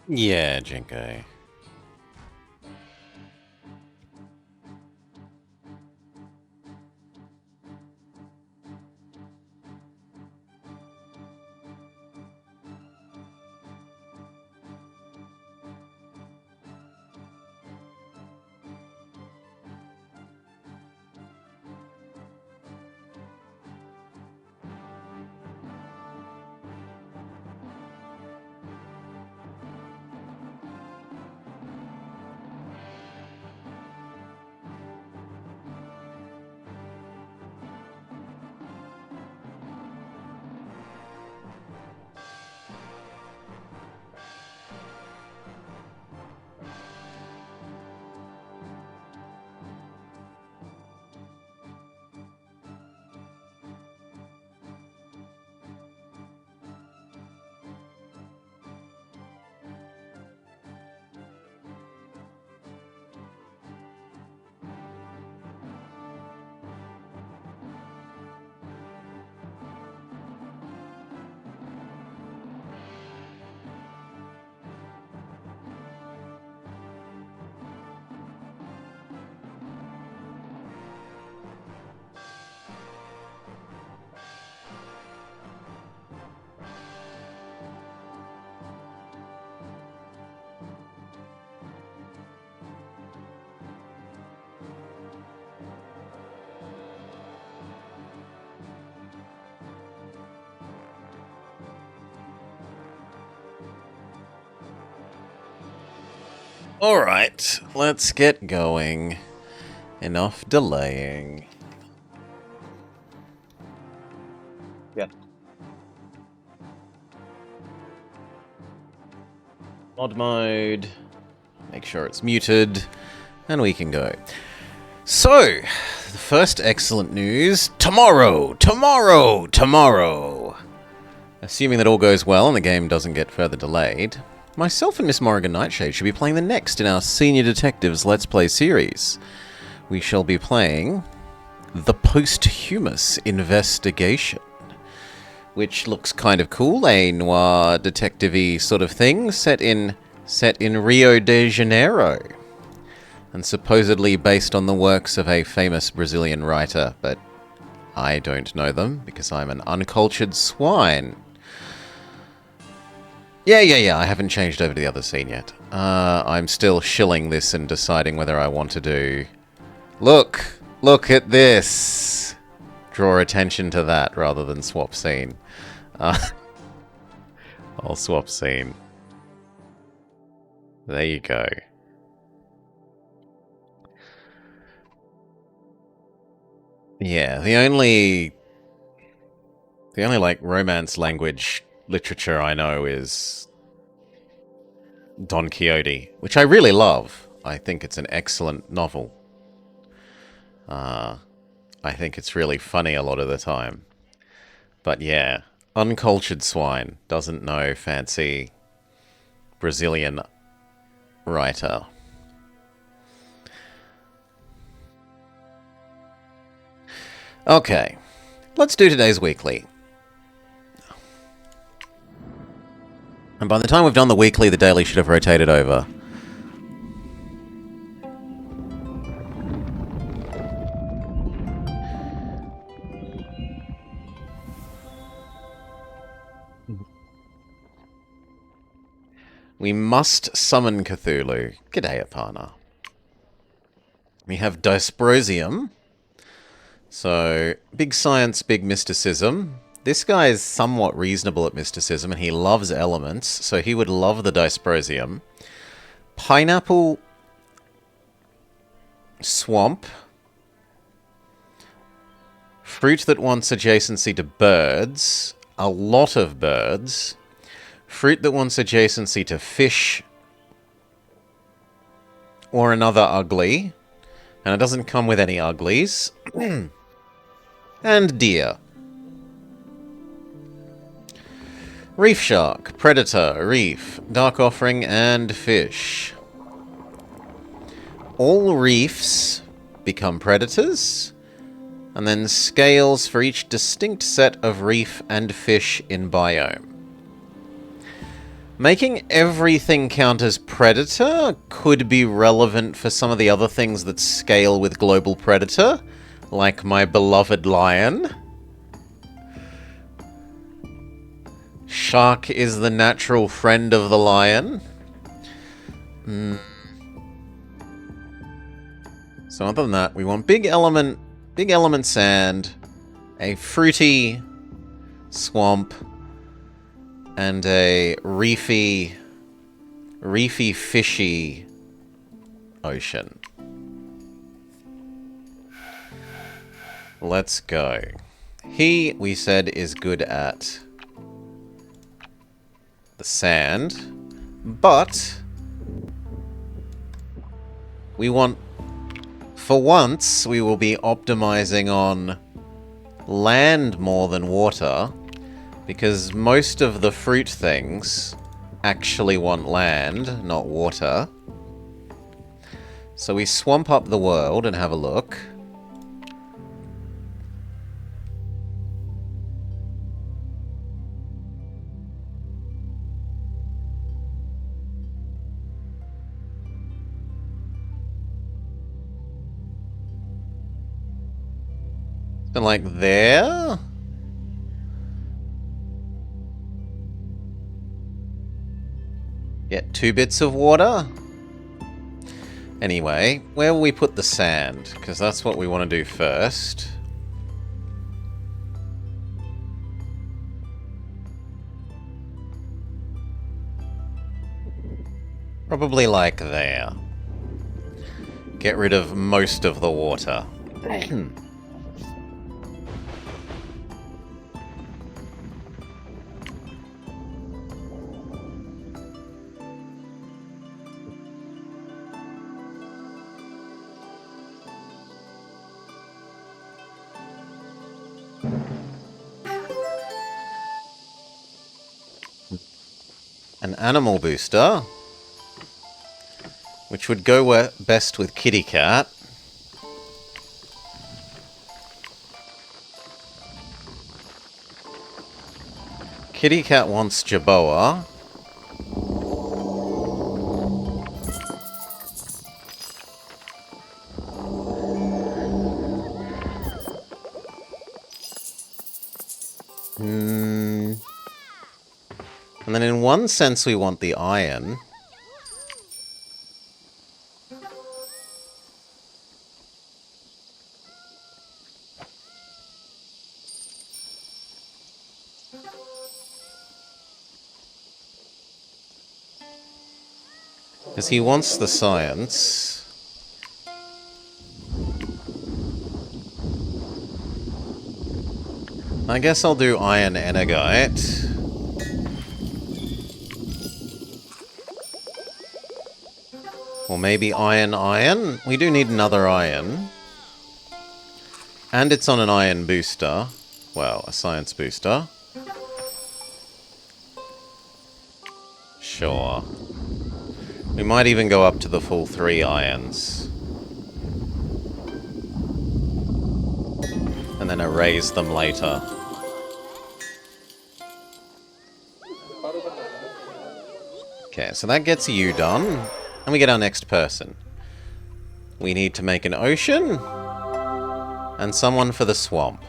Yeah, Jinko. Alright, let's get going. Enough delaying. Yeah. Mod mode. Make sure it's muted. And we can go. So, the first excellent news. Tomorrow! Tomorrow! Tomorrow! Assuming that all goes well and the game doesn't get further delayed, myself and Miss Morrigan Nightshade should be playing the next in our Senior Detectives Let's Play series. We shall be playing The Posthumous Investigation, which looks kind of cool, a noir detective-y sort of thing, set in Rio de Janeiro, and supposedly based on the works of a famous Brazilian writer, but I don't know them because I'm an uncultured swine. Yeah, I haven't changed over to the other scene yet. I'm still shilling this and deciding whether I want to do... Look at this! Draw attention to that rather than swap scene. I'll swap scene. There you go. Yeah, the only like romance language literature I know is Don Quixote, which I really love. I think it's an excellent novel. I think it's really funny a lot of the time. But yeah, uncultured swine doesn't know fancy Brazilian writer. Okay, let's do today's weekly. And by the time we've done the weekly, the daily should have rotated over. We must summon Cthulhu. G'day, Apana. We have Dysprosium. So, big science, big mysticism. This guy is somewhat reasonable at mysticism, and he loves elements, so he would love the Dysprosium. Pineapple Swamp. Fruit that wants adjacency to birds. A lot of birds. Fruit that wants adjacency to fish. Or another ugly. And it doesn't come with any uglies. And deer. Reef shark, predator, reef, dark offering, and fish. All reefs become predators, and then scales for each distinct set of reef and fish in biome. Making everything count as predator could be relevant for some of the other things that scale with global predator, like my beloved lion. Shark is the natural friend of the lion. So other than that, we want big element sand, a fruity swamp, and a reefy, fishy ocean. Let's go. He, we said, is good at the sand, but we want, for once, we will be optimizing on land more than water, because most of the fruit things actually want land, not water. So we swamp up the world and have a look. And like there? Get 2 bits of water? Anyway, where will we put the sand? Because that's what we want to do first. Probably like there. Get rid of most of the water. An animal booster, which would go best with Kitty Cat. Kitty Cat wants Jerboa. And then in one sense we want the iron. Because he wants the science. I guess I'll do iron enegite. Or maybe iron. We do need another iron. And it's on an iron booster. Well, a science booster. Sure. We might even go up to the full 3 irons. And then erase them later. Okay, so that gets you done. And we get our next person. We need to make an ocean. And someone for the swamp.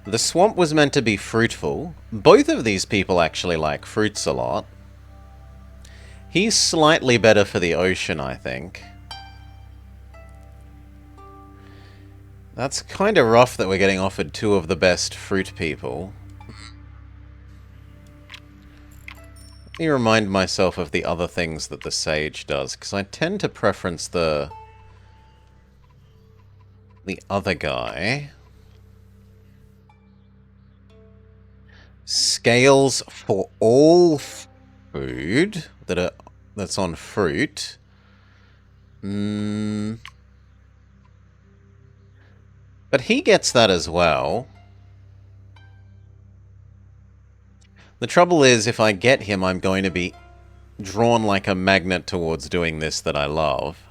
The swamp was meant to be fruitful. Both of these people actually like fruits a lot. He's slightly better for the ocean, I think. That's kind of rough that we're getting offered 2 of the best fruit people. Let me remind myself of the other things that the sage does, because I tend to preference the other guy. Scales for all food that's on fruit. But he gets that as well. The trouble is, if I get him, I'm going to be drawn like a magnet towards doing this that I love.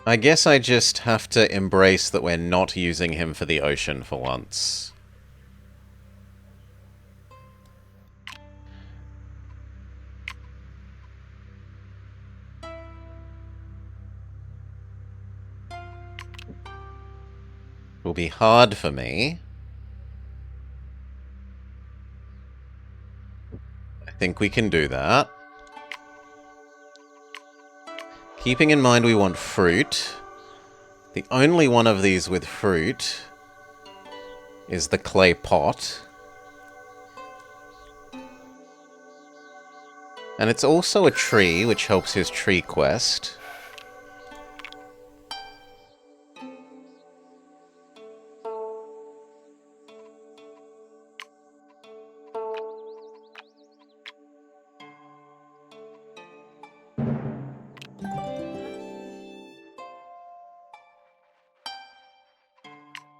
I guess I just have to embrace that we're not using him for the ocean for once. will be hard for me. I think we can do that. Keeping in mind we want fruit. The only one of these with fruit is the clay pot. And it's also a tree, which helps his tree quest.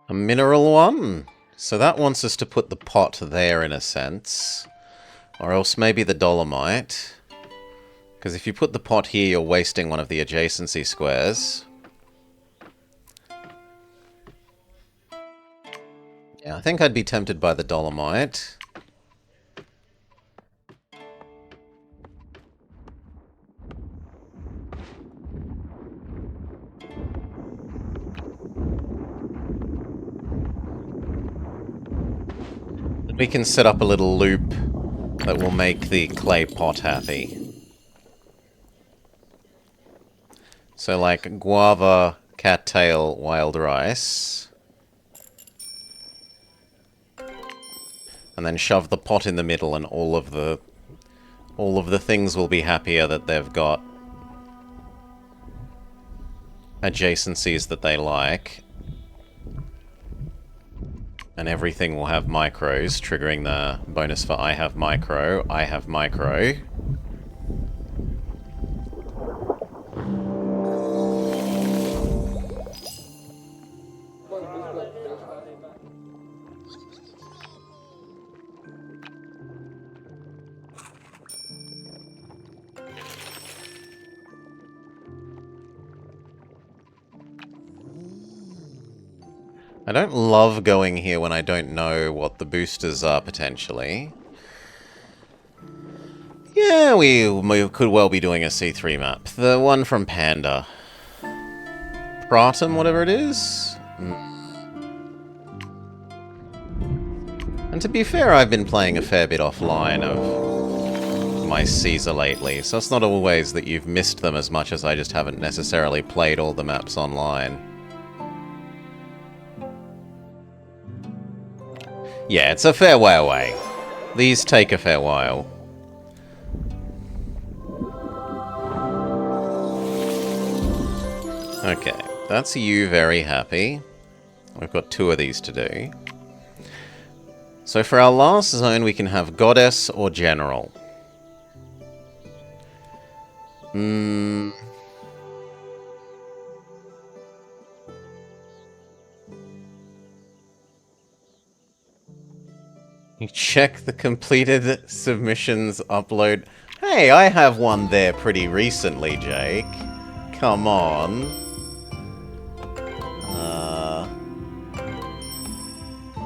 A mineral one. So that wants us to put the pot there in a sense. Or else maybe the dolomite. Because if you put the pot here, you're wasting one of the adjacency squares. Yeah, I think I'd be tempted by the dolomite. We can set up a little loop that will make the clay pot happy. So like guava, cattail, wild rice. And then shove the pot in the middle and all of the things will be happier that they've got adjacencies that they like. And everything will have micros, triggering the bonus for I have micro, I have micro. I don't love going here when I don't know what the boosters are, potentially. Yeah, we could well be doing a C3 map. The one from Panda. Pratum, whatever it is? And to be fair, I've been playing a fair bit offline of my Caesar lately, so it's not always that you've missed them as much as I just haven't necessarily played all the maps online. Yeah, it's a fair way away. These take a fair while. Okay, that's you very happy. We've got 2 of these to do. So for our last zone, we can have Goddess or General. You check the completed submissions upload. Hey, I have one there pretty recently, Jake. Come on.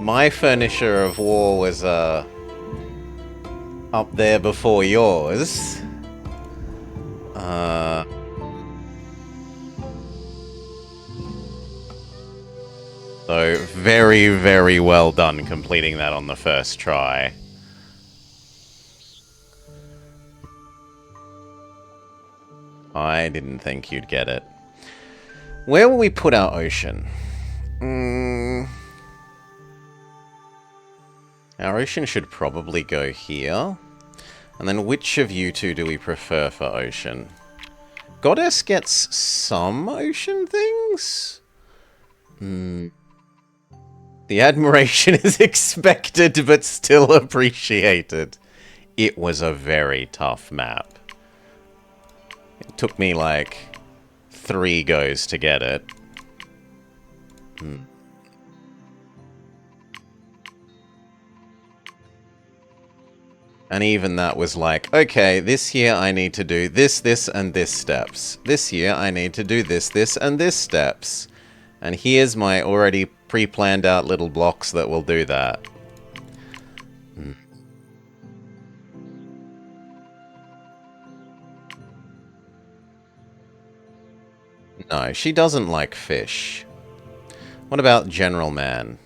My Furniture of War was, up there before yours. So, very, very well done completing that on the first try. I didn't think you'd get it. Where will we put our ocean? Our ocean should probably go here. And then which of you two do we prefer for ocean? Goddess gets some ocean things? The admiration is expected, but still appreciated. It was a very tough map. It took me like 3 goes to get it. And even that was like, okay, this year I need to do this, this, and this steps. This year I need to do this, this, and this steps. And here's my already pre-planned out little blocks that will do that. No, she doesn't like fish. What about General Man?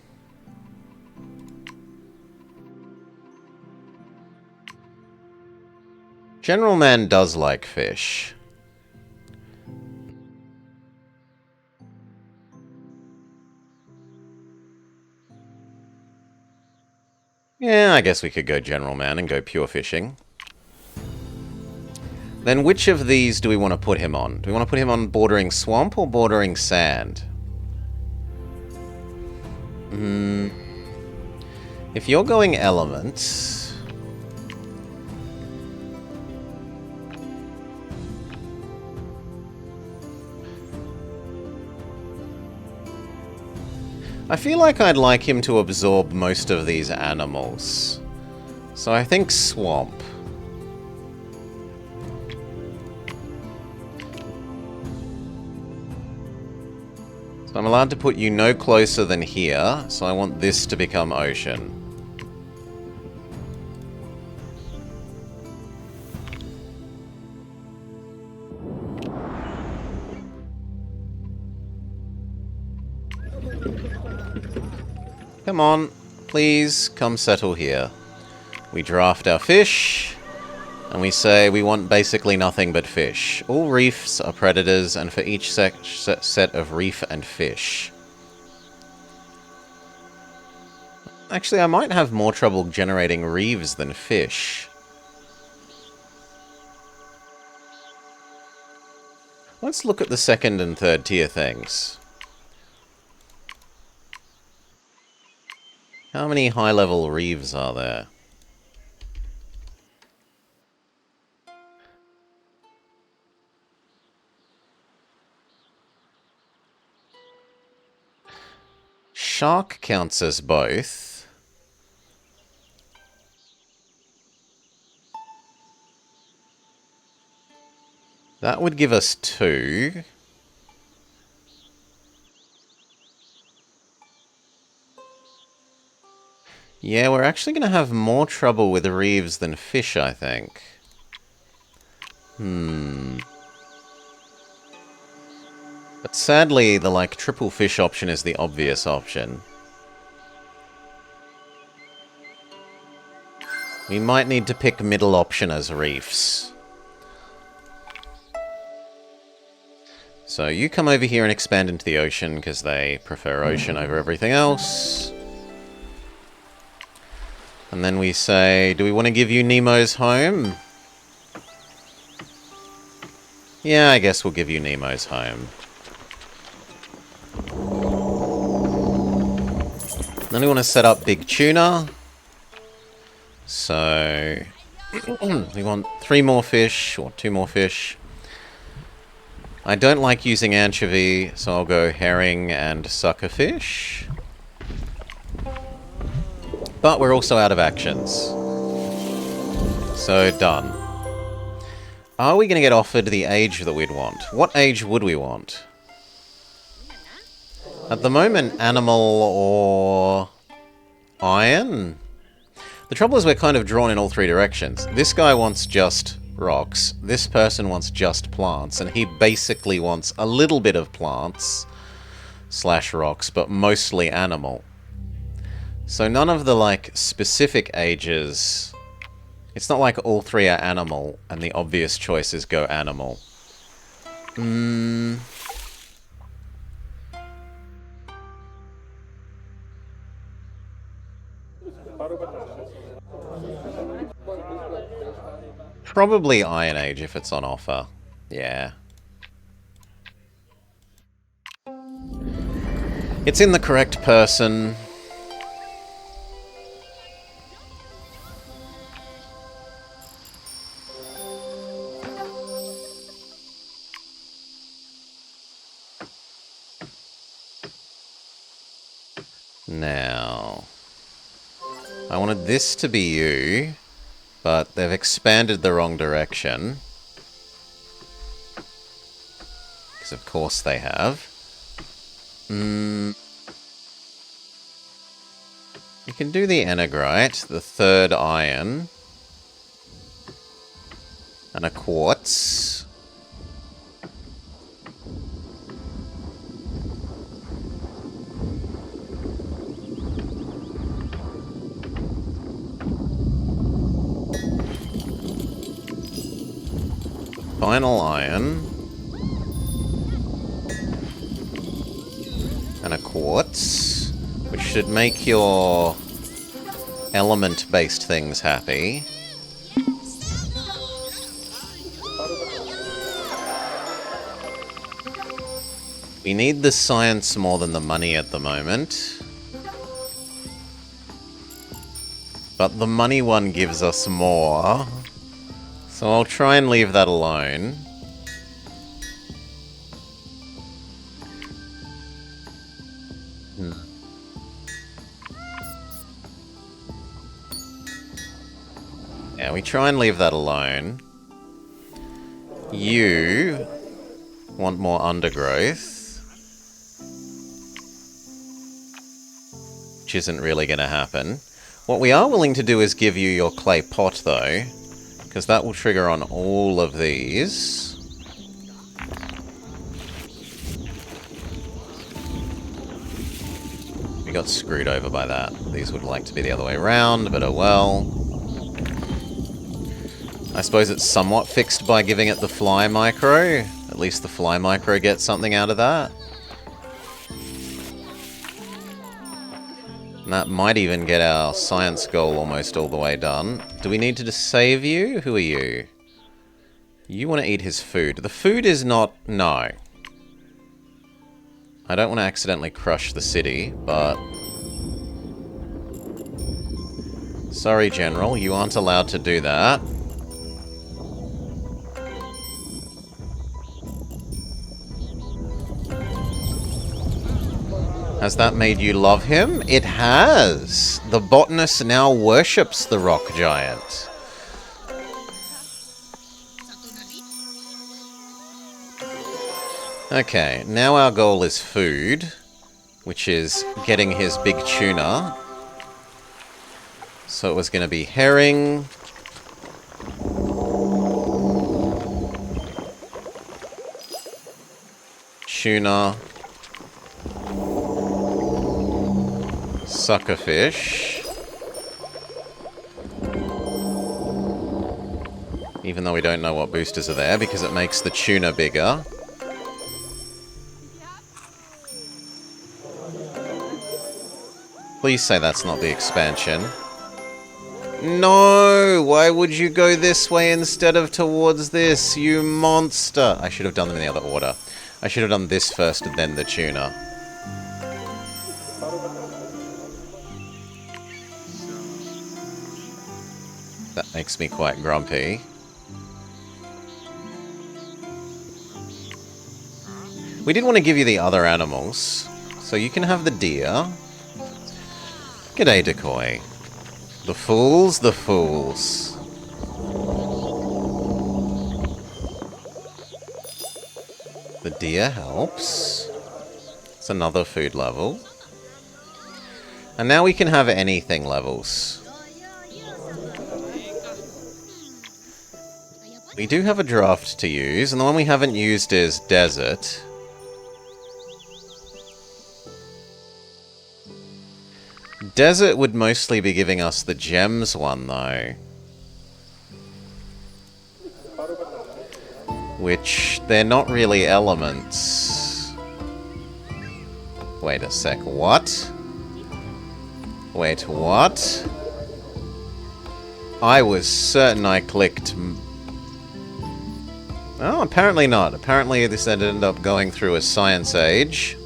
General Man does like fish. Yeah, I guess we could go General Man and go pure fishing. Then which of these do we want to put him on? Do we want to put him on bordering swamp or bordering sand? If you're going elements... I feel like I'd like him to absorb most of these animals. So I think swamp. So I'm allowed to put you no closer than here, so I want this to become ocean. Come on, please come settle here. We draft our fish, and we say we want basically nothing but fish. All reefs are predators, and for each set of reef and fish. Actually, I might have more trouble generating reefs than fish. Let's look at the second and third tier things. How many high-level reefs are there? Shark counts as both. That would give us 2. Yeah, we're actually going to have more trouble with reefs than fish, I think. But sadly, the, triple fish option is the obvious option. We might need to pick middle option as reefs. So you come over here and expand into the ocean, because they prefer ocean over everything else. And then we say, do we want to give you Nemo's home? Yeah, I guess we'll give you Nemo's home. Then we want to set up Big Tuna. So we want 3 more fish, or 2 more fish. I don't like using anchovy, so I'll go herring and suckerfish. But we're also out of actions. So, done. Are we going to get offered the age that we'd want? What age would we want? At the moment, animal or iron? The trouble is we're kind of drawn in all 3 directions. This guy wants just rocks. This person wants just plants. And he basically wants a little bit of plants / rocks, but mostly animal. So none of the, specific ages... It's not like all 3 are animal, and the obvious choice is go animal. Probably Iron Age if it's on offer. Yeah. It's in the correct person. Now, I wanted this to be you, but they've expanded the wrong direction. Because of course they have. You can do the Energrite, the 3rd iron, and a quartz. Final iron. And a quartz. Which should make your element-based things happy. We need the science more than the money at the moment. But the money one gives us more. So I'll try and leave that alone. Yeah, we try and leave that alone. You want more undergrowth. Which isn't really going to happen. What we are willing to do is give you your clay pot, though. Because that will trigger on all of these. We got screwed over by that. These would like to be the other way around, but oh well. I suppose it's somewhat fixed by giving it the fly micro. At least the fly micro gets something out of that. And that might even get our science goal almost all the way done. Do we need to just save you? Who are you? You want to eat his food. The food is not... No. I don't want to accidentally crush the city, but... Sorry, General. You aren't allowed to do that. Has that made you love him? It has! The botanist now worships the rock giant. Okay, now our goal is food, which is getting his big tuna. So it was going to be herring. Tuna. Suckerfish. Even though we don't know what boosters are there, because it makes the tuna bigger. Please say that's not the expansion. No! Why would you go this way instead of towards this, you monster? I should have done them in the other order. I should have done this first and then the tuna. That makes me quite grumpy. We did want to give you the other animals. So you can have the deer. G'day, Decoy. The fools, the fools. The deer helps. It's another food level. And now we can have anything levels. We do have a draft to use, and the one we haven't used is Desert. Desert would mostly be giving us the gems one, though. Which, they're not really elements. Wait a sec, what? Wait, what? I was certain I clicked... Oh, apparently not. Apparently this ended up going through a science age.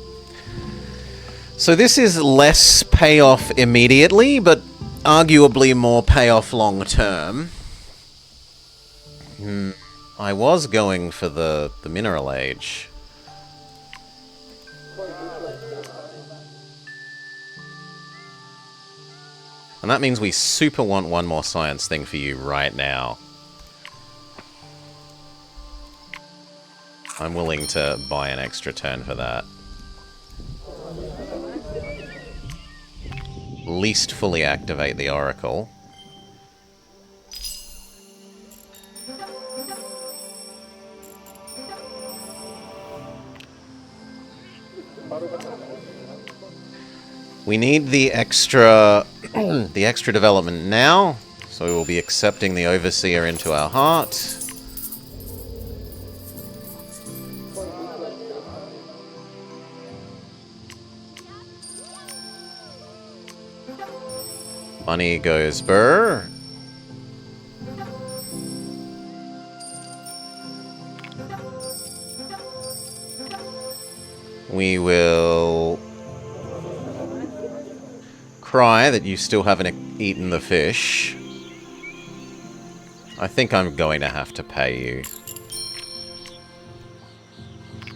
So this is less payoff immediately, but arguably more payoff long term. I was going for the mineral age. And that means we super want one more science thing for you right now. I'm willing to buy an extra turn for that. Least fully activate the Oracle. We need the extra development now, so we will be accepting the Overseer into our heart. Money goes burr. We will cry that you still haven't eaten the fish. I think I'm going to have to pay you.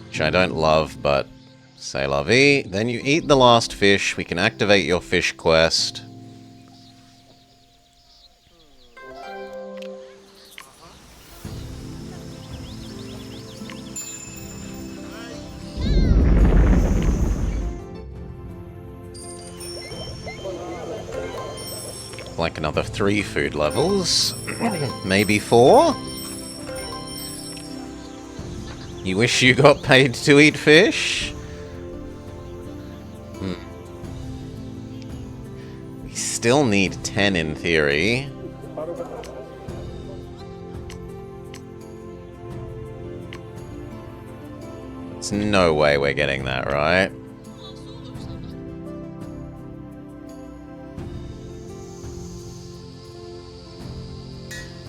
Which I don't love, but c'est la vie. Then you eat the last fish. We can activate your fish quest. Like another 3 food levels. Maybe 4? You wish you got paid to eat fish? We still need 10 in theory. There's no way we're getting that, right?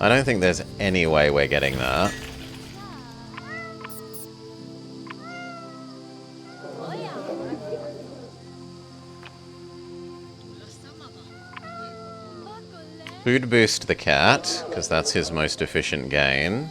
I don't think there's any way we're getting that. Food boost the cat, because that's his most efficient gain.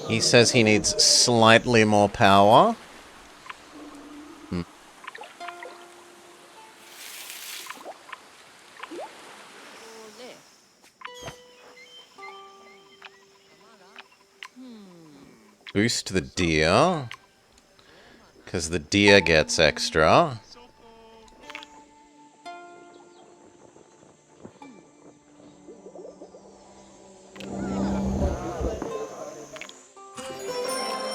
He says he needs slightly more power. Boost the deer. Because the deer gets extra.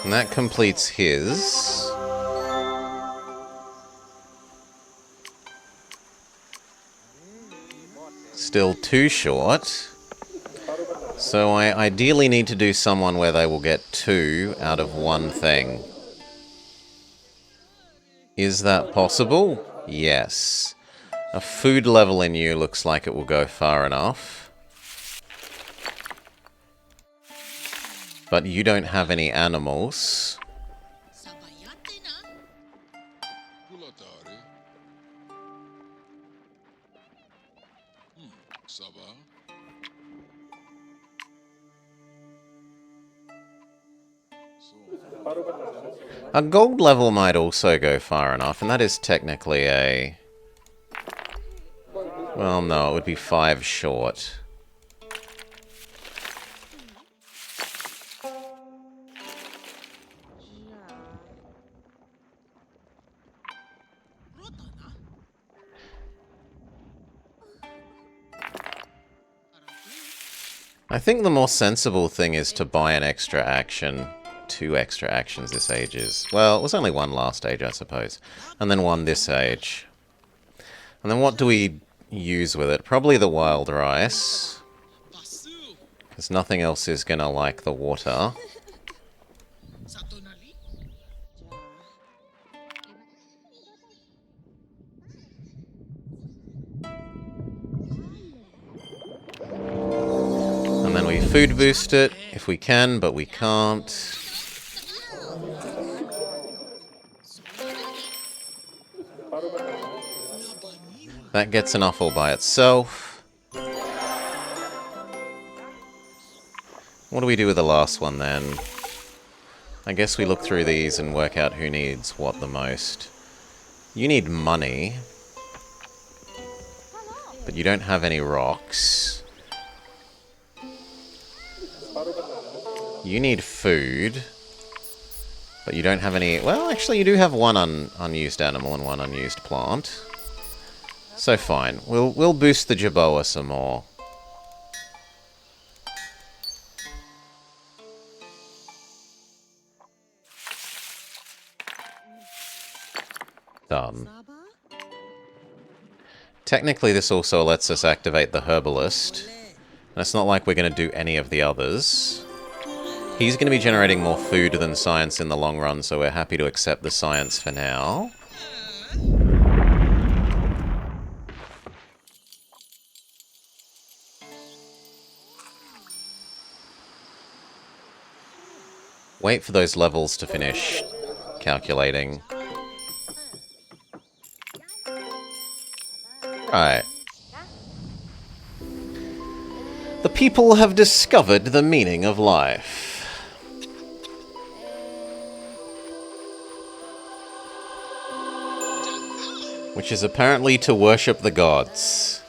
And that completes his. Still too short. So I ideally need to do someone where they will get 2 out of 1 thing. Is that possible? Yes. A food level in you looks like it will go far enough. But you don't have any animals. A gold level might also go far enough, and that is technically a... Well, no, it would be 5 short. I think the more sensible thing is to buy an extra action. 2 extra actions this age is. Well, it was only 1 last age, I suppose. And then 1 this age. And then what do we use with it? Probably the wild rice. Because nothing else is gonna like the water. And then we food boost it, if we can, but we can't. That gets enough all by itself. What do we do with the last one then? I guess we look through these and work out who needs what the most. You need money. But you don't have any rocks. You need food. But you don't have any... Well, actually you do have 1 unused animal and 1 unused plant. So fine. We'll boost the Jerboa some more. . Done. Technically, this also lets us activate the herbalist. And it's not like we're going to do any of the others. He's going to be generating more food than science in the long run, so we're happy to accept the science for now. Wait for those levels to finish calculating. Right. The people have discovered the meaning of life. Which is apparently to worship the gods.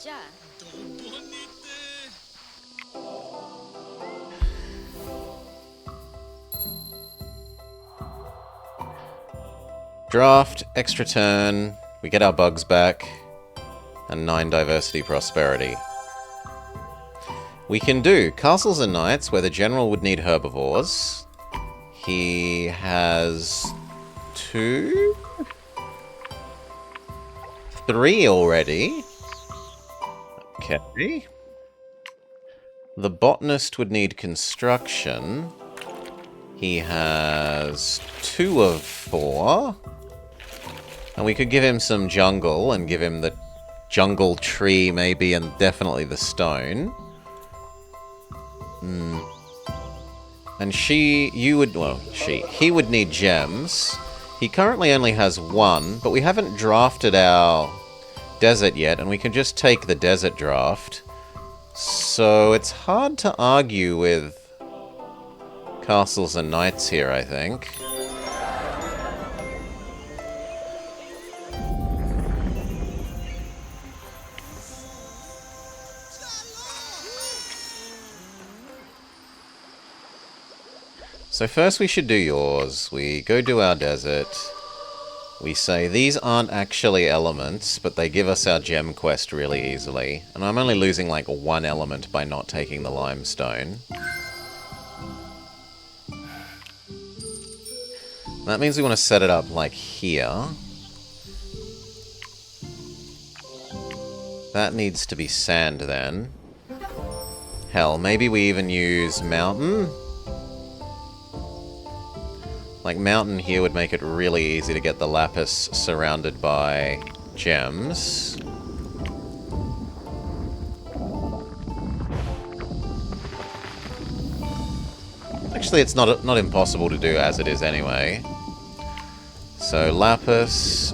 Draft, extra turn, we get our bugs back, and 9 diversity prosperity. We can do castles and knights, where the general would need herbivores. He has 2? 3 already. Okay. The botanist would need construction. He has 2 of 4. And we could give him some jungle and give him the jungle tree maybe and definitely the stone. And he would need gems. He currently only has 1, but we haven't drafted our desert yet, and we can just take the desert draft. So it's hard to argue with castles and knights here, I think. So first we should do yours. We go do our desert. We say these aren't actually elements, but they give us our gem quest really easily. And I'm only losing like 1 element by not taking the limestone. That means we want to set it up like here. That needs to be sand then. Hell, maybe we even use mountain? Like, mountain here would make it really easy to get the lapis surrounded by gems. Actually, it's not impossible to do as it is anyway. So, lapis.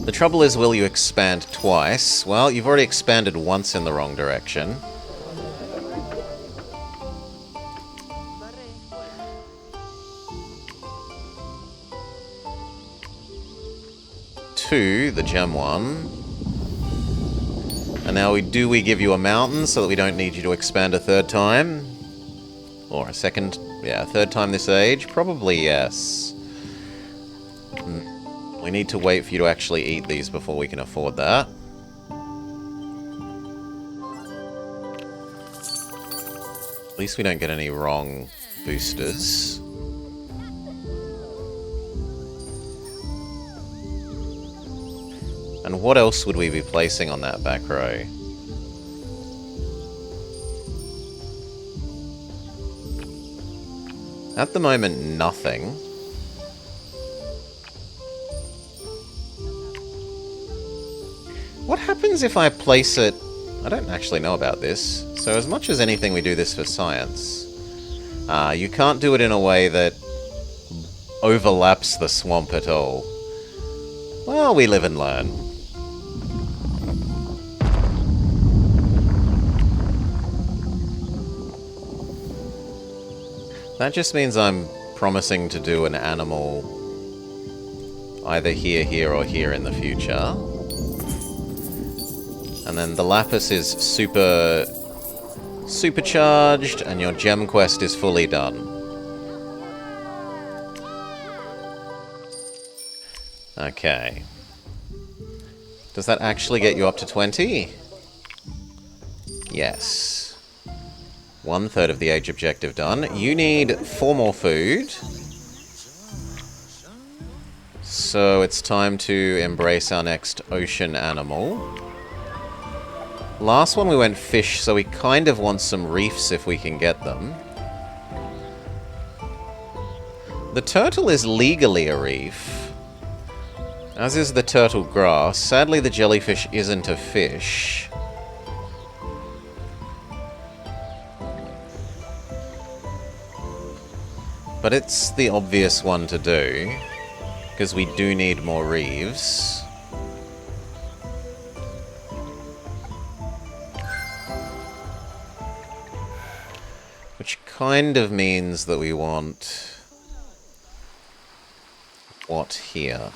The trouble is, will you expand twice? Well, you've already expanded once in the wrong direction. The gem one. And now we give you a mountain so that we don't need you to expand a 3rd time? Or a second, yeah, a 3rd time this age? Probably yes. We need to wait for you to actually eat these before we can afford that. At least we don't get any wrong boosters. And what else would we be placing on that back row? At the moment, nothing. What happens if I place it... I don't actually know about this. So as much as anything, we do this for science. You can't do it in a way that overlaps the swamp at all. Well, we live and learn. That just means I'm promising to do an animal either here, here, or here in the future. And then the lapis is supercharged, and your gem quest is fully done. Okay. Does that actually get you up to 20? Yes. 1/3 of the age objective done. You need 4 more food. So it's time to embrace our next ocean animal. Last one we went fish, so we kind of want some reefs if we can get them. The turtle is legally a reef, as is the turtle grass. Sadly, the jellyfish isn't a fish. But it's the obvious one to do, because we do need more reefs. Which kind of means that we want... what here?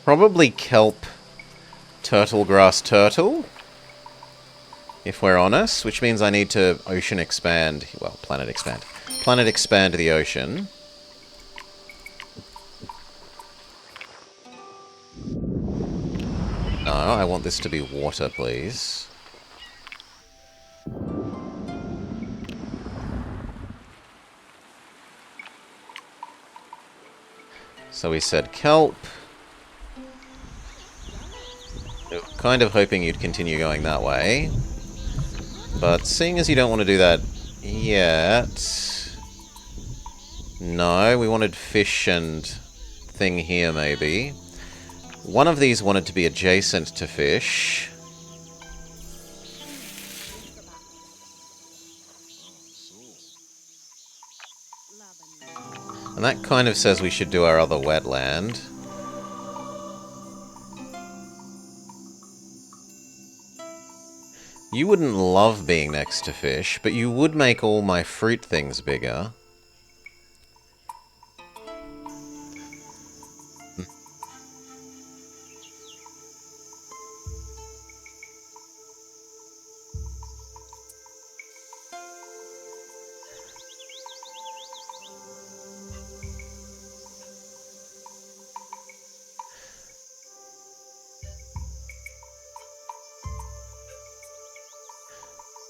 Probably kelp, turtle grass, turtle, if we're honest, which means I need to ocean expand, well, planet expand. Planet expand the ocean. No, I want this to be water, please. So we said kelp. Kind of hoping you'd continue going that way. But seeing as you don't want to do that yet... No, we wanted fish and thing here, maybe. One of these wanted to be adjacent to fish. And that kind of says we should do our other wetland. You wouldn't love being next to fish, but you would make all my fruit things bigger.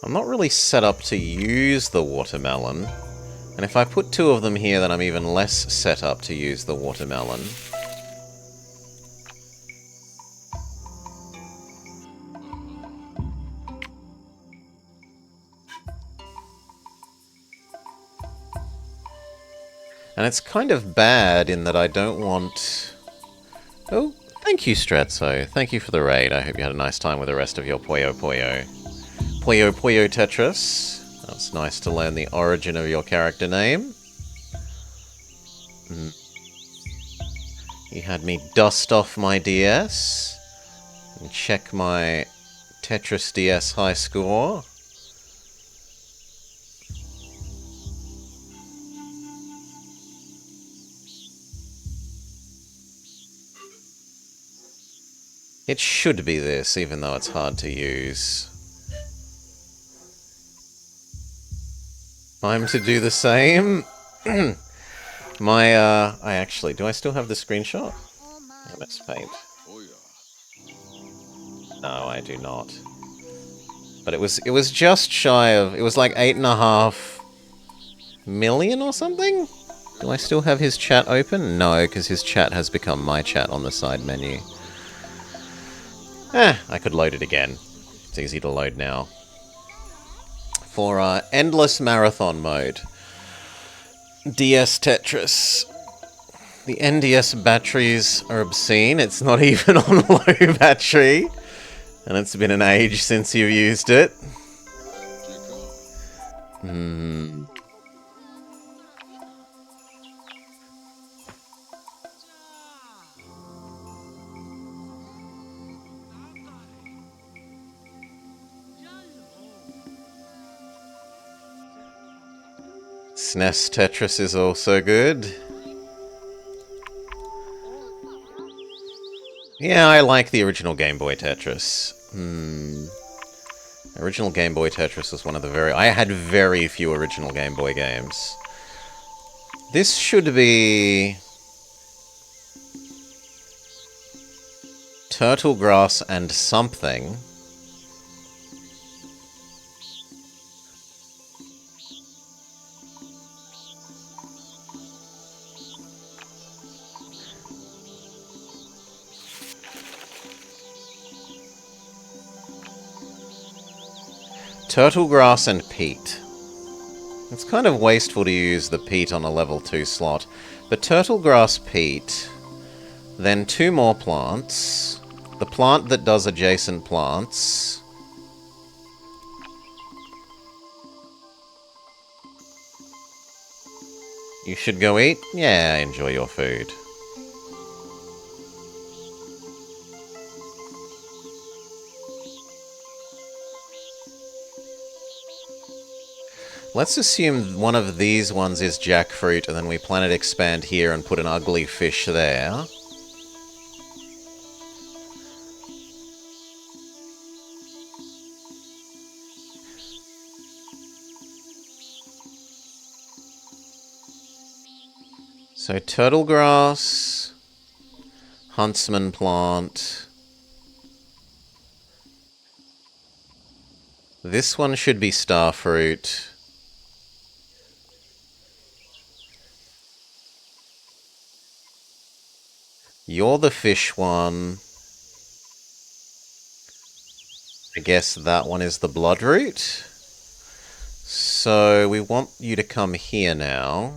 I'm not really set up to use the watermelon. And if I put two of them here, then I'm even less set up to use the watermelon. And it's kind of bad in that I don't want... Oh, thank you, Stratso. Thank you for the raid. I hope you had a nice time with the rest of your Puyo Puyo. Puyo Puyo Tetris. That's nice to learn the origin of your character name. You had me dust off my DS and check my Tetris DS high score. It should be this, even though it's hard to use. Time to do the same. I actually, do I still have the screenshot? MS Paint. No, I do not. But it was just shy of, it was like 8.5 million or something? Do I still have his chat open? No, because his chat has become my chat on the side menu. I could load it again. It's easy to load now. For endless marathon mode. DS Tetris. The NDS batteries are obscene. It's not even on low battery. And it's been an age since you've used it. SNES Tetris is also good. Yeah, I like the original Game Boy Tetris. I Original Game Boy Tetris was one of the very... I had very few original Game Boy games. This should be... Turtle Grass and something. Turtle Grass and Peat. It's kind of wasteful to use the peat on a level 2 slot. But Turtle Grass Peat, then 2 more plants, the plant that does adjacent plants, you should go eat? Yeah, enjoy your food. Let's assume one of these ones is jackfruit, and then we planet expand here and put an ugly fish there. So turtle grass, huntsman plant. This one should be starfruit. You're the fish one. I guess that one is the bloodroot. So we want you to come here now.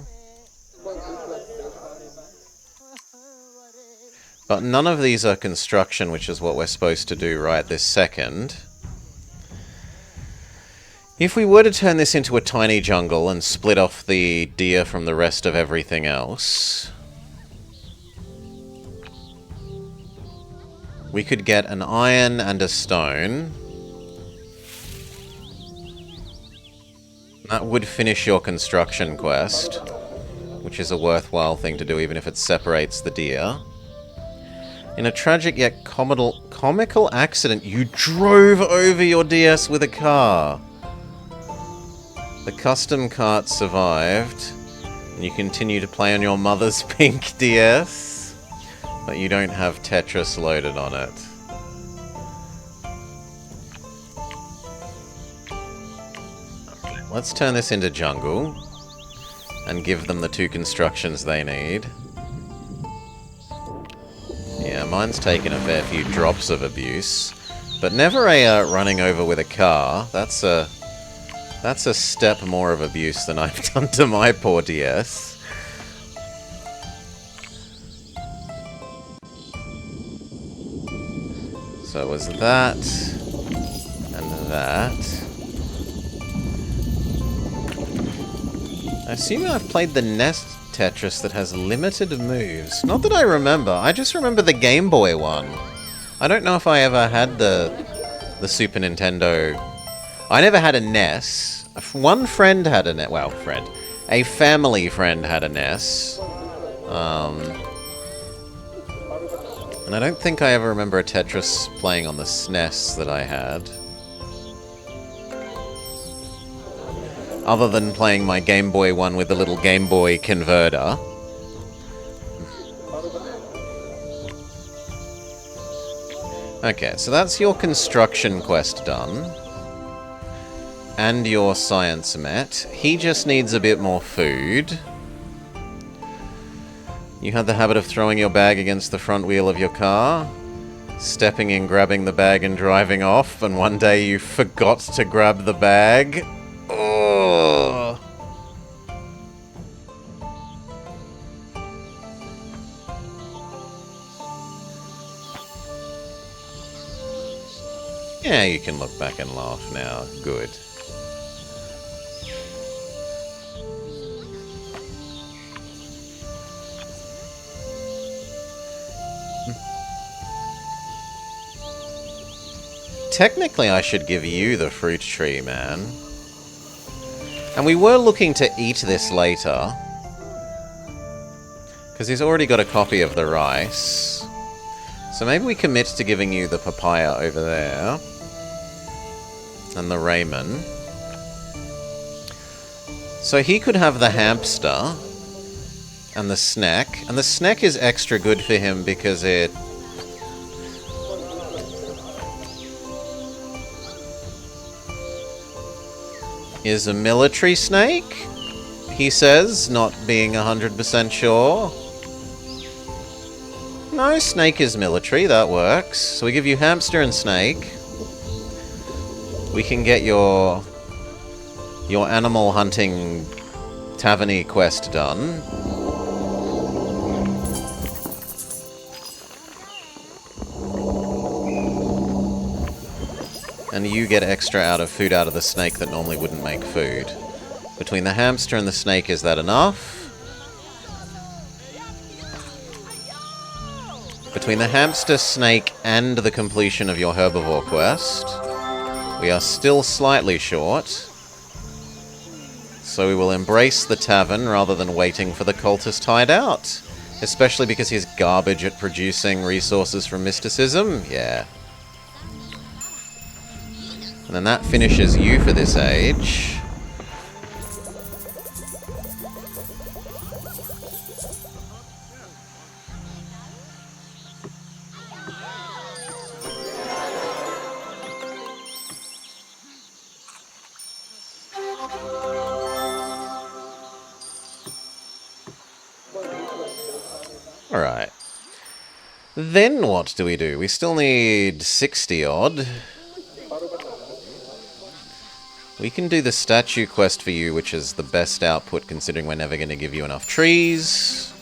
But none of these are construction, which is what we're supposed to do right this second. If we were to turn this into a tiny jungle and split off the deer from the rest of everything else, we could get an iron and a stone. That would finish your construction quest, which is a worthwhile thing to do even if it separates the deer. In a tragic yet comical accident, you drove over your DS with a car. The custom cart survived, and you continue to play on your mother's pink DS, but you don't have Tetris loaded on it. Okay, let's turn this into jungle, and give them the 2 constructions they need. Yeah, mine's taken a fair few drops of abuse, but never a running over with a car. That's a step more of abuse than I've done to my poor DS. So it was that, and that. I assume I've played the NES Tetris that has limited moves. Not that I remember, I just remember the Game Boy one. I don't know if I ever had the Super Nintendo. I never had a NES. One friend had a NES. Well, friend. A family friend had a NES. And I don't think I ever remember a Tetris playing on the SNES that I had. Other than playing my Game Boy one with the little Game Boy converter. Okay, so that's your construction quest done. And your science met. He just needs a bit more food. You had the habit of throwing your bag against the front wheel of your car, stepping in, grabbing the bag and driving off, and one day you forgot to grab the bag. Oh. Yeah, you can look back and laugh now. Good. Technically, I should give you the fruit tree, man. And we were looking to eat this later. Because he's already got a copy of the rice. So maybe we commit to giving you the papaya over there. and the Raymond. So he could have the hamster and the snack. And the snack is extra good for him because it... is a military snake, he says, not being 100% sure. No, snake is military, that works. So we give you hamster and snake. We can get your animal hunting taverny quest done. And you get extra food out of the snake that normally wouldn't make food. Between the hamster and the snake, is that enough? Between the hamster, snake, and the completion of your herbivore quest, we are still slightly short. So we will embrace the tavern rather than waiting for the cultist hideout. Especially because he's garbage at producing resources from mysticism. Yeah. And then that finishes you for this age. Alright. Then what do? We still need 60 odd. We can do the statue quest for you, which is the best output considering we're never going to give you enough trees.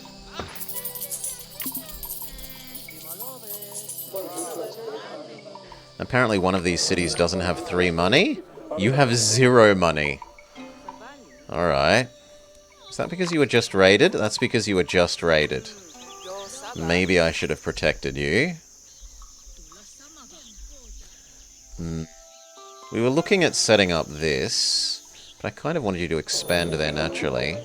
Apparently one of these cities doesn't have 3 money. You have 0 money. Alright. Is that because you were just raided? That's because you were just raided. Maybe I should have protected you. We were looking at setting up this, but I kind of wanted you to expand there naturally.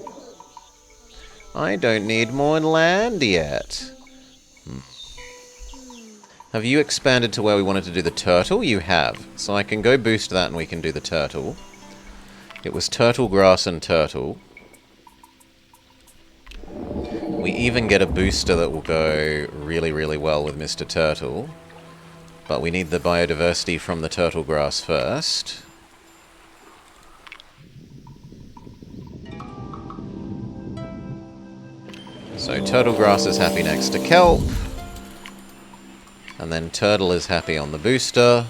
I don't need more land yet. Have you expanded to where we wanted to do the turtle? You have. So I can go boost that and we can do the turtle. It was turtle, grass, and turtle. We even get a booster that will go really, really well with Mr. Turtle. But we need the biodiversity from the turtle grass first. So turtle grass is happy next to kelp. And then turtle is happy on the booster.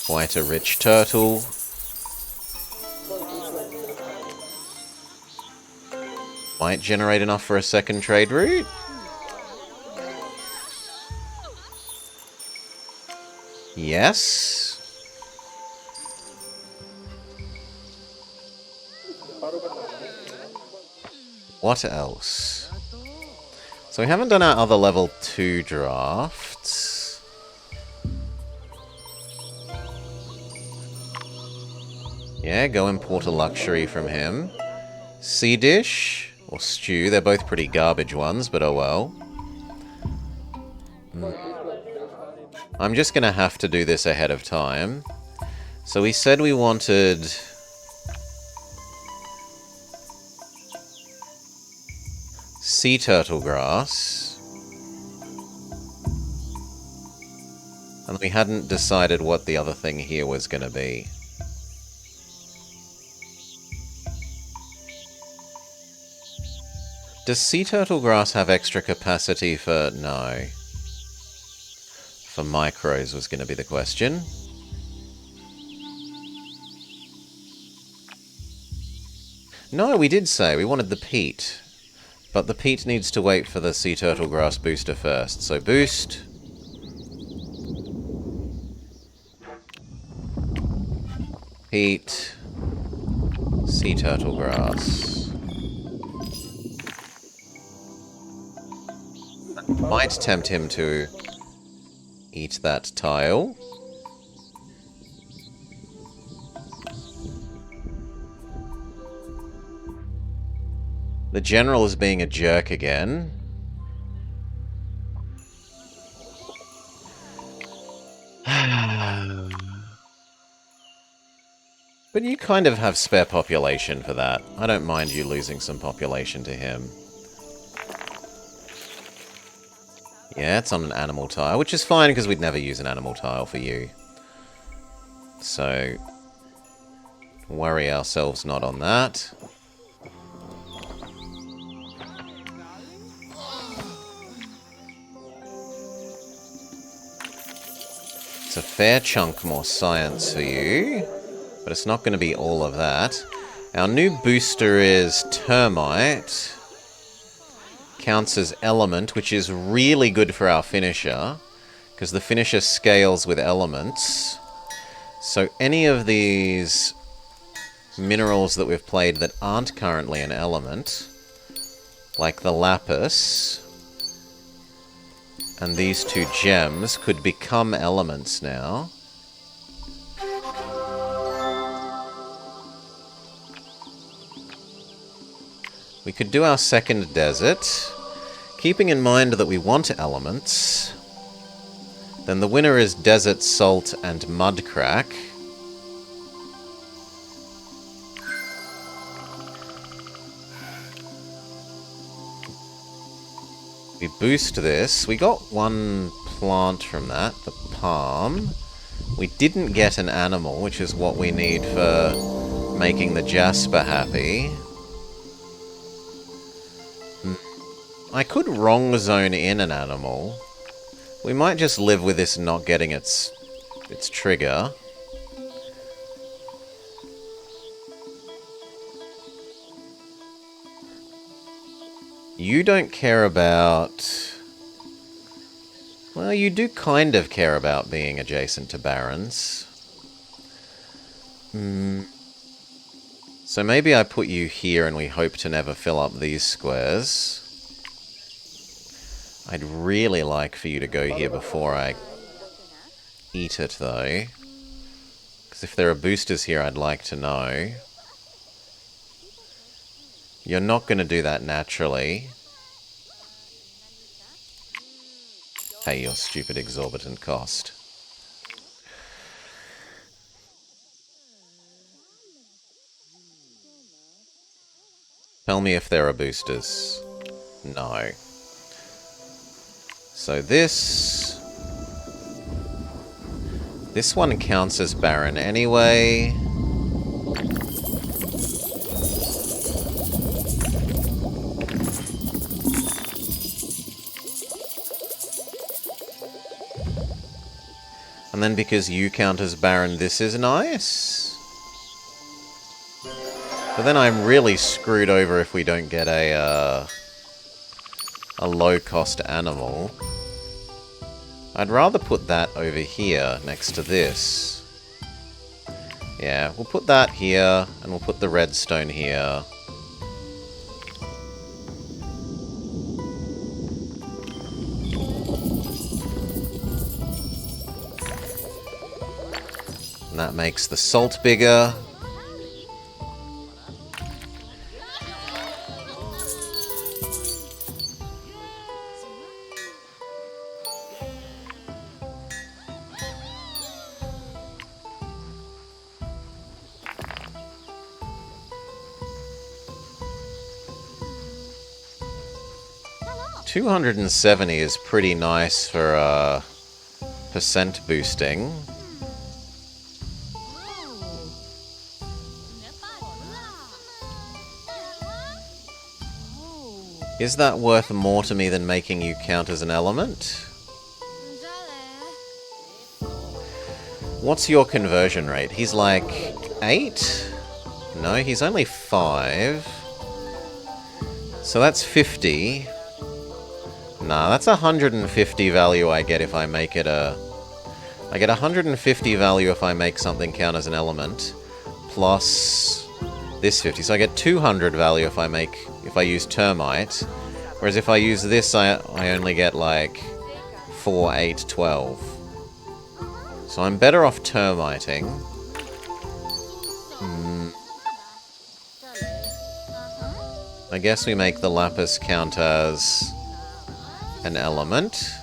Quite a rich turtle. Might generate enough for a second trade route. Yes. What else? So we haven't done our other level 2 drafts. Yeah, go import a luxury from him. Sea dish. Or stew, they're both pretty garbage ones, but oh well. I'm just gonna have to do this ahead of time. So we said we wanted... sea turtle grass. And we hadn't decided what the other thing here was gonna be. Does sea turtle grass have extra capacity for... no. For micros was going to be the question. No, we did say we wanted the peat. But the peat needs to wait for the sea turtle grass booster first. So boost. Peat. Sea turtle grass. Might tempt him to eat that tile. The general is being a jerk again. But you kind of have spare population for that. I don't mind you losing some population to him. Yeah, it's on an animal tile, which is fine because we'd never use an animal tile for you. So, worry ourselves not on that. It's a fair chunk more science for you, but it's not going to be all of that. Our new booster is Termite. Counts as element, which is really good for our finisher, because the finisher scales with elements. So any of these minerals that we've played that aren't currently an element, like the lapis and these two gems, could become elements now. We could do our second desert, keeping in mind that we want elements. Then the winner is Desert Salt and Mudcrack. We boost this. We got one plant from that, the palm. We didn't get an animal, which is what we need for making the Jasper happy. I could wrong zone in an animal. We might just live with this not getting its trigger. You don't care about... Well, you do kind of care about being adjacent to barrens. So maybe I put you here and we hope to never fill up these squares. I'd really like for you to go here before I eat it, though. Because if there are boosters here, I'd like to know. You're not going to do that naturally. Pay your stupid exorbitant cost. Tell me if there are boosters. No. So this one counts as barren anyway. And then because you count as barren, this is nice. But then I'm really screwed over if we don't get a low-cost animal. I'd rather put that over here, next to this. Yeah, we'll put that here, and we'll put the redstone here. And that makes the salt bigger. $270 is pretty nice for percent boosting. Is that worth more to me than making you count as an element? What's your conversion rate? He's like 8? No, he's only 5. So that's 50. Nah, that's 150 value I get if I make it a... I get 150 value if I make something count as an element, plus this 50. So I get 200 value if I use termite, whereas if I use this, I only get like 4, 8, 12. So I'm better off termiting. I guess we make the lapis count as an element.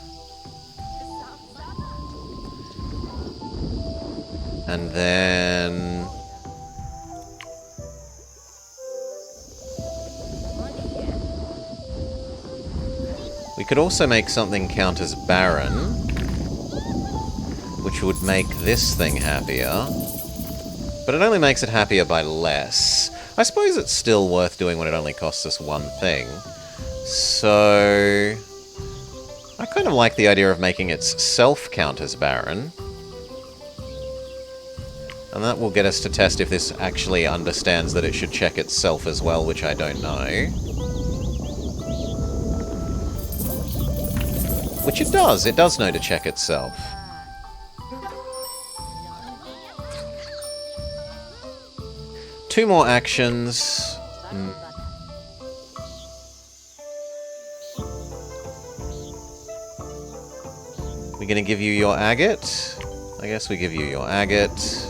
And then could also make something count as barren, which would make this thing happier. But it only makes it happier by less. I suppose it's still worth doing when it only costs us one thing. So I kind of like the idea of making its self count as barren. And that will get us to test if this actually understands that it should check itself as well, which I don't know. Which it does. It does know to check itself. Two more actions. We're gonna give you your agate. I guess we give you your agate.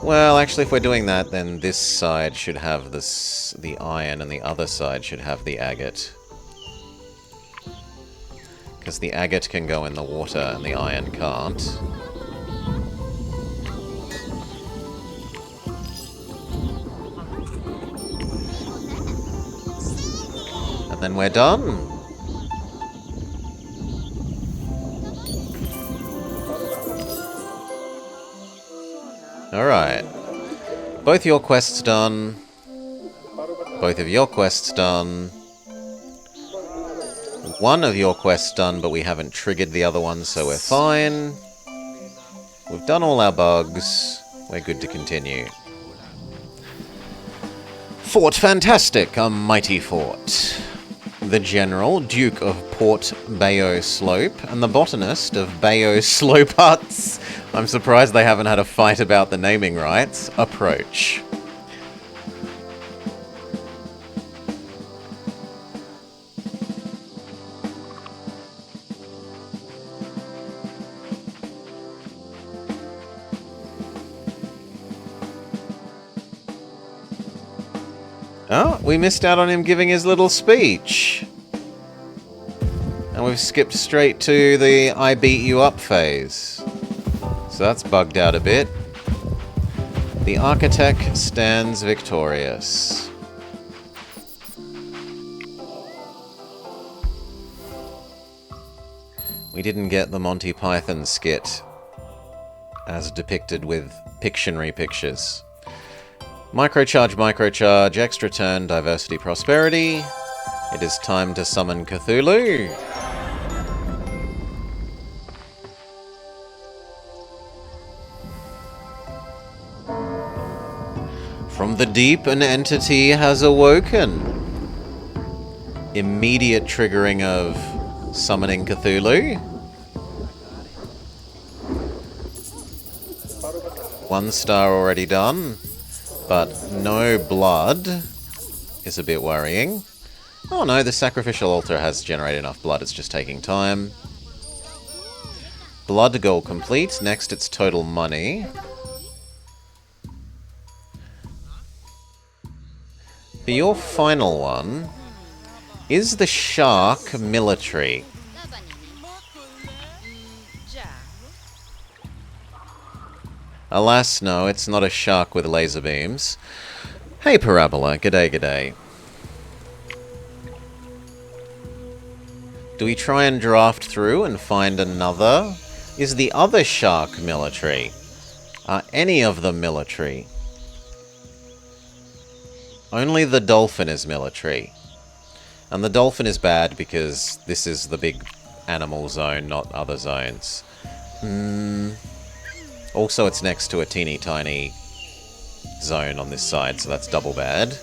Well, actually, if we're doing that, then this side should have the iron, and the other side should have the agate. Because the agate can go in the water, and the iron can't. And then we're done. Alright. Both your quests done. Both of your quests done. One of your quests done, but we haven't triggered the other one, so we're fine. We've done all our bugs. We're good to continue. Fort Fantastic, a mighty fort. The General, Duke of Port Bayo Slope, and the Botanist of Bayo Slope Huts. I'm surprised they haven't had a fight about the naming rights. Approach. Oh, we missed out on him giving his little speech. And we've skipped straight to the I beat you up phase. So that's bugged out a bit. The architect stands victorious. We didn't get the Monty Python skit as depicted with Pictionary pictures. Microcharge, microcharge, extra turn, diversity, prosperity. It is time to summon Cthulhu. From the deep, an entity has awoken. Immediate triggering of summoning Cthulhu. 1 star already done, but no blood is a bit worrying. Oh no, the sacrificial altar has generated enough blood, it's just taking time. Blood goal complete, next it's total money. For your final one, is the shark military? Alas, no, it's not a shark with laser beams. Hey, Parabola, g'day, g'day. Do we try and draft through and find another? Is the other shark military? Are any of them military? Only the dolphin is military. And the dolphin is bad because this is the big animal zone, not other zones. Also, it's next to a teeny tiny zone on this side, so that's double bad.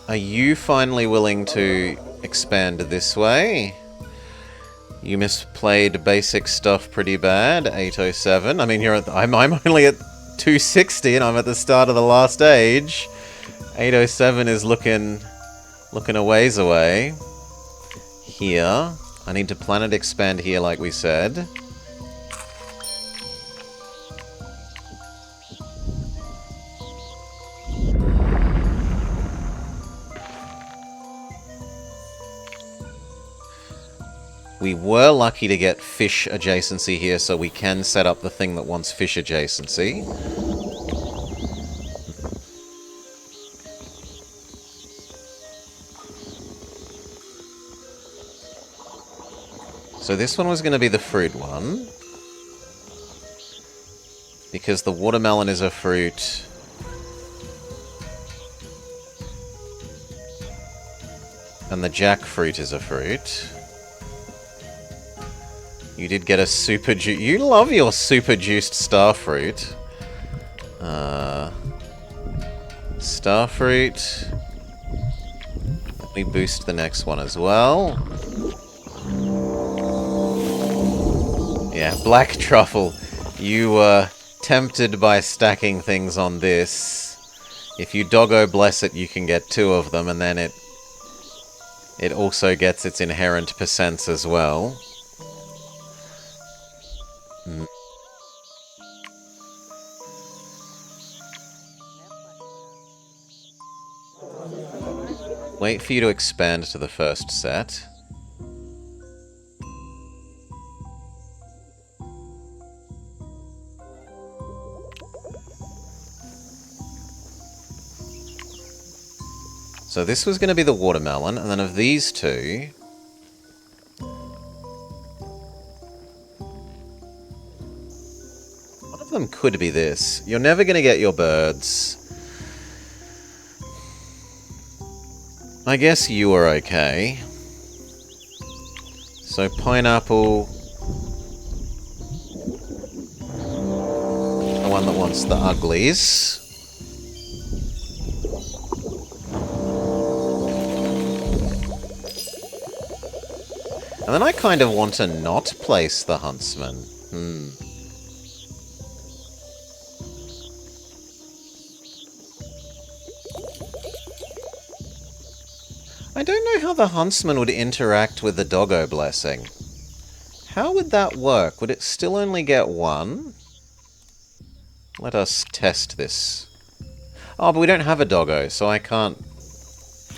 Are you finally willing to expand this way? You misplayed basic stuff pretty bad, 807. I mean, I'm only at 260 and I'm at the start of the last age. 807 is looking a ways away. Here. I need to planet expand here like we said. We were lucky to get fish adjacency here, so we can set up the thing that wants fish adjacency. So this one was going to be the fruit one. Because the watermelon is a fruit. And the jackfruit is a fruit. You did get a super juice. You love your super juiced starfruit. Starfruit. Let me boost the next one as well. Yeah, black truffle. You were tempted by stacking things on this. If you doggo bless it, you can get 2 of them, and then it also gets its inherent percents as well. Wait for you to expand to the first set. So this was going to be the watermelon, and then of these two... one of them could be this. You're never going to get your birds. I guess you are okay. So pineapple... the one that wants the uglies. And then I kind of want to not place the huntsman. I don't know how the huntsman would interact with the doggo blessing. How would that work? Would it still only get 1? Let us test this. Oh, but we don't have a doggo, so I can't...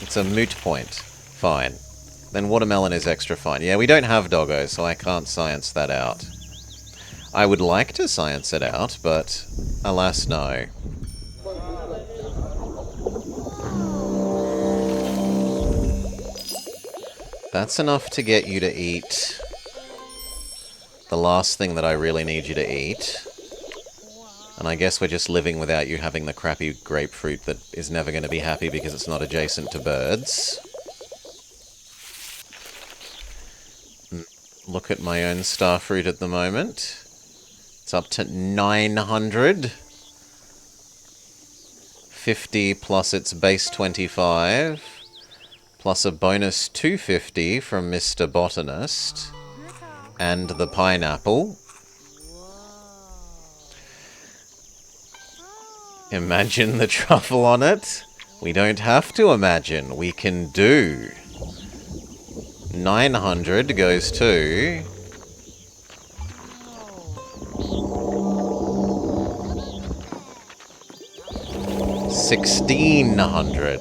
It's a moot point. Fine. Then watermelon is extra fine. Yeah, we don't have doggo, so I can't science that out. I would like to science it out, but alas, no. That's enough to get you to eat the last thing that I really need you to eat. And I guess we're just living without you having the crappy grapefruit that is never going to be happy because it's not adjacent to birds. Look at my own starfruit at the moment. It's up to 900. 50 plus its base 25. Plus a bonus 250 from Mr. Botanist. And the pineapple. Imagine the truffle on it. We don't have to imagine. We can do. 900 goes to... 1600.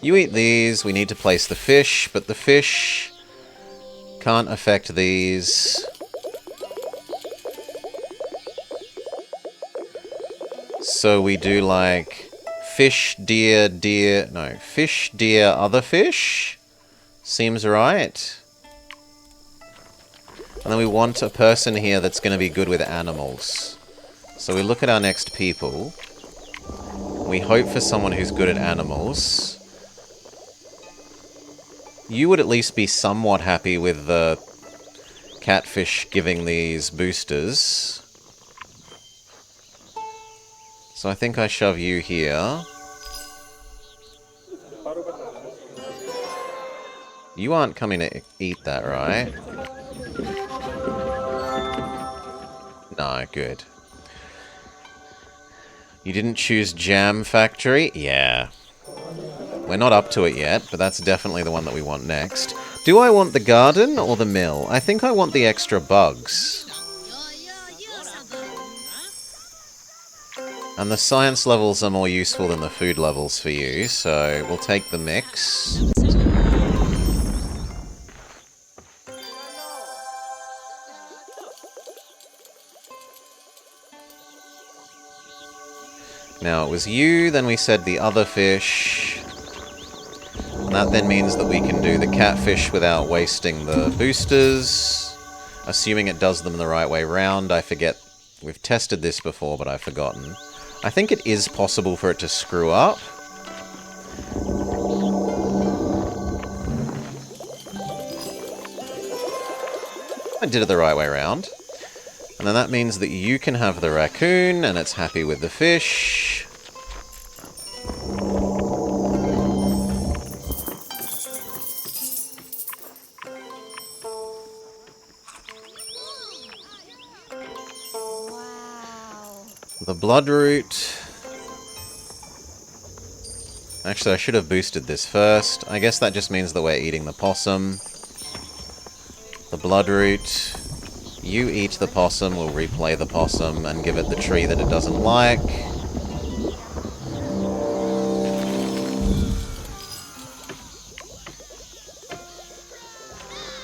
You eat these, we need to place the fish, but the fish can't affect these. So we do like fish, deer, deer, no, fish, deer, other fish. Seems right. And then we want a person here that's going to be good with animals. So we look at our next people. We hope for someone who's good at animals. You would at least be somewhat happy with the catfish giving these boosters. So I think I shove you here. You aren't coming to eat that, right? No, good. You didn't choose Jam Factory? Yeah. We're not up to it yet, but that's definitely the one that we want next. Do I want the garden or the mill? I think I want the extra bugs. And the science levels are more useful than the food levels for you, so we'll take the mix. Now it was you, then we said the other fish. And that then means that we can do the catfish without wasting the boosters. Assuming it does them the right way round. I forget. We've tested this before, but I've forgotten. I think it is possible for it to screw up. I did it the right way round. And then that means that you can have the raccoon, and it's happy with the fish. The bloodroot. Actually, I should have boosted this first. I guess that just means that we're eating the possum. The bloodroot. You eat the possum, we'll replay the possum and give it the tree that it doesn't like.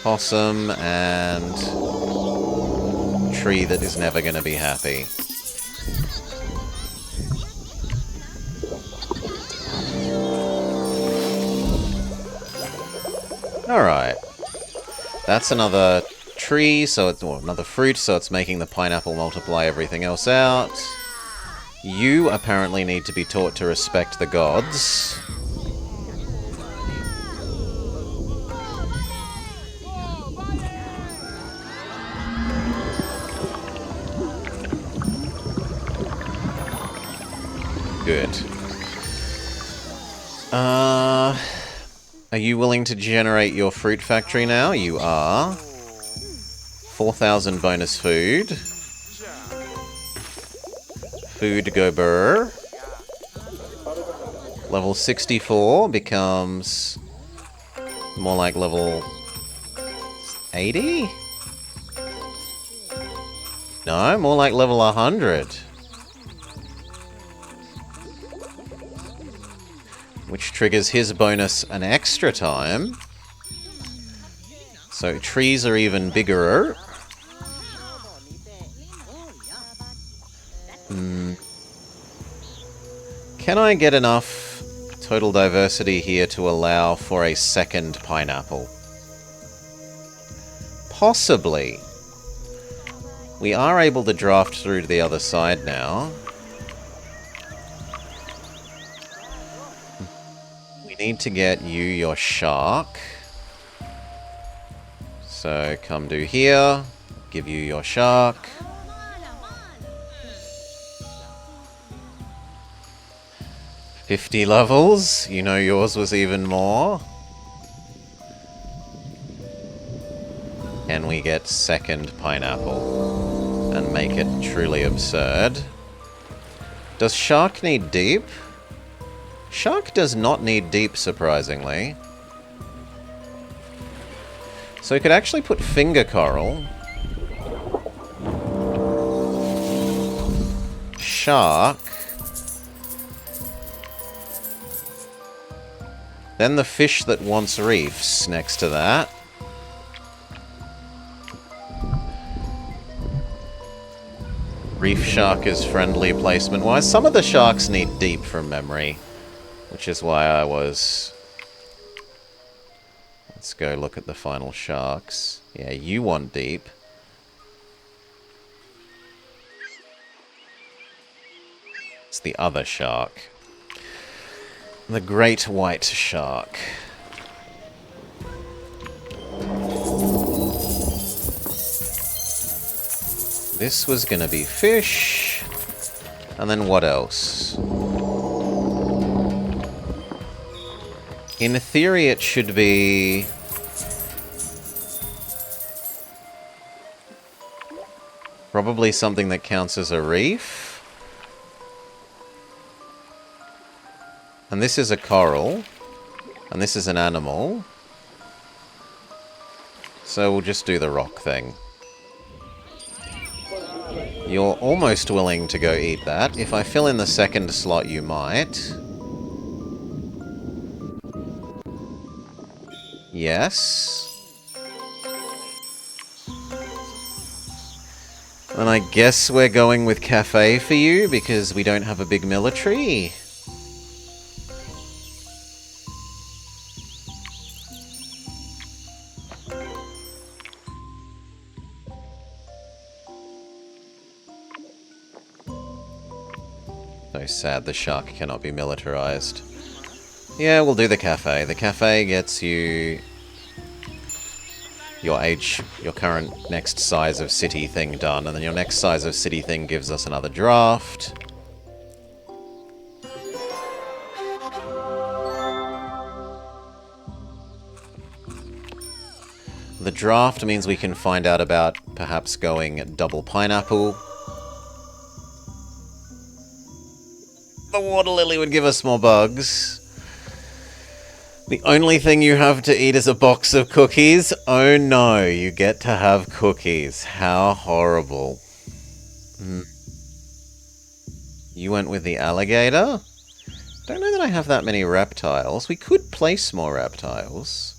Possum and tree that is never going to be happy. Alright. That's another tree, so it's another fruit, so it's making the pineapple multiply everything else out. You apparently need to be taught to respect the gods. Good. Are you willing to generate your fruit factory now? You are. 4,000 bonus food. Food go burr. Level 64 becomes more like level 80? No, more like level 100. Which triggers his bonus an extra time. So trees are even bigger. Can I get enough total diversity here to allow for a second pineapple? Possibly. We are able to draft through to the other side now. We need to get you your shark. So come do here. Give you your shark. $50 levels. You know yours was even more. Can we get second pineapple and make it truly absurd? Does shark need deep? Shark does not need deep, surprisingly. So we could actually put finger coral. Shark. Then the fish that wants reefs next to that. Reef shark is friendly placement-wise. Some of the sharks need deep from memory, which is why I was... Let's go look at the final sharks. Yeah, you want deep. It's the other shark. The great white shark. This was gonna be fish. And then what else? In theory, it should be... probably something that counts as a reef. And this is a coral. And this is an animal. So we'll just do the rock thing. You're almost willing to go eat that. If I fill in the second slot, you might. Yes. And I guess we're going with cafe for you because we don't have a big military. So sad the shark cannot be militarized. Yeah, we'll do the cafe. The cafe gets you your current next size of city thing done, and then your next size of city thing gives us another draft. The draft means we can find out about perhaps going double pineapple. The water lily would give us more bugs. The only thing you have to eat is a box of cookies? Oh no, you get to have cookies. How horrible. You went with the alligator? Don't know that I have that many reptiles. We could place more reptiles.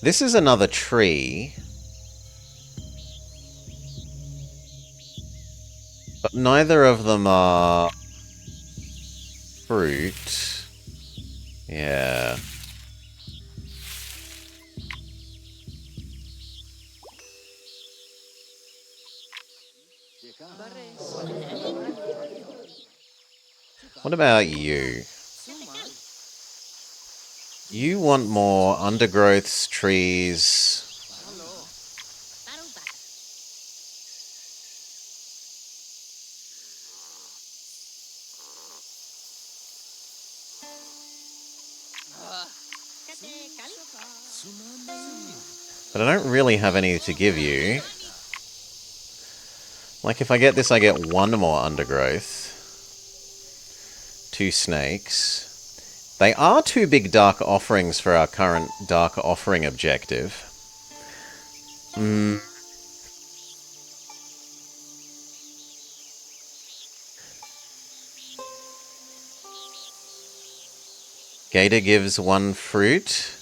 This is another tree. But neither of them are fruit. Yeah. What about you? You want more undergrowths, trees. But I don't really have any to give you. Like, if I get this, I get one more undergrowth. 2 snakes. They are 2 big dark offerings for our current dark offering objective. Gator gives 1 fruit.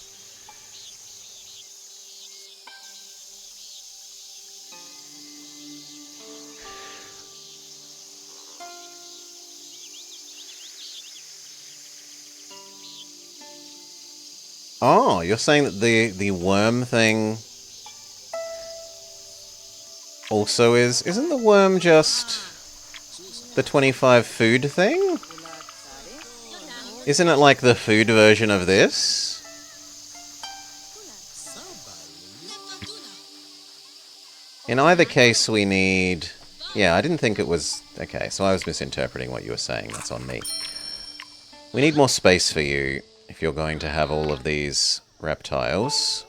Oh, you're saying that the worm thing also is... Isn't the worm just the 25 food thing? Isn't it like the food version of this? In either case, we need... Yeah, I didn't think it was... Okay, so I was misinterpreting what you were saying. That's on me. We need more space for you if you're going to have all of these reptiles.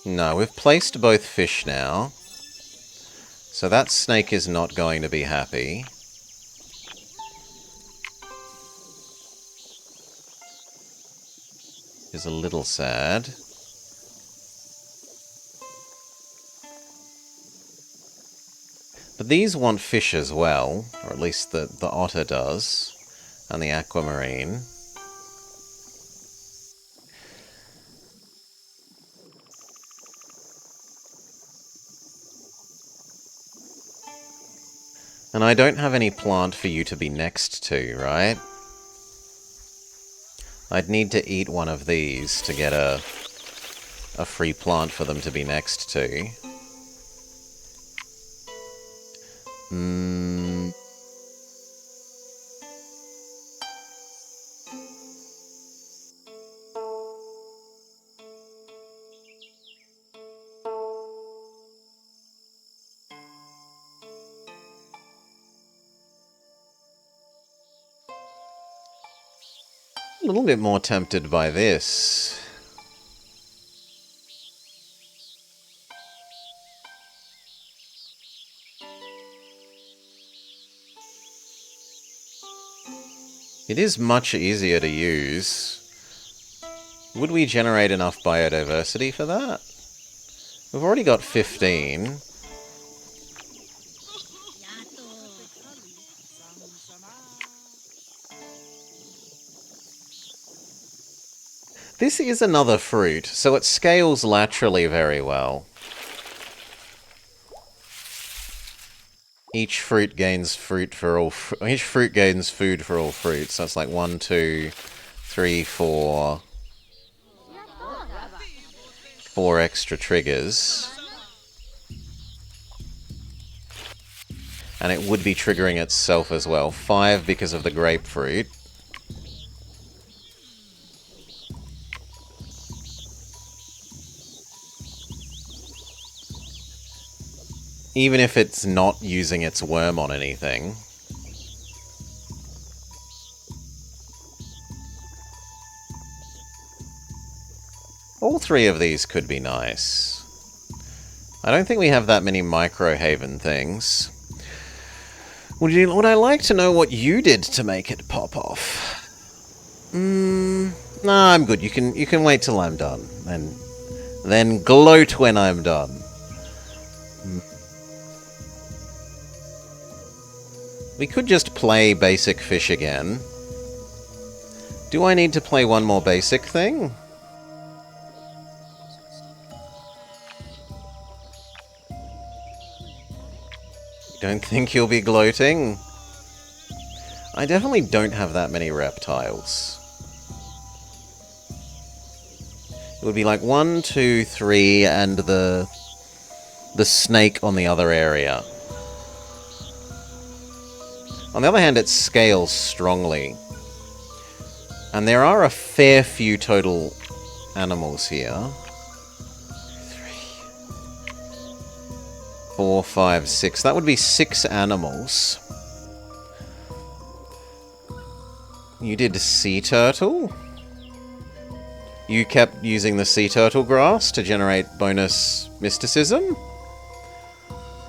No, we've placed both fish now. So that snake is not going to be happy. Is a little sad. But these want fish as well, or at least the otter does, and the aquamarine. And I don't have any plant for you to be next to, right? I'd need to eat one of these to get a free plant for them to be next to. A little bit more tempted by this. It is much easier to use. Would we generate enough biodiversity for that? We've already got 15. This is another fruit, so it scales laterally very well. Each fruit gains food for all fruits. So it's like 1, 2, 3, 4. 4 extra triggers. And it would be triggering itself as well. 5 because of the grapefruit. Even if it's not using its worm on anything. All 3 of these could be nice. I don't think we have that many micro-haven things. Would I like to know what you did to make it pop off? Nah, I'm good. You can wait till I'm done. And then gloat when I'm done. We could just play basic fish again. Do I need to play one more basic thing? Don't think you'll be gloating? I definitely don't have that many reptiles. It would be like 1, 2, 3, and the snake on the other area. On the other hand, it scales strongly. And there are a fair few total animals here. 4, 5, 6. That would be 6 animals. You did sea turtle? You kept using the sea turtle grass to generate bonus mysticism?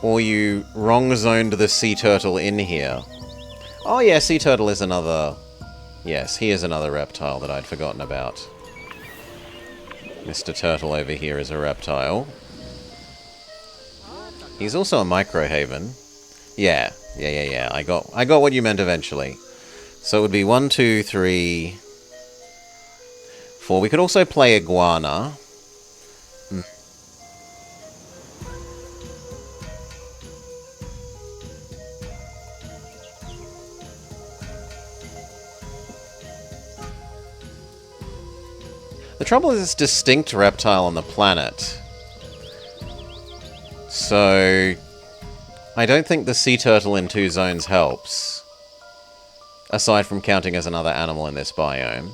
Or you wrong zoned the sea turtle in here? Oh yeah, sea turtle is another... Yes, he is another reptile that I'd forgotten about. Mr. Turtle over here is a reptile. He's also a microhaven. Yeah. I got what you meant eventually. So it would be 1, 2, 3, 4. We could also play iguana. The trouble is it's distinct reptile on the planet. So I don't think the sea turtle in 2 zones helps. Aside from counting as another animal in this biome.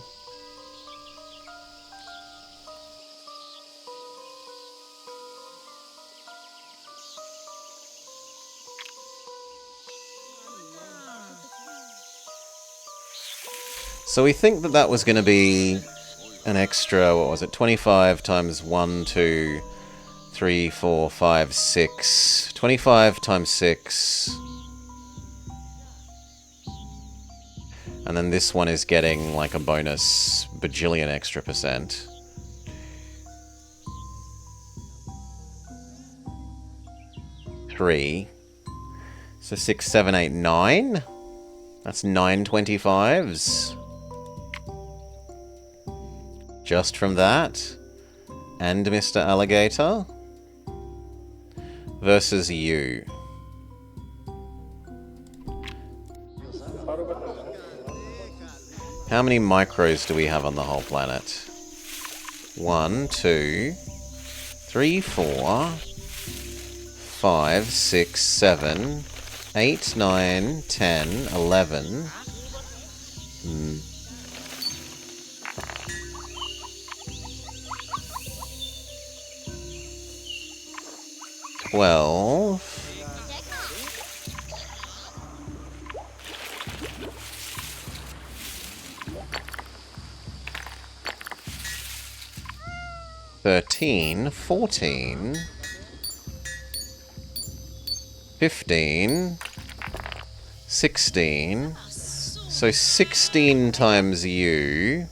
So we think that that was going to be an extra, what was it, 25 times 1, 2, 3, 4, 5, 6. 25 times 6. And then this one is getting like a bonus bajillion extra %. Three. So 6, 7, 8, 9. That's 9 25s. Just from that. And Mr. Alligator. Versus you. How many micros do we have on the whole planet? 1, 2, 3, 4, 5, 6, 7, 8, 9, 10, 11. 12. 13, 14, 15, 16, So 16 times you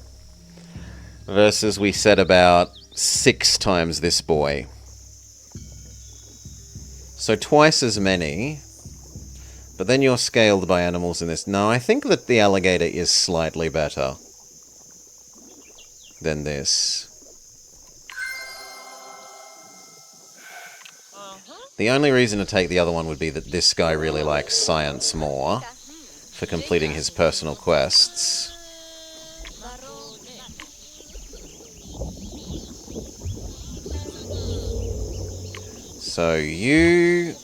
versus we said about 6 times this boy. So twice as many. But then you're scaled by animals in this. No, I think that the alligator is slightly better than this. The only reason to take the other one would be that this guy really likes science more for completing his personal quests. So you...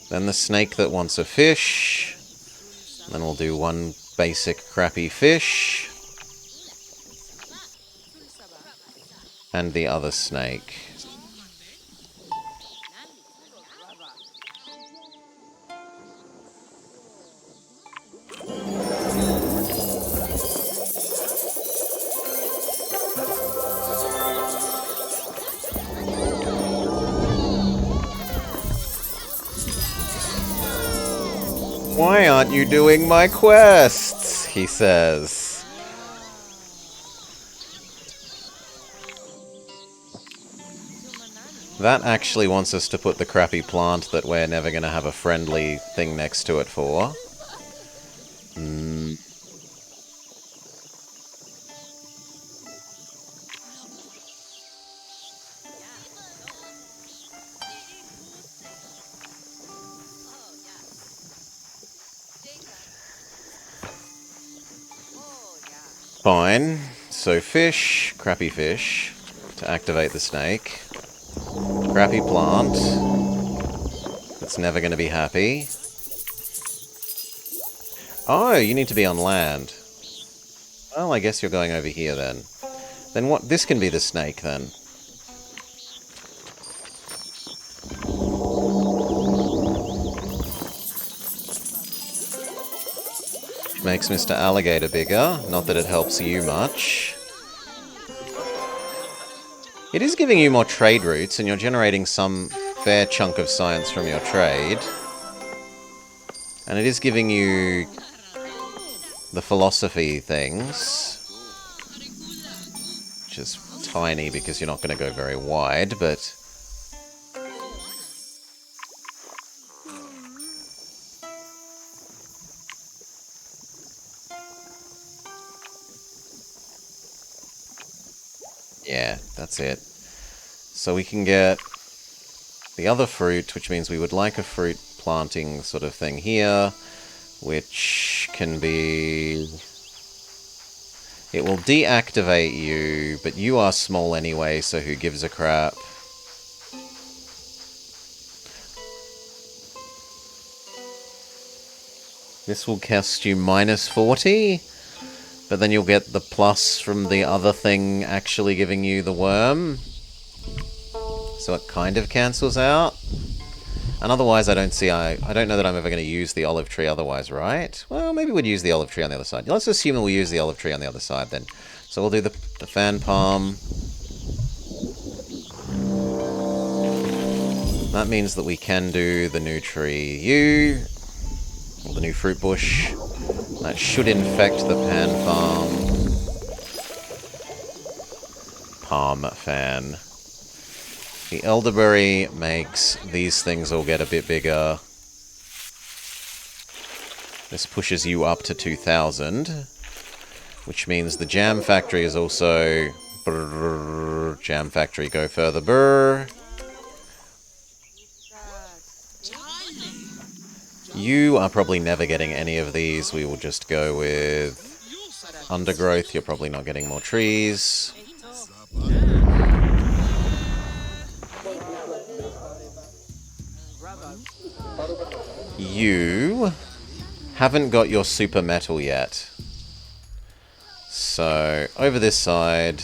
Then the snake that wants a fish. Then we'll do one basic crappy fish. And the other snake. Why aren't you doing my quests? He says. That actually wants us to put the crappy plant that we're never going to have a friendly thing next to it for. Fine. So fish, crappy fish, to activate the snake. Crappy plant. That's never going to be happy. Oh, you need to be on land. Well, I guess you're going over here then. Then what? This can be the snake then. Makes Mr. Alligator bigger. Not that it helps you much. It is giving you more trade routes, and you're generating some fair chunk of science from your trade. And it is giving you the philosophy things. Which is tiny because you're not going to go very wide, but... yeah, that's it. So we can get the other fruit, which means we would like a fruit planting sort of thing here, which can be... it will deactivate you, but you are small anyway, so who gives a crap? This will cost you minus 40? But then you'll get the plus from the other thing actually giving you the worm. So it kind of cancels out. And otherwise I don't see... I don't know that I'm ever going to use the olive tree otherwise, right? Well, maybe we'd use the olive tree on the other side. Let's assume that we'll use the olive tree on the other side then. So we'll do the fan palm. That means that we can do the new tree U. Or the new fruit bush. That should infect the palm fan. The elderberry makes these things all get a bit bigger. This pushes you up to 2,000, which means the jam factory is also... brrr, jam factory, go further, brrr. You are probably never getting any of these. We will just go with undergrowth. You're probably not getting more trees. You haven't got your super metal yet. So, over this side...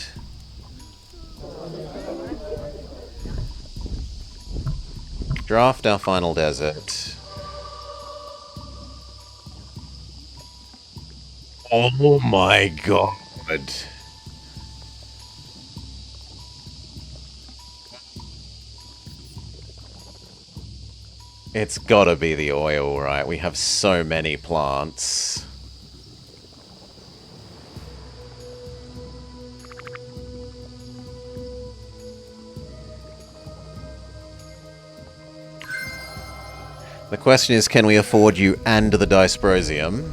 draft our final desert. Oh my god. It's gotta be the oil, right? We have so many plants. The question is, can we afford you and the dysprosium?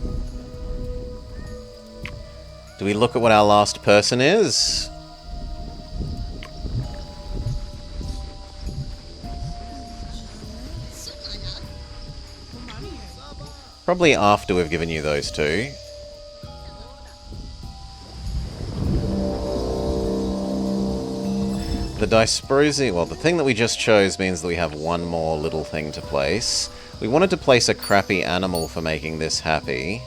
Do we look at what our last person is? Probably after we've given you those two. The dysprosium... Well, the thing that we just chose means that we have one more little thing to place. We wanted to place a crappy animal for making this happy.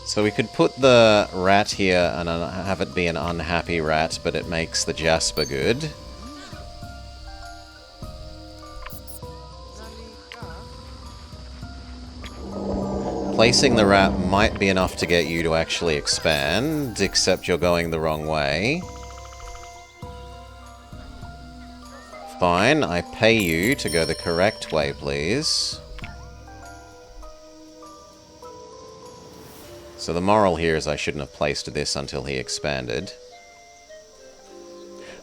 So we could put the rat here and have it be an unhappy rat, but it makes the Jasper good. Placing the rat might be enough to get you to actually expand, except you're going the wrong way. Fine, I pay you to go the correct way, please. So the moral here is I shouldn't have placed this until he expanded.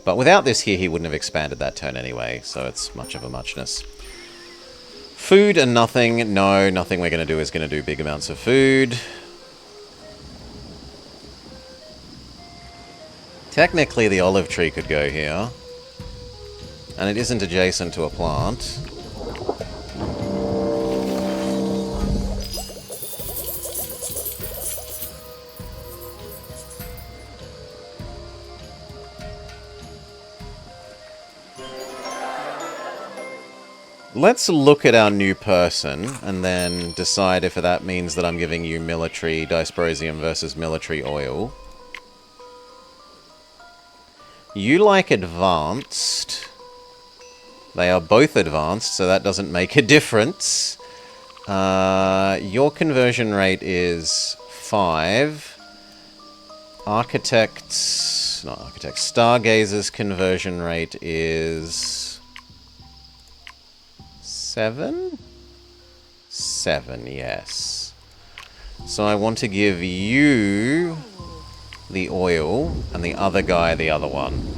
But without this here, he wouldn't have expanded that turn anyway, so it's much of a muchness. Food and nothing. No, nothing we're going to do is going to do big amounts of food. Technically, the olive tree could go here. And it isn't adjacent to a plant. Let's look at our new person and then decide if that means that I'm giving you military dysprosium versus military oil. You like advanced. They are both advanced, so that doesn't make a difference. Your conversion rate is 5. Stargazer's conversion rate is 7? 7, yes. So I want to give you the oil and the other guy the other one.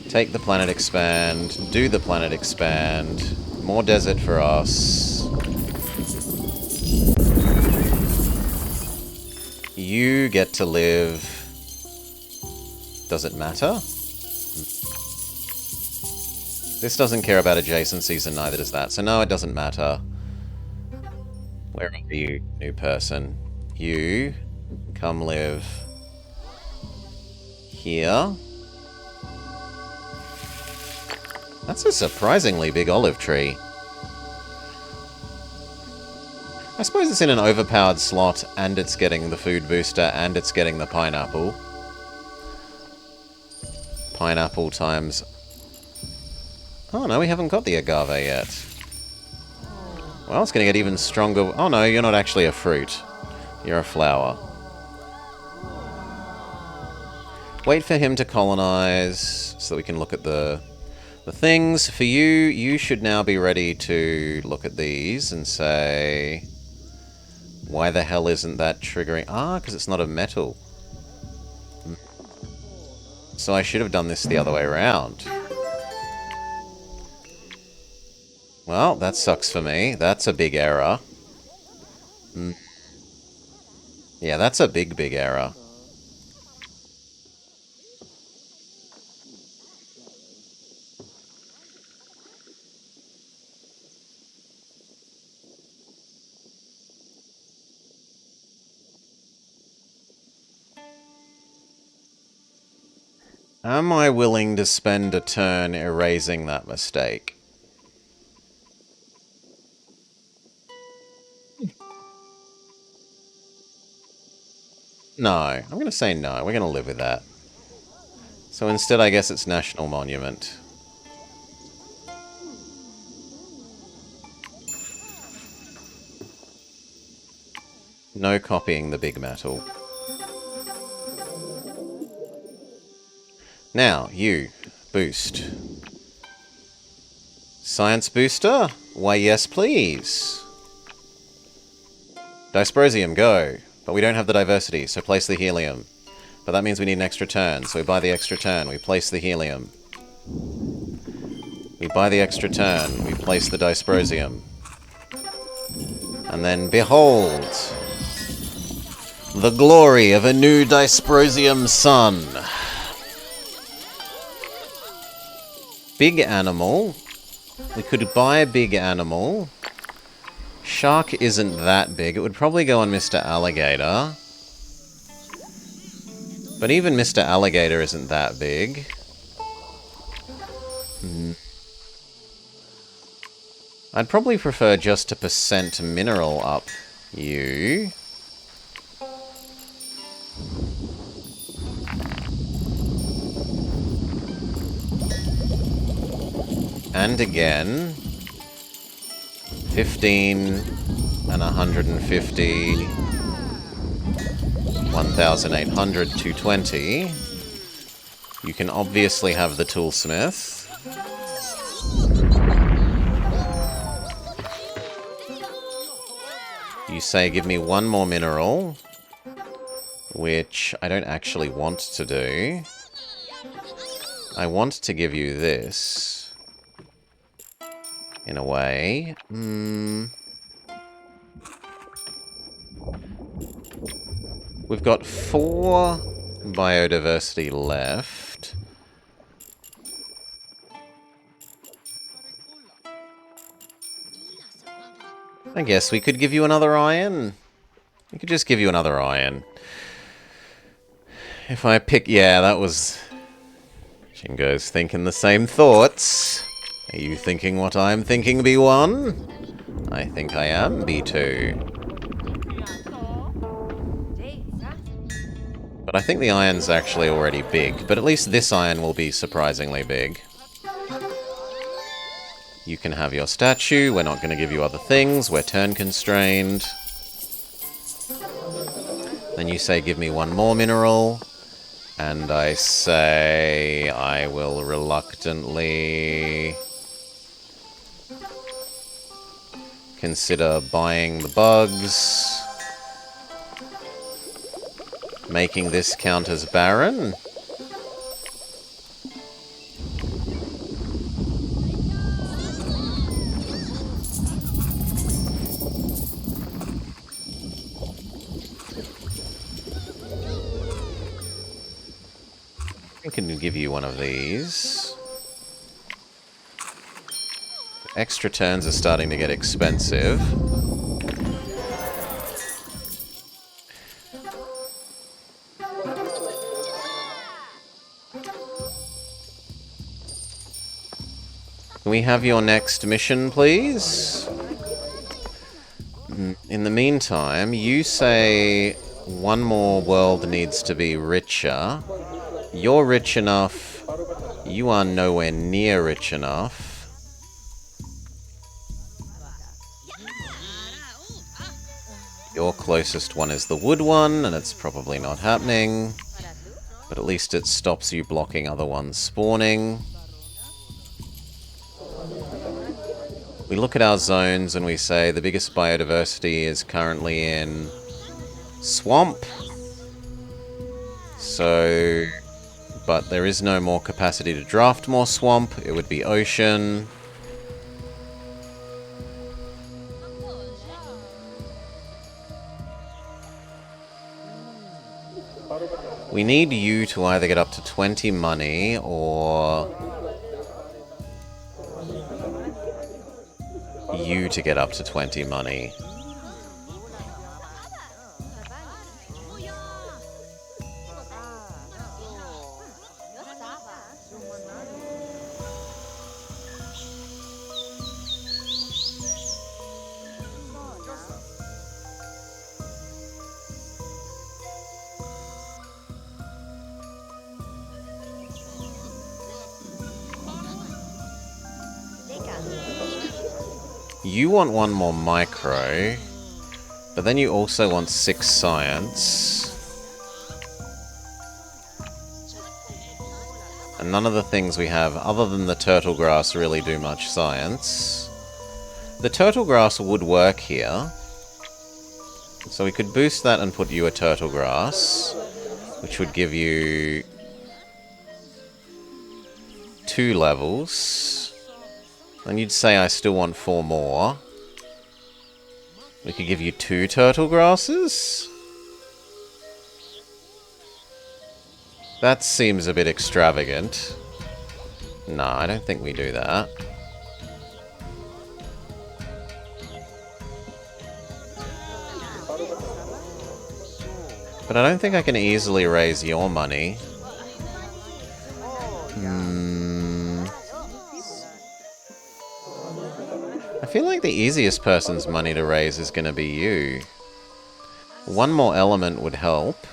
Take the planet expand, do the planet expand, more desert for us. You get to live. Does it matter? This doesn't care about adjacencies and neither does that, so no, it doesn't matter. Where are you, new person? You come live here. That's a surprisingly big olive tree. I suppose it's in an overpowered slot, and it's getting the food booster, and it's getting the pineapple. Pineapple times... Oh no, we haven't got the agave yet. Well, it's going to get even stronger... Oh no, you're not actually a fruit. You're a flower. Wait for him to colonize, so that we can look at the things. For you, you should now be ready to look at these and say... Why the hell isn't that triggering? Ah, because it's not a metal. So I should have done this the other way around. Well, that sucks for me. That's a big error. Yeah, that's a big, big error. Am I willing to spend a turn erasing that mistake? No. I'm going to say no. We're going to live with that. So instead, I guess it's National Monument. No copying the big metal. Now, you. boost. Science booster? Why, yes, please. Dysprosium, go. But we don't have the diversity, so place the helium. But that means we need an extra turn, so we buy the extra turn, we place the helium. We buy the extra turn, we place the dysprosium. And then, behold, the glory of a new dysprosium sun. Big animal. We could buy a big animal. Shark isn't that big. It would probably go on Mr. Alligator. But even Mr. Alligator isn't that big. I'd probably prefer just to percent mineral up you. And again. 15 and 150. 1,800, 220. You can obviously have the toolsmith. You say, give me one more mineral, which I don't actually want to do. I want to give you this, in a way. We've got 4 biodiversity left. I guess we could give you another iron. We could just give you another iron. If I pick... Yeah, that was... Jingo's thinking the same thoughts. Are you thinking what I'm thinking, B1? I think I am, B2. But I think the iron's actually already big. But at least this iron will be surprisingly big. You can have your statue. We're not going to give you other things. We're turn constrained. Then you say, give me one more mineral. And I say, I will reluctantly consider buying the bugs. Making this count as barren. I can give you one of these. Extra turns are starting to get expensive. Can we have your next mission, please? In the meantime, you say one more world needs to be richer. You're rich enough. You are nowhere near rich enough. Your closest one is the wood one, and it's probably not happening. But at least it stops you blocking other ones spawning. We look at our zones and we say the biggest biodiversity is currently in swamp. So, but there is no more capacity to draft more swamp. It would be ocean. We need you to either get up to 20 money or you to get up to 20 money. You want one more micro, but then you also want 6 science. And none of the things we have, other than the turtle grass, really do much science. The turtle grass would work here. So we could boost that and put you a turtle grass, which would give you 2 levels. Then you'd say I still want 4 more. We could give you 2 turtle grasses? That seems a bit extravagant. No, I don't think we do that. But I don't think I can easily raise your money. I feel like the easiest person's money to raise is going to be you. 1 more element would help.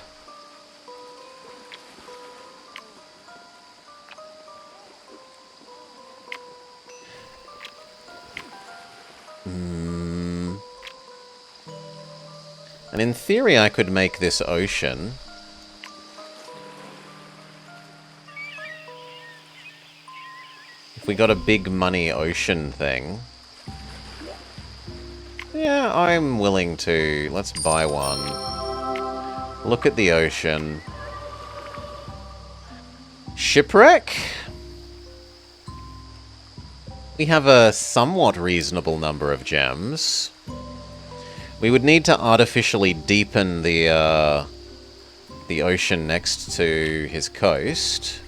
And in theory, I could make this ocean. If we got a big money ocean thing. Yeah, I'm willing to. Let's buy one. Look at the ocean. Shipwreck? We have a somewhat reasonable number of gems. We would need to artificially deepen the ocean next to his coast.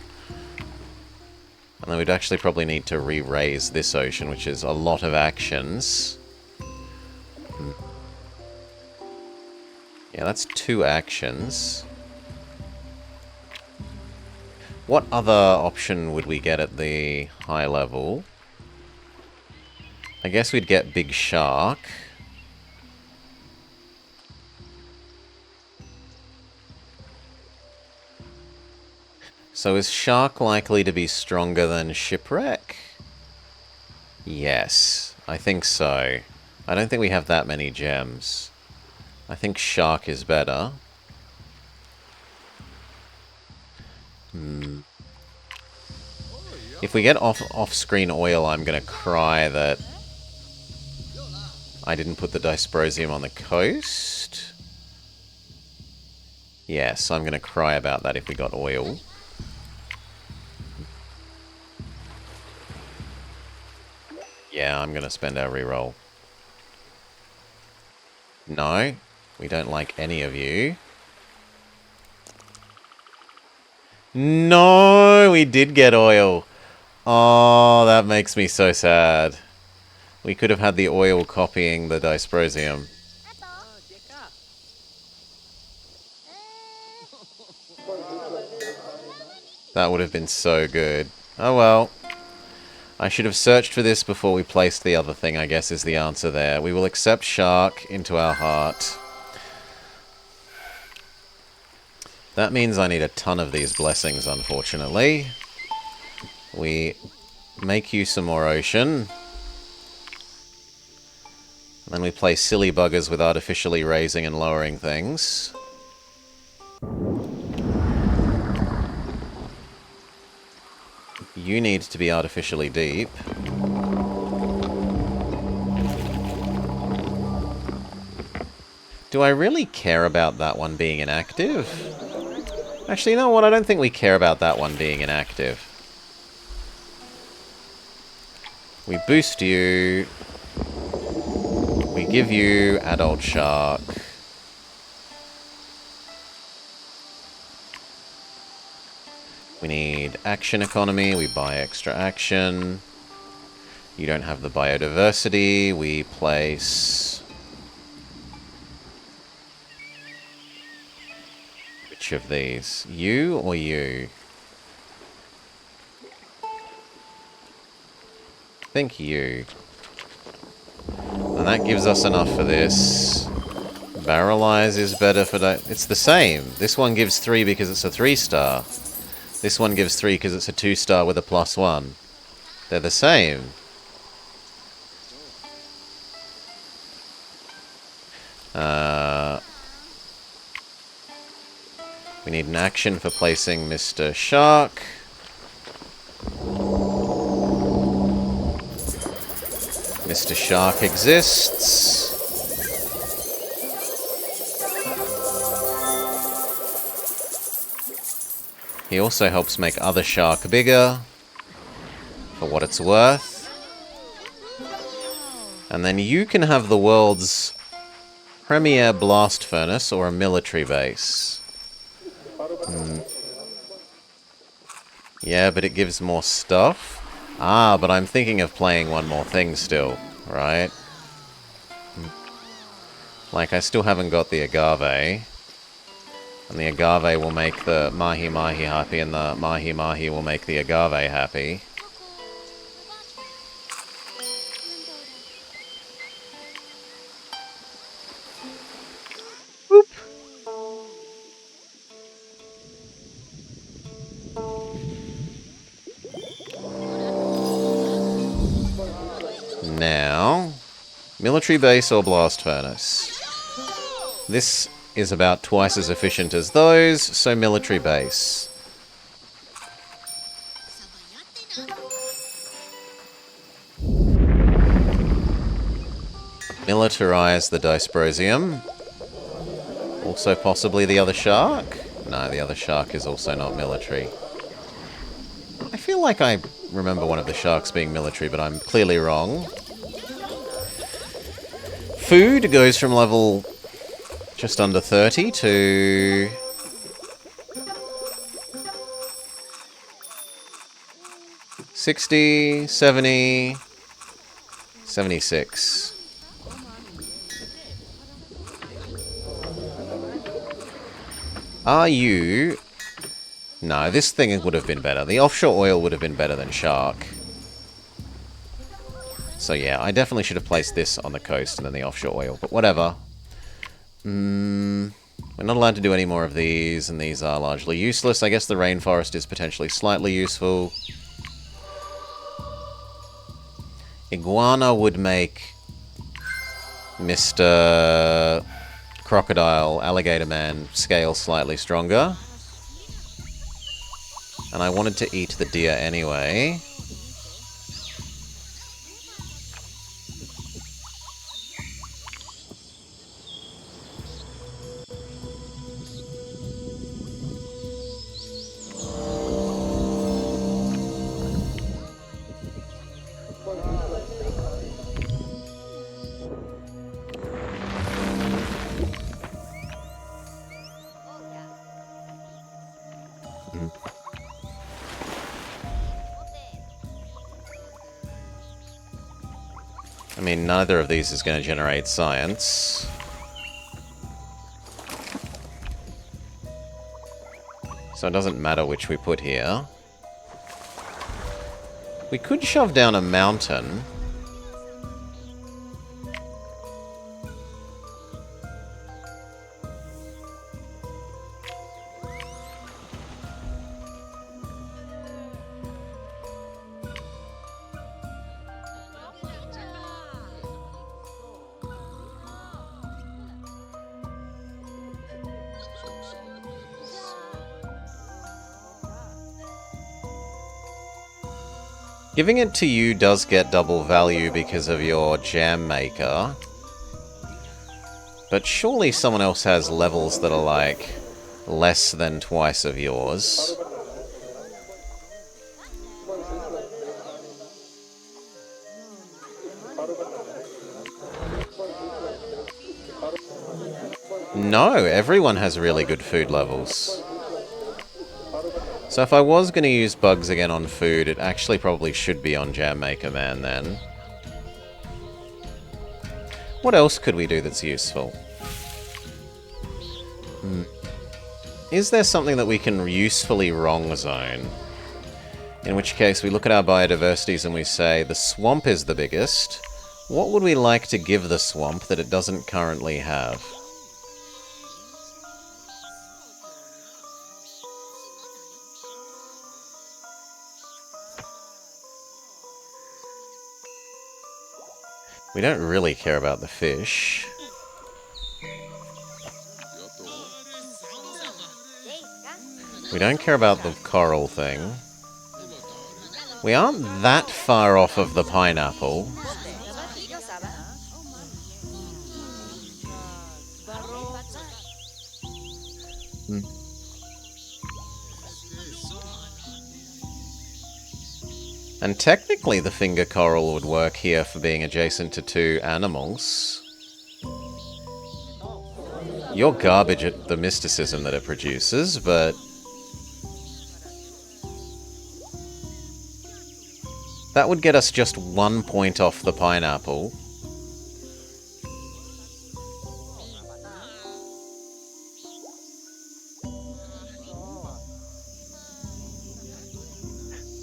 And then we'd actually probably need to re-raise this ocean, which is a lot of actions. Yeah, that's 2 actions. What other option would we get at the high level? I guess we'd get Big Shark. So is Shark likely to be stronger than Shipwreck? Yes, I think so. I don't think we have that many gems. I think Shark is better. If we get off-screen oil, I'm going to cry that I didn't put the dysprosium on the coast. Yes, I'm going to cry about that if we got oil. Yeah, I'm going to spend our reroll. No, we don't like any of you. No, we did get oil. Oh, that makes me so sad. We could have had the oil copying the dysprosium. That would have been so good. Oh well. I should have searched for this before we placed the other thing, I guess, is the answer there. We will accept Shark into our heart. That means I need a ton of these blessings, unfortunately. We make you some more ocean. And then we play silly buggers with artificially raising and lowering things. You need to be artificially deep. Do I really care about that one being inactive? Actually, you know what? I don't think we care about that one being inactive. We boost you. We give you Adult Shark. We need action economy, we buy extra action. You don't have the biodiversity, we place... Which of these? You or you? I think you. And that gives us enough for this. Barrelize is better for that. It's the same. This one gives 3 because it's a 3-star. This one gives 3 because it's a 2-star with a +1. They're the same. We need an action for placing Mr. Shark. Mr. Shark exists. He also helps make other shark bigger, for what it's worth. And then you can have the world's premier blast furnace or a military base. Yeah, but it gives more stuff. Ah, but I'm thinking of playing one more thing still, right? Like, I still haven't got the agave. And the agave will make the mahi-mahi happy, and the mahi-mahi will make the agave happy. Whoop. Now, military base or blast furnace? This is about twice as efficient as those, so military base. Militarize the dysprosium. Also possibly the other shark? No, the other shark is also not military. I feel like I remember one of the sharks being military, but I'm clearly wrong. Food goes from level just under 30 to... $60, $70, $76. Are you... No, this thing would have been better. The offshore oil would have been better than shark. So yeah, I definitely should have placed this on the coast and then the offshore oil, but whatever. We're not allowed to do any more of these, and these are largely useless. I guess the rainforest is potentially slightly useful. Iguana would make Mr. Crocodile, Alligator Man scale slightly stronger. And I wanted to eat the deer anyway. I mean, neither of these is going to generate science. So it doesn't matter which we put here. We could shove down a mountain. Giving it to you does get double value because of your jam maker. But surely someone else has levels that are like less than twice of yours. No, everyone has really good food levels. So if I was going to use bugs again on food, it actually probably should be on Jam Maker Man then. What else could we do that's useful? Is there something that we can usefully wrong zone? In which case we look at our biodiversities and we say, the swamp is the biggest. What would we like to give the swamp that it doesn't currently have? We don't really care about the fish. We don't care about the coral thing. We aren't that far off of the pineapple. Hmm. And technically the finger coral would work here for being adjacent to two animals. You're garbage at the mysticism that it produces, but that would get us just 1 point off the pineapple.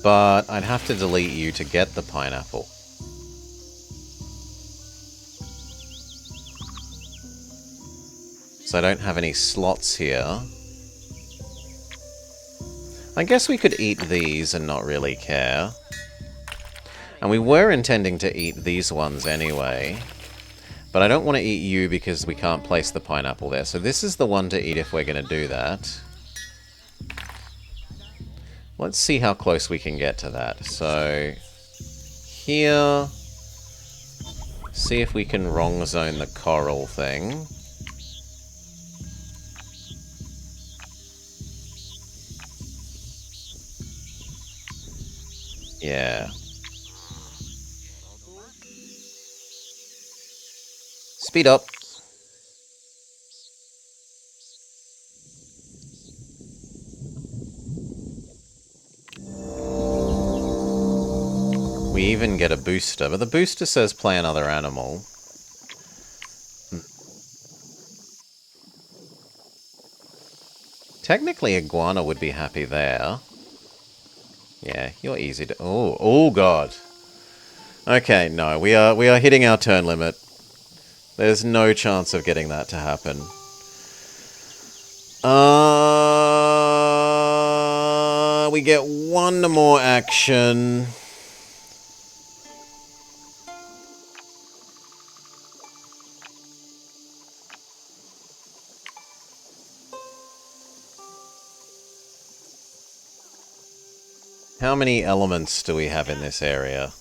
But I'd have to delete you to get the pineapple. So I don't have any slots here. I guess we could eat these and not really care. And we were intending to eat these ones anyway. But I don't want to eat you because we can't place the pineapple there. So this is the one to eat if we're going to do that. Let's see how close we can get to that. So here, see if we can wrong zone the coral thing. Yeah. Speed up. We even get a booster, but the booster says play another animal. Technically, iguana would be happy there. Yeah, you're easy to... Oh god. Okay, no, we are hitting our turn limit. There's no chance of getting that to happen. We get one more action. How many elements do we have in this area?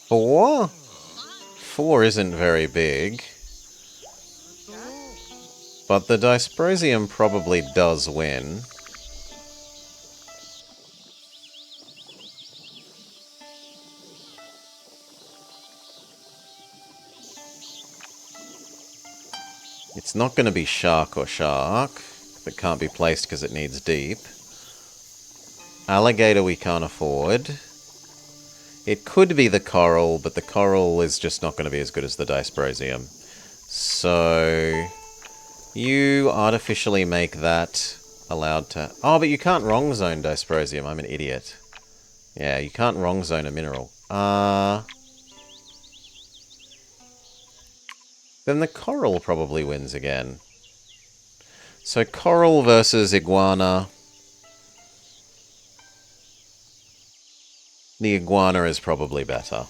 4? 4 isn't very big. But the Dysprosium probably does win. It's not going to be shark or shark. It can't be placed because it needs deep. Alligator we can't afford. It could be the coral, but the coral is just not going to be as good as the Dysprosium. So you artificially make that allowed to... Oh, but you can't wrong zone Dysprosium. I'm an idiot. Yeah, you can't wrong zone a mineral. Then the coral probably wins again. So coral versus iguana. The iguana is probably better.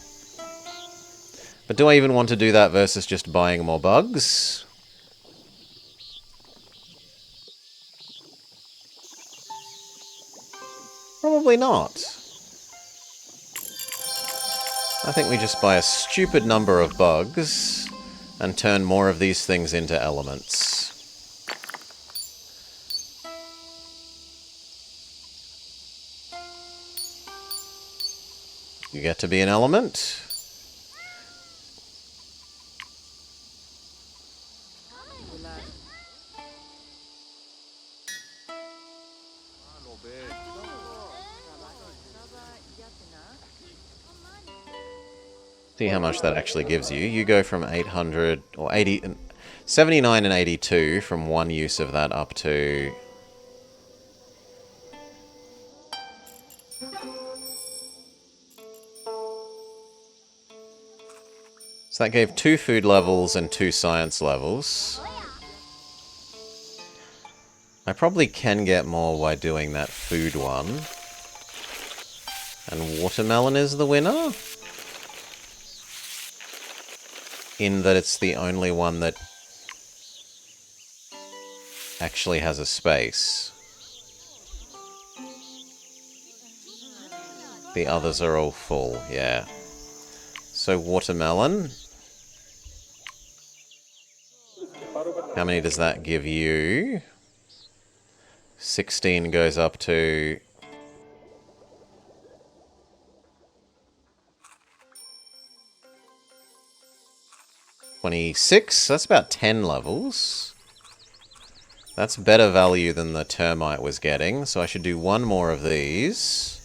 But do I even want to do that versus just buying more bugs? Probably not. I think we just buy a stupid number of bugs and turn more of these things into elements. You get to be an element. See how much that actually gives you. You go from 800 or 80, 79 and 82 from one use of that up to... So that gave 2 food levels and 2 science levels. I probably can get more by doing that food one. And watermelon is the winner? In that it's the only one that actually has a space. The others are all full, yeah. So watermelon. How many does that give you? 16 goes up to... 26? That's about 10 levels. That's better value than the termite was getting, so I should do one more of these.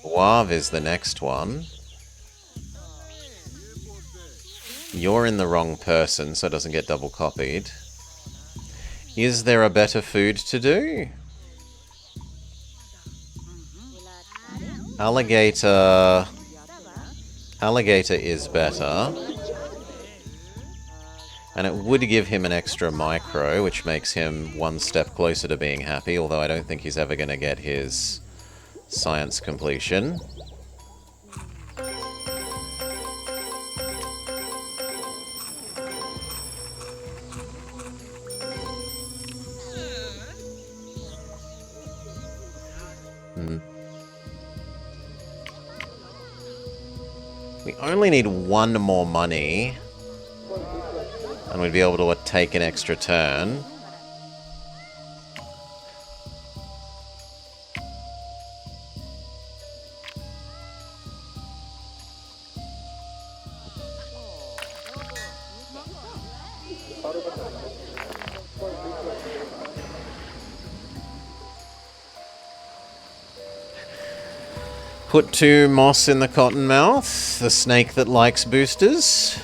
Guave is the next one. You're in the wrong person, so it doesn't get double copied. Is there a better food to do? Alligator... Alligator is better. And it would give him an extra micro, which makes him one step closer to being happy, although I don't think he's ever going to get his science completion. We only need one more money, and we'd be able to take an extra turn. Put 2 moss in the cottonmouth, the snake that likes boosters.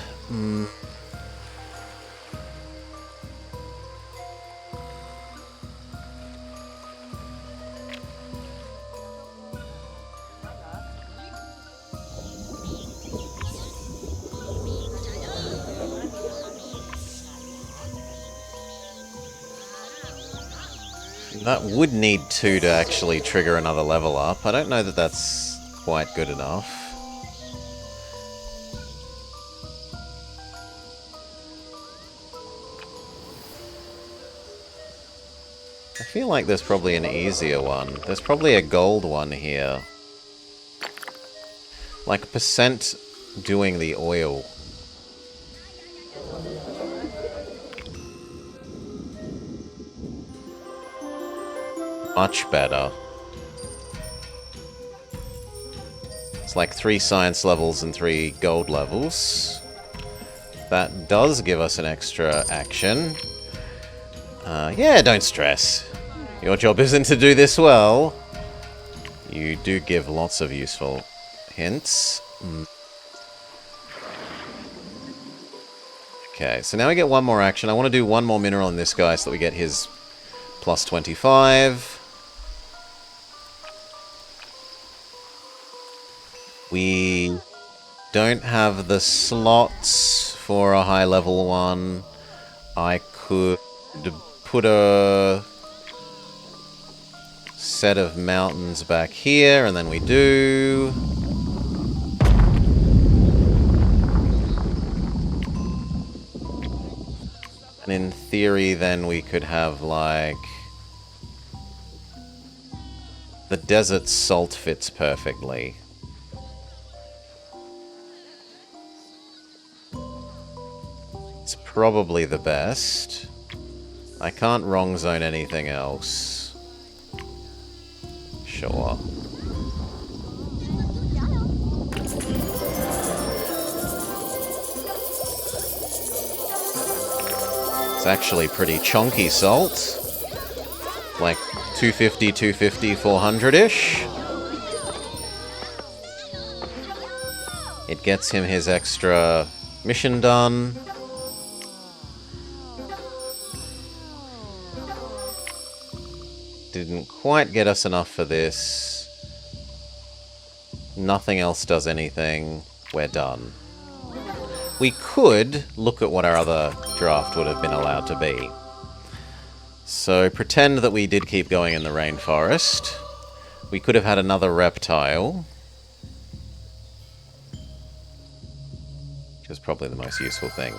That would need 2 to actually trigger another level up. I don't know that that's quite good enough. I feel like there's probably an easier one. There's probably a gold one here. Like percent doing the oil. Much better. It's like 3 science levels and 3 gold levels. That does give us an extra action. Yeah, don't stress. Your job isn't to do this well. You do give lots of useful hints. Okay, so now we get one more action. I want to do one more mineral in this guy so that we get his plus 25. We don't have the slots for a high level one. I could put a set of mountains back here, and then we do. And in theory, then we could have, like... The desert salt fits perfectly. It's probably the best. I can't wrong zone anything else. Sure. It's actually pretty chunky salt. Like 250, 250, 400-ish. It gets him his extra mission done. Didn't quite get us enough for this. Nothing else does anything. We're done. We could look at what our other draft would have been allowed to be. So pretend that we did keep going in the rainforest. We could have had another reptile, which is probably the most useful thing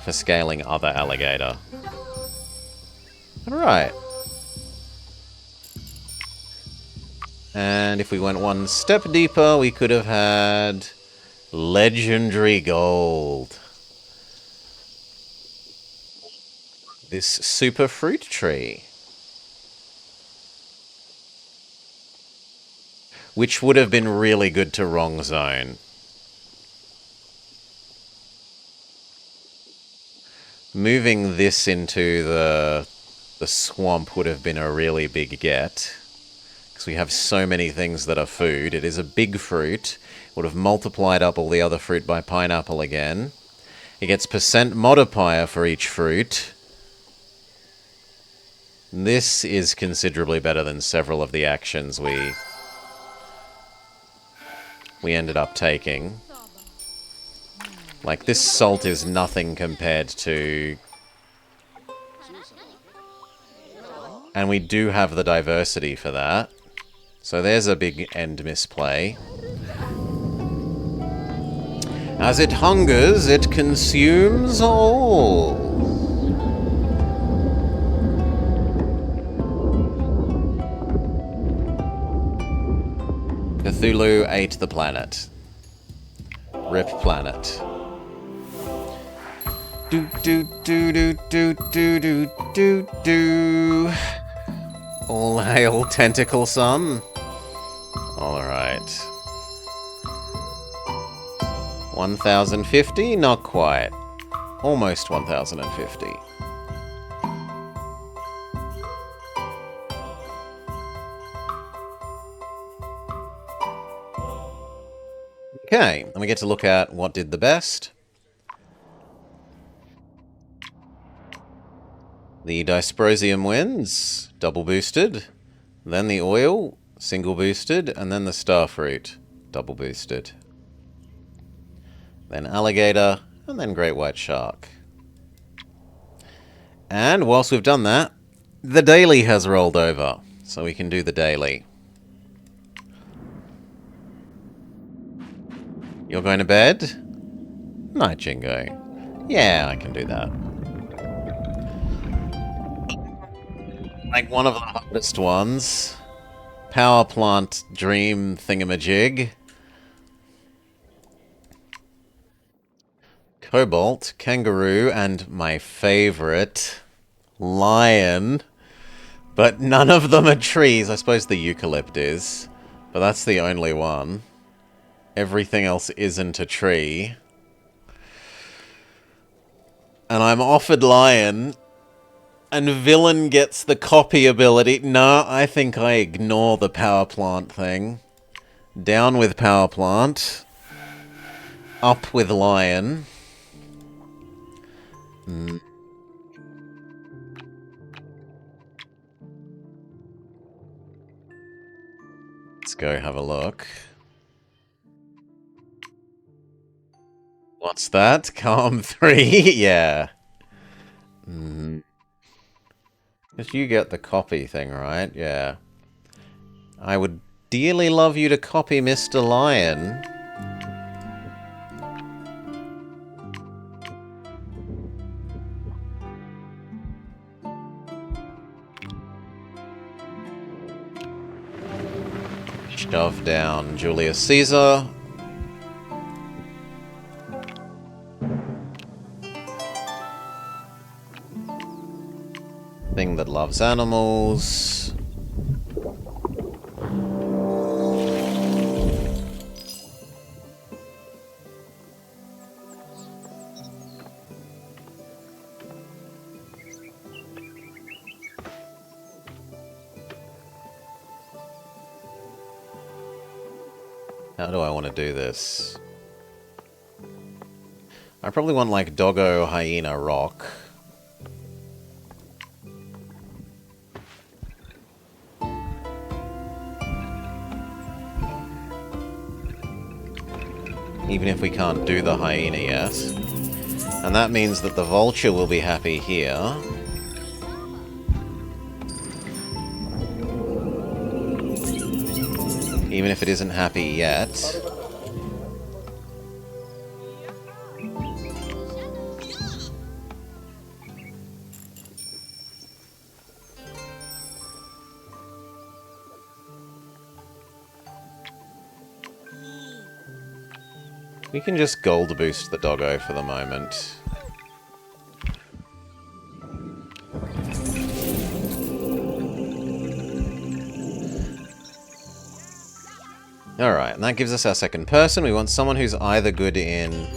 for scaling other alligator. Alright. And if we went one step deeper, we could have had legendary gold. This super fruit tree. Which would have been really good to wrong zone. Moving this into the swamp would have been a really big get. Because we have so many things that are food. It is a big fruit. Would have multiplied up all the other fruit by pineapple again. It gets percent modifier for each fruit. This is considerably better than several of the actions we ended up taking. Like, this salt is nothing compared to... And we do have the diversity for that. So there's a big end misplay. As it hungers, it consumes all. Cthulhu ate the planet. Rip planet. Do do do do do do do do do. All hail tentacle son. Alright. 1050? Not quite. Almost 1050. Okay, and we get to look at what did the best. The dysprosium wins, double boosted. Then the oil, single boosted. And then the starfruit, double boosted. Then alligator, and then great white shark. And whilst we've done that, the daily has rolled over. So we can do the daily. You're going to bed? Night, Jingo. Yeah, I can do that. Like one of the hardest ones. Power plant dream thingamajig. Cobalt, kangaroo, and my favorite, lion. But none of them are trees. I suppose the eucalypt is. But that's the only one. Everything else isn't a tree. And I'm offered lion. And villain gets the copy ability. Nah, I think I ignore the power plant thing. Down with power plant. Up with lion. Let's go have a look. What's that? Calm 3? Yeah. Because you get the copy thing, right? Yeah. I would dearly love you to copy Mr. Lion. Shove down Julius Caesar. Thing that loves animals. How do I want to do this? I probably want like Doggo, Hyena, Rock. Even if we can't do the hyena yet. And that means that the vulture will be happy here. Even if it isn't happy yet. We can just gold boost the doggo for the moment. Alright, and that gives us our second person. We want someone who's either good in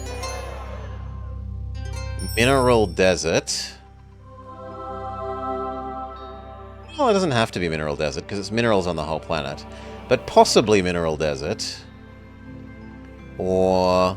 Mineral Desert. Well, it doesn't have to be Mineral Desert, because it's minerals on the whole planet. But possibly Mineral Desert. Or...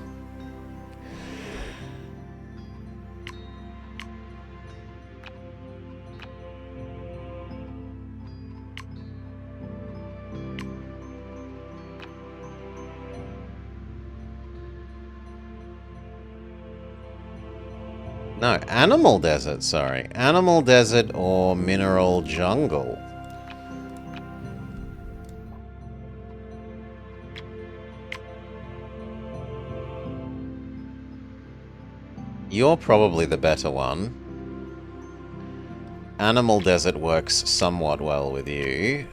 no, Animal Desert, sorry. Animal Desert or Mineral Jungle. You're probably the better one. Animal Desert works somewhat well with you.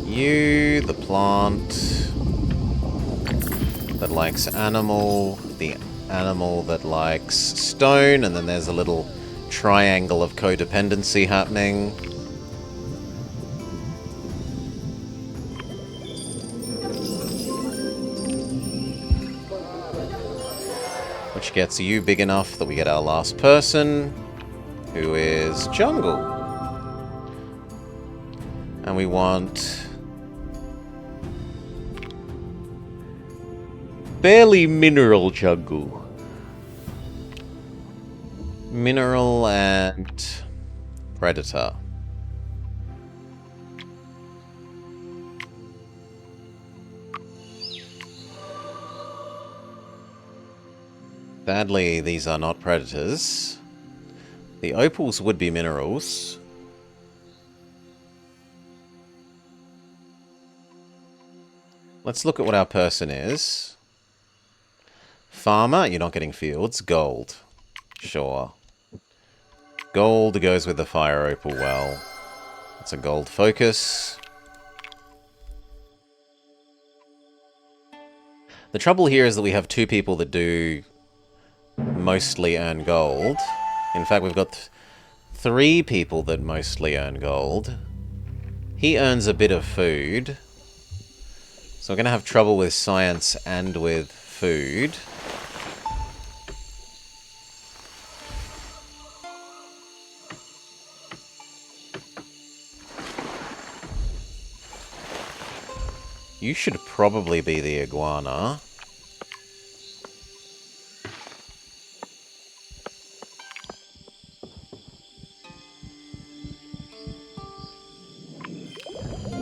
You, the plant that likes animal, the animal that likes stone, and then there's a little triangle of codependency happening. Which gets you big enough that we get our last person, who is jungle. And we want... barely mineral jungle. Mineral and predator. Sadly, these are not predators. The opals would be minerals. Let's look at what our person is. Farmer, you're not getting fields. Gold. Sure. Gold goes with the fire opal well. It's a gold focus. The trouble here is that we have two people that do mostly earn gold. In fact, we've got three people that mostly earn gold. He earns a bit of food. So we're going to have trouble with science and with food. You should probably be the iguana.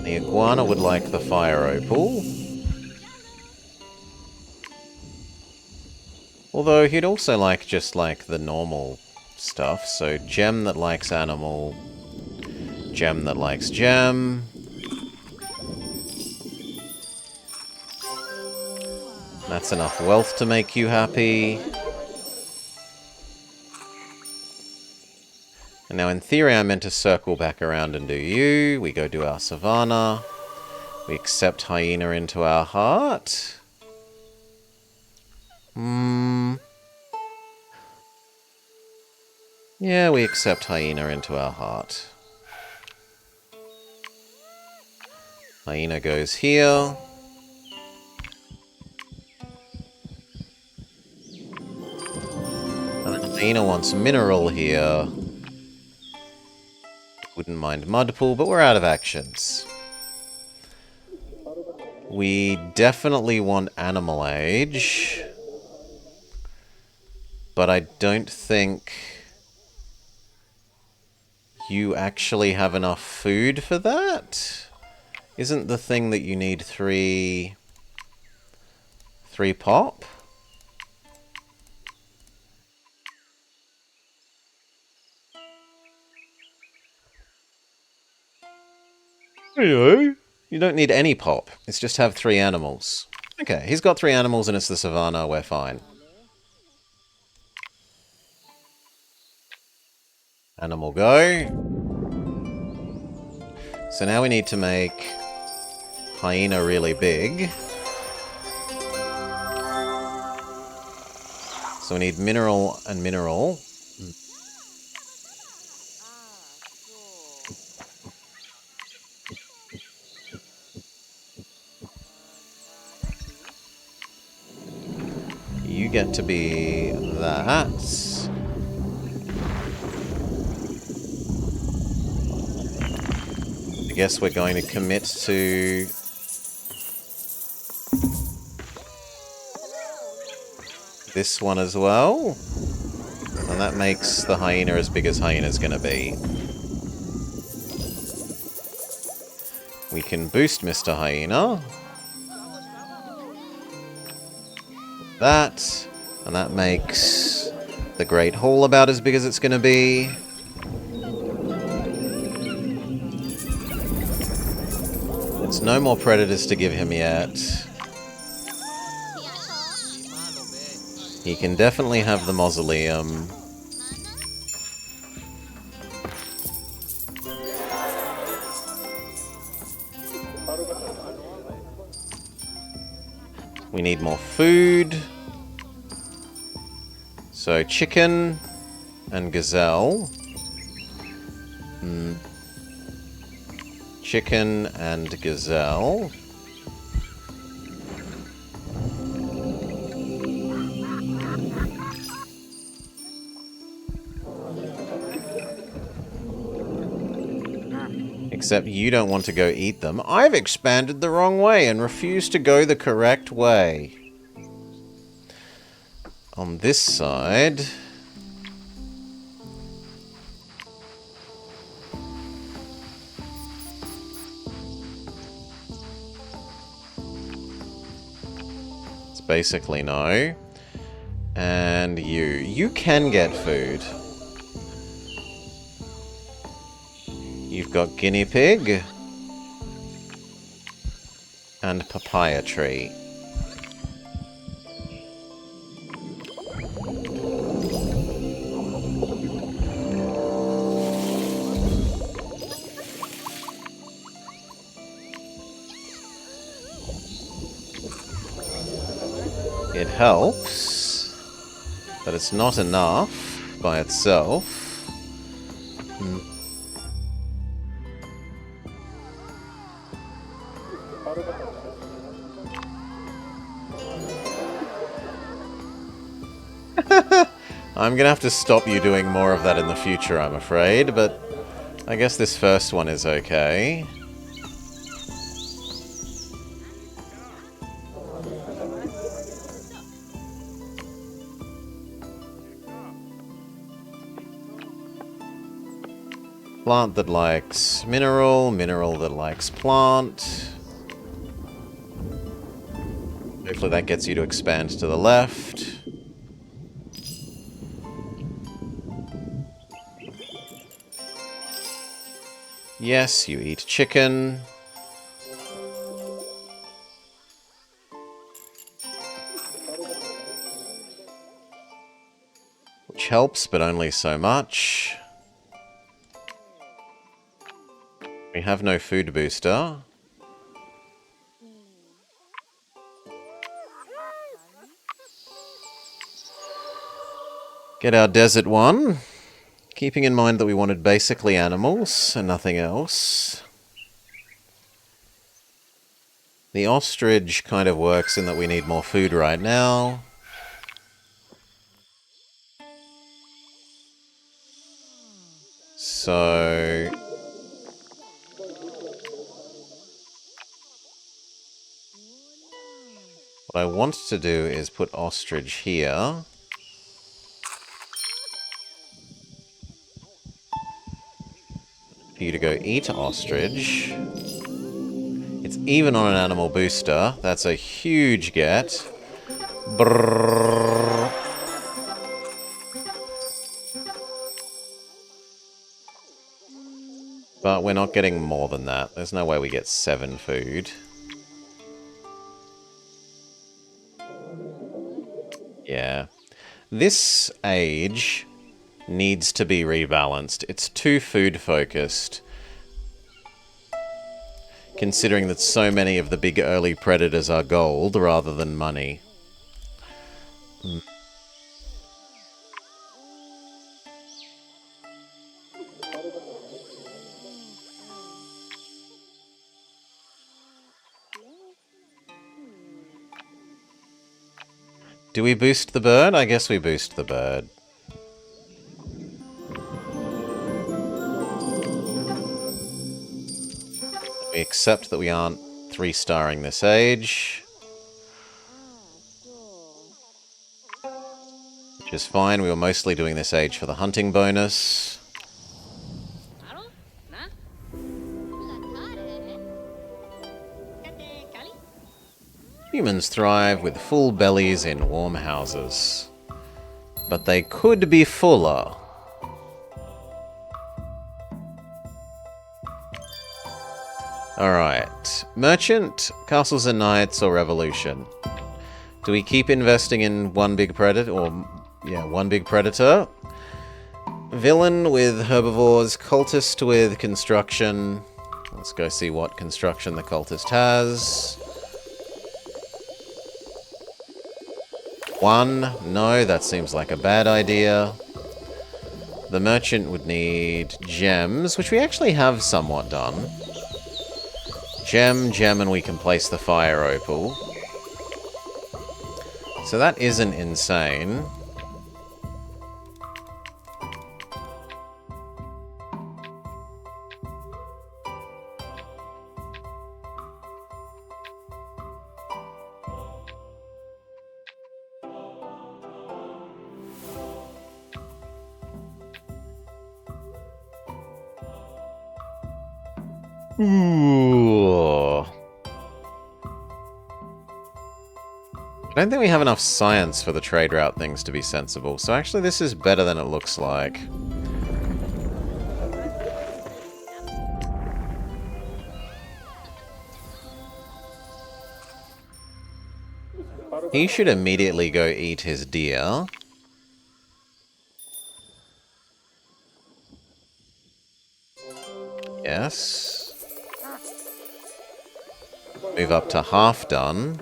The iguana would like the fire opal. Although he'd also like just like the normal stuff. So gem that likes animal. Gem that likes gem. That's enough wealth to make you happy. And now in theory I'm meant to circle back around and do you. We go do our savannah. We accept hyena into our heart. Yeah, we accept hyena into our heart. Hyena goes here. And hyena wants mineral here. Wouldn't mind mudpool, but we're out of actions. We definitely want animal age. But I don't think you actually have enough food for that. Isn't the thing that you need three pop? Hello. You don't need any pop. It's just have 3 animals. Okay, he's got 3 animals and it's the savannah. We're fine. Animal go. So now we need to make hyena really big. So we need mineral and mineral. You get to be that. I guess we're going to commit to this one as well. And that makes the hyena as big as hyena's going to be. We can boost Mr. Hyena. That. And that makes the Great Hall about as big as it's going to be. There's no more predators to give him yet. He can definitely have the mausoleum. We need more food. So chicken and gazelle. Chicken and gazelle. Except you don't want to go eat them. I've expanded the wrong way and refuse to go the correct way. On this side... it's basically no. And you can get food. You've got guinea pig and papaya tree. It helps, but it's not enough by itself. I'm gonna have to stop you doing more of that in the future, I'm afraid, but I guess this first one is okay. Plant that likes mineral, mineral that likes plant. Hopefully that gets you to expand to the left. Yes, you eat chicken. Which helps, but only so much. We have no food booster. Get our desert one. Keeping in mind that we wanted basically animals and nothing else. The ostrich kind of works in that we need more food right now. So... what I want to do is put ostrich here. For you to go eat ostrich. It's even on an animal booster. That's a huge get. Brrrr. But we're not getting more than that. There's no way we get 7 food. Yeah. This age needs to be rebalanced. It's too food focused. Considering that so many of the big early predators are gold rather than money. Do we boost the bird? I guess we boost the bird. We accept that we aren't 3-starring this age. Which is fine, we were mostly doing this age for the hunting bonus. Humans thrive with full bellies in warm houses. But they could be fuller. Alright. Merchant, Castles and Knights, or Revolution? Do we keep investing in one big predator? One big predator. Villain with herbivores. Cultist with construction. Let's go see what construction the cultist has. 1. No, that seems like a bad idea. The merchant would need gems, which we actually have somewhat done. Gem, and we can place the fire opal. So that isn't insane. Ooh. I don't think we have enough science for the trade route things to be sensible, so actually this is better than it looks like. He should immediately go eat his deer. Yes. Move up to half done.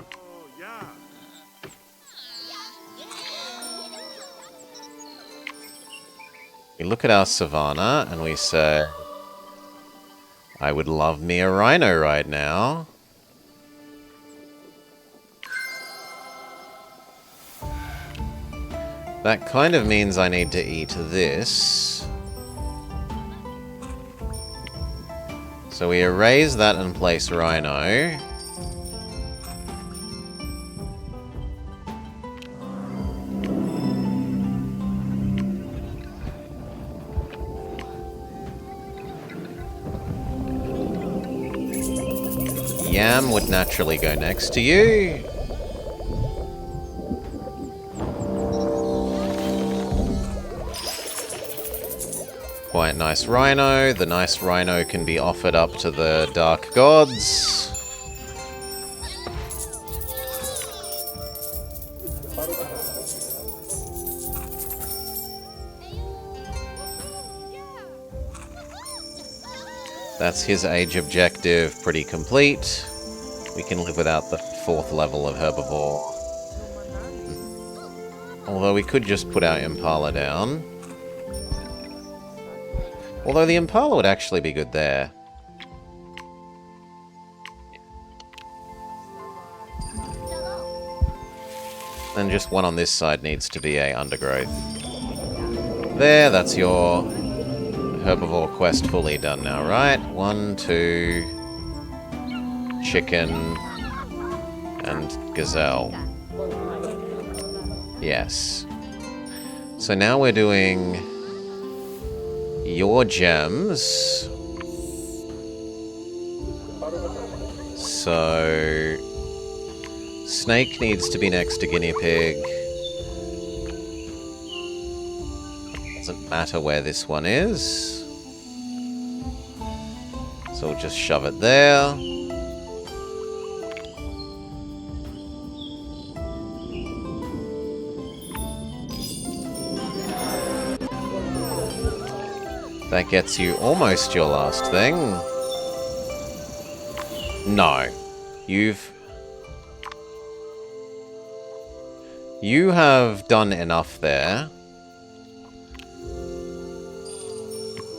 We look at our savannah and we say, I would love me a rhino right now. That kind of means I need to eat this. So we erase that and place rhino. Yam would naturally go next to you. Quite nice rhino. The nice rhino can be offered up to the dark gods. That's his age objective, pretty complete. We can live without the 4th level of herbivore. Although we could just put our Impala down. Although the Impala would actually be good there. And just one on this side needs to be a undergrowth. There, that's your herbivore quest fully done now, right? 1, 2, chicken, and gazelle. Yes. So now we're doing your gems. So snake needs to be next to guinea pig. Doesn't matter where this one is. So we'll just shove it there. That gets you almost your last thing. No. You have done enough there,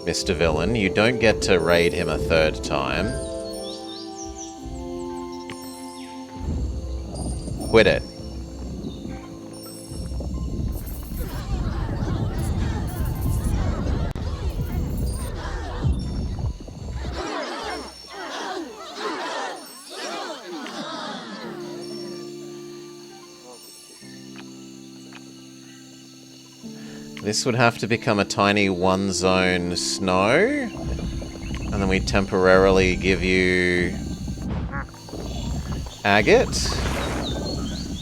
Mr. Villain. You don't get to raid him a third time. Quit it. This would have to become a tiny one-zone snow. And then we temporarily give you agate.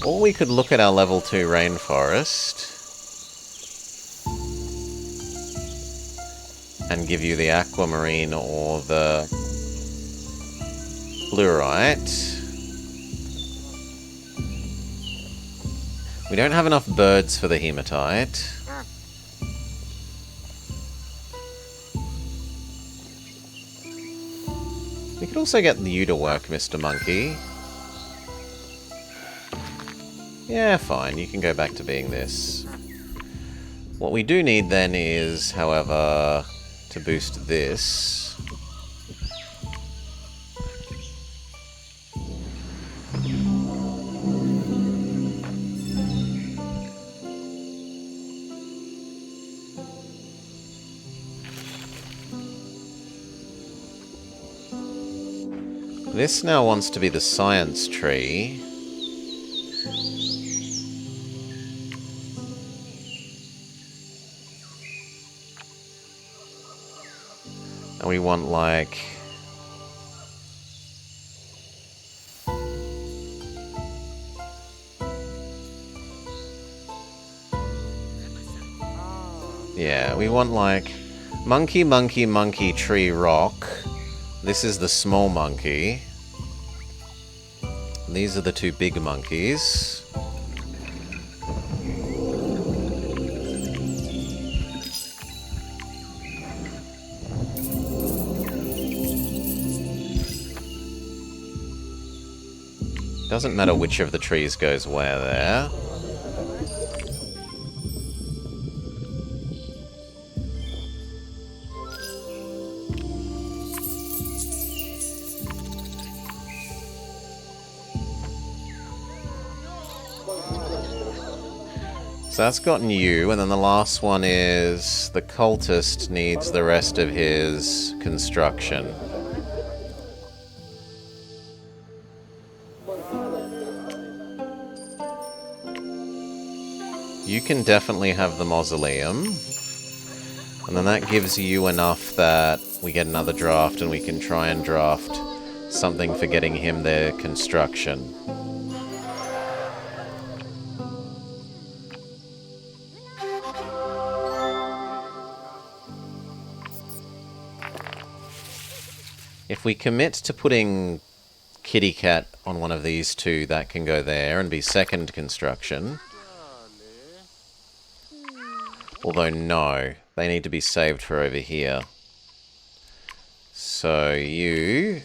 Or we could look at our level 2 rainforest and give you the aquamarine or the fluorite. We don't have enough birds for the hematite. We could also get you to work, Mr. Monkey. Yeah, fine. You can go back to being this. What we do need then is, however, to boost this. This now wants to be the science tree. And we want, like... yeah, we want, like... monkey, monkey, monkey, tree, rock. This is the small monkey. These are the two big monkeys. Doesn't matter which of the trees goes where there. So that's gotten you, and then the last one is the cultist needs the rest of his construction. You can definitely have the mausoleum, and then that gives you enough that we get another draft and we can try and draft something for getting him their construction. If we commit to putting Kitty Cat on one of these two, that can go there and be second construction. Although no, they need to be saved for over here. So you...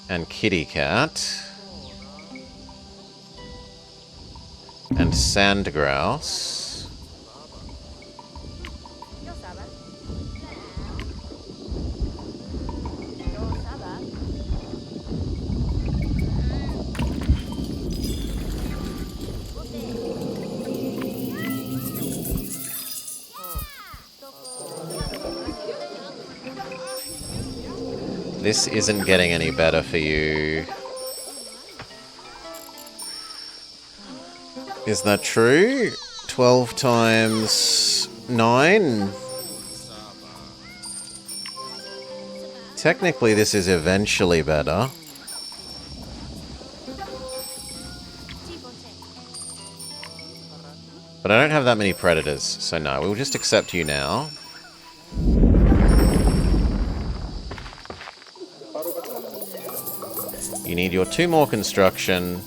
and Kitty Cat. And Sand Grouse. This isn't getting any better for you. Is that true? 12 times 9? Technically, this is eventually better. But I don't have that many predators, so no, we'll just accept you now. You need your 2 more construction.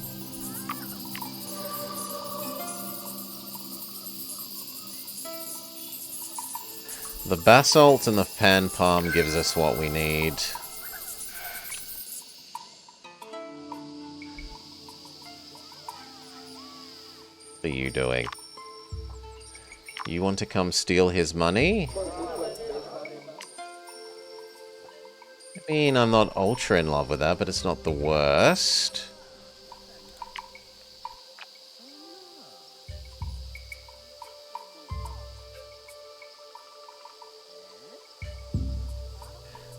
The basalt and the pan palm gives us what we need. What are you doing? You want to come steal his money? I mean, I'm not ultra in love with that, but it's not the worst.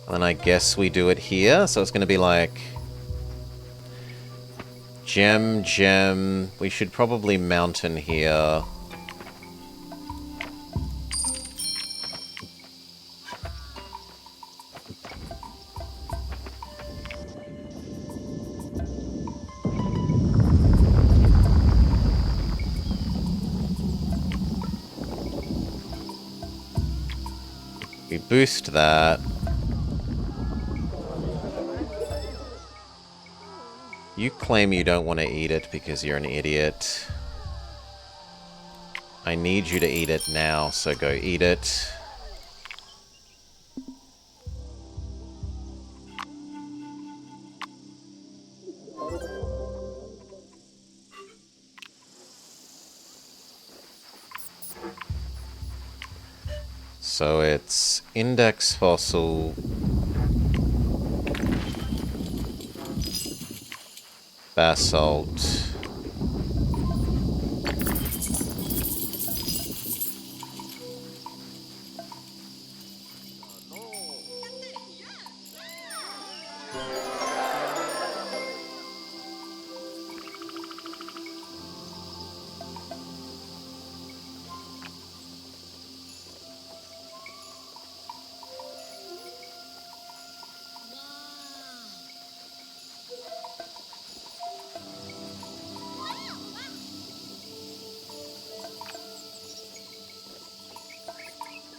And then I guess we do it here, so it's going to be like... Gem, gem... We should probably mountain here. We boost that. You claim you don't want to eat it because you're an idiot. I need you to eat it now, so go eat it. So it's index fossil, basalt,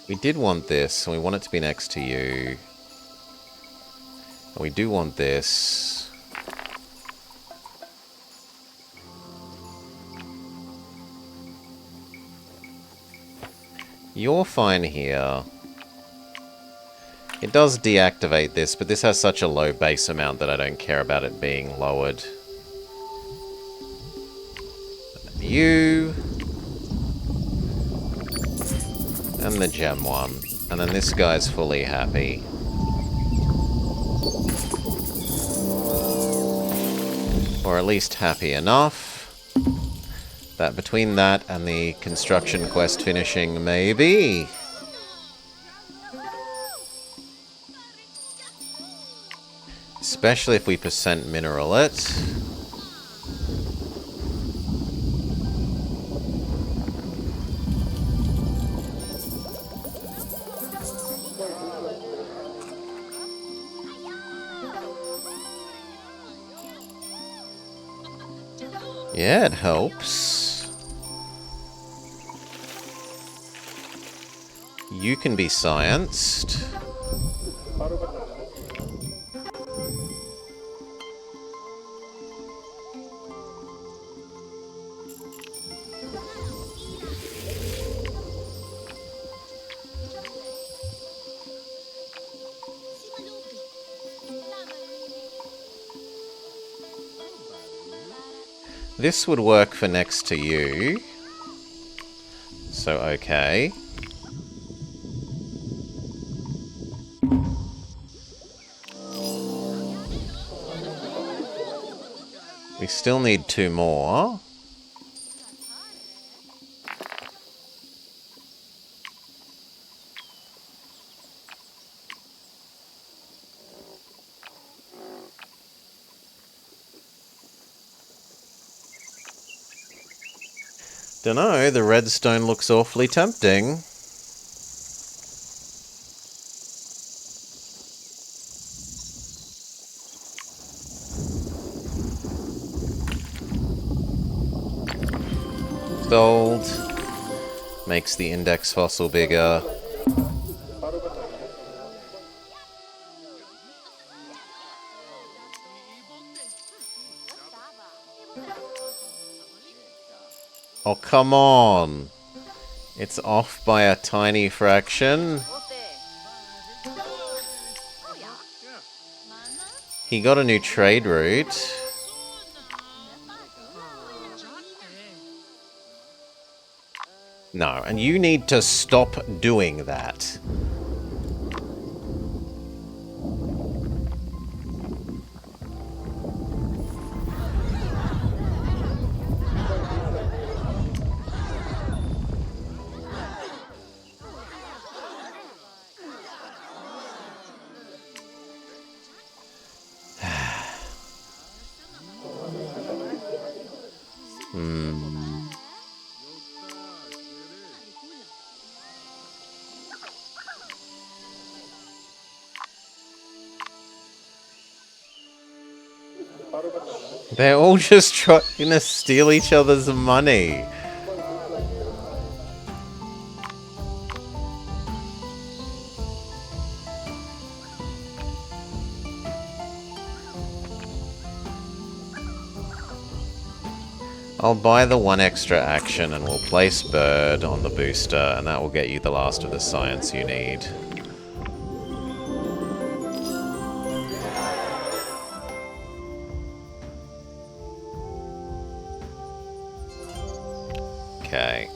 we did want this, and we want it to be next to you. And we do want this. You're fine here. It does deactivate this, but this has such a low base amount that I don't care about it being lowered. You... and the gem one. And then this guy's fully happy. Or at least happy enough. That between that and the construction quest finishing, maybe. Especially if we percent mineral it. Yeah, it helps. You can be scienced. This would work for next to you. So, okay. We still need 2 more. Dunno, the redstone looks awfully tempting. Gold. Makes the index fossil bigger. Oh, come on. It's off by a tiny fraction. He got a new trade route. No, and you need to stop doing that. They're all just trying to steal each other's money. I'll buy the one extra action and we'll place Bird on the booster, and that will get you the last of the science you need. Okay.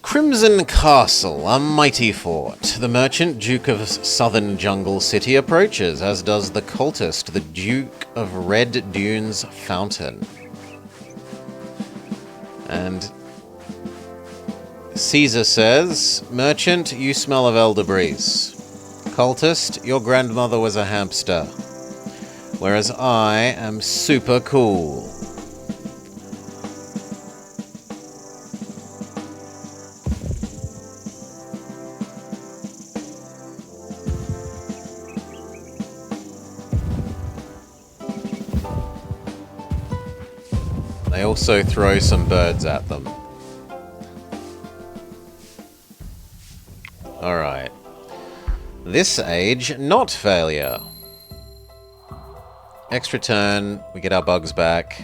Crimson Castle, a mighty fort. The merchant Duke of Southern Jungle City approaches, as does the cultist, the Duke of Red Dunes Fountain. And Caesar says, Merchant, you smell of elderberries. Cultist, your grandmother was a hamster. Whereas I am super cool. They also throw some birds at them. Alright. This age, not failure. Extra turn, we get our bugs back.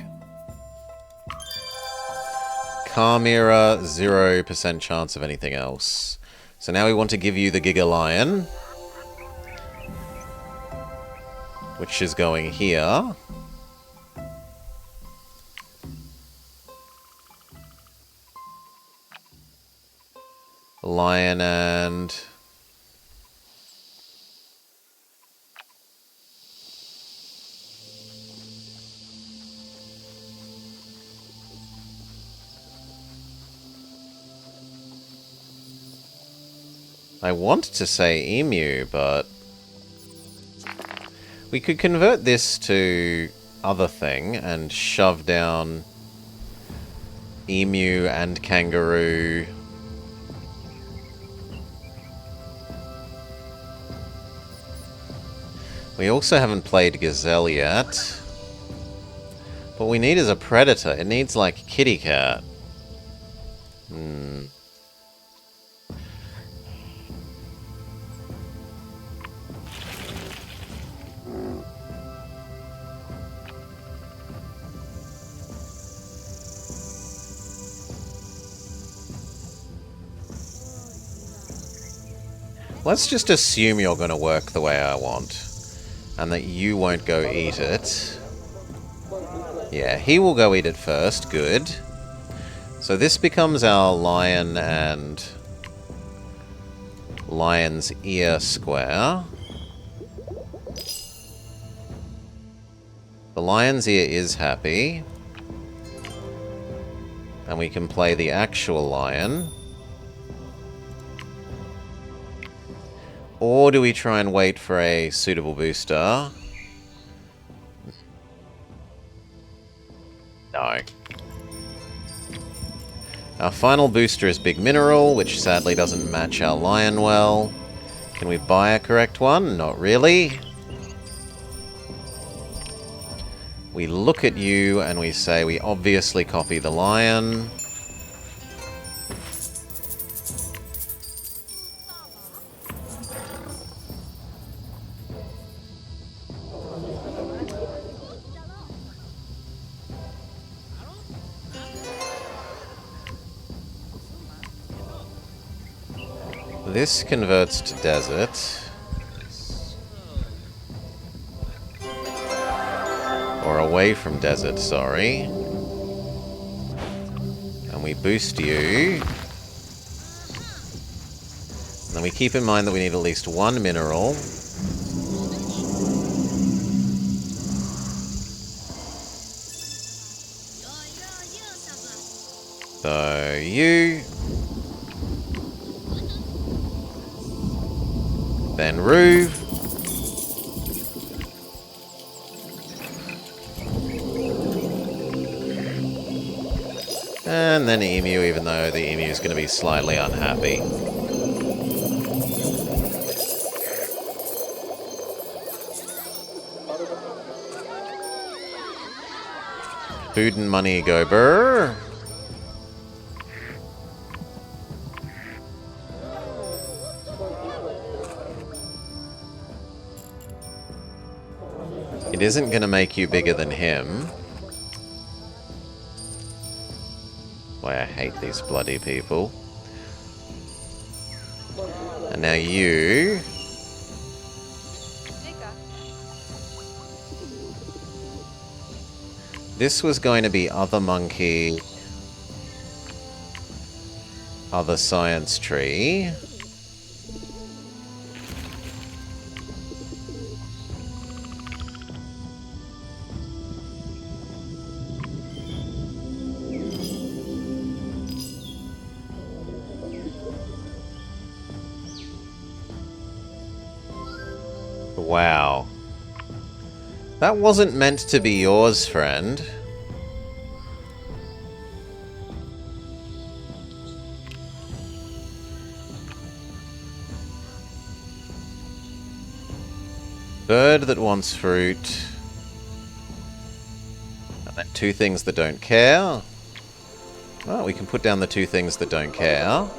Chimera, 0% chance of anything else. So now we want to give you the Giga Lion, which is going here. Lion and... I want to say emu, but... we could convert this to other thing and shove down emu and kangaroo. We also haven't played gazelle yet. What we need is a predator. It needs like kitty cat. Let's just assume you're going to work the way I want. And that you won't go eat it. Yeah, he will go eat it first. Good. So this becomes our lion and lion's ear square. The lion's ear is happy. And we can play the actual lion. Or do we try and wait for a suitable booster? No. Our final booster is Big Mineral, which sadly doesn't match our lion well. Can we buy a correct one? Not really. We look at you and we say we obviously copy the lion. This converts to desert. Or away from desert, sorry. And we boost you. And then we keep in mind that we need at least one mineral. So you. Then Rue. And then Emu, even though the Emu is going to be slightly unhappy. Food and money go brr. It isn't going to make you bigger than him. Why I hate these bloody people. And now you... This was going to be other monkey, other science tree. Wow. That wasn't meant to be yours, friend. Bird that wants fruit. And then two things that don't care. Oh, we can put down the two things that don't care.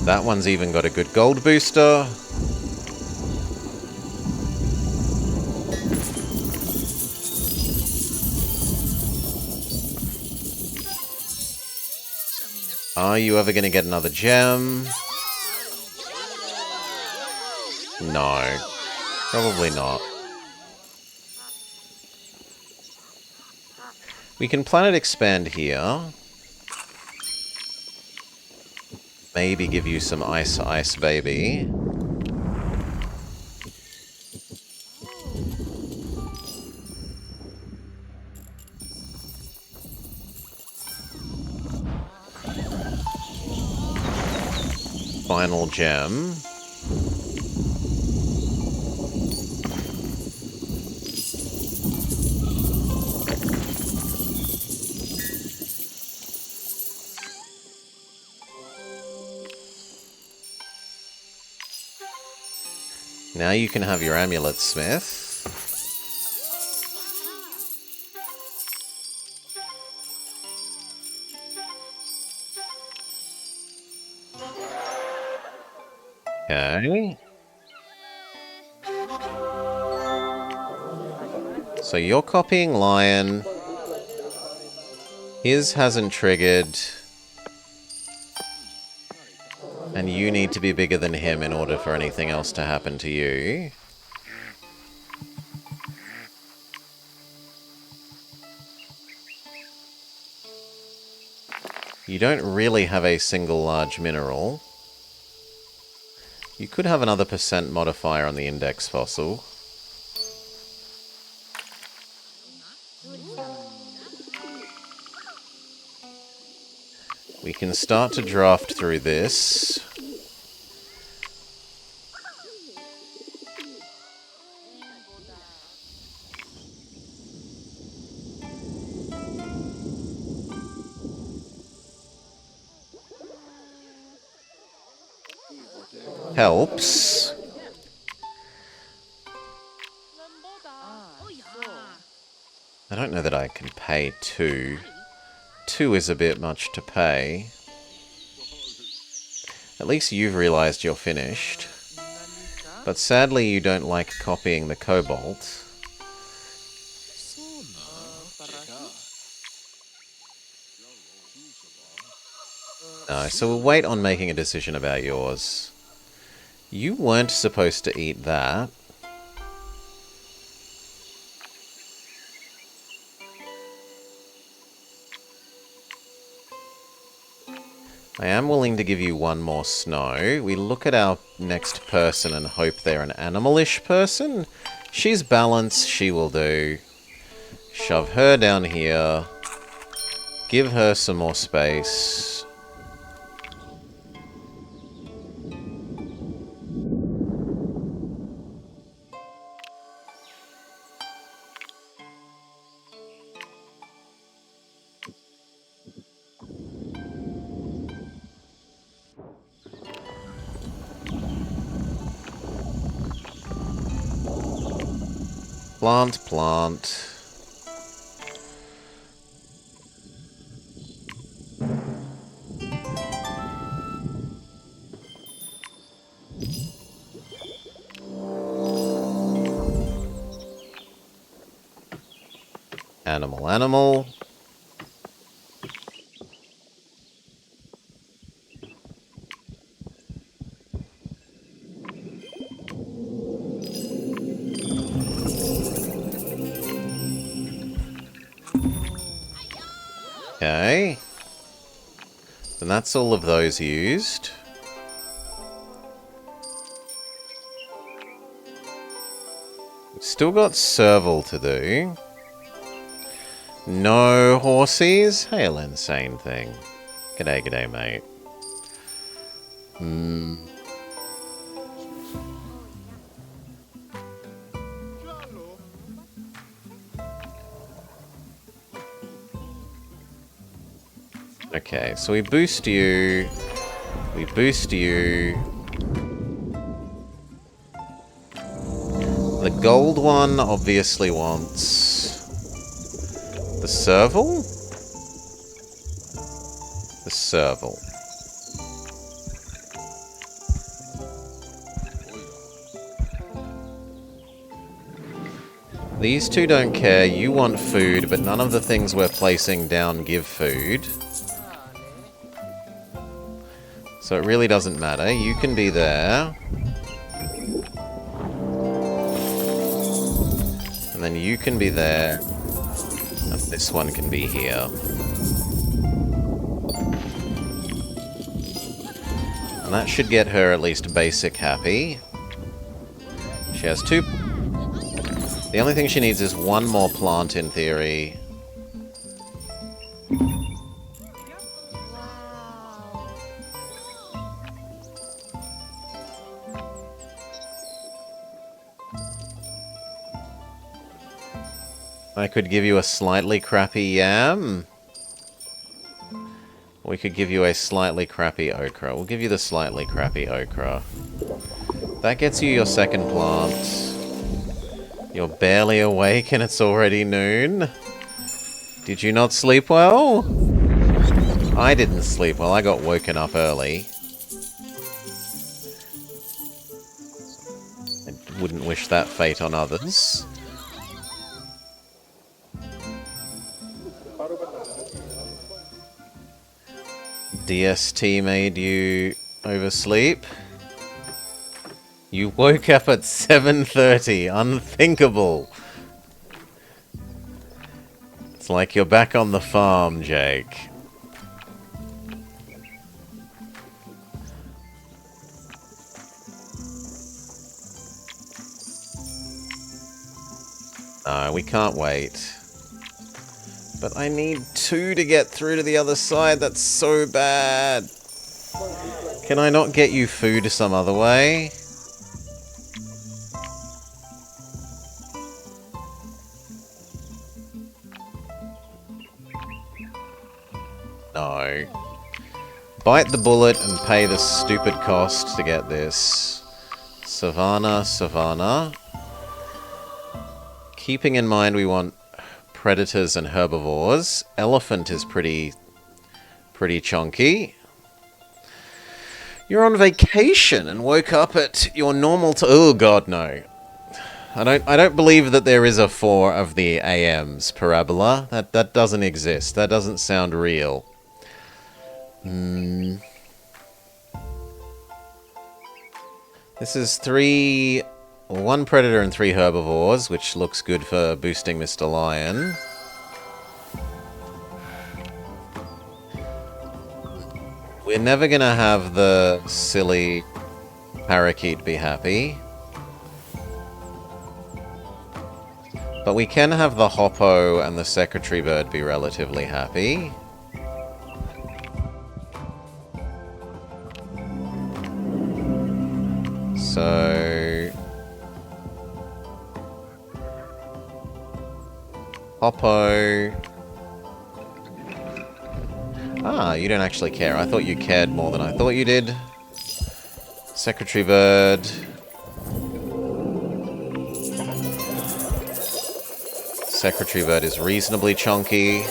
That one's even got a good gold booster. Are you ever going to get another gem? No. Probably not. We can planet expand here. Maybe give you some ice, baby. Final gem. Now you can have your amulet, Smith. Okay. So you're copying Lion. His hasn't triggered. And you need to be bigger than him in order for anything else to happen to you. You don't really have a single large mineral. You could have another % modifier on the index fossil. We can start to draft through this. helps. I don't know that I can pay 2. 2 is a bit much to pay. At least you've realised you're finished. But sadly you don't like copying the cobalt. No, so we'll wait on making a decision about yours. You weren't supposed to eat that. I am willing to give you 1 more snow. We look at our next person and hope they're an animalish person. She's balanced, she will do. Shove her down here. Give her some more space. Plant, plant. Animal, animal. Okay. And that's all of those used. We've still got serval to do. No horsies? Hail insane thing. G'day, g'day, mate. Okay, so we boost you. We boost you. The gold one obviously wants the serval? The serval. These two don't care. You want food, but none of the things we're placing down give food. So it really doesn't matter. You can be there. And then you can be there. And this one can be here. And that should get her at least basic happy. She has 2... The only thing she needs is 1 more plant in theory. I could give you a slightly crappy yam. We could give you a slightly crappy okra. We'll give you the slightly crappy okra. That gets you your 2nd plant. You're barely awake and it's already noon. Did you not sleep well? I didn't sleep well. I got woken up early. I wouldn't wish that fate on others. DST made you oversleep. You woke up at 7:30. Unthinkable. It's like you're back on the farm, Jake. No, we can't wait. But I need 2 to get through to the other side. That's so bad. Can I not get you food some other way? No. bite the bullet and pay the stupid cost to get this. Savannah, Savannah. Keeping in mind we want predators and herbivores. Elephant is pretty chunky. You're on vacation and woke up at your normal oh god, no. I don't believe that there is a 4 of the AMs parabola. That doesn't exist. That doesn't sound real. This is 1 predator and 3 herbivores, which looks good for boosting Mr. Lion. We're never gonna have the silly parakeet be happy. But we can have the hoppo and the secretary bird be relatively happy. So... hoppo... Ah, you don't actually care. I thought you cared more than I thought you did. Secretary bird... Secretary bird is reasonably chunky.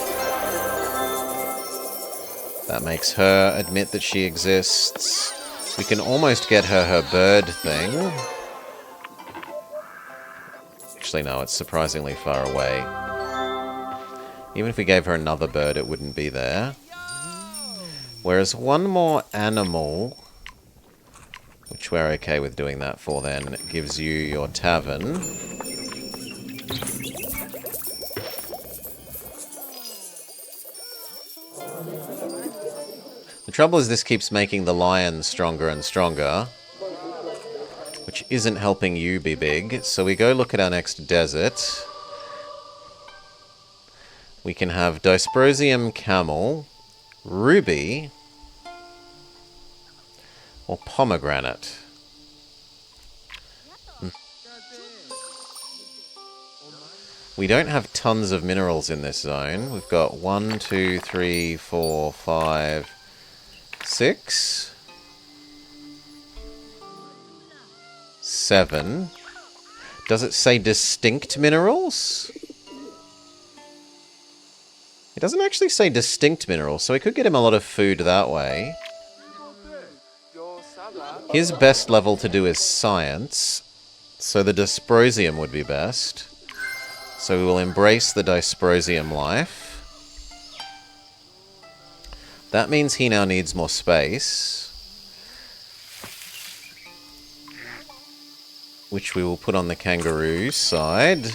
That makes her admit that she exists. We can almost get her bird thing. Actually, no, it's surprisingly far away. Even if we gave her another bird, it wouldn't be there. Whereas one more animal, which we're okay with doing that for then, gives you your tavern. The trouble is this keeps making the lion stronger and stronger, which isn't helping you be big. So we go look at our next desert. We can have Dysprosium camel, ruby, or pomegranate. We don't have tons of minerals in this zone. We've got 1, 2, 3, 4, 5, 6, 7. Does it say distinct minerals? It doesn't actually say distinct minerals, so we could get him a lot of food that way. His best level to do is science, so the dysprosium would be best. So we will embrace the dysprosium life. That means he now needs more space, which we will put on the kangaroo side.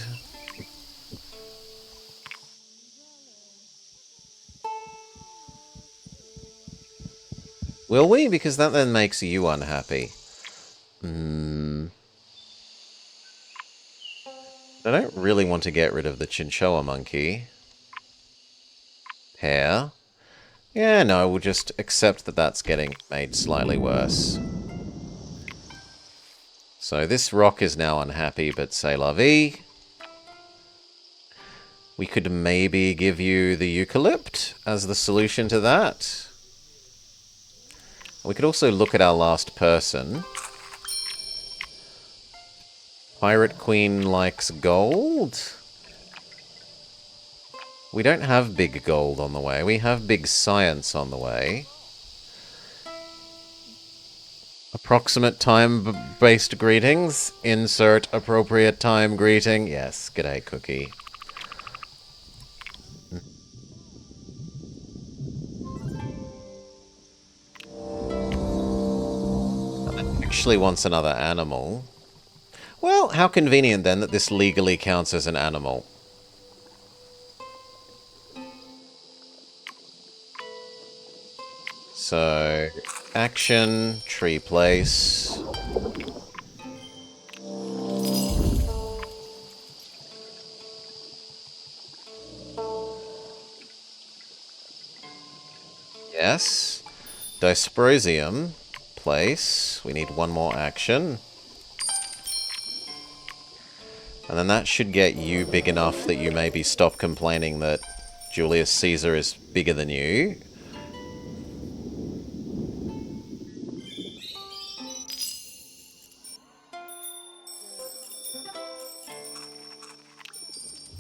Will we? Because that then makes you unhappy. I don't really want to get rid of the chinchilla monkey. Pear. Yeah, no, we'll just accept that that's getting made slightly worse. So this rock is now unhappy, but c'est la vie. We could maybe give you the eucalypt as the solution to that. We could also look at our last person. Pirate Queen likes gold. We don't have big gold on the way. We have big science on the way. Approximate time-based greetings. Insert appropriate time greeting. Yes, g'day, Cookie. Actually wants another animal. Well, how convenient then that this legally counts as an animal. So, action, tree place. Yes. Dysprosium, place. We need one more action. And then that should get you big enough that you maybe stop complaining that Julius Caesar is bigger than you.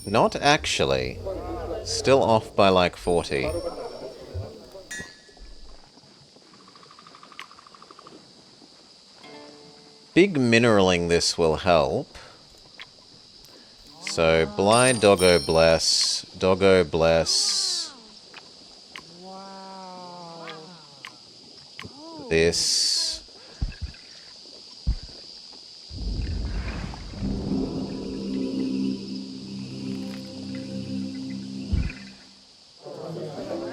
Not actually. Still off by like 40. Big mineraling this will help. So, blind doggo bless, doggo bless. This.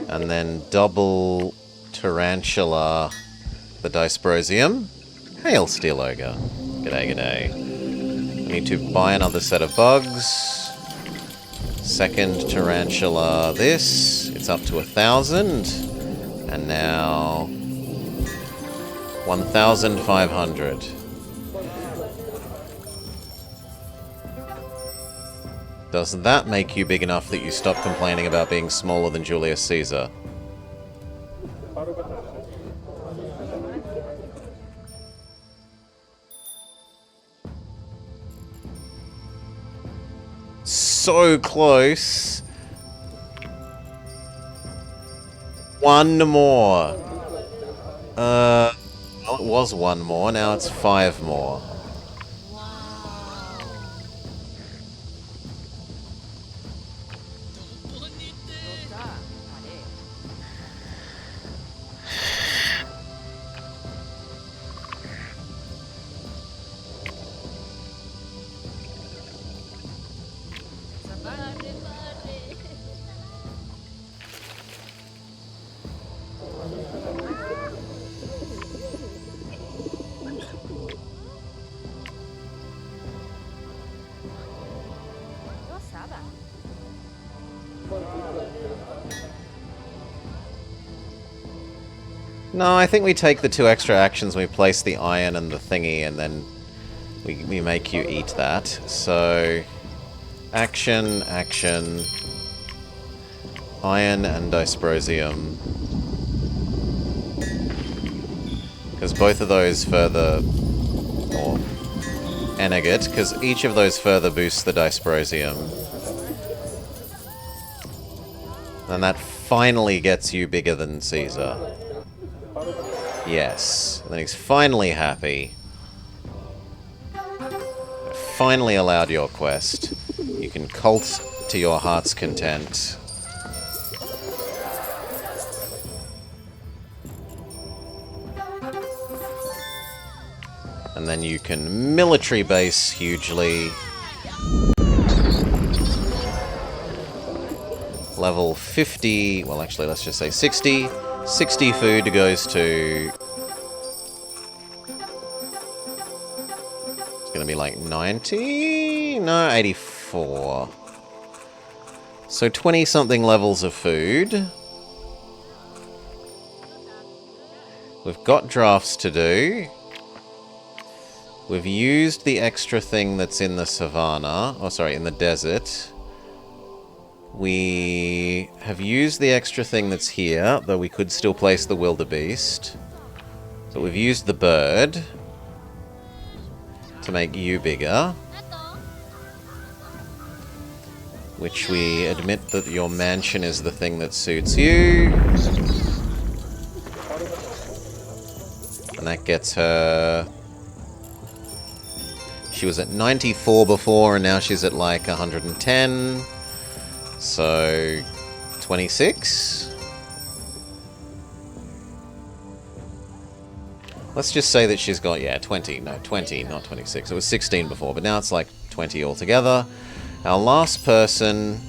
And then double tarantula the dysprosium. Hail, Steel Ogre. G'day, g'day. I need to buy another set of bugs. Second tarantula this. It's up to 1,000. And now 1,500. Does that make you big enough that you stop complaining about being smaller than Julius Caesar? So close. One more. Well, it was one more. Now it's 5 more. No, I think we take the 2 extra actions, we place the iron and the thingy, and then we make you eat that. So, action, action, iron and dysprosium. Because both of those further, or Enegate, because each of those further boosts the dysprosium. And that finally gets you bigger than Caesar. Yes. Then he's finally happy. Finally allowed your quest. You can cult to your heart's content. And then you can military base hugely. Level 50, well actually let's just say 60. 60 food goes to... It's gonna be like 90? No, 84. So 20 something levels of food. We've got drafts to do. We've used the extra thing that's in the savannah. Oh, sorry, in the desert. We have used the extra thing that's here, though we could still place the wildebeest. So we've used the bird to make you bigger. Which we admit that your mansion is the thing that suits you. And that gets her... She was at 94 before, and now she's at like 110. So, 26? Let's just say that she's got, yeah, 20. No, 20, not 26. It was 16 before, but now it's like 20 altogether. Our last person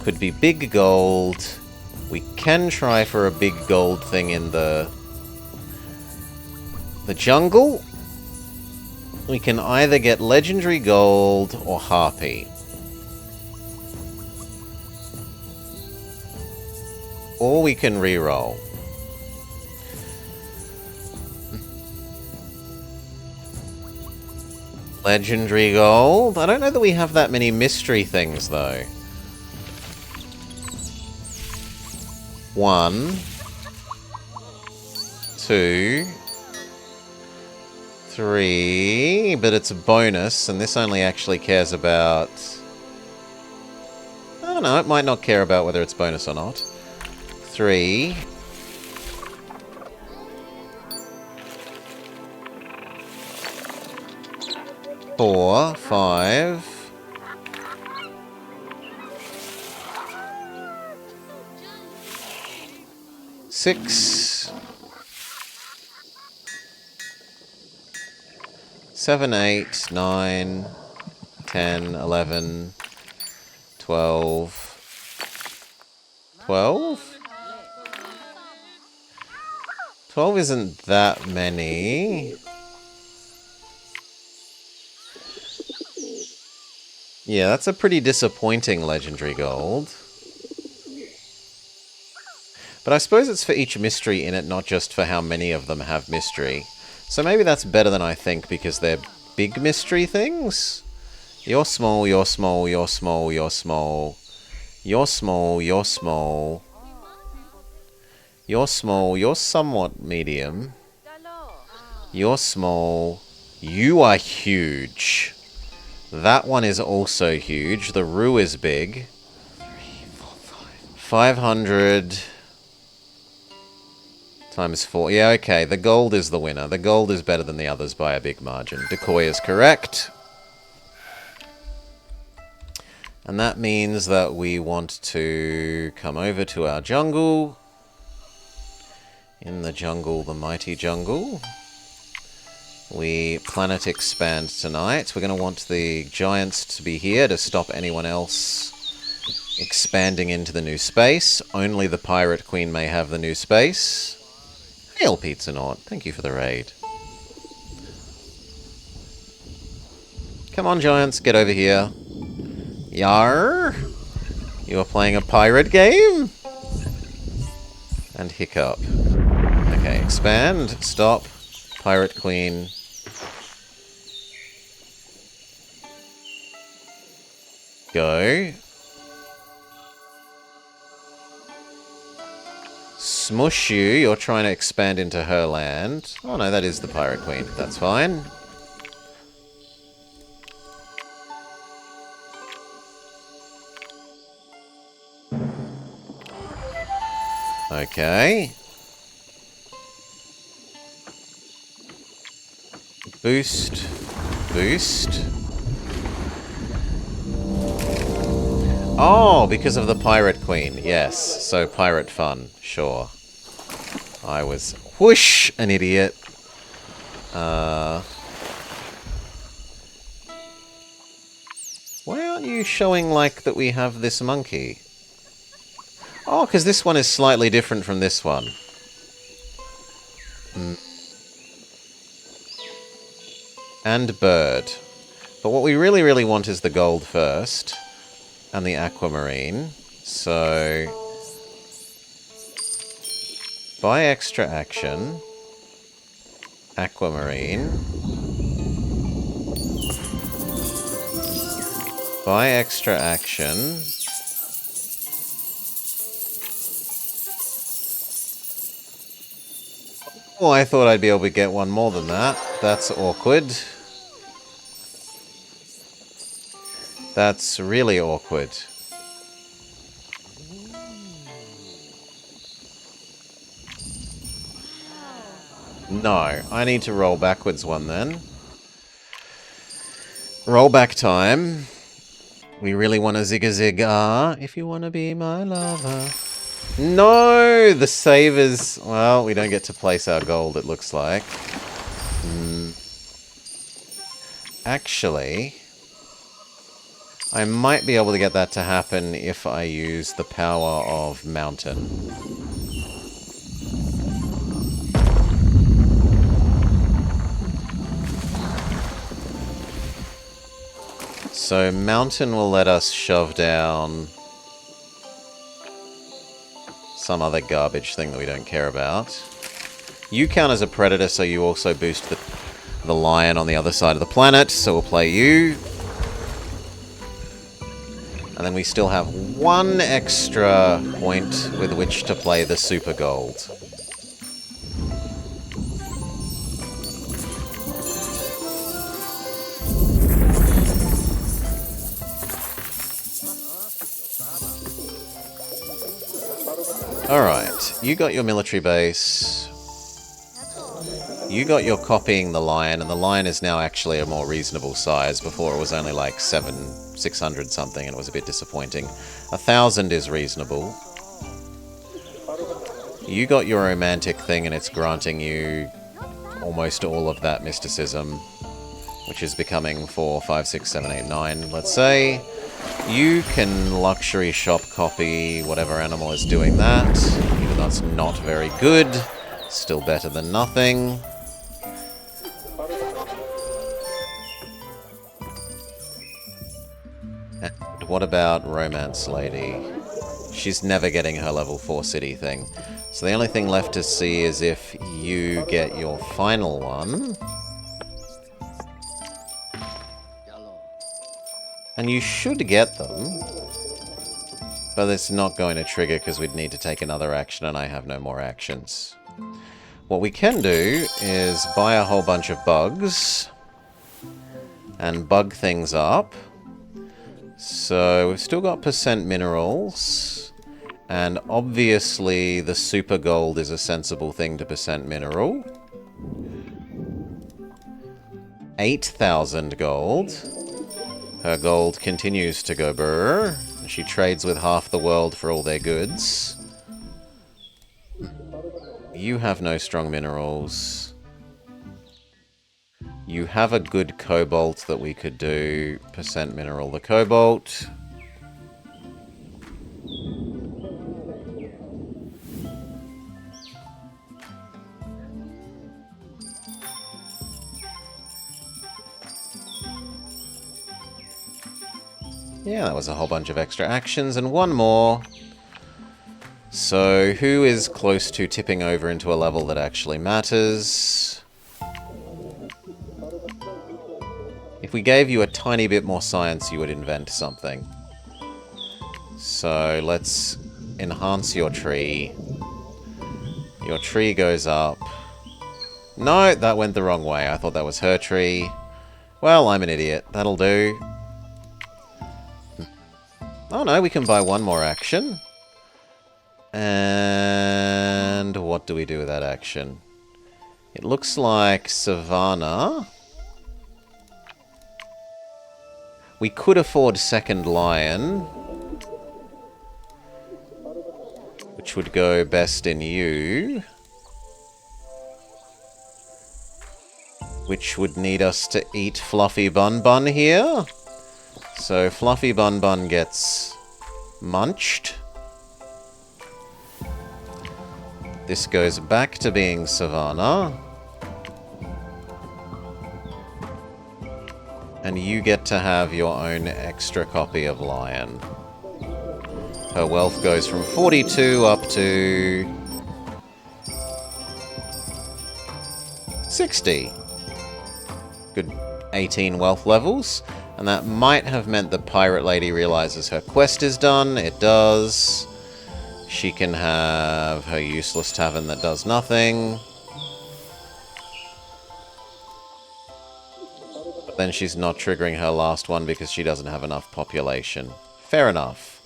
could be big gold. We can try for a big gold thing in the jungle. We can either get legendary gold or harpy. Or we can reroll. Legendary gold? I don't know that we have that many mystery things, though. 1, 2, 3, but it's a bonus, and this only actually cares about Oh no, it might not care about whether it's bonus or not. 3. 4, 5. 6. 7, 8, 9, 10, 11, 12. 12? 12 isn't that many. Yeah, that's a pretty disappointing legendary gold. But I suppose it's for each mystery in it, not just for how many of them have mystery. So maybe that's better than I think, because they're big mystery things? You're small, you're small, you're small, you're small. You're small, you're small. You're small, you're somewhat medium. You're small. You are huge. That one is also huge. The Reus is big. 500 times 4. Yeah, okay. The gold is the winner. The gold is better than the others by a big margin. Decoy is correct. And that means that we want to come over to our jungle. In the jungle, the mighty jungle. We planet expand tonight. We're going to want the giants to be here to stop anyone else expanding into the new space. Only the Pirate Queen may have the new space. Hail, Pizza Naut. Thank you for the raid. Come on, giants, get over here. Yar! You are playing a pirate game? And hiccup. Okay, expand, stop, Pirate Queen. Go. Smush you, you're trying to expand into her land. Oh no, that is the Pirate Queen, that's fine. Okay. Boost. Boost. Oh, because of the Pirate Queen. Yes, so pirate fun. Sure. I was whoosh an idiot. Why aren't you showing like that we have this monkey? Oh, because this one is slightly different from this one. And bird. But what we really, really want is the gold first. And the aquamarine. So... buy extra action. Aquamarine. Buy extra action. Oh, I thought I'd be able to get one more than that. That's awkward. That's really awkward. No, I need to roll backwards one then. Roll back time. We really want to zig-a-zig, if you want to be my lover. No! The savers... well, we don't get to place our gold, it looks like. Actually... I might be able to get that to happen if I use the power of Mountain. So Mountain will let us shove down some other garbage thing that we don't care about. You count as a predator, so you also boost the lion on the other side of the planet, so we'll play you. And then we still have one extra point with which to play the super gold. Alright, you got your military base. You got your copying the lion, and the lion is now actually a more reasonable size. Before it was only like 600 something, and it was a bit disappointing. 1,000 is reasonable. You got your romantic thing, and it's granting you almost all of that mysticism, which is becoming 4, 5, 6, 7, 8, 9, let's say. You can luxury shop copy whatever animal is doing that, even though it's not very good. Still better than nothing. And what about Romance Lady? She's never getting her level 4 city thing. So the only thing left to see is if you get your final one. And you should get them. But it's not going to trigger because we'd need to take another action and I have no more actions. What we can do is buy a whole bunch of bugs. And bug things up. So we've still got percent minerals. And obviously the super gold is a sensible thing to percent mineral. 8,000 gold. Her gold continues to go brr. She trades with half the world for all their goods. You have no strong minerals. You have a good cobalt that we could do. Percent mineral the cobalt. Yeah, that was a whole bunch of extra actions, and one more. So, who is close to tipping over into a level that actually matters? If we gave you a tiny bit more science, you would invent something. So, let's enhance your tree. Your tree goes up. No, that went the wrong way. I thought that was her tree. Well, I'm an idiot. That'll do. Oh no, we can buy one more action. And what do we do with that action? It looks like Savannah. We could afford second lion, which would go best in you. Which would need us to eat Fluffy Bun Bun here. So Fluffy Bun Bun gets munched. This goes back to being Savannah. And you get to have your own extra copy of Lion. Her wealth goes from 42 up to 60. Good 18 wealth levels. And that might have meant the Pirate Lady realizes her quest is done. It does. She can have her useless tavern that does nothing. But then she's not triggering her last one because she doesn't have enough population. Fair enough.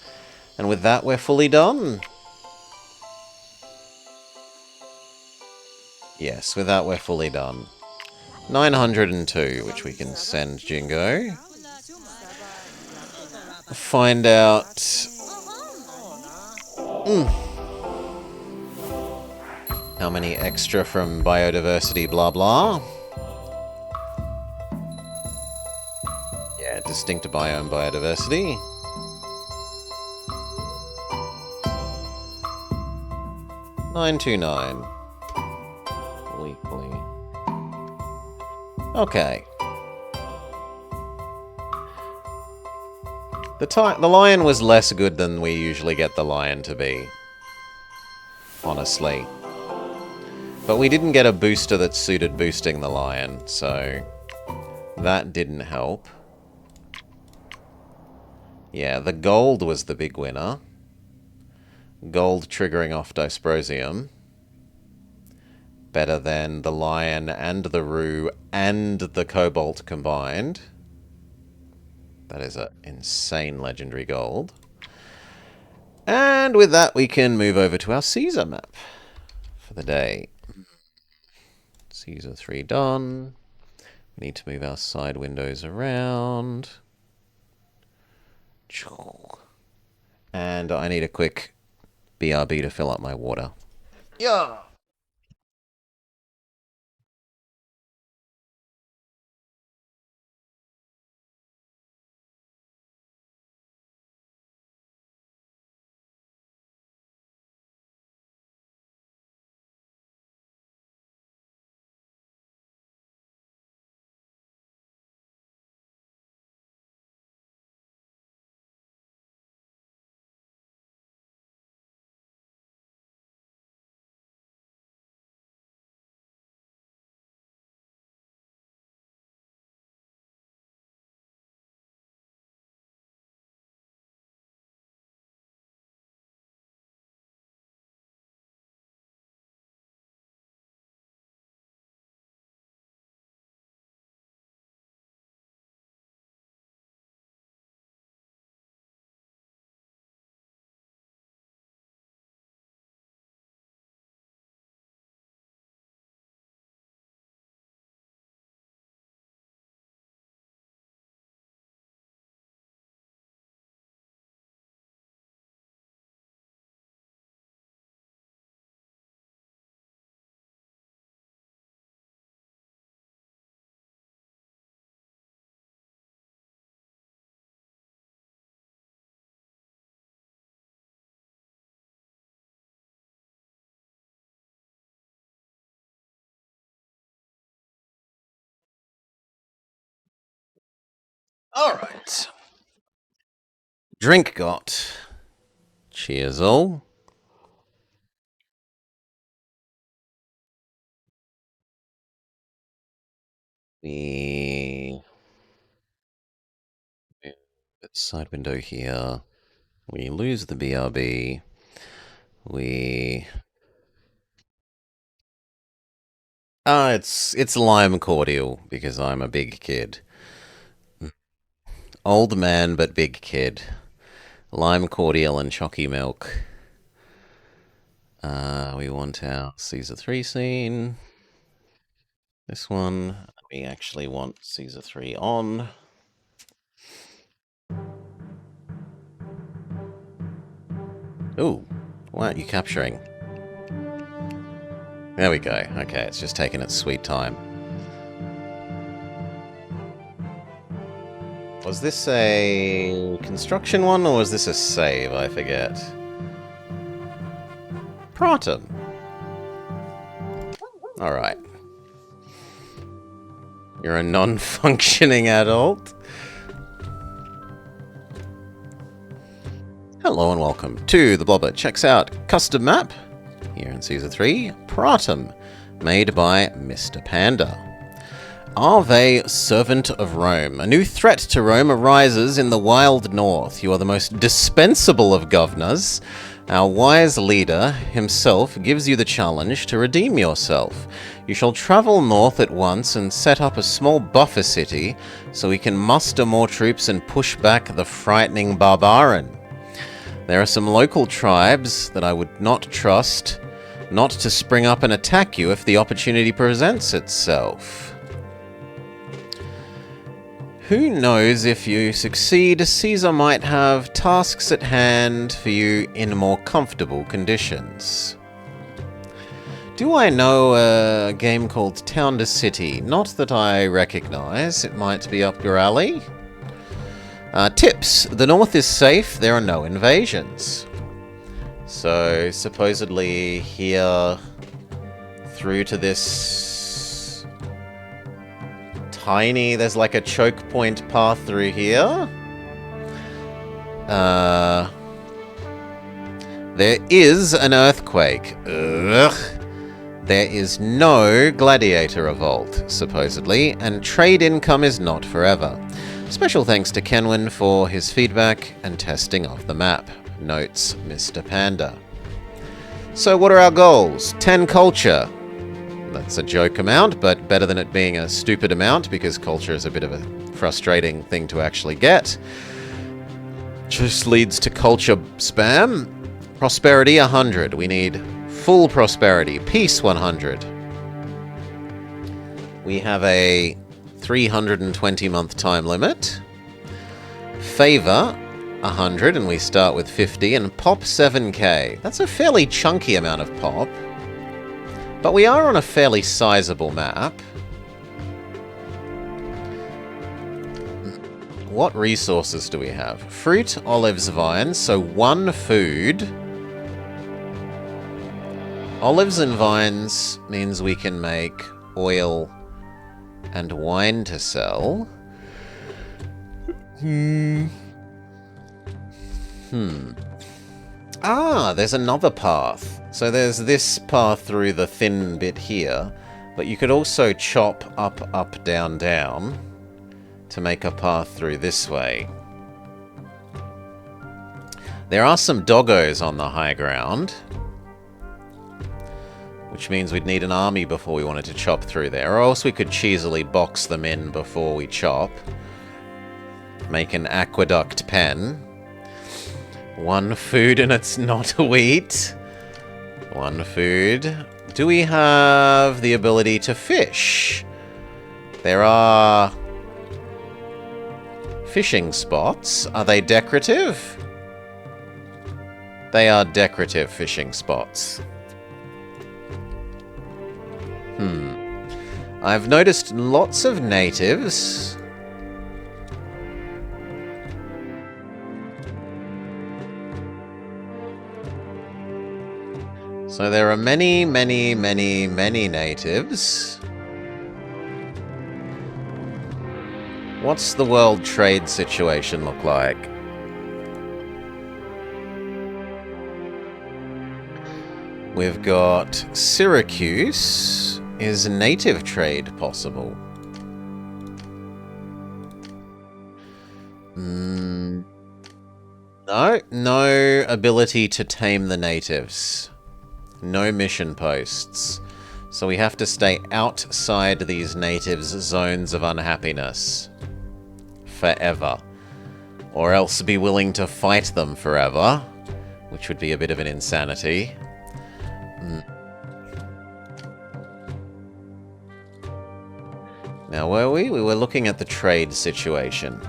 And with that, we're fully done. Yes, with that, we're fully done. 902, which we can send Jingo. Find out... how many extra from biodiversity blah blah. Yeah, distinct biome biodiversity. $929 weekly. Okay. The lion was less good than we usually get the lion to be. Honestly. But we didn't get a booster that suited boosting the lion, so that didn't help. Yeah, the gold was the big winner. Gold triggering off Dysprosium. Better than the lion and the rue and the cobalt combined. That is an insane legendary gold. And with that, we can move over to our Caesar map for the day. Caesar 3 done. We need to move our side windows around. And I need a quick BRB to fill up my water. Yeah. All right. Drink got. Cheers all. We side window here. We lose the BRB. We it's lime cordial because I'm a big kid. Old man but big kid. Lime cordial and chalky milk. We want our Caesar 3 scene. This one, we actually want Caesar 3 on. Ooh, why aren't you capturing? There we go. Okay, it's just taking its sweet time. Was this a construction one or was this a save? I forget. Pratum. Alright. You're a non-functioning adult. Hello and welcome to the Blobber Checks Out custom map here in Caesar 3, Pratum, made by Mr. Panda. Ave, servant of Rome. A new threat to Rome arises in the wild north. You are the most dispensable of governors. Our wise leader himself gives you the challenge to redeem yourself. You shall travel north at once and set up a small buffer city so we can muster more troops and push back the frightening barbarian. There are some local tribes that I would not trust not to spring up and attack you if the opportunity presents itself. Who knows, if you succeed, Caesar might have tasks at hand for you in more comfortable conditions. Do I know a game called Town to City? Not that I recognize. It might be up your alley. Tips. The north is safe. There are no invasions. So, supposedly here through to this tiny... There's like a choke point path through here. There is an earthquake. Ugh. There is no gladiator revolt, supposedly, and trade income is not forever. Special thanks to Kenwin for his feedback and testing of the map, notes Mr. Panda. So what are our goals? 10 culture. That's a joke amount, but better than it being a stupid amount, because culture is a bit of a frustrating thing to actually get. just leads to culture spam. Prosperity 100. We need full prosperity. Peace 100. We have a 320-month time limit. Favor 100, and we start with 50. And pop 7k. That's a fairly chunky amount of pop. But we are on a fairly sizable map. What resources do we have? Fruit, olives, vines, so 1 food. Olives and vines means we can make oil and wine to sell. Ah, there's another path. So there's this path through the thin bit here, but you could also chop up, up, down, down to make a path through this way. There are some doggos on the high ground, which means we'd need an army before we wanted to chop through there, or else we could cheesily box them in before we chop. Make an aqueduct pen. 1 food and it's not wheat. 1 food. Do we have the ability to fish? There are fishing spots. Are they decorative? They are decorative fishing spots. I've noticed lots of natives. So there are many, many, many, many natives. What's the world trade situation look like? We've got Syracuse. Is native trade possible? No. No ability to tame the natives. No mission posts. So we have to stay outside these natives' zones of unhappiness. Forever. Or else be willing to fight them forever. Which would be a bit of an insanity. Now, were we? We were looking at the trade situation.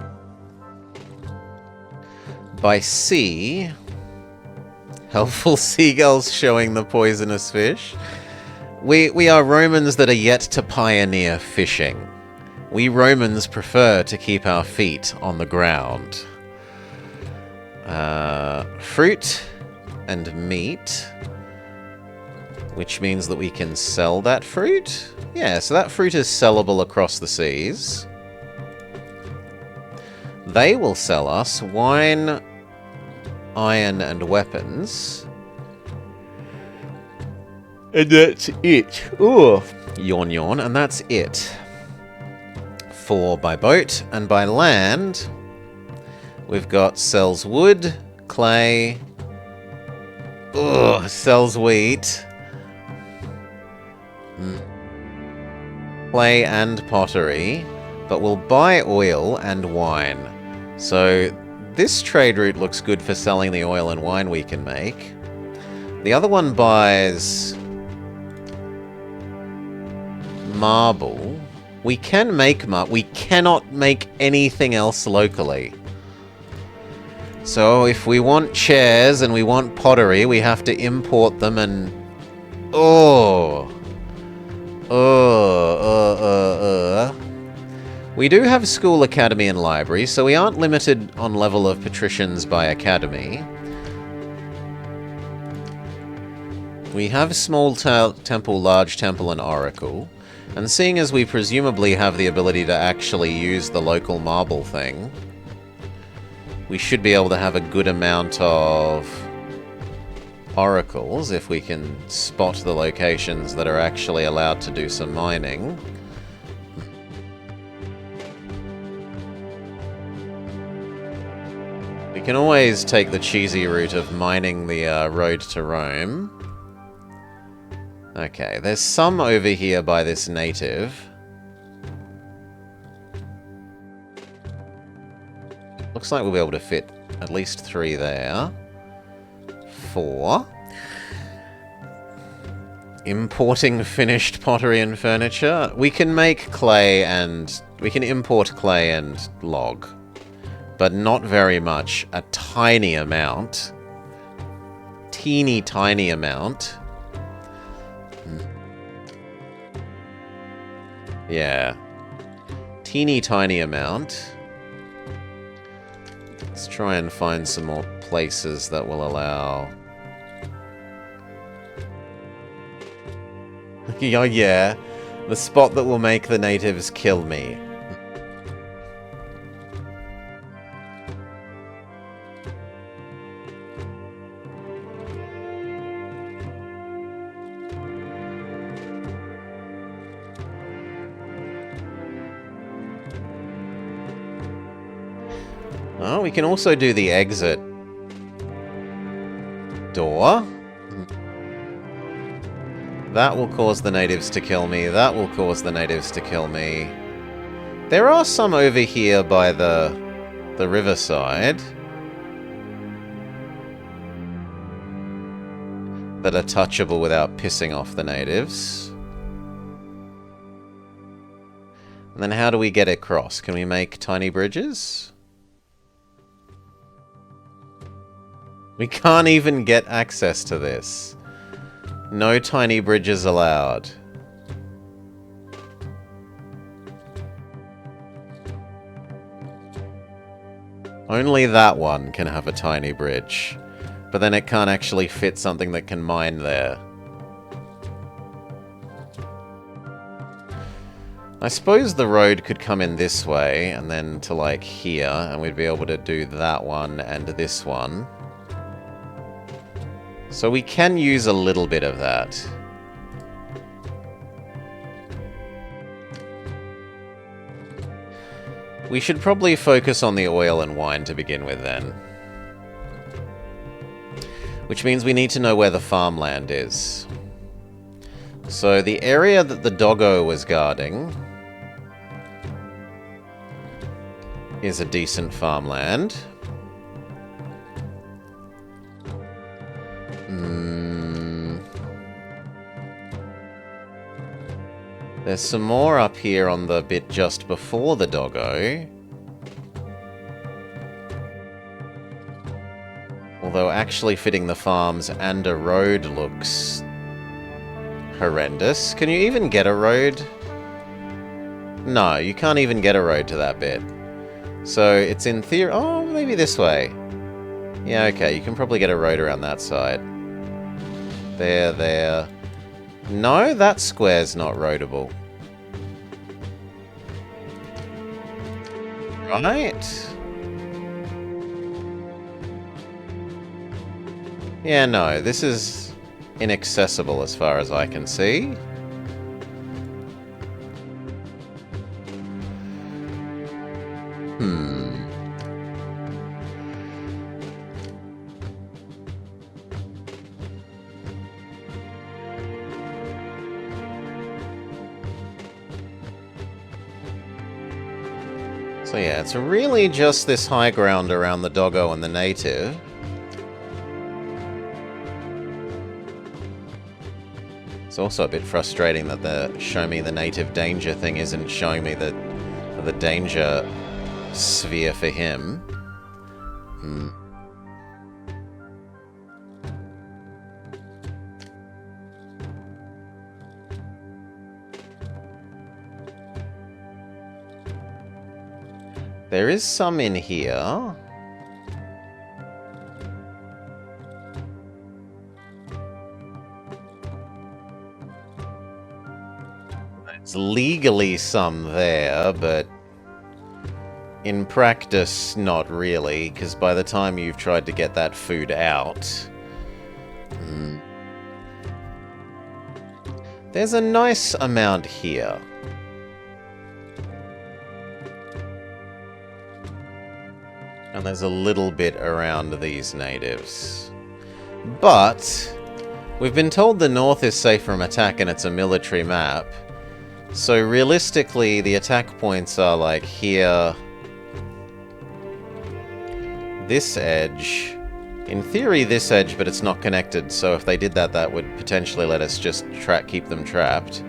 By sea... Helpful seagulls showing the poisonous fish. We are Romans that are yet to pioneer fishing. We Romans prefer to keep our feet on the ground. Fruit and meat. Which means that we can sell that fruit? Yeah, so that fruit is sellable across the seas. They will sell us wine, iron, and weapons. And that's it. Ooh. Yawn, yawn. And that's it. For by boat and by land, we've got sells wood, clay, sells wheat, clay and pottery, but we'll buy oil and wine. So this trade route looks good for selling the oil and wine we can make. The other one buys marble. We can make we cannot make anything else locally. So if we want chairs and we want pottery, we have to import them and... We do have school, academy, and library, so we aren't limited on level of patricians by academy. We have small temple, large temple, and oracle. And seeing as we presumably have the ability to actually use the local marble thing, we should be able to have a good amount of oracles if we can spot the locations that are actually allowed to do some mining. We can always take the cheesy route of mining the road to Rome. Okay, there's some over here by this native. Looks like we'll be able to fit At least 3 there. 4. Importing finished pottery and furniture. We can make clay and... we can import clay and log. But not very much. A tiny amount. Teeny tiny amount. Yeah. Teeny tiny amount. Let's try and find some more places that will allow... Oh yeah, the spot that will make the natives kill me. Oh, we can also do the exit door. That will cause the natives to kill me. That will cause the natives to kill me. There are some over here by the riverside that are touchable without pissing off the natives. And then how do we get across? Can we make tiny bridges? We can't even get access to this. No tiny bridges allowed. Only that one can have a tiny bridge. But then it can't actually fit something that can mine there. I suppose the road could come in this way, and then to like here, and we'd be able to do that one and this one. So we can use a little bit of that. We should probably focus on the oil and wine to begin with then. Which means we need to know where the farmland is. So the area that the doggo was guarding is a decent farmland. There's some more up here on the bit just before the doggo. Although actually fitting the farms and a road looks horrendous. Can you even get a road? No, you can't even get a road to that bit. So it's in theory... oh, maybe this way. Yeah, okay, you can probably get a road around that side. There. No, that square's not roadable. Right? Yeah, no, this is inaccessible as far as I can see. So yeah, it's really just this high ground around the doggo and the native. It's also a bit frustrating that the show me the native danger thing isn't showing me the danger sphere for him. There is some in here. There's legally some there, but in practice, not really, because by the time you've tried to get that food out... There's a nice amount here. And there's a little bit around these natives. But we've been told the north is safe from attack and it's a military map. So realistically, the attack points are like here, this edge. In theory, this edge, but it's not connected, so if they did that, that would potentially let us just keep them trapped.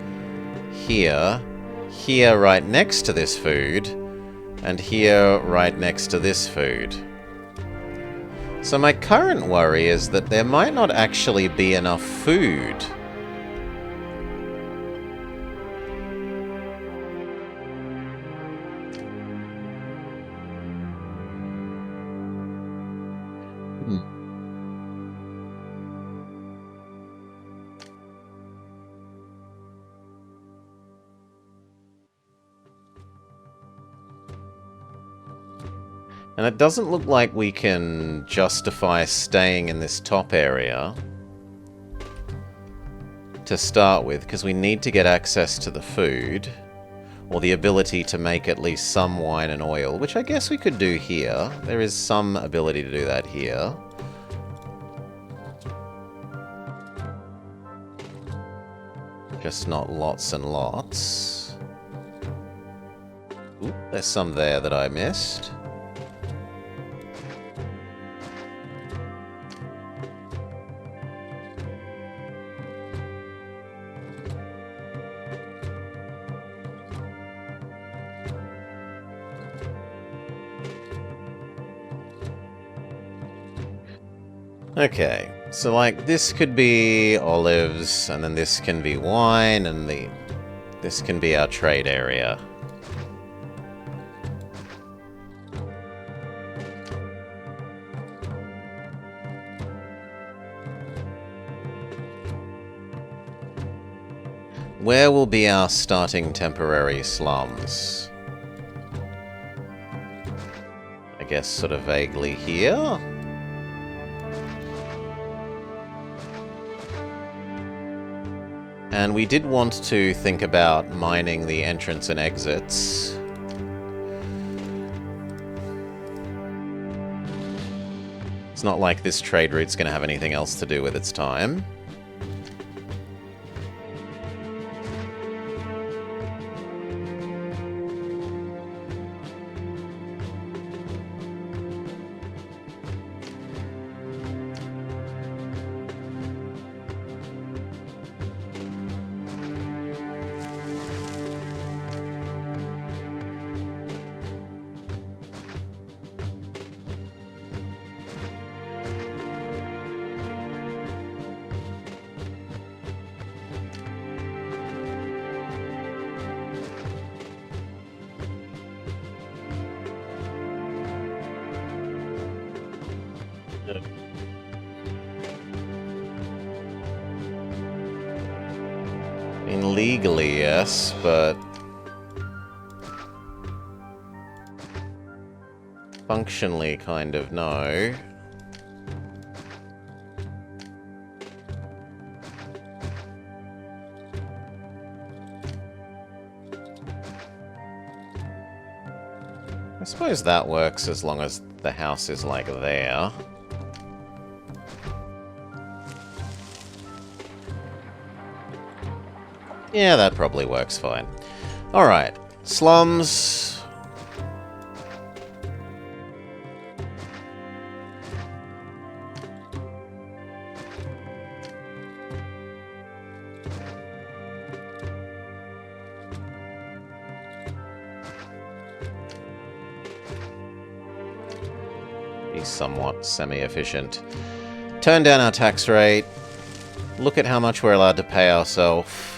Here, here right next to this food, and here right next to this food. So my current worry is that there might not actually be enough food. And it doesn't look like we can justify staying in this top area to start with, because we need to get access to the food, or the ability to make at least some wine and oil, which I guess we could do here. There is some ability to do that here. Just not lots and lots. Ooh, there's some there that I missed. Okay, so like this could be olives, and then this can be wine, and this can be our trade area. Where will be our starting temporary slums? I guess sort of vaguely here? And we did want to think about mining the entrance and exits. It's not like this trade route's going to have anything else to do with its time. I mean, legally, yes, but functionally, kind of, no. I suppose that works as long as the house is, like, there. Yeah, that probably works fine. Alright, slums. Be somewhat semi-efficient. Turn down our tax rate. Look at how much we're allowed to pay ourselves.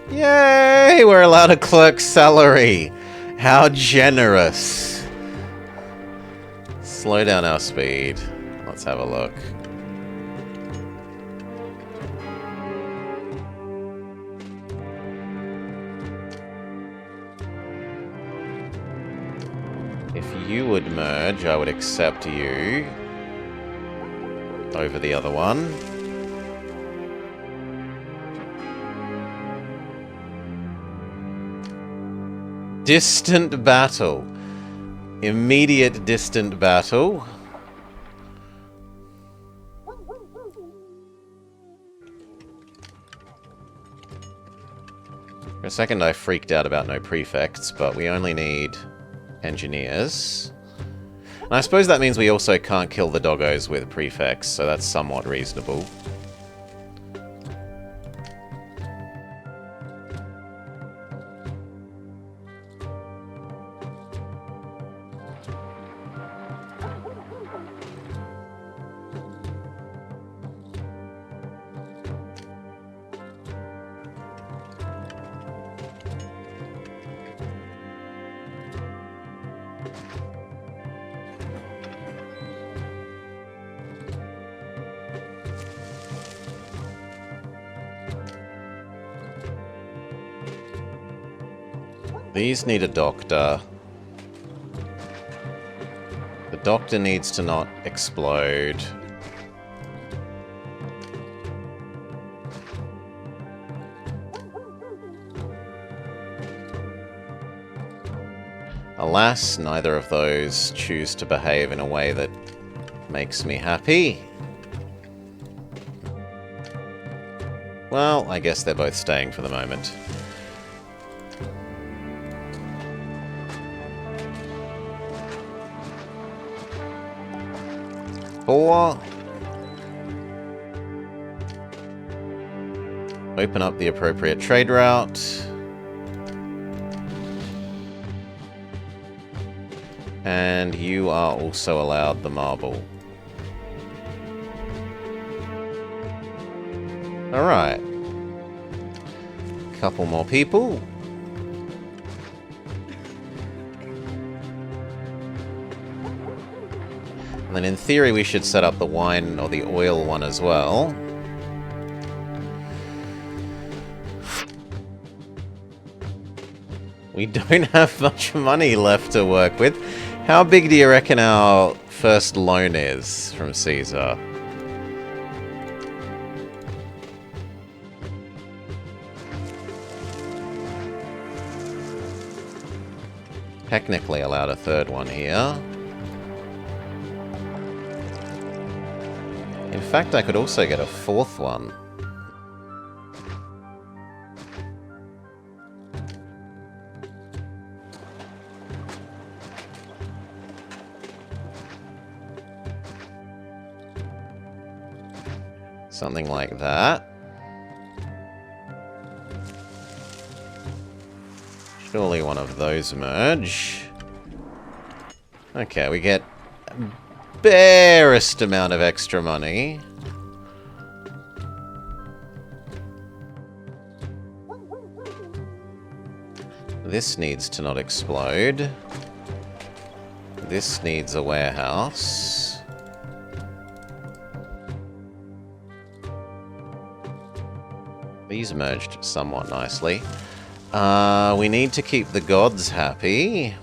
Yay! We're allowed a clerk's salary! How generous! Slow down our speed. Let's have a look. If you would merge, I would accept you over the other one. Distant battle. Immediate distant battle. For a second I freaked out about no prefects, but we only need engineers. And I suppose that means we also can't kill the doggos with prefects, so that's somewhat reasonable. These need a doctor. The doctor needs to not explode. Alas, neither of those choose to behave in a way that makes me happy. Well, I guess they're both staying for the moment. Open up the appropriate trade route. And you are also allowed the marble. Alright. Couple more people. And then in theory we should set up the wine or the oil one as well. We don't have much money left to work with. How big do you reckon our first loan is from Caesar? Technically allowed a third one here. In fact, I could also get a fourth one. Something like that. Surely one of those merge. Okay, we get barest amount of extra money. This needs to not explode. This needs a warehouse. These merged somewhat nicely. We need to keep the gods happy.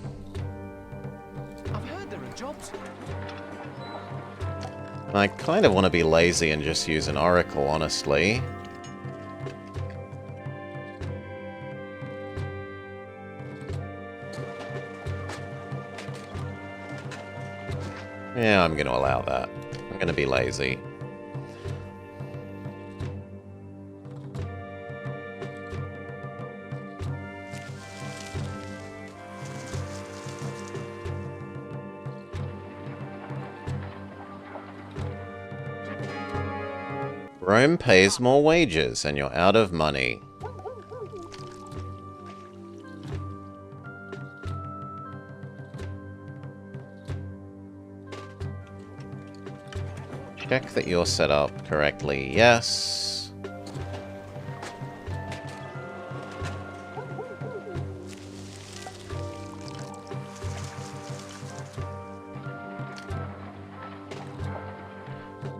I kind of want to be lazy and just use an oracle, honestly. Yeah, I'm going to allow that. I'm going to be lazy. Rome pays more wages, and you're out of money. Check that you're set up correctly. Yes.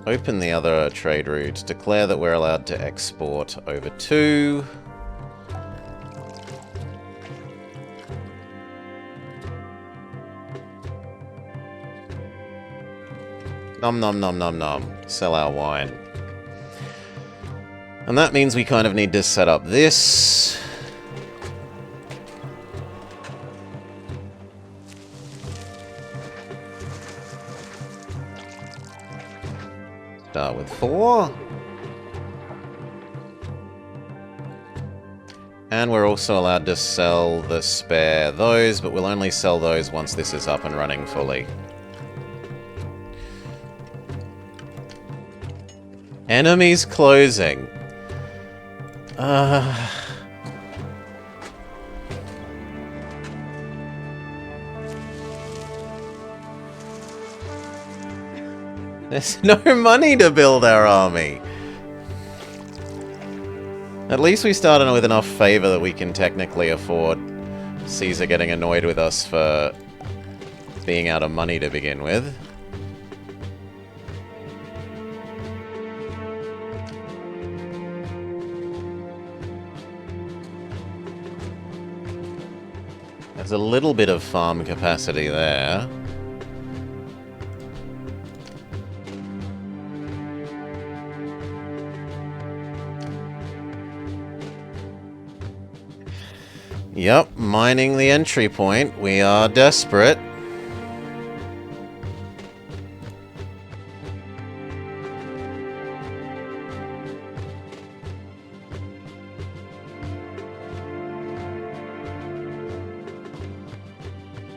Open the other trade route. Declare that we're allowed to export over 2. Nom nom nom nom nom. Sell our wine. And that means we kind of need to set up this. Start with 4. And we're also allowed to sell the spare those, but we'll only sell those once this is up and running fully. Enemies closing. There's no money to build our army. At least we started with enough favor that we can technically afford Caesar getting annoyed with us for being out of money to begin with. There's a little bit of farm capacity there. Yep, mining the entry point. We are desperate.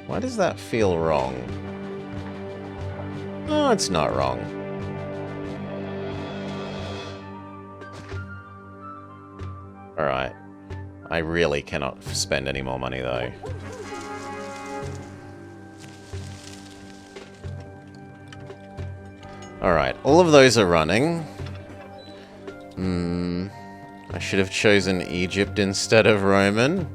Why does that feel wrong? No, it's not wrong. Alright. I really cannot spend any more money, though. Alright, all of those are running. I should have chosen Egypt instead of Roman.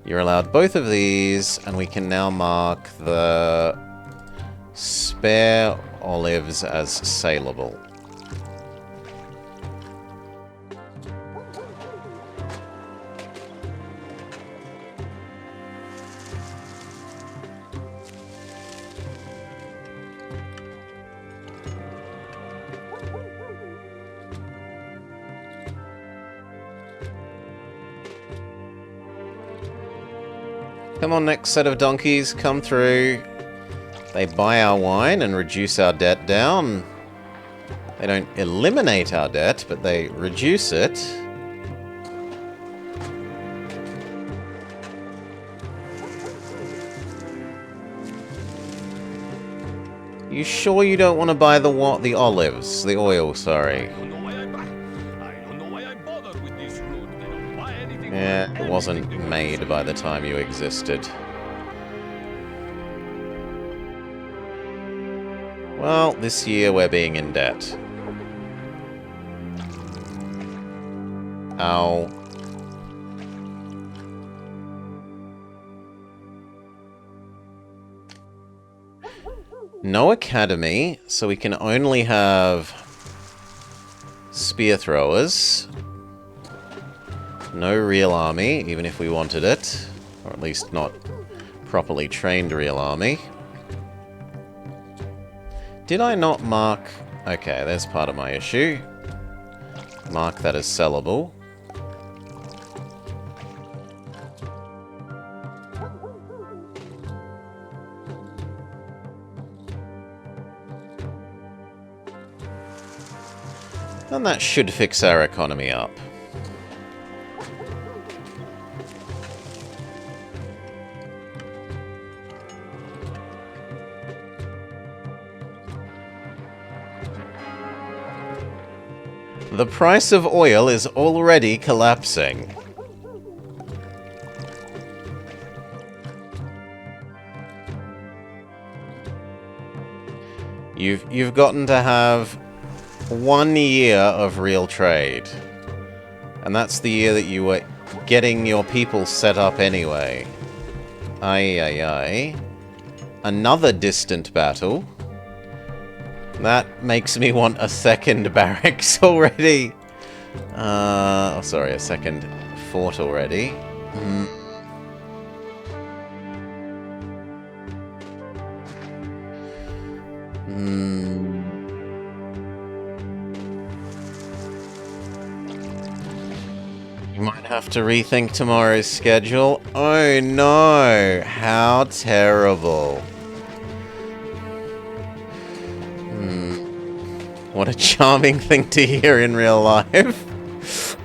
You're allowed both of these, and we can now mark the spare olives as saleable. Come on, next set of donkeys, come through. They buy our wine and reduce our debt down. They don't eliminate our debt, but they reduce it. You sure you don't want to buy the what? The olives, the oil, sorry. Yeah, it wasn't made by the time you existed. Well, this year we're being in debt. Ow. No academy, so we can only have spear throwers. No real army, even if we wanted it. Or at least not properly trained real army. Did I not mark... Okay, there's part of my issue. Mark that as sellable. And that should fix our economy up. The price of oil is already collapsing. You've gotten to have 1 year of real trade. And that's the year that you were getting your people set up anyway. Aye, aye, aye. Another distant battle. That makes me want a second barracks already. Oh, sorry, a second fort already. You might have to rethink tomorrow's schedule. Oh no, how terrible. What a charming thing to hear in real life.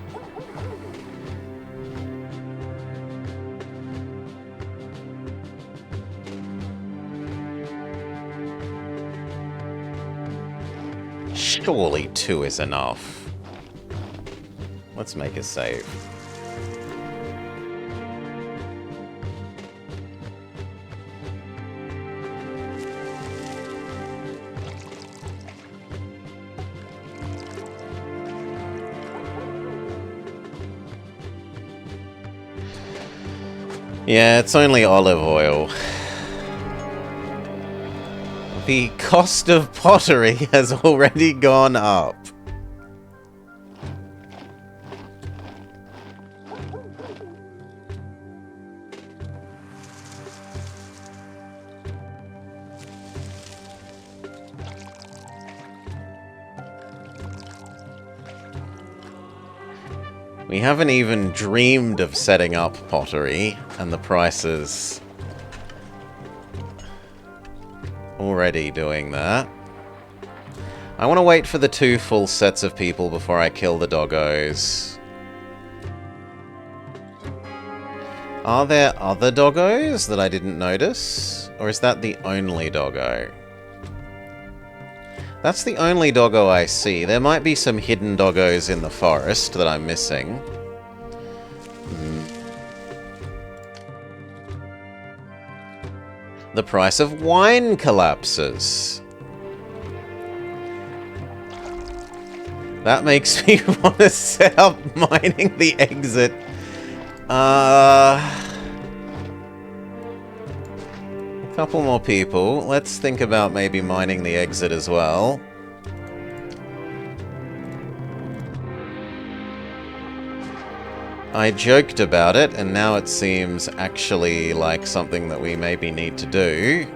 Surely 2 is enough. Let's make a save. Yeah, it's only olive oil. The cost of pottery has already gone up. We haven't even dreamed of setting up pottery, and the prices already doing that. I want to wait for the 2 full sets of people before I kill the doggos. Are there other doggos that I didn't notice? Or is that the only doggo? That's the only doggo I see. There might be some hidden doggos in the forest that I'm missing. The price of wine collapses. That makes me want to set up mining the exit. A couple more people. Let's think about maybe mining the exit as well. I joked about it, and now it seems actually like something that we maybe need to do.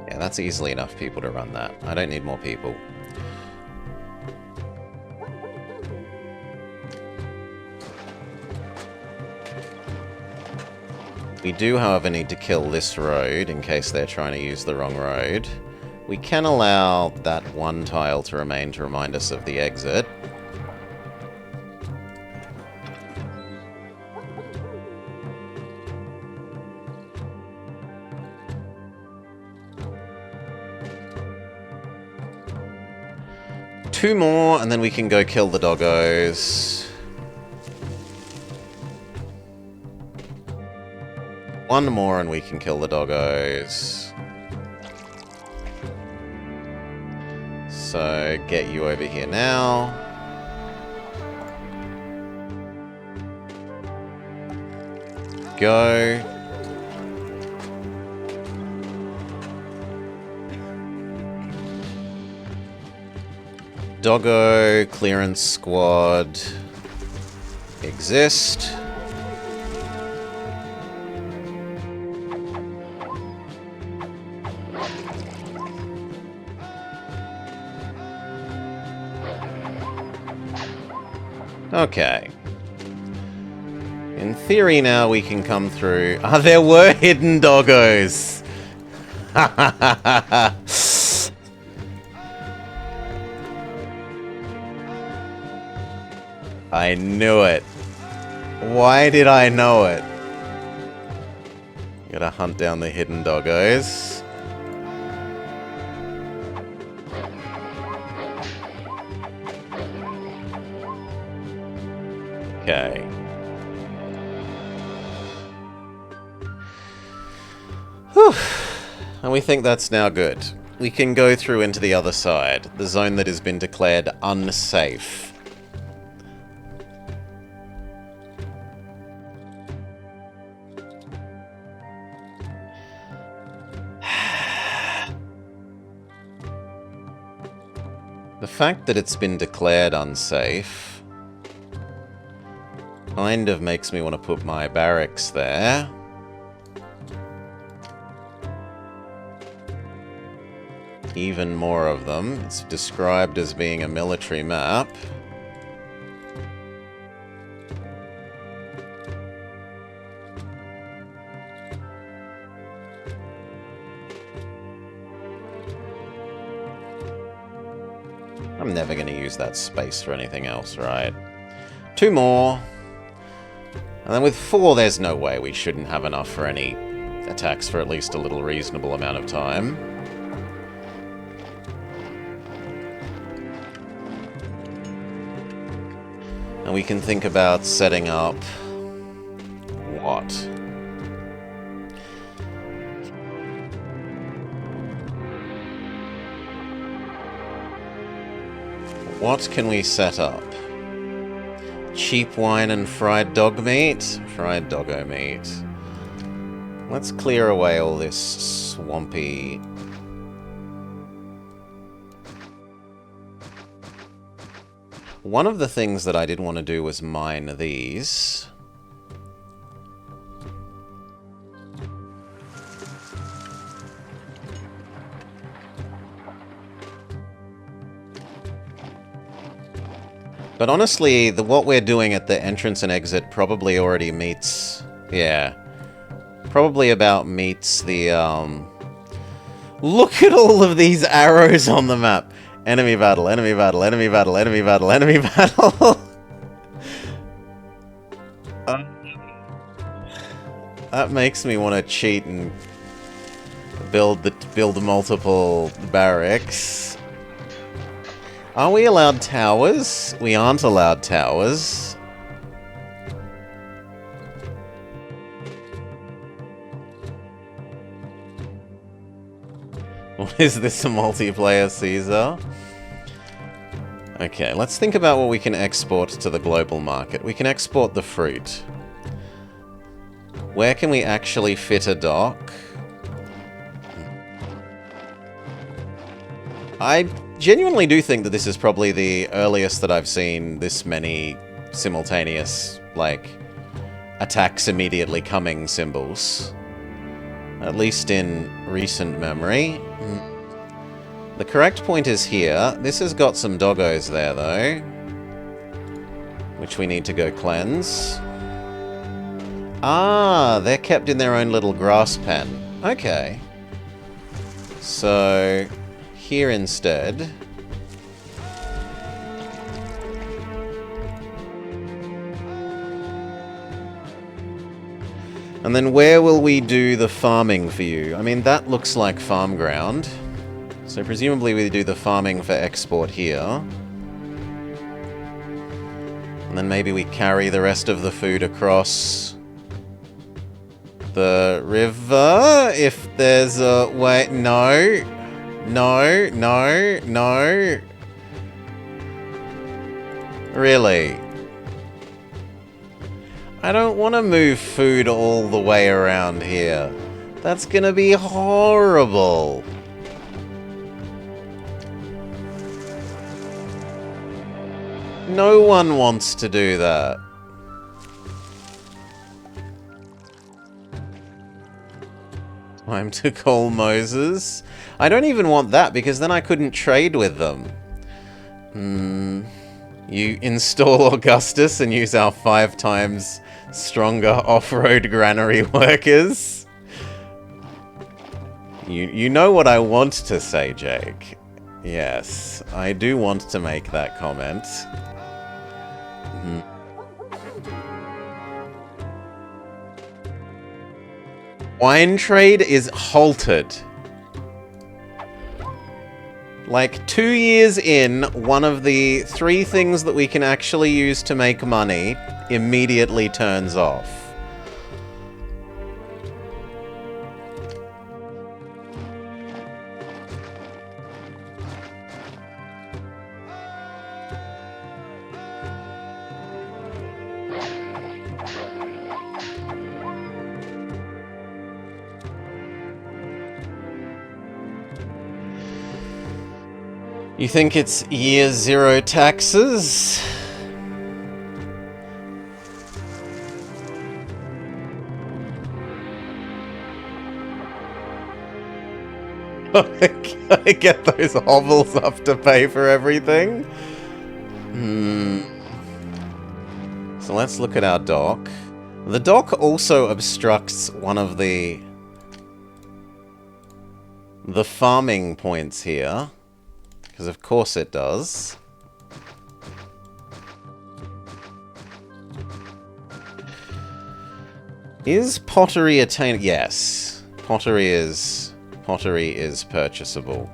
Yeah, that's easily enough people to run that. I don't need more people. We do, however, need to kill this road in case they're trying to use the wrong road. We can allow that one tile to remain to remind us of the exit. Two more, and then we can go kill the doggos. One more, and we can kill the doggos. So, get you over here now. Go. Doggo clearance squad exist. Okay. In theory now we can come through. Ah, there were hidden doggos! I knew it. Why did I know it? Gotta hunt down the hidden doggos. Okay. Whew. And we think that's now good. We can go through into the other side, the zone that has been declared unsafe. fact that it's been declared unsafe kind of makes me want to put my barracks there. Even more of them. It's described as being a military map. I'm never going to use that space for anything else, right? 2 more. And then with 4, there's no way we shouldn't have enough for any attacks for at least a little reasonable amount of time. And we can think about setting up... what? What can we set up? Cheap wine and fried dog meat? Fried doggo meat. Let's clear away all this swampy... One of the things that I did want to do was mine these. But honestly, what we're doing at the entrance and exit probably already meets... yeah. Probably about meets the, Look at all of these arrows on the map! Enemy battle, enemy battle, enemy battle, enemy battle, enemy battle! That makes me want to cheat and build multiple barracks. Are we allowed towers? We aren't allowed towers. What is this, a multiplayer Caesar? Okay, let's think about what we can export to the global market. We can export the fruit. Where can we actually fit a dock? I genuinely do think that this is probably the earliest that I've seen this many simultaneous, like, attacks immediately coming symbols. At least in recent memory. The correct point is here. This has got some doggos there, though. Which we need to go cleanse. Ah, they're kept in their own little grass pen. Okay. So... here instead. And then where will we do the farming for you? I mean, that looks like farm ground. So presumably we do the farming for export here. And then maybe we carry the rest of the food across the river, if there's a way. No. No, no, no. Really? I don't want to move food all the way around here. That's gonna be horrible. No one wants to do that. Time to call Moses. I don't even want that, because then I couldn't trade with them. You install Augustus and use our 5 times stronger off-road granary workers. You know what I want to say, Jake. Yes, I do want to make that comment. Wine trade is halted. Like, 2 years in, one of the 3 things that we can actually use to make money immediately turns off. You think it's year zero taxes? I get those hovels up to pay for everything? So let's look at our dock. The dock also obstructs one of the farming points here. Because of course it does. Is pottery attainable? Yes. Pottery is purchasable.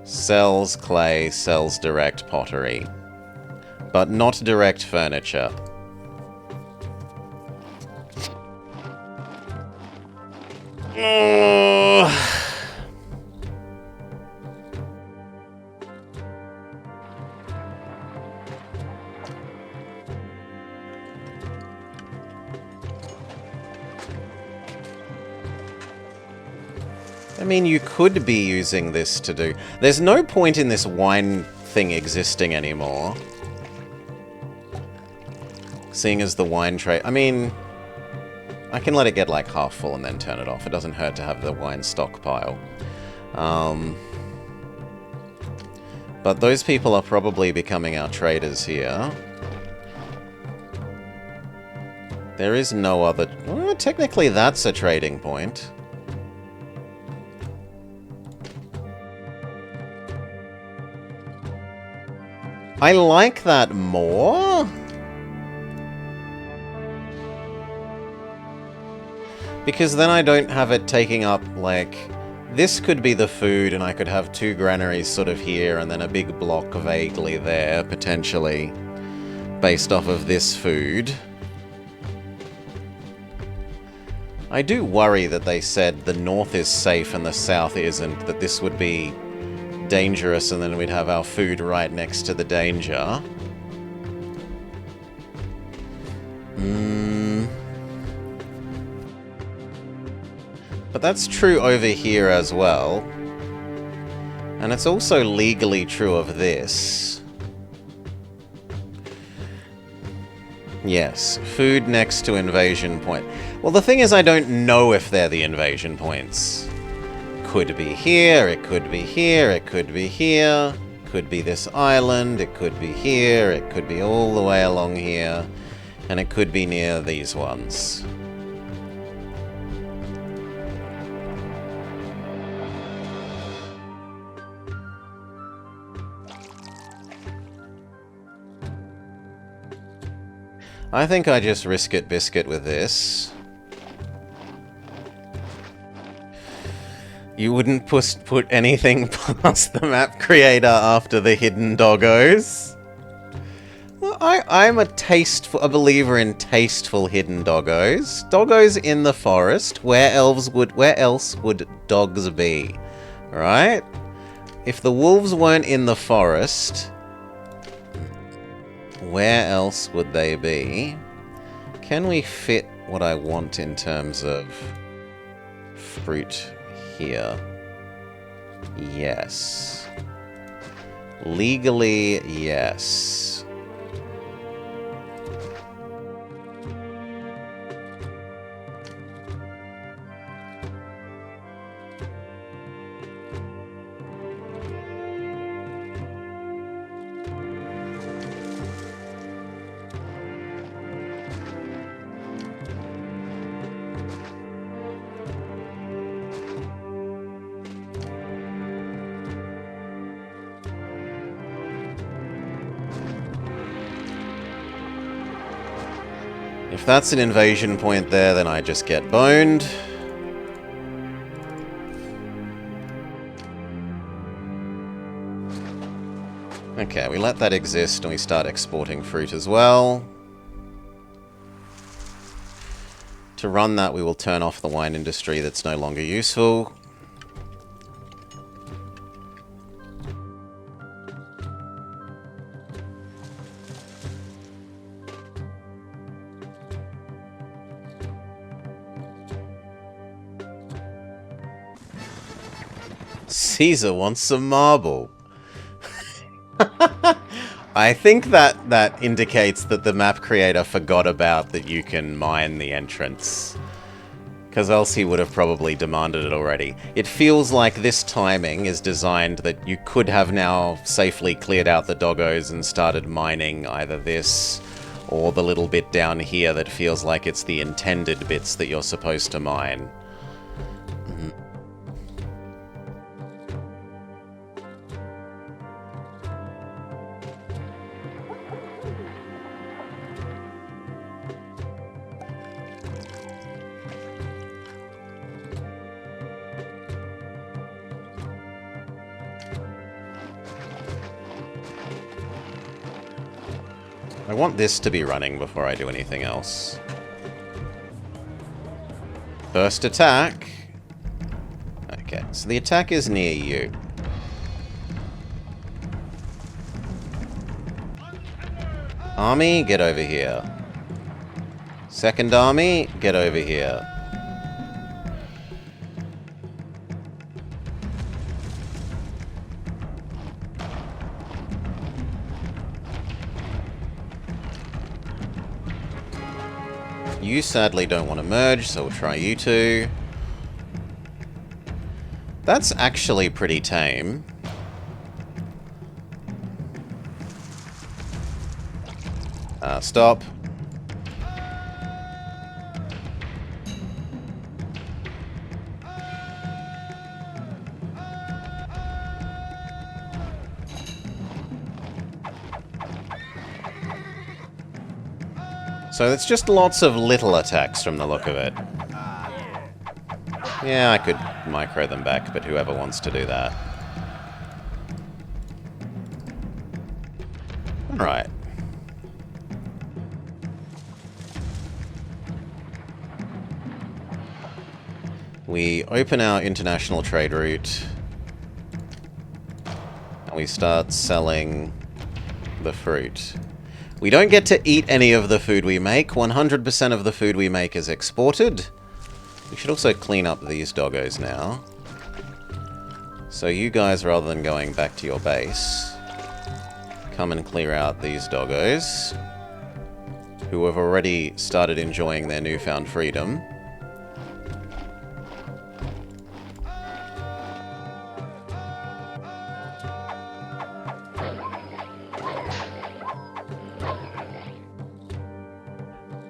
Sells clay, sells direct pottery. But not direct furniture. I mean, you could be using this to do... There's no point in this wine thing existing anymore. Seeing as the wine trade... I mean... I can let it get like half full and then turn it off. It doesn't hurt to have the wine stockpile. But those people are probably becoming our traders here. There is no other... Well, technically that's a trading point. I like that more. Because then I don't have it taking up, like... This could be the food, and I could have two granaries sort of here, and then a big block vaguely there, potentially, based off of this food. I do worry that they said the north is safe and the south isn't, that this would be dangerous, and then we'd have our food right next to the danger. But that's true over here as well. And it's also legally true of this. Yes, food next to invasion point. Well, the thing is, I don't know if they're the invasion points. Could be here, it could be here, it could be here. Could be this island, it could be here, it could be all the way along here. And it could be near these ones. I think I just risk it biscuit with this. You wouldn't put anything past the map creator after the hidden doggos? Well, I'm a believer in tasteful hidden doggos. Doggos in the forest. Where else would dogs be? Right? If the wolves weren't in the forest, where else would they be? Can we fit what I want in terms of fruit here? Yes. Legally, yes. If that's an invasion point there, then I just get boned. Okay, we let that exist and we start exporting fruit as well. To run that, we will turn off the wine industry that's no longer useful. Caesar wants some marble. I think that indicates that the map creator forgot about that you can mine the entrance. Because else he would have probably demanded it already. It feels like this timing is designed that you could have now safely cleared out the doggos and started mining either this or the little bit down here that feels like it's the intended bits that you're supposed to mine. I want this to be running before I do anything else. First attack. Okay, so the attack is near you. Army, get over here. Second army, get over here. You sadly don't want to merge, so we'll try you two. That's actually pretty tame. Stop. So it's just lots of little attacks from the look of it. Yeah, I could micro them back, but whoever wants to do that. Alright. We open our international trade route. And we start selling the fruit. We don't get to eat any of the food we make. 100% of the food we make is exported. We should also clean up these doggos now. So you guys, rather than going back to your base, come and clear out these doggos, who have already started enjoying their newfound freedom.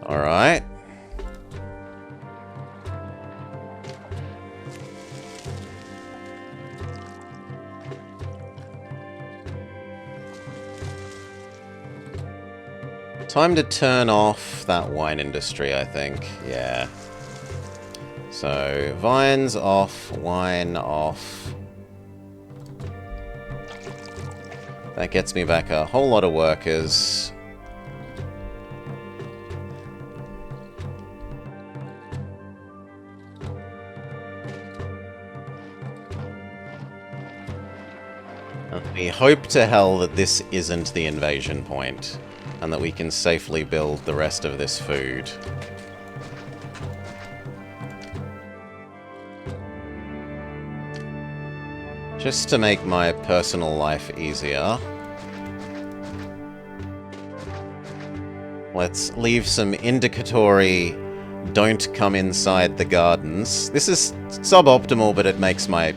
Alright. Time to turn off that wine industry, I think. Yeah. So, vines off, wine off. That gets me back a whole lot of workers. We hope to hell that this isn't the invasion point, and that we can safely build the rest of this food. Just to make my personal life easier, let's leave some indicatory don't come inside the gardens. This is suboptimal, but it makes my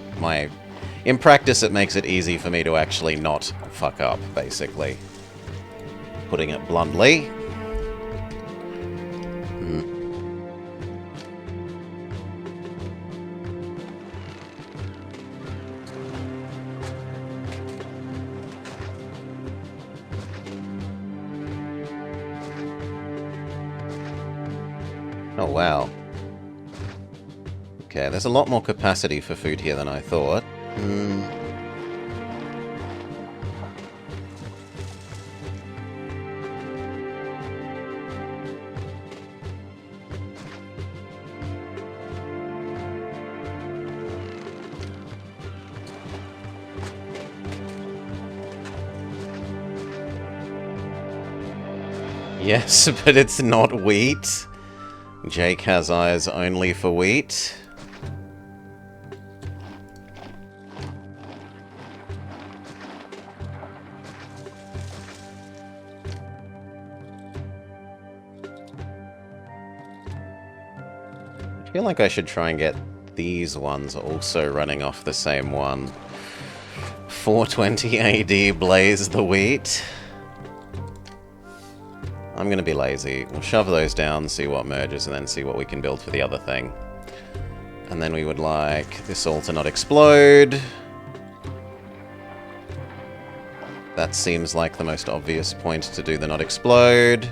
in practice, it makes it easy for me to actually not fuck up, basically. Putting it bluntly. Oh, wow. Okay, there's a lot more capacity for food here than I thought. Yes, but it's not wheat. Jake has eyes only for wheat. feel like I should try and get these ones also running off the same one. 420 AD Blaze the Wheat. I'm gonna be lazy. We'll shove those down, see what merges, and then see what we can build for the other thing. And then we would like this all to not explode. That seems like the most obvious point to do the not explode.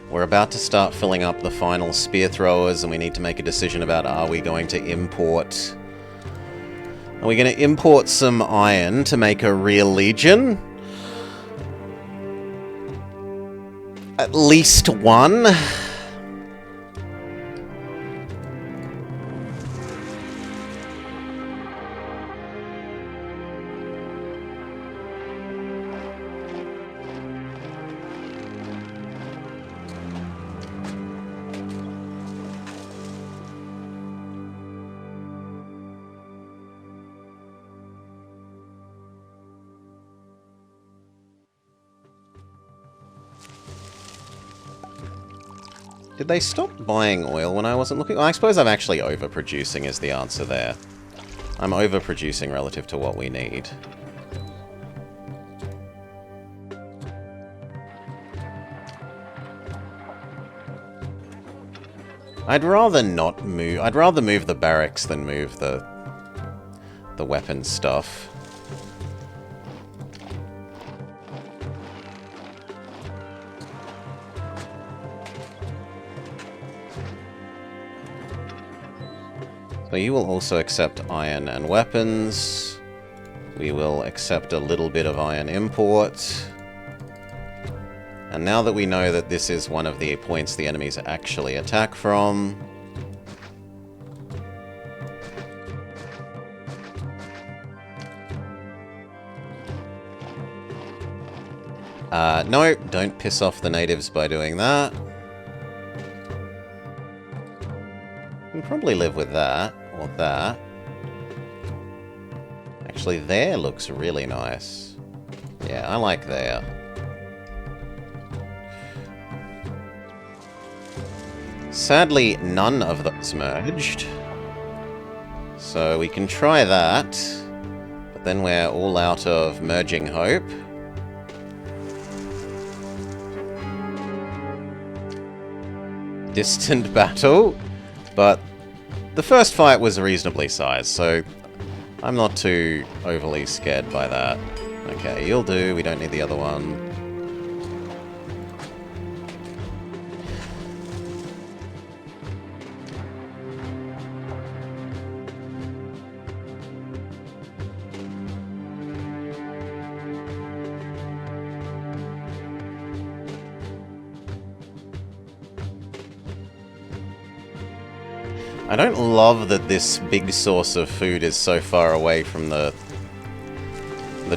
We're about to start filling up the final spear throwers, and we need to make a decision about, are we going to import... Are we going to import some iron to make a real legion? At least one. Did they stop buying oil when I wasn't looking? Well, I suppose I'm actually overproducing is the answer there. I'm overproducing relative to what we need. I'd rather not move... I'd rather move the barracks than move the weapon stuff. So you will also accept iron and weapons. We will accept a little bit of iron import. And now that we know that this is one of the points the enemies actually attack from... no, don't piss off the natives by doing that. Can probably live with that, or that. Actually, there looks really nice. Yeah, I like there. Sadly, none of those merged. So we can try that, but then we're all out of merging hope. Distant battle, but the first fight was reasonably sized, so I'm not too overly scared by that. Okay, you'll do, we don't need the other one. I don't love that this big source of food is so far away from the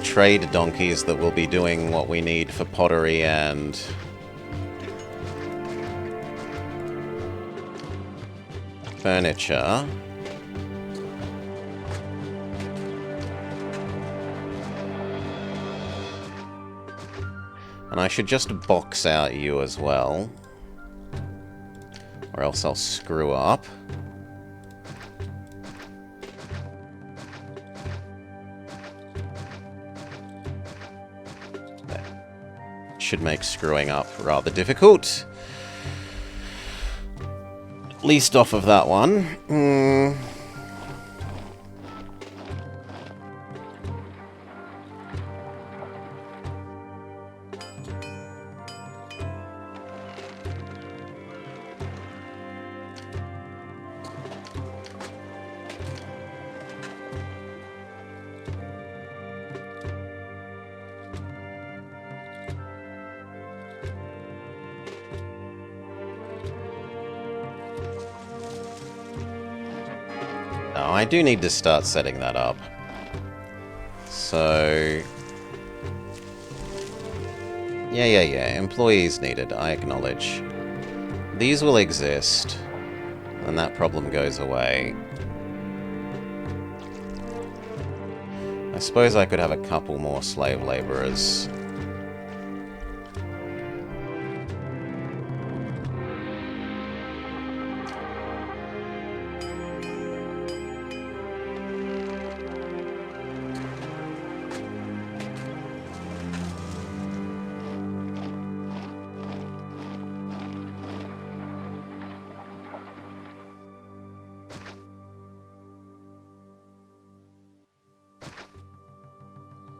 trade donkeys that will be doing what we need for pottery and furniture. And I should just box out you as well, or else I'll screw up. Should make screwing up rather difficult. At least off of that one. I do need to start setting that up. So... Yeah. Employees needed, I acknowledge. These will exist. And that problem goes away. I suppose I could have a couple more slave laborers.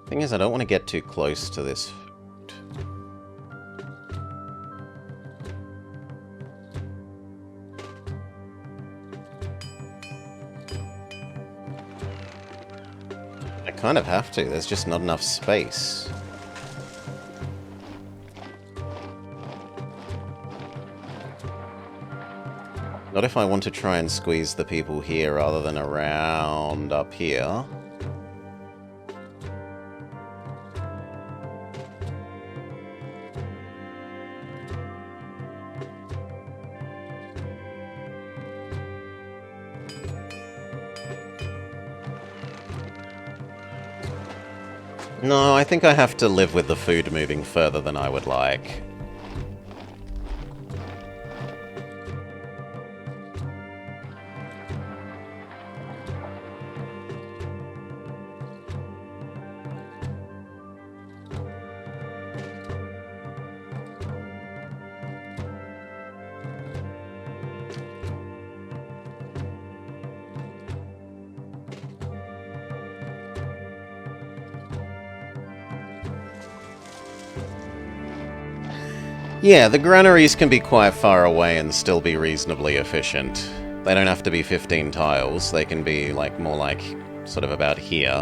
Thing is, I don't want to get too close to this. I kind of have to, there's just not enough space. Not if I want to try and squeeze the people here rather than around up here. No, I think I have to live with the food moving further than I would like. Yeah, the granaries can be quite far away and still be reasonably efficient. They don't have to be 15 tiles, they can be like more like sort of about here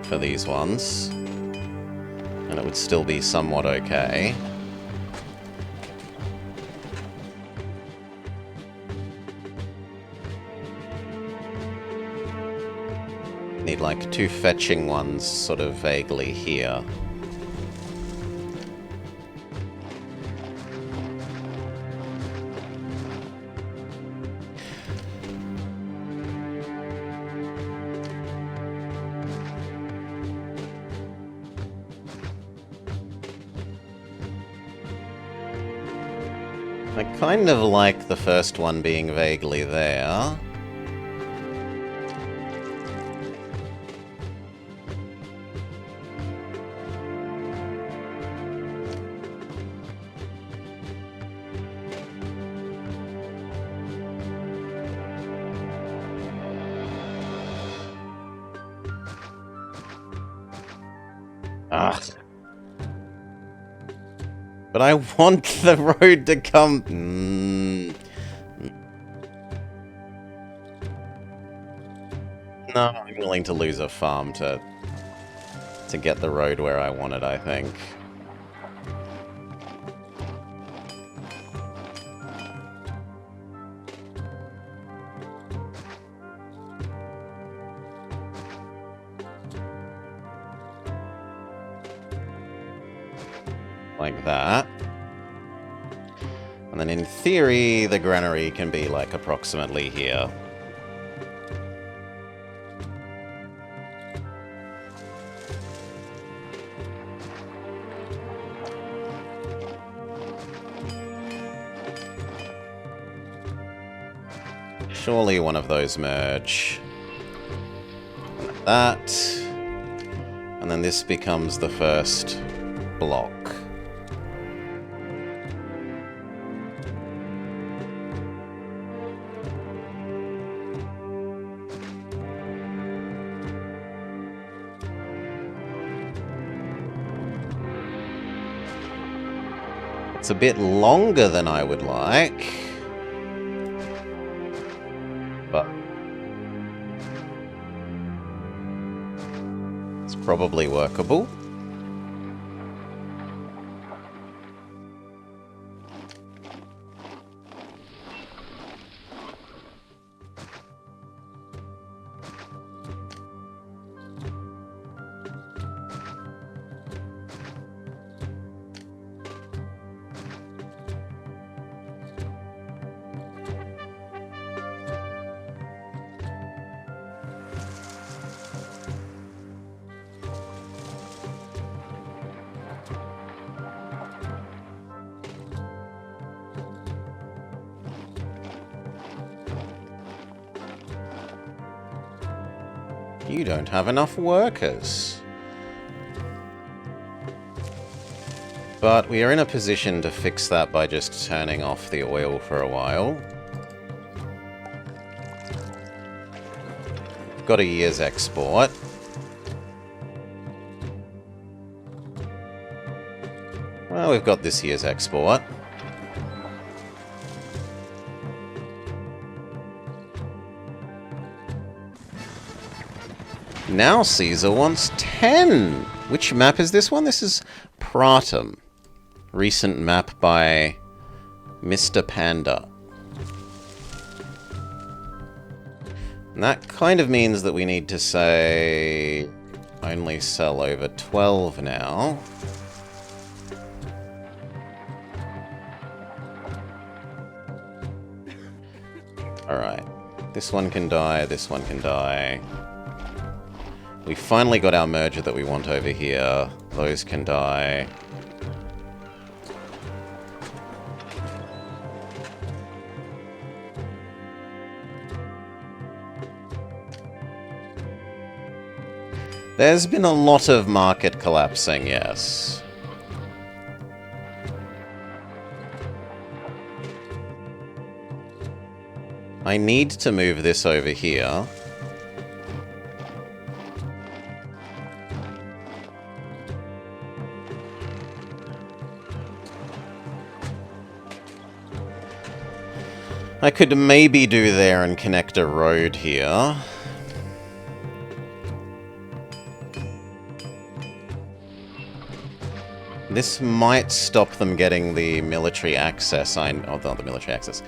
for these ones. And it would still be somewhat okay. Need like 2 fetching ones sort of vaguely here. I kind of like the first one being vaguely there. Ugh. But I want the road to come... No, I'm willing to lose a farm to get the road where I want it, I think. Like that. And then in theory, the granary can be like approximately here. Surely one of those merge. Like that. And then this becomes the first block. It's a bit longer than I would like, but it's probably workable. You don't have enough workers. But we are in a position to fix that by just turning off the oil for a while. Got a year's export. Well, we've got this year's export. Now Caesar wants 10! Which map is this one? This is Pratum. Recent map by Mr. Panda. And that kind of means that we need to say only sell over 12 now. Alright. This one can die, this one can die. We finally got our merger that we want over here. Those can die. There's been a lot of market collapsing, yes. I need to move this over here. I could maybe do there and connect a road here. This might stop them getting the military access oh, not the military access.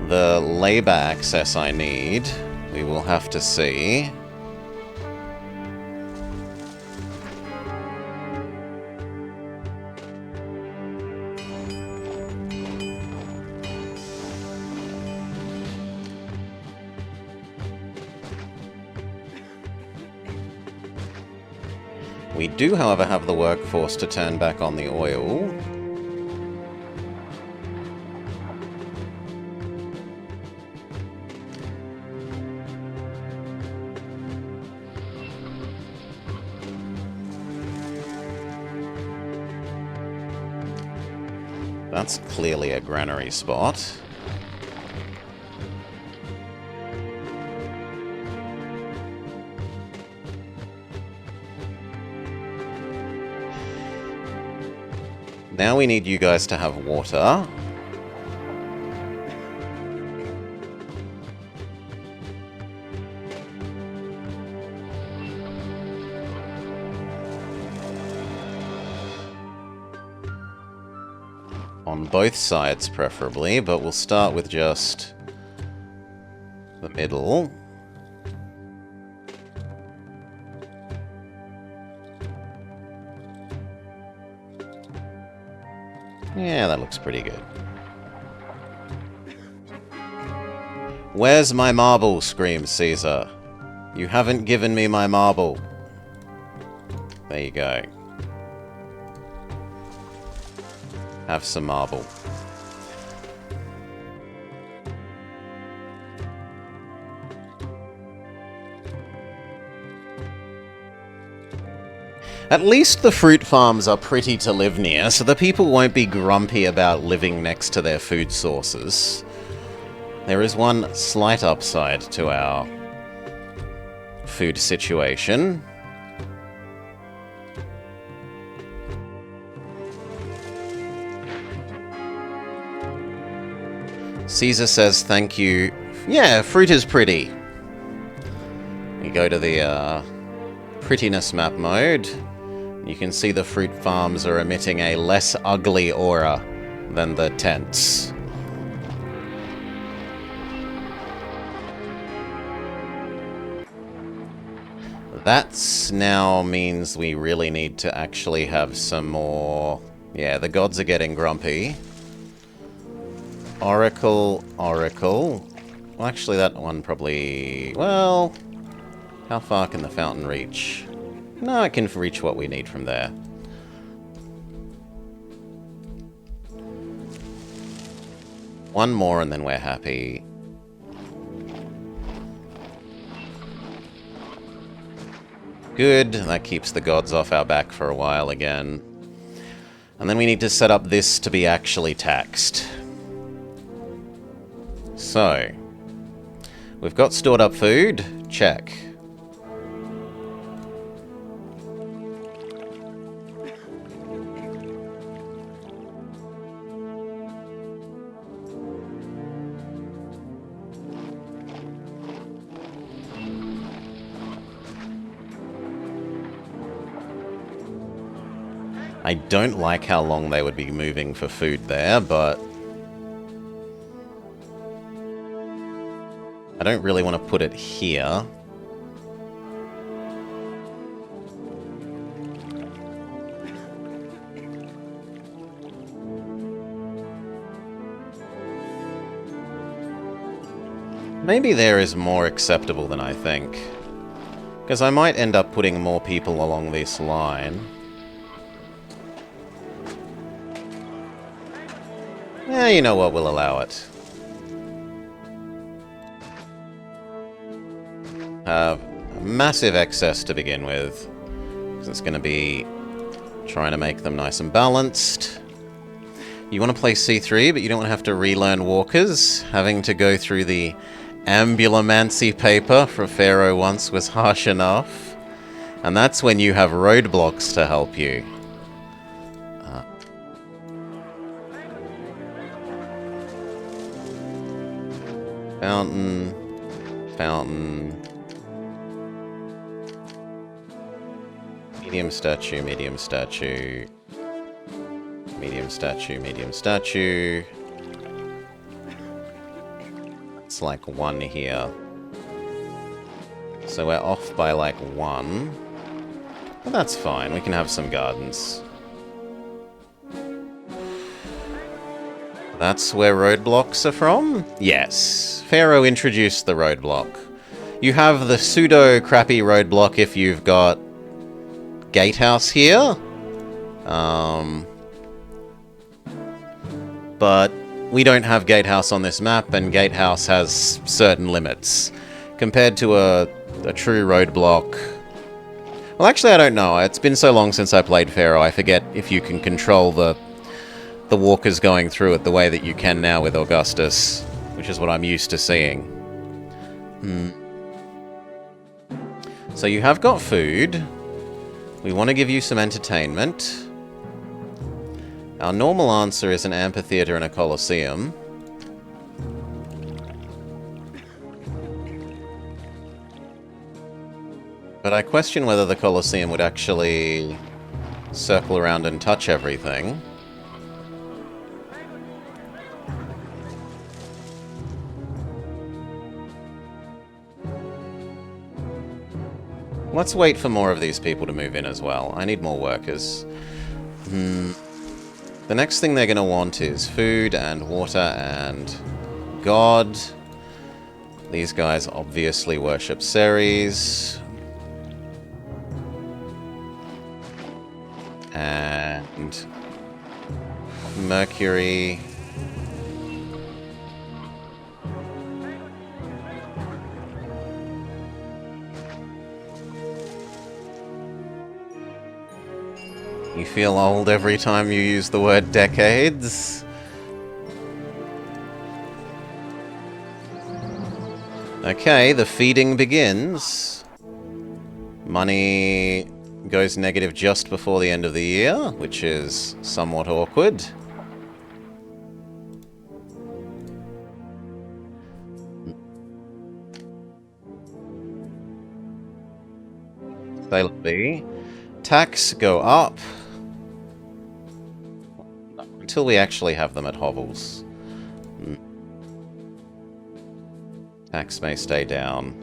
The labor access I need. We will have to see. We do, however, have the workforce to turn back on the oil. That's clearly a granary spot. Now we need you guys to have water. On both sides, preferably, but we'll start with just the middle. Yeah, that looks pretty good. Where's my marble? Screams Caesar. You haven't given me my marble. There you go. Have some marble. At least the fruit farms are pretty to live near, so the people won't be grumpy about living next to their food sources. There is one slight upside to our food situation. Caesar says thank you. Yeah, fruit is pretty. We go to the prettiness map mode. You can see the fruit farms are emitting a less ugly aura than the tents. That now means we really need to actually have some more... Yeah, the gods are getting grumpy. Oracle, Oracle. Well, actually that one probably... Well, how far can the fountain reach? No, it can reach what we need from there. One more and then we're happy. Good. That keeps the gods off our back for a while again. And then we need to set up this to be actually taxed. So, we've got stored up food. Check. I don't like how long they would be moving for food there, but I don't really want to put it here. Maybe there is more acceptable than I think, because I might end up putting more people along this line. Yeah, you know what, we'll allow it. Have a massive excess to begin with, because it's going to be trying to make them nice and balanced. You want to play C3, but you don't want to have to relearn walkers. Having to go through the ambulomancy paper for Pharaoh once was harsh enough. And that's when you have roadblocks to help you. Fountain. Fountain. Medium statue, medium statue. Medium statue, medium statue. It's like 1 here. So we're off by like 1. But that's fine, we can have some gardens. That's where roadblocks are from? Yes. Pharaoh introduced the roadblock. You have the pseudo-crappy roadblock if you've got gatehouse here. But we don't have gatehouse on this map, and gatehouse has certain limits. Compared to a true roadblock... Well, actually, I don't know. It's been so long since I played Pharaoh, I forget if you can control the walkers going through it the way that you can now with Augustus, which is what I'm used to seeing. So you have got food. We want to give you some entertainment. Our normal answer is an amphitheater and a coliseum. But I question whether the coliseum would actually circle around and touch everything. Let's wait for more of these people to move in as well. I need more workers. The next thing they're going to want is food and water and God. These guys obviously worship Ceres. And Mercury. You feel old every time you use the word decades. Okay, the feeding begins. Money goes negative just before the end of the year, which is somewhat awkward. They'll be. Tax go up. Until we actually have them at hovels. Tax may stay down.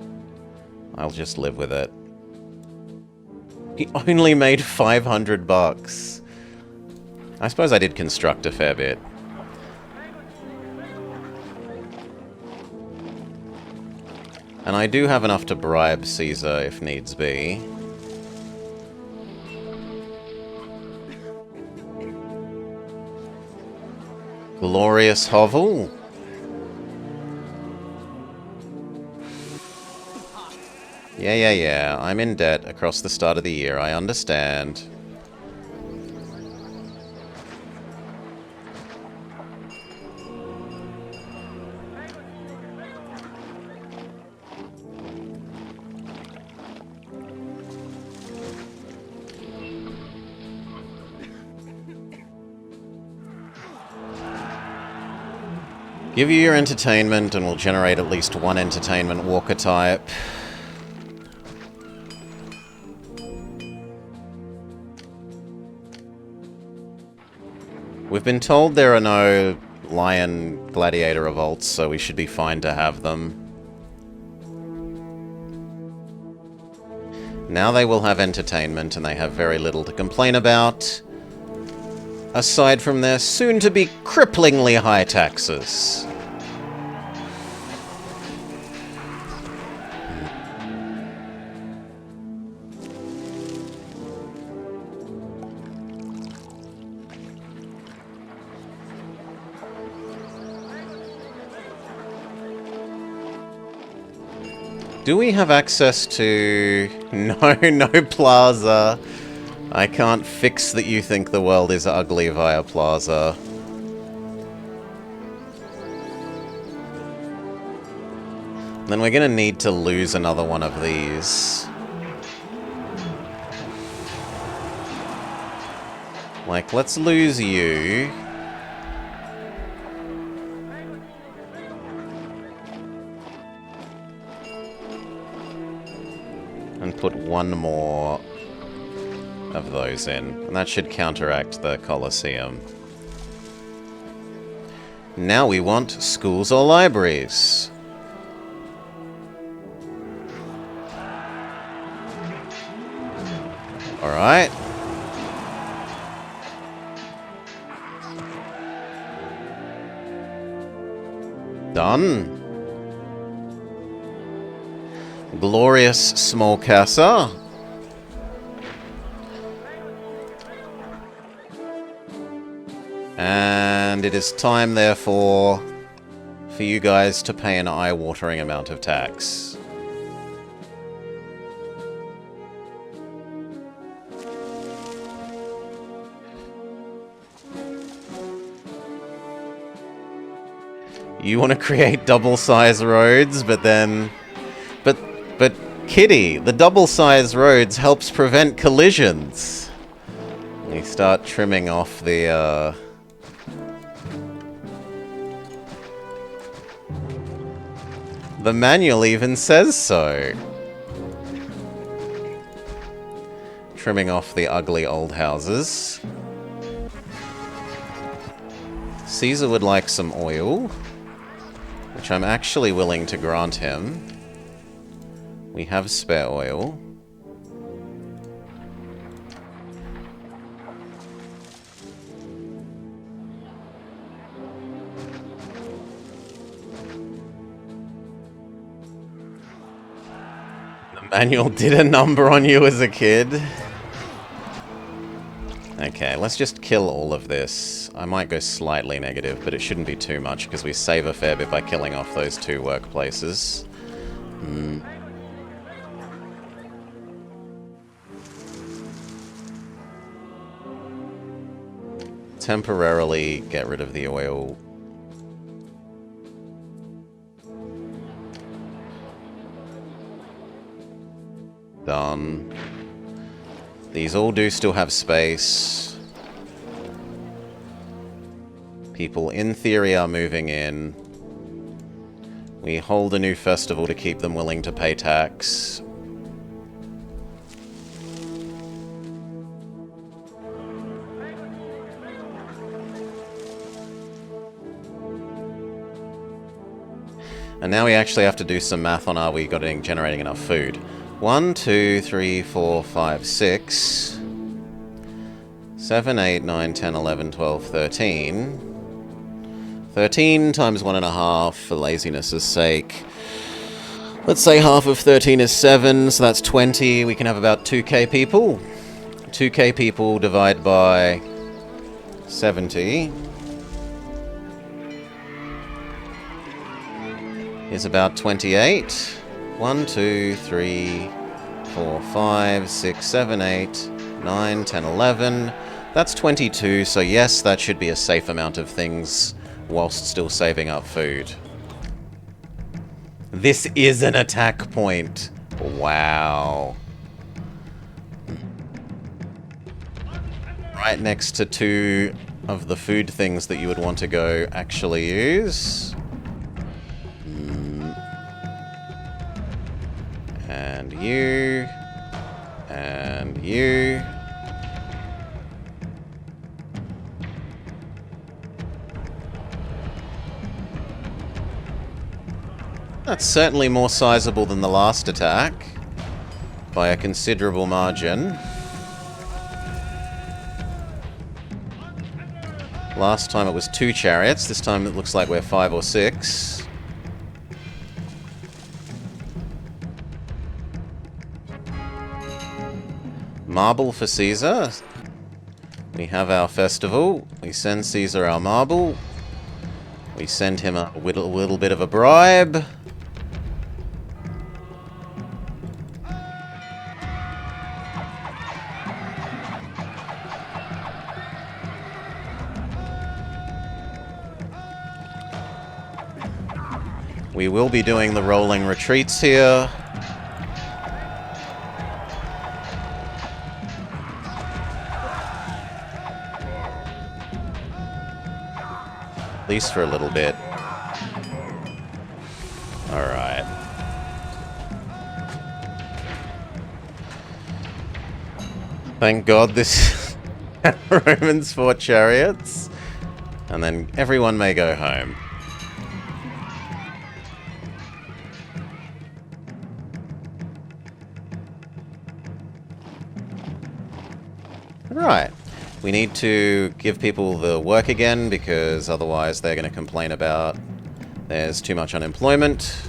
I'll just live with it. He only made 500 bucks. I suppose I did construct a fair bit. And I do have enough to bribe Caesar if needs be. Glorious hovel. Yeah. I'm in debt across the start of the year. I understand. Give you your entertainment and we'll generate at least one entertainment walker type. We've been told there are no lion gladiator revolts, so we should be fine to have them. Now they will have entertainment and they have very little to complain about, aside from their soon-to-be cripplingly high taxes. Do we have access to... No plaza. I can't fix that you think the world is ugly via plaza. Then we're gonna need to lose another one of these. Like, let's lose you. And put one more of those in. And that should counteract the Colosseum. Now we want schools or libraries. Alright. Done. Glorious small casa. And it is time, therefore, for you guys to pay an eye-watering amount of tax. You want to create double-size roads, but then... But, Kitty, the double-size roads helps prevent collisions. You start trimming off the, The manual even says so. Trimming off the ugly old houses. Caesar would like some oil, which I'm actually willing to grant him. We have spare oil. The manual did a number on you as a kid. Okay, let's just kill all of this. I might go slightly negative, but it shouldn't be too much because we save a fair bit by killing off those two workplaces. Temporarily get rid of the oil. Done. These all do still have space. People in theory are moving in. We hold a new festival to keep them willing to pay tax. And now we actually have to do some math on are we generating enough food. 1, 2, 3, 4, 5, 6, 7, 8, 9, 10, 11, 12, 13. 13 times 1.5 for laziness' sake. Let's say half of 13 is 7, so that's 20. We can have about 2k people. 2k people divide by 70 is about 28. 1, 2, 3, 4, 5, 6, 7, 8, 9, 10, 11. That's 22, so yes, that should be a safe amount of things whilst still saving up food. This is an attack point. Wow. Right next to 2 of the food things that you would want to go actually use. And you. And you. That's certainly more sizable than the last attack. By a considerable margin. Last time it was 2 chariots. This time it looks like we're 5 or 6. Marble for Caesar. We have our festival. We send Caesar our marble. We send him a little bit of a bribe. We will be doing the rolling retreats here. At least for a little bit. Alright. Thank God this Romans 4 chariots. And then everyone may go home. Right. We need to give people the work again, because otherwise they're going to complain about there's too much unemployment.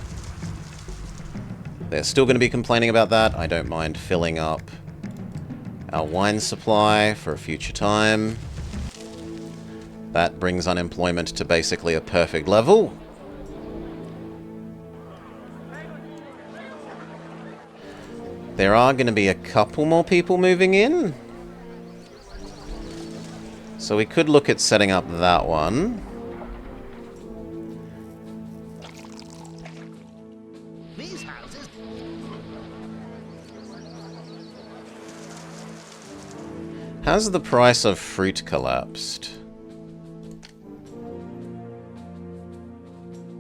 They're still going to be complaining about that. I don't mind filling up our wine supply for a future time. That brings unemployment to basically a perfect level. There are going to be a couple more people moving in. So we could look at setting up that one. These houses. Has the price of fruit collapsed?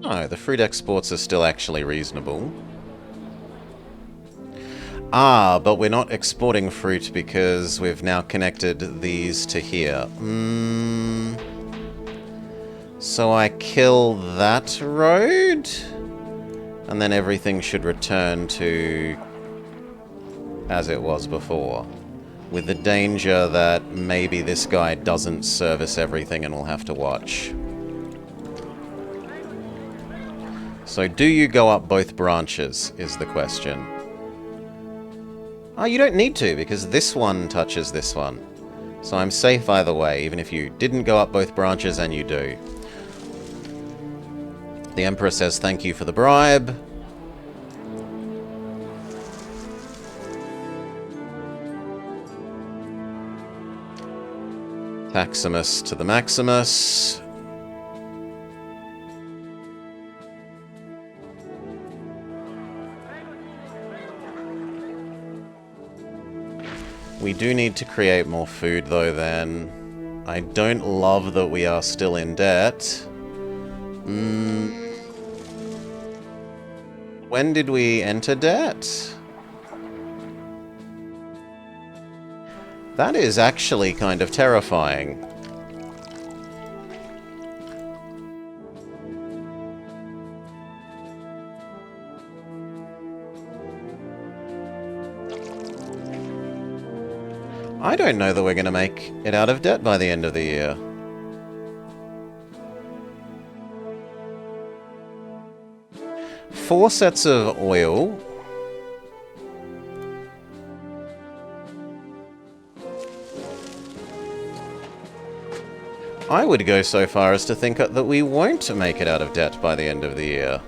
No, the fruit exports are still actually reasonable. Ah, but we're not exporting fruit because we've now connected these to here. So I kill that road? And then everything should return to as it was before. With the danger that maybe this guy doesn't service everything and we'll have to watch. So do you go up both branches, is the question. Oh, you don't need to, because this one touches this one. So I'm safe either way, even if you didn't go up both branches and you do. The Emperor says thank you for the bribe. Maximus to the Maximus. We do need to create more food, though, then. I don't love that we are still in debt. When did we enter debt? That is actually kind of terrifying. I don't know that we're going to make it out of debt by the end of the year. Four sets of oil. I would go so far as to think that we won't make it out of debt by the end of the year.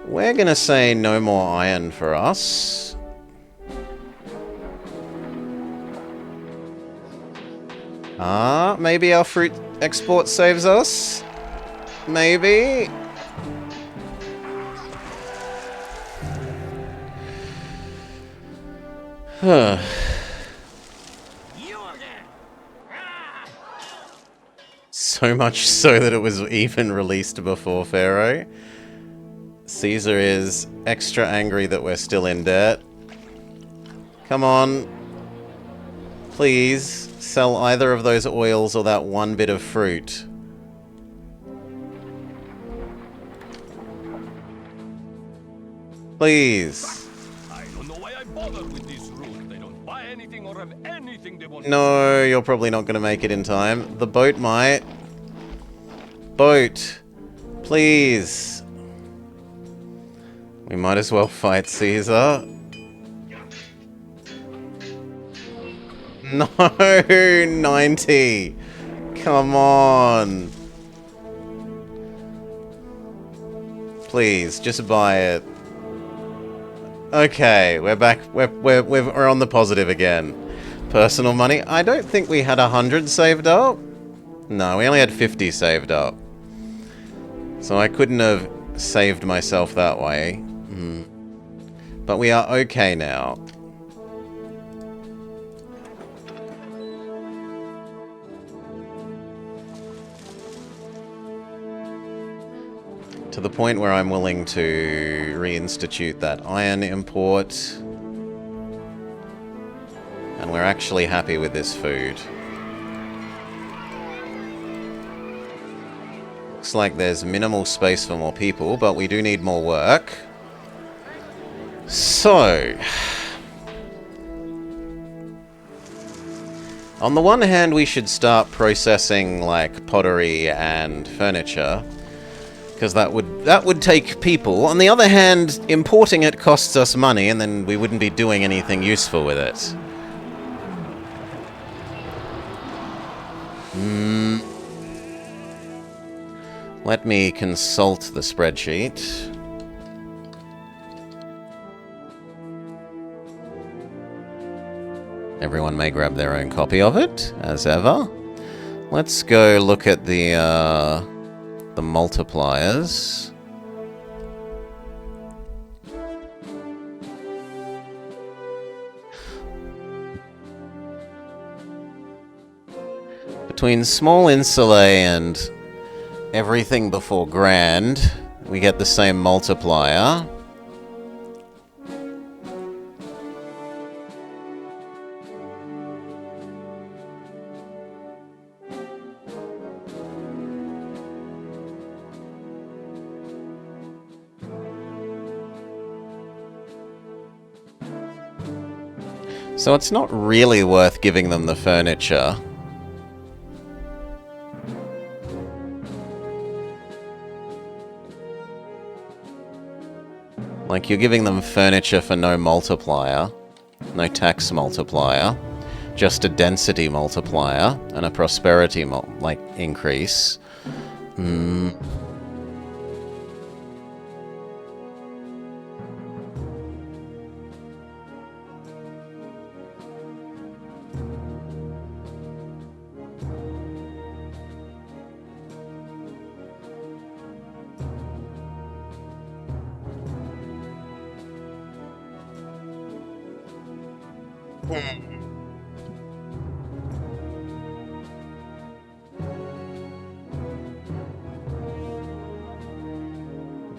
We're gonna say no more iron for us. Maybe our fruit export saves us? Maybe? Huh. So much so that it was even released before Pharaoh. Caesar is extra angry that we're still in debt. Come on. Please, sell either of those oils or that one bit of fruit. Please. I don't know why I bother with this route. They don't buy anything or have anything they want. No, you're probably not going to make it in time. The boat might. Boat. Please. We might as well fight Caesar. No, 90. Come on. Please, just buy it. Okay, we're back. We're on the positive again. Personal money. I don't think we had 100 saved up. No, we only had 50 saved up. So I couldn't have saved myself that way. But we are okay now. To the point where I'm willing to reinstitute that iron import. And we're actually happy with this food. Looks like there's minimal space for more people, but we do need more work. So, on the one hand, we should start processing like pottery and furniture, because that would take people. On the other hand, importing it costs us money, and then we wouldn't be doing anything useful with it. Let me consult the spreadsheet. Everyone may grab their own copy of it, as ever. Let's go look at the multipliers. Between small insulae and everything before grand, we get the same multiplier. So it's not really worth giving them the furniture. Like, you're giving them furniture for no multiplier, no tax multiplier, just a density multiplier and a prosperity increase.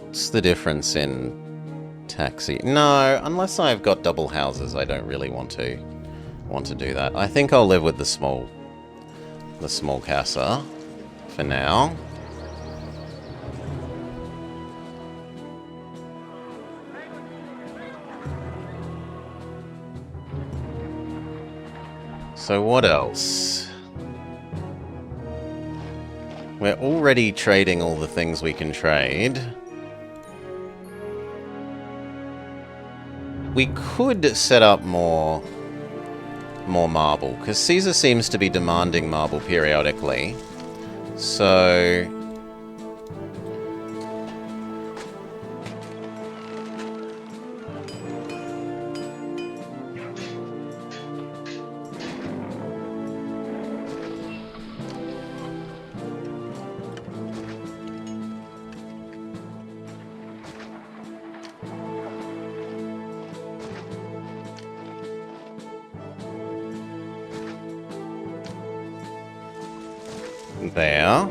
What's the difference in taxi? No, unless I've got double houses, I don't really want to do that. I think I'll live with the small casa for now. So what else? We're already trading all the things we can trade. We could set up more marble, because Caesar seems to be demanding marble periodically. So there.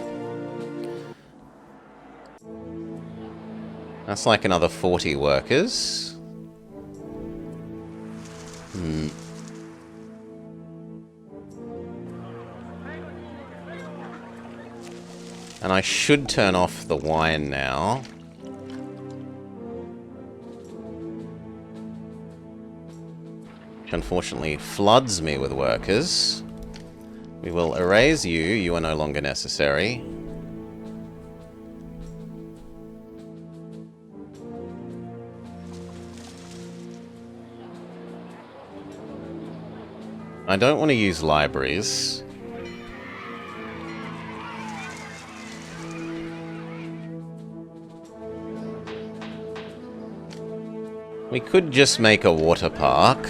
That's like another 40 workers. And I should turn off the wine now. Which unfortunately floods me with workers. We will erase you. You are no longer necessary. I don't want to use libraries. We could just make a water park.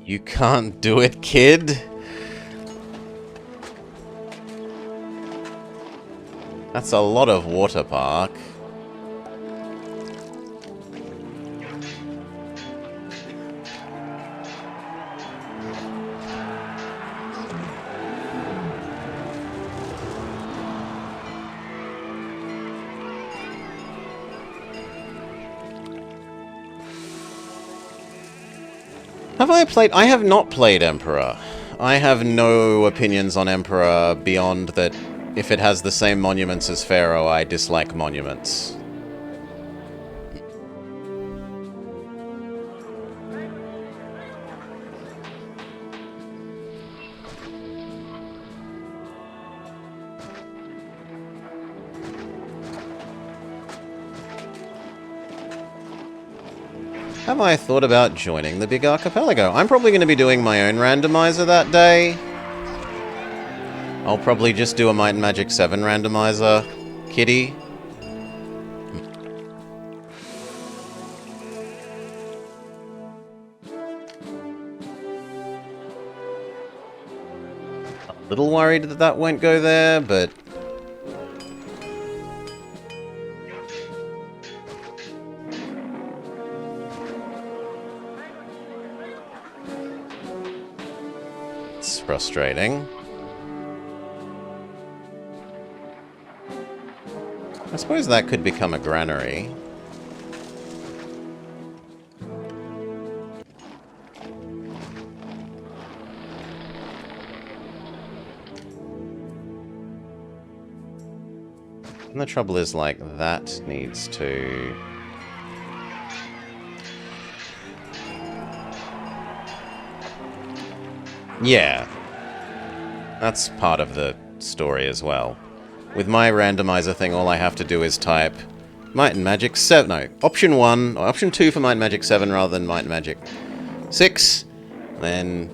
You can't do it, kid. That's a lot of water park. Have I played? I have not played Emperor. I have no opinions on Emperor beyond that if it has the same monuments as Pharaoh, I dislike monuments. Have I thought about joining the big archipelago? I'm probably going to be doing my own randomizer that day. I'll probably just do a Might and Magic 7 randomizer, kitty. A little worried that that won't go there, but... it's frustrating. I suppose that could become a granary. And the trouble is, like, that needs to... yeah. That's part of the story as well. With my randomizer thing, all I have to do is type Might and Magic 7... no, option 1, or option 2 for Might and Magic 7 rather than Might and Magic 6. Then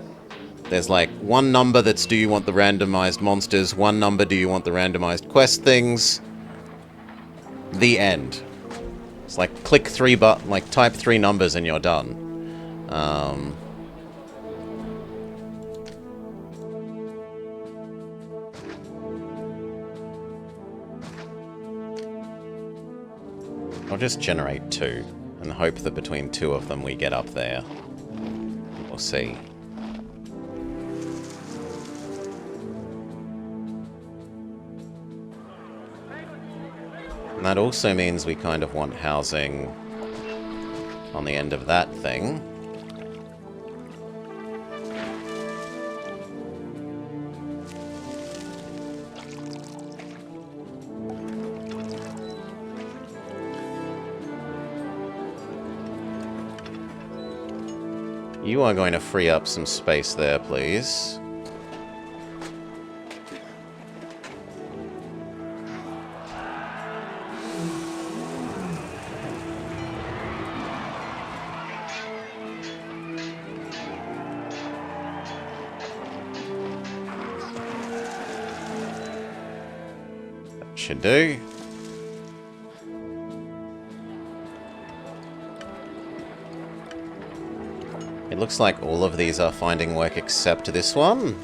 there's like one number that's do you want the randomized monsters, one number do you want the randomized quest things. The end. It's like click 3 like type 3 numbers and you're done. I'll just generate 2 and hope that between 2 of them we get up there. We'll see. And that also means we kind of want housing on the end of that thing. You are going to free up some space there, please. That should do. It looks like all of these are finding work except this one.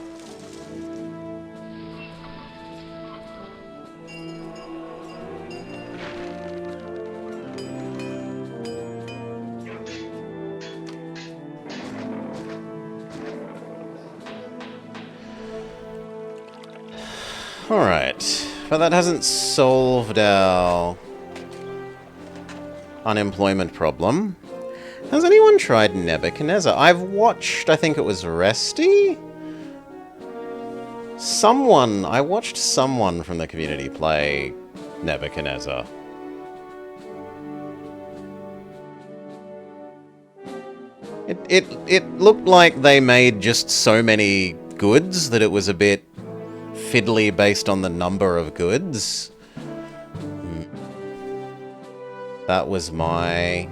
Alright, but that hasn't solved our unemployment problem. Has anyone tried Nebuchadnezzar? I've watched, I think it was Resty? I watched someone from the community play Nebuchadnezzar. It looked like they made just so many goods that it was a bit fiddly based on the number of goods. That was my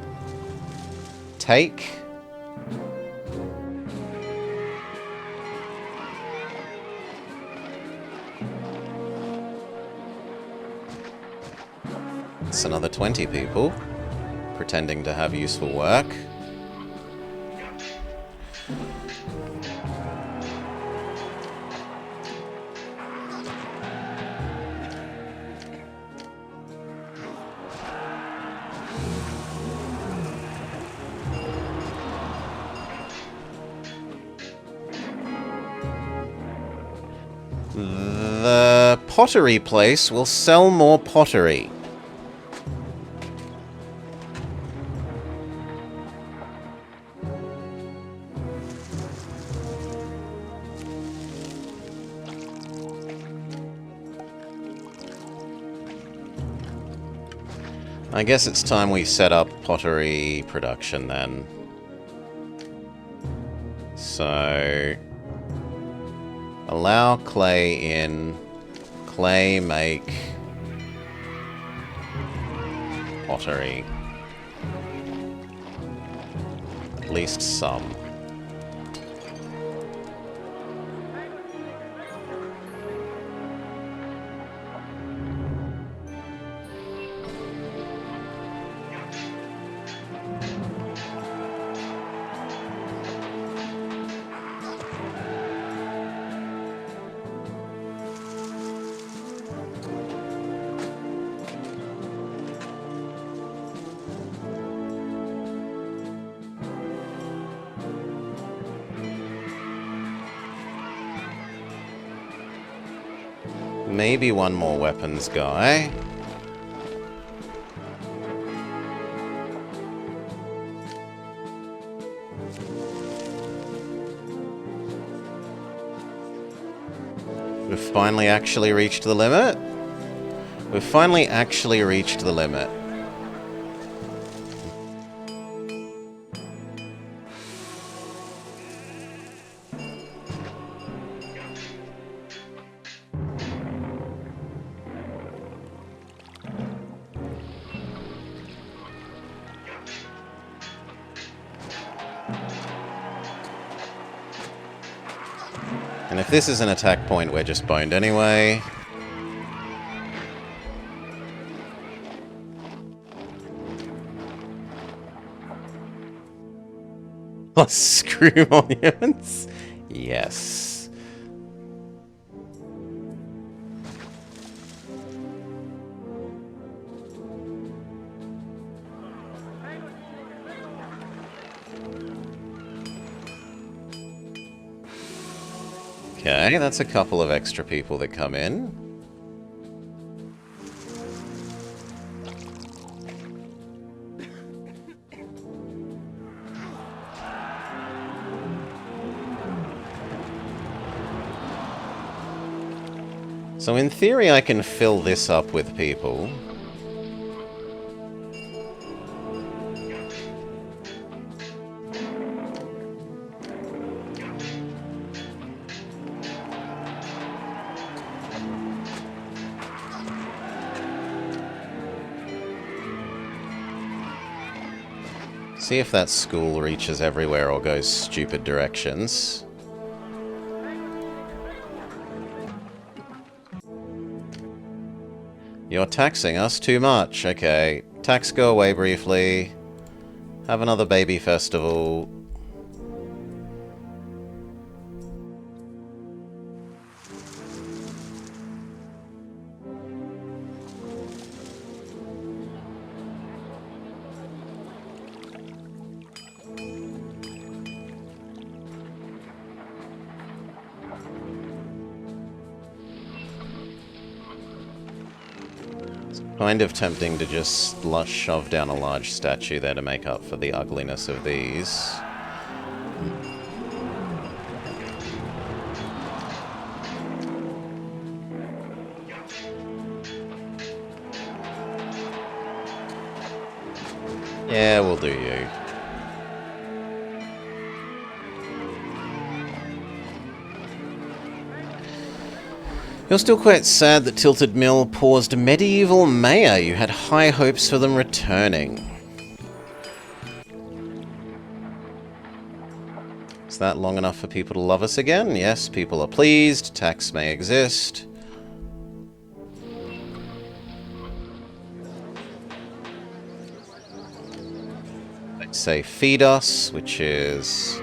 take. It's another 20 people pretending to have useful work. The pottery place will sell more pottery. I guess it's time we set up pottery production then. So, allow clay in. Clay make pottery. At least some. Maybe one more weapons guy. We've finally actually reached the limit. We've finally actually reached the limit. And if this is an attack point, we're just boned anyway. Plus screw monuments? Yes. Okay, that's a couple of extra people that come in. So in theory I can fill this up with people. See if that school reaches everywhere or goes stupid directions. You're taxing us too much. Okay. Tax go away briefly. Have another baby festival. Kind of tempting to just shove down a large statue there to make up for the ugliness of these. Yeah, we'll do you. You're still quite sad that Tilted Mill paused medieval mayor. You had high hopes for them returning. Is that long enough for people to love us again? Yes, people are pleased. Tax may exist. They say feed us, which is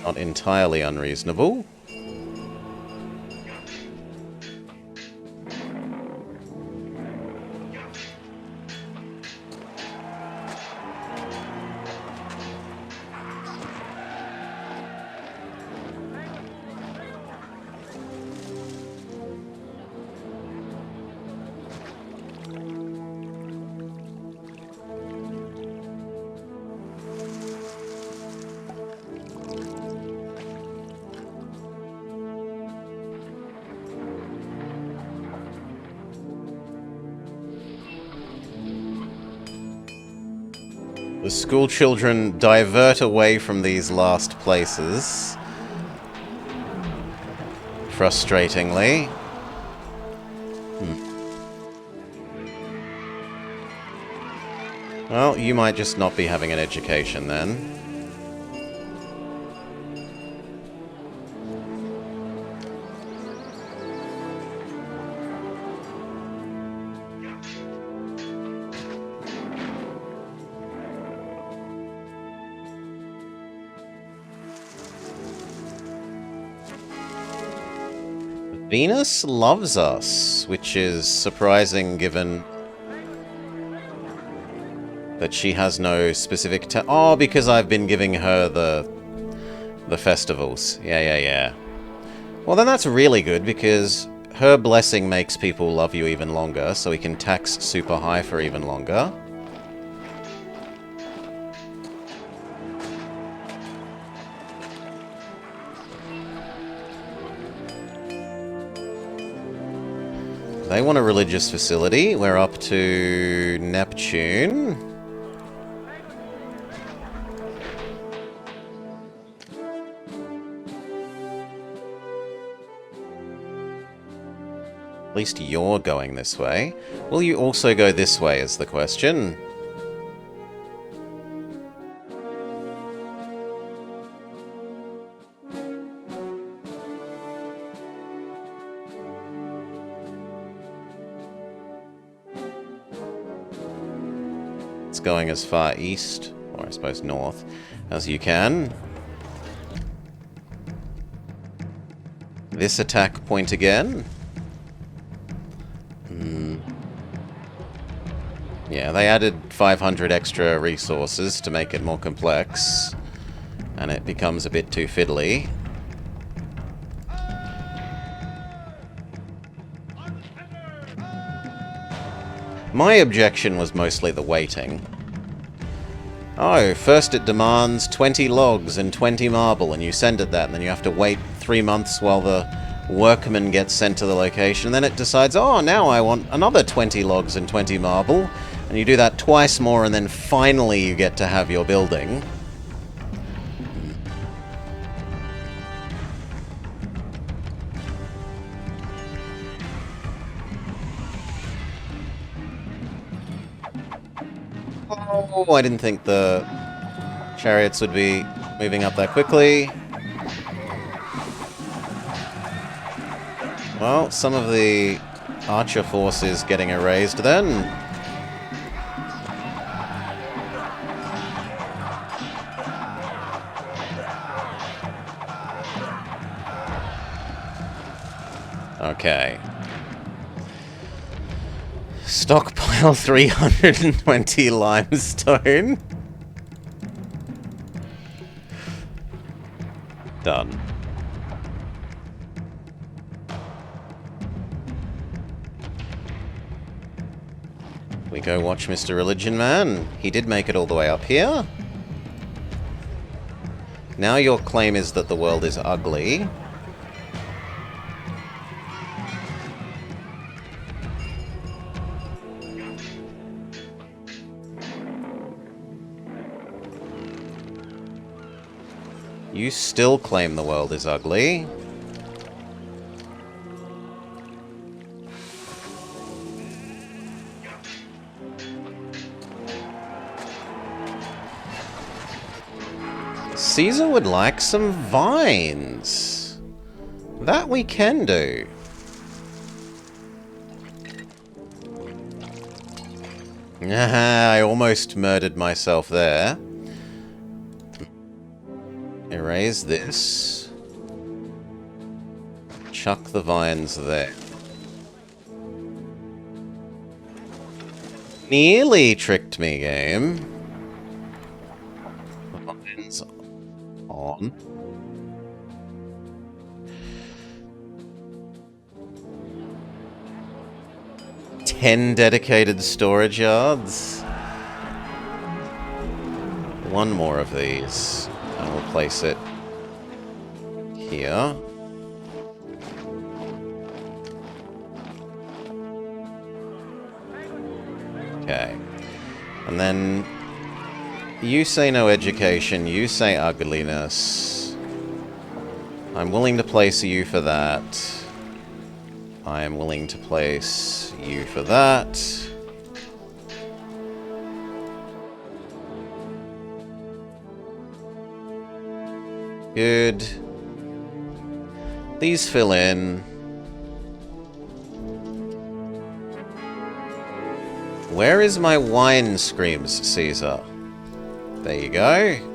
not entirely unreasonable. The school children divert away from these last places. Frustratingly. Well, you might just not be having an education then. Venus loves us, which is surprising given that she has no specific oh, because I've been giving her the festivals. Yeah. Well, then that's really good, because her blessing makes people love you even longer, so we can tax super high for even longer. They want a religious facility. We're up to Neptune. At least you're going this way. Will you also go this way is the question. Going as far east, or I suppose north, as you can. This attack point again. Yeah, they added 500 extra resources to make it more complex, and it becomes a bit too fiddly. My objection was mostly the waiting. Oh, first it demands 20 logs and 20 marble, and you send it that, and then you have to wait 3 months while the workman gets sent to the location, and then it decides, oh, now I want another 20 logs and 20 marble, and you do that twice more, and then finally you get to have your building. Oh, I didn't think the chariots would be moving up that quickly. Well, some of the archer force is getting erased then. Okay. Stockpile 320 limestone. Done. We go watch Mr. Religion Man. He did make it all the way up here. Now your claim is that the world is ugly. You still claim the world is ugly. Caesar would like some vines. That we can do. I almost murdered myself there. Erase this. Chuck the vines there. Nearly tricked me, game. Vines on. Ten dedicated storage yards. One more of these. I will place it here. Okay. And then you say no education, you say ugliness. I'm willing to place you for that. I am willing to place you for that. Good. These fill in. Where is my wine, screams Caesar. There you go.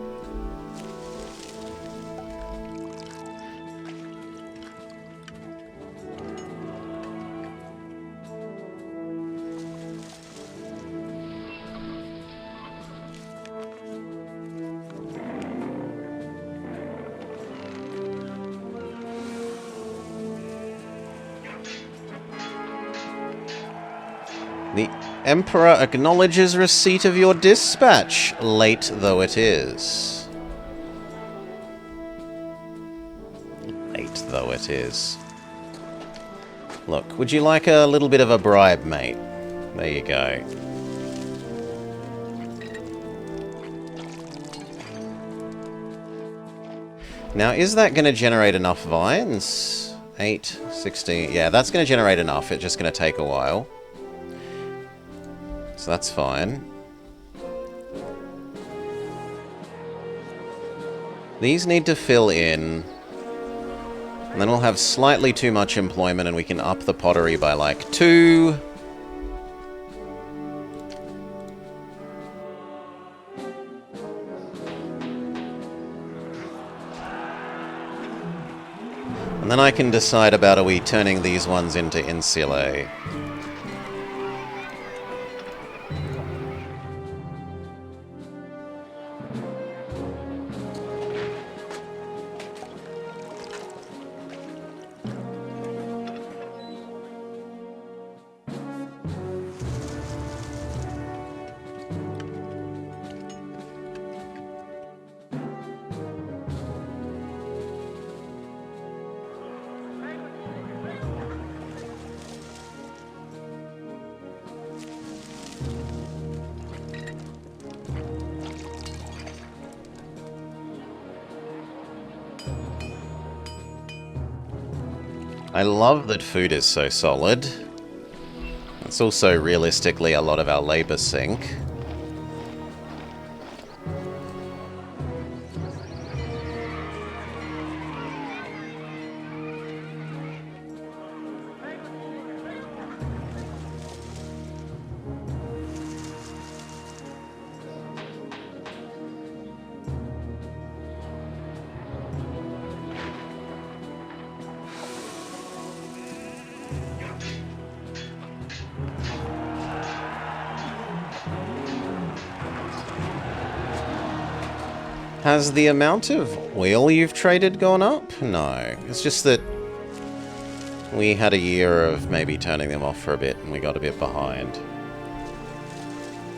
The Emperor acknowledges receipt of your dispatch, late though it is. Late though it is. Look, would you like a little bit of a bribe, mate? There you go. Now, is that going to generate enough vines? 8, 16... Yeah, that's going to generate enough. It's just going to take a while. So that's fine. These need to fill in. And then we'll have slightly too much employment and we can up the pottery by like 2. And then I can decide about, are we turning these ones into insulae? I love that food is so solid. It's also realistically a lot of our labor sink. Has the amount of oil you've traded gone up? No. It's just that we had a year of maybe turning them off for a bit and we got a bit behind.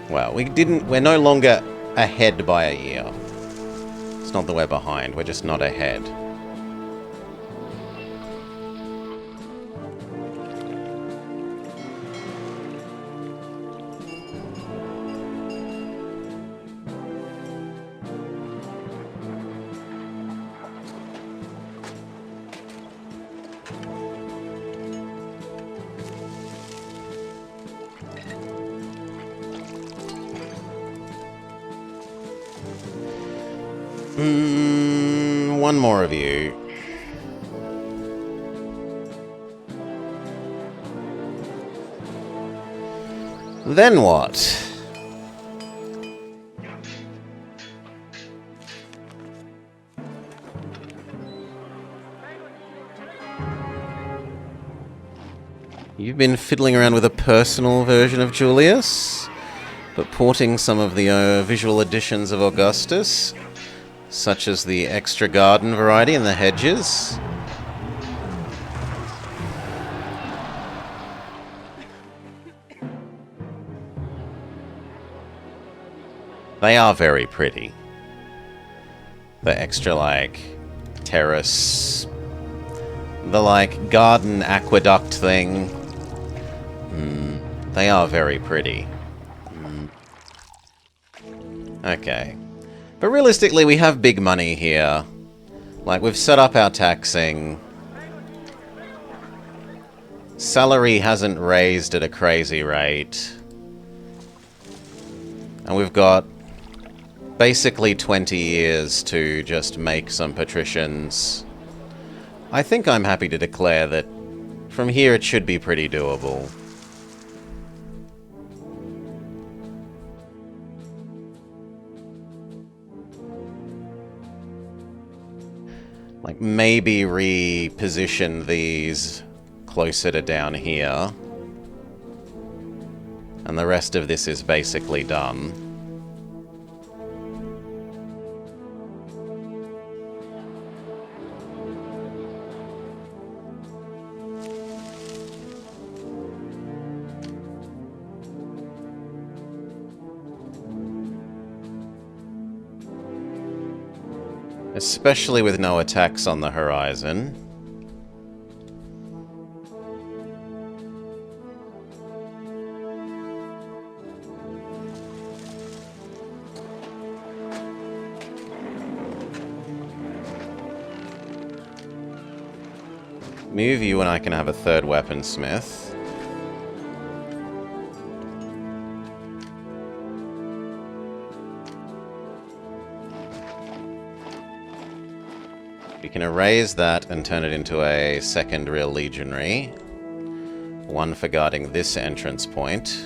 Well, we're no longer ahead by a year. It's not that we're behind, we're just not ahead. One more of you. Then what? You've been fiddling around with a personal version of Julius, but porting some of the visual additions of Augustus, such as the extra garden variety and the hedges. They are very pretty. The extra, like, terrace, the, like, garden aqueduct thing. They are very pretty. Okay. But realistically, we have big money here. Like, we've set up our taxing. Salary hasn't raised at a crazy rate. And we've got basically 20 years to just make some patricians. I think I'm happy to declare that from here it should be pretty doable. Like, maybe reposition these closer to down here. And the rest of this is basically done. Especially with no attacks on the horizon. Move you and I can have a third weaponsmith. We can erase that and turn it into a second real legionary. One for guarding this entrance point.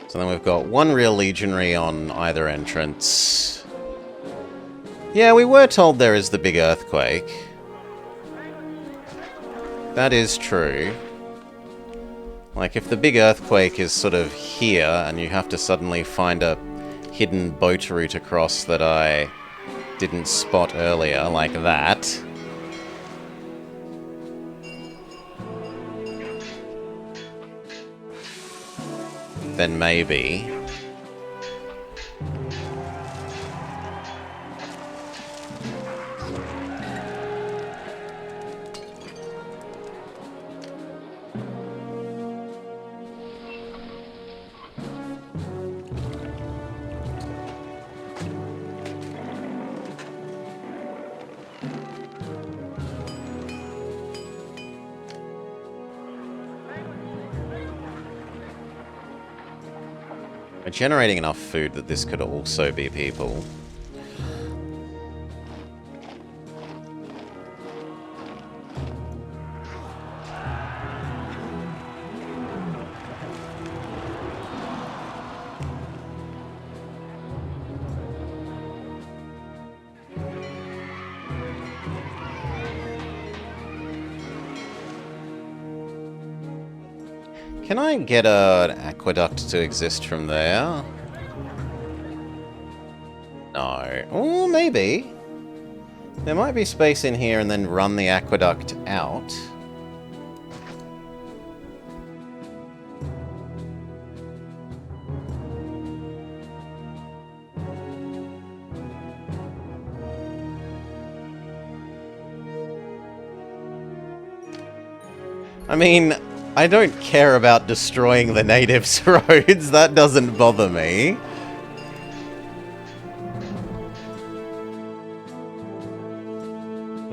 So then we've got one real legionary on either entrance. Yeah, we were told there is the big earthquake. That is true. Like, if the big earthquake is sort of here, and you have to suddenly find a hidden boat route across that I didn't spot earlier, like that. Then maybe. We're generating enough food that this could also be people. Can I get an aqueduct to exist from there? No. Oh, maybe. There might be space in here and then run the aqueduct out. I mean, I don't care about destroying the natives' roads. That doesn't bother me.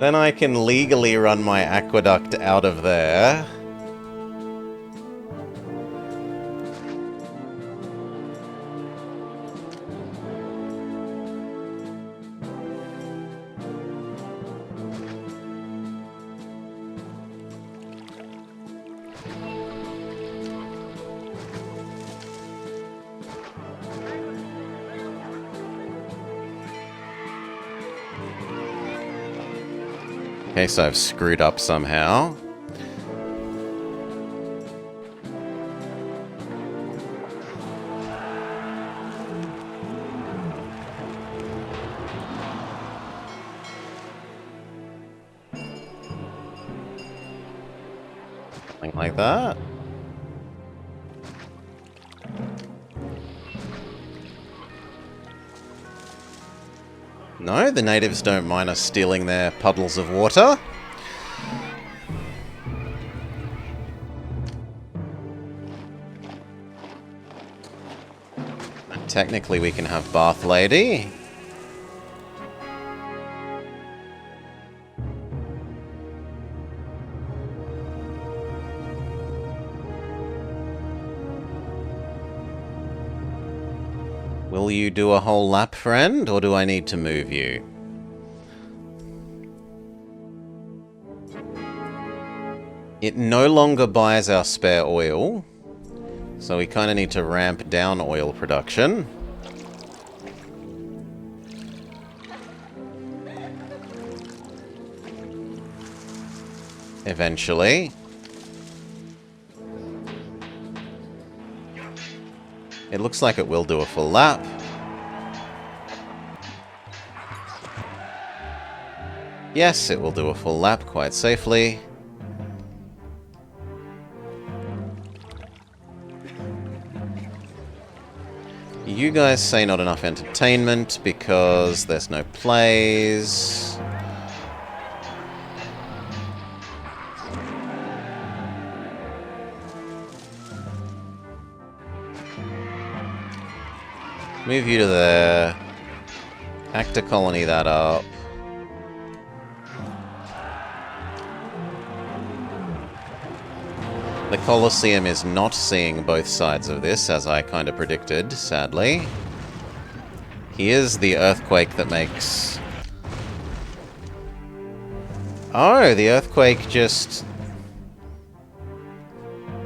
Then I can legally run my aqueduct out of there. Okay, so I've screwed up somehow. Something like that. No, the natives don't mind us stealing their puddles of water. And technically we can have Bath Lady. Will you do a whole lap, friend, or do I need to move you? It no longer buys our spare oil, so we kind of need to ramp down oil production. Eventually. It looks like it will do a full lap. Yes, it will do a full lap quite safely. You guys say not enough entertainment because there's no plays. Move you to there. Actor colony that up. The Colosseum is not seeing both sides of this, as I kind of predicted, sadly. Here's the earthquake that makes... Oh, the earthquake just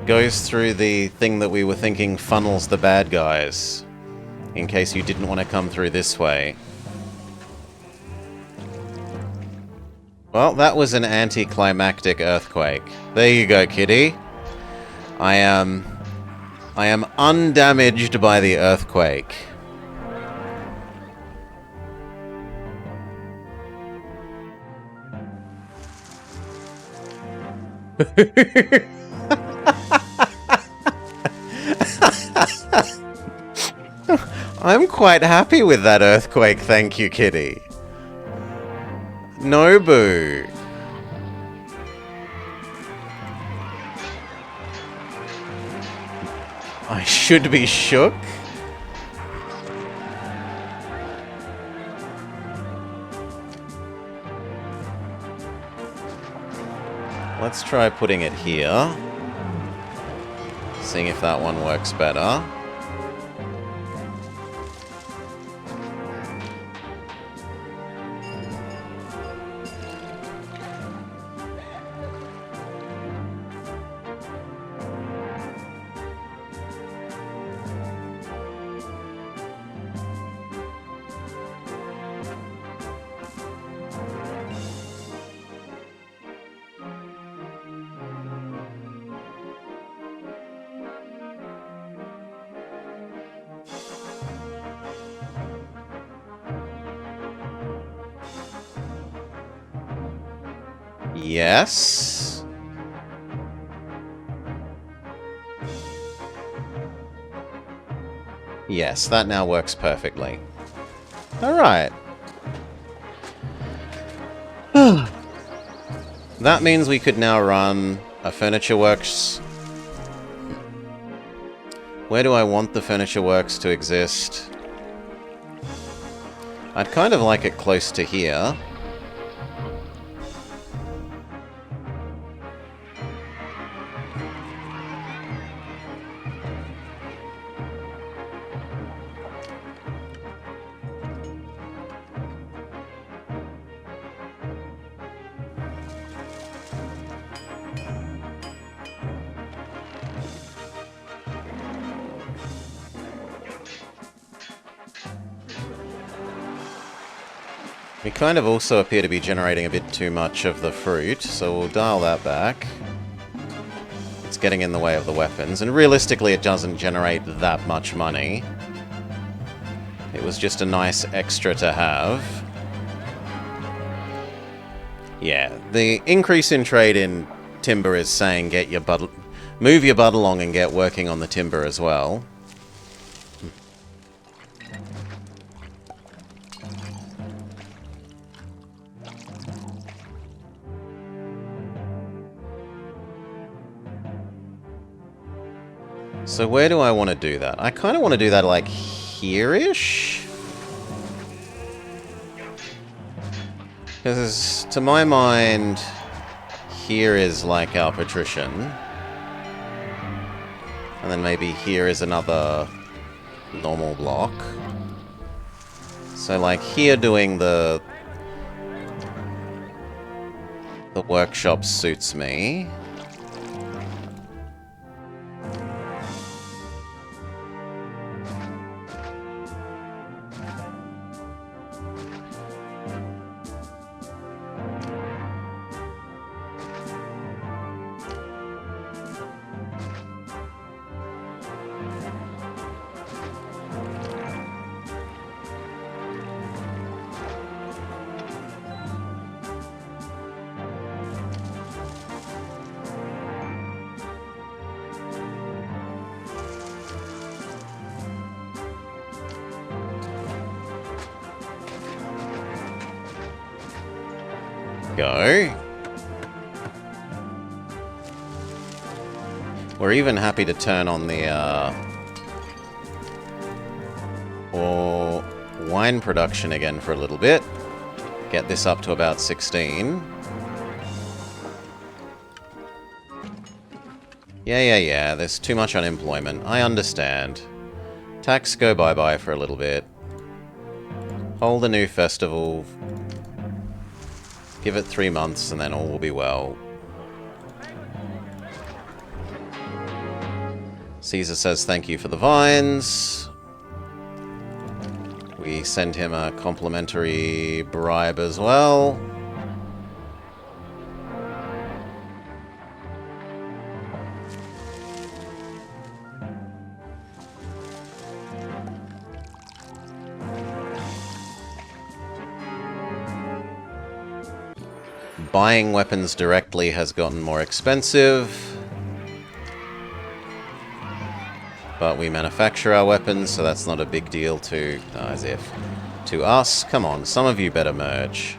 goes through the thing that we were thinking funnels the bad guys. In case you didn't want to come through this way. Well, that was an anticlimactic earthquake. There you go, kitty. I am undamaged by the earthquake. I'm quite happy with that earthquake, thank you, kitty. Nobu. I should be shook. Let's try putting it here. Seeing if that one works better. Yes. Yes, that now works perfectly. Alright. That means we could now run a furniture works. Where do I want the furniture works to exist? I'd kind of like it close to here. We kind of also appear to be generating a bit too much of the fruit, so we'll dial that back. It's getting in the way of the weapons, and realistically it doesn't generate that much money. It was just a nice extra to have. Yeah, the increase in trade in timber is saying move your butt along and get working on the timber as well. So where do I want to do that? I kind of want to do that like here-ish? Because to my mind, here is like our patrician. And then maybe here is another normal block. So like here doing the workshop suits me. Go. We're even happy to turn on the or wine production again for a little bit. Get this up to about 16. Yeah, there's too much unemployment. I understand. Tax go bye-bye for a little bit. Hold a new festival. Give it 3 months and then all will be well. Caesar says thank you for the vines. We send him a complimentary bribe as well. Buying weapons directly has gotten more expensive. But we manufacture our weapons, so that's not a big deal to... as if. To us. Come on, some of you better merge.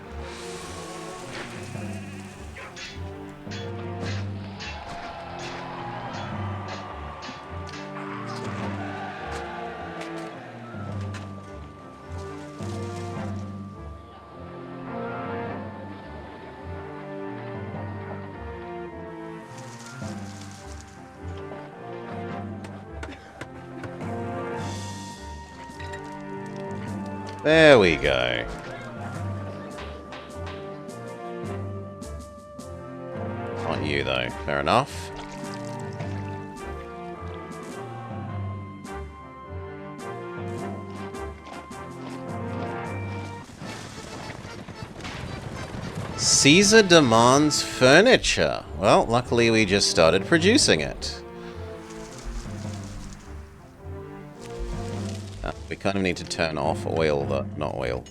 There we go. Not you, though. Fair enough. Caesar demands furniture. Well, luckily we just started producing it. We kind of need to turn off oil, not oil.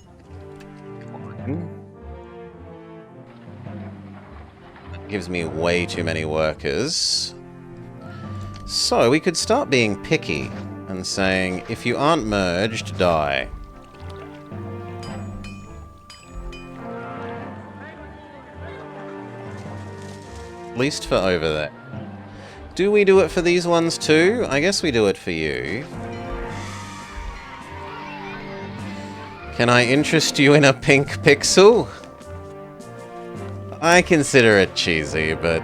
gives me way too many workers. So we could start being picky and saying, if you aren't merged, die. At least for over there. Do we do it for these ones too? I guess we do it for you. Can I interest you in a pink pixel? I consider it cheesy, but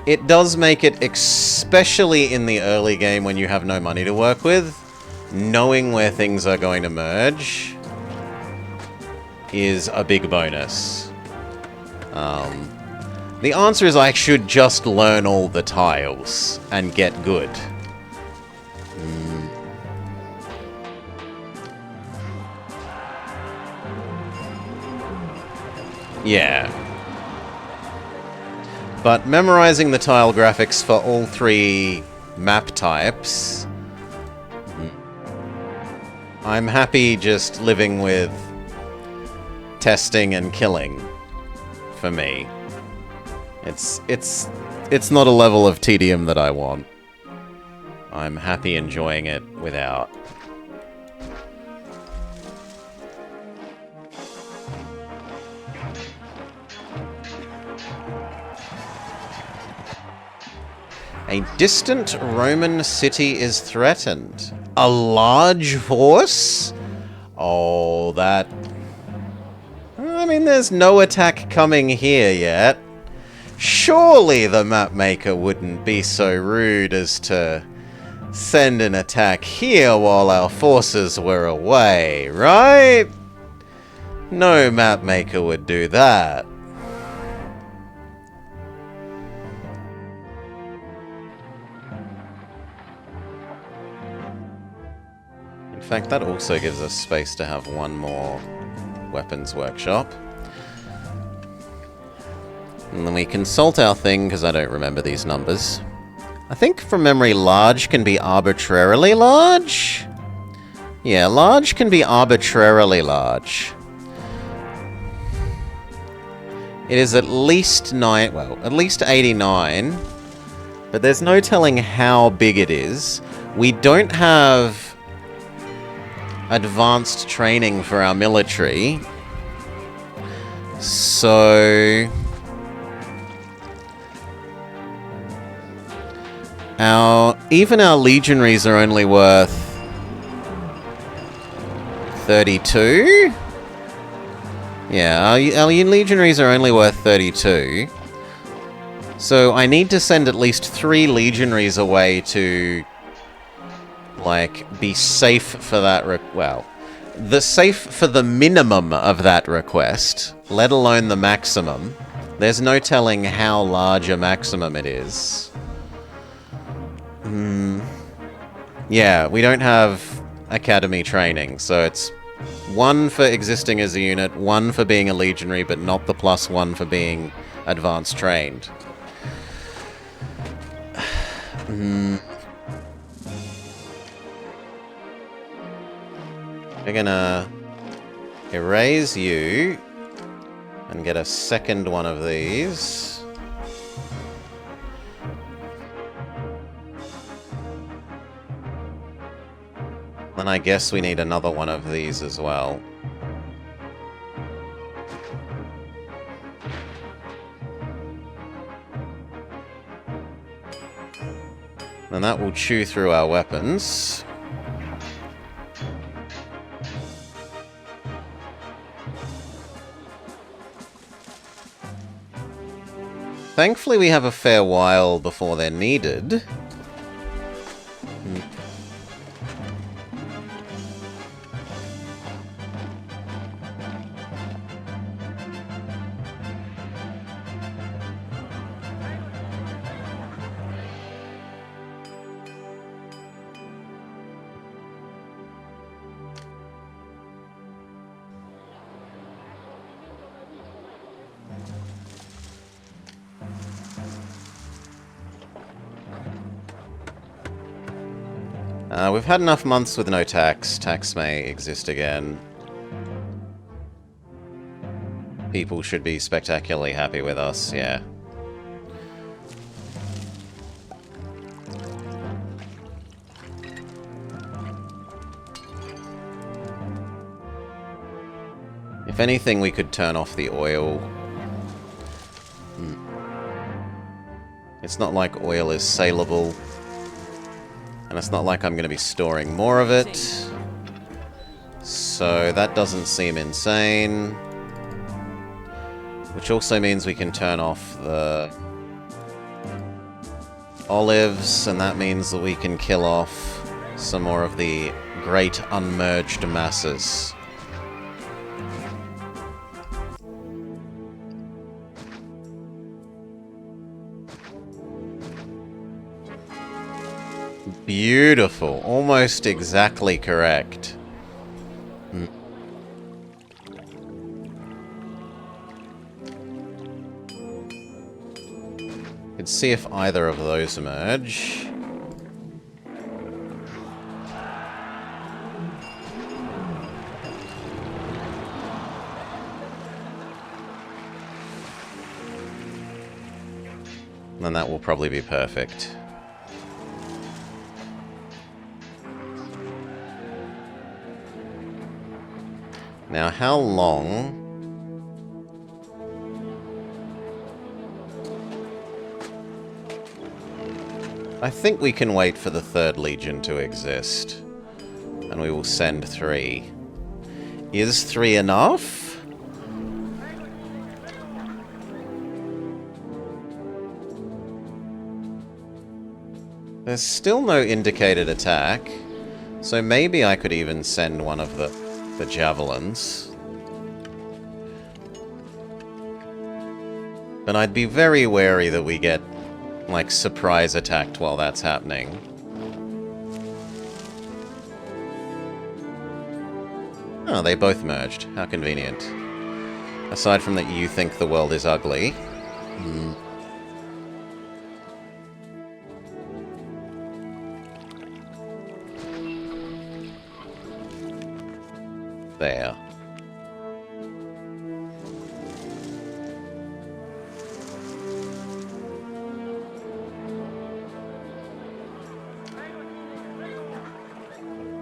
it does make it, especially in the early game when you have no money to work with, knowing where things are going to merge is a big bonus. The answer is I should just learn all the tiles and get good. Yeah. But memorizing the tile graphics for all 3 map types, I'm happy just living with testing and killing for me. It's not a level of tedium that I want. I'm happy enjoying it without. A distant Roman city is threatened. A large force? Oh, that... I mean, there's no attack coming here yet. Surely the mapmaker wouldn't be so rude as to send an attack here while our forces were away, right? No mapmaker would do that. In fact, that also gives us space to have one more weapons workshop. And then we consult our thing, because I don't remember these numbers. I think from memory, large can be arbitrarily large? Yeah, large can be arbitrarily large. It is at least at least 89. But there's no telling how big it is. We don't have advanced training for our military. So... even our legionaries are only worth 32? Yeah, our legionaries are only worth 32. So I need to send at least 3 legionaries away to, like, be safe for that safe for the minimum of that request, let alone the maximum. There's no telling how large a maximum it is. Yeah, we don't have academy training, so it's 1 for existing as a unit, 1 for being a legionary, but not the +1 for being advanced trained. We're gonna erase you and get a second one of these. Then I guess we need another one of these as well. And that will chew through our weapons. Thankfully we have a fair while before they're needed. We've had enough months with no tax. Tax may exist again. People should be spectacularly happy with us, yeah. If anything, we could turn off the oil. It's not like oil is saleable. And it's not like I'm going to be storing more of it. So that doesn't seem insane. Which also means we can turn off the olives, and that means that we can kill off some more of the great unmerged masses. Beautiful. Almost exactly correct. Let's see if either of those emerge. Then that will probably be perfect. Now, how long? I think we can wait for the Third Legion to exist. And we will send 3. Is 3 enough? There's still no indicated attack. So maybe I could even send one of the javelins. But I'd be very wary that we get, like, surprise attacked while that's happening. Oh, they both merged. How convenient. Aside from that you think the world is ugly. There.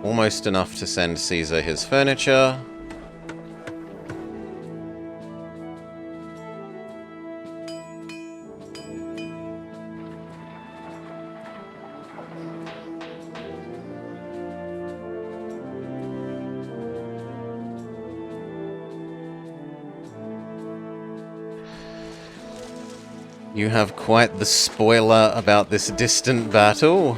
Almost enough to send Caesar his furniture. You have quite the spoiler about this distant battle,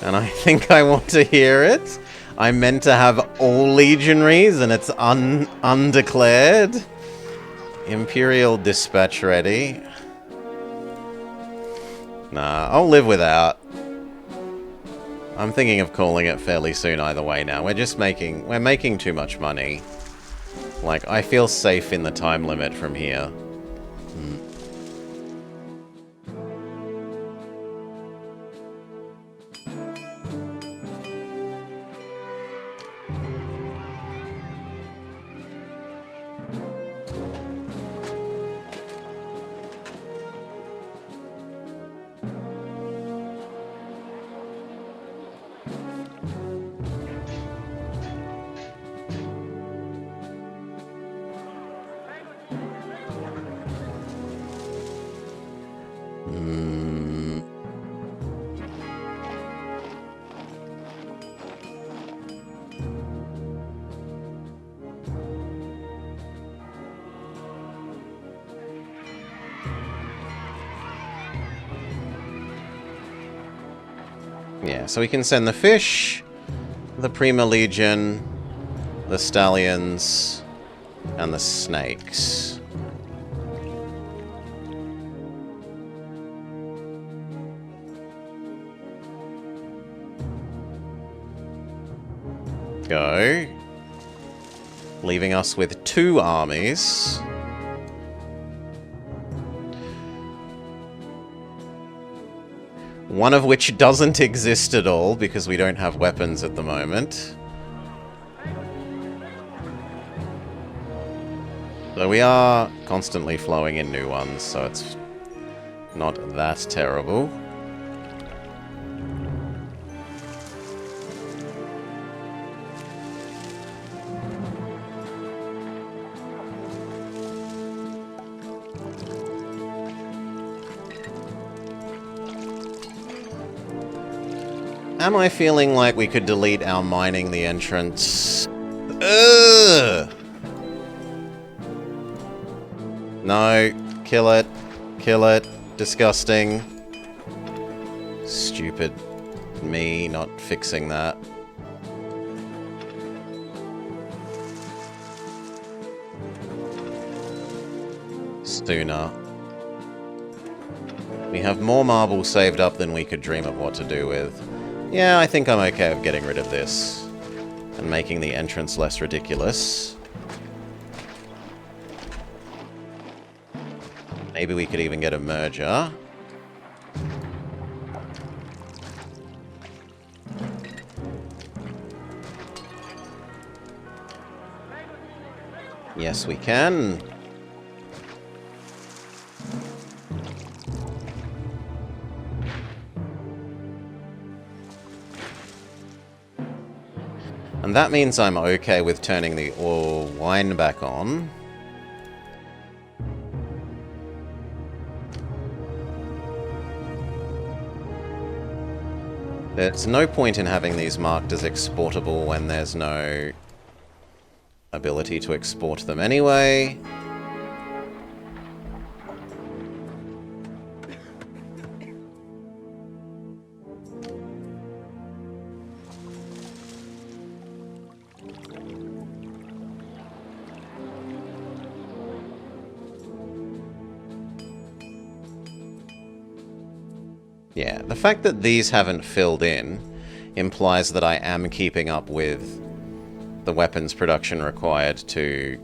and I think I want to hear it. I meant to have all legionaries, and it's undeclared. Imperial dispatch ready. Nah, I'll live without. I'm thinking of calling it fairly soon either way now. We're making too much money. Like, I feel safe in the time limit from here. Yeah, so we can send the fish, the Prima Legion, the stallions, and the snakes. Go. Leaving us with 2 armies. One of which doesn't exist at all because we don't have weapons at the moment. Though we are constantly flowing in new ones, so it's not that terrible. am I feeling like we could delete our mining the entrance? Ugh! No. Kill it. Kill it. Disgusting. Stupid me not fixing that. Sooner. We have more marble saved up than we could dream of what to do with. Yeah, I think I'm okay with getting rid of this. And making the entrance less ridiculous. Maybe we could even get a merger. Yes, we can. And that means I'm okay with turning the oil wine back on. There's no point in having these marked as exportable when there's no ability to export them anyway. Yeah, the fact that these haven't filled in implies that I am keeping up with the weapons production required to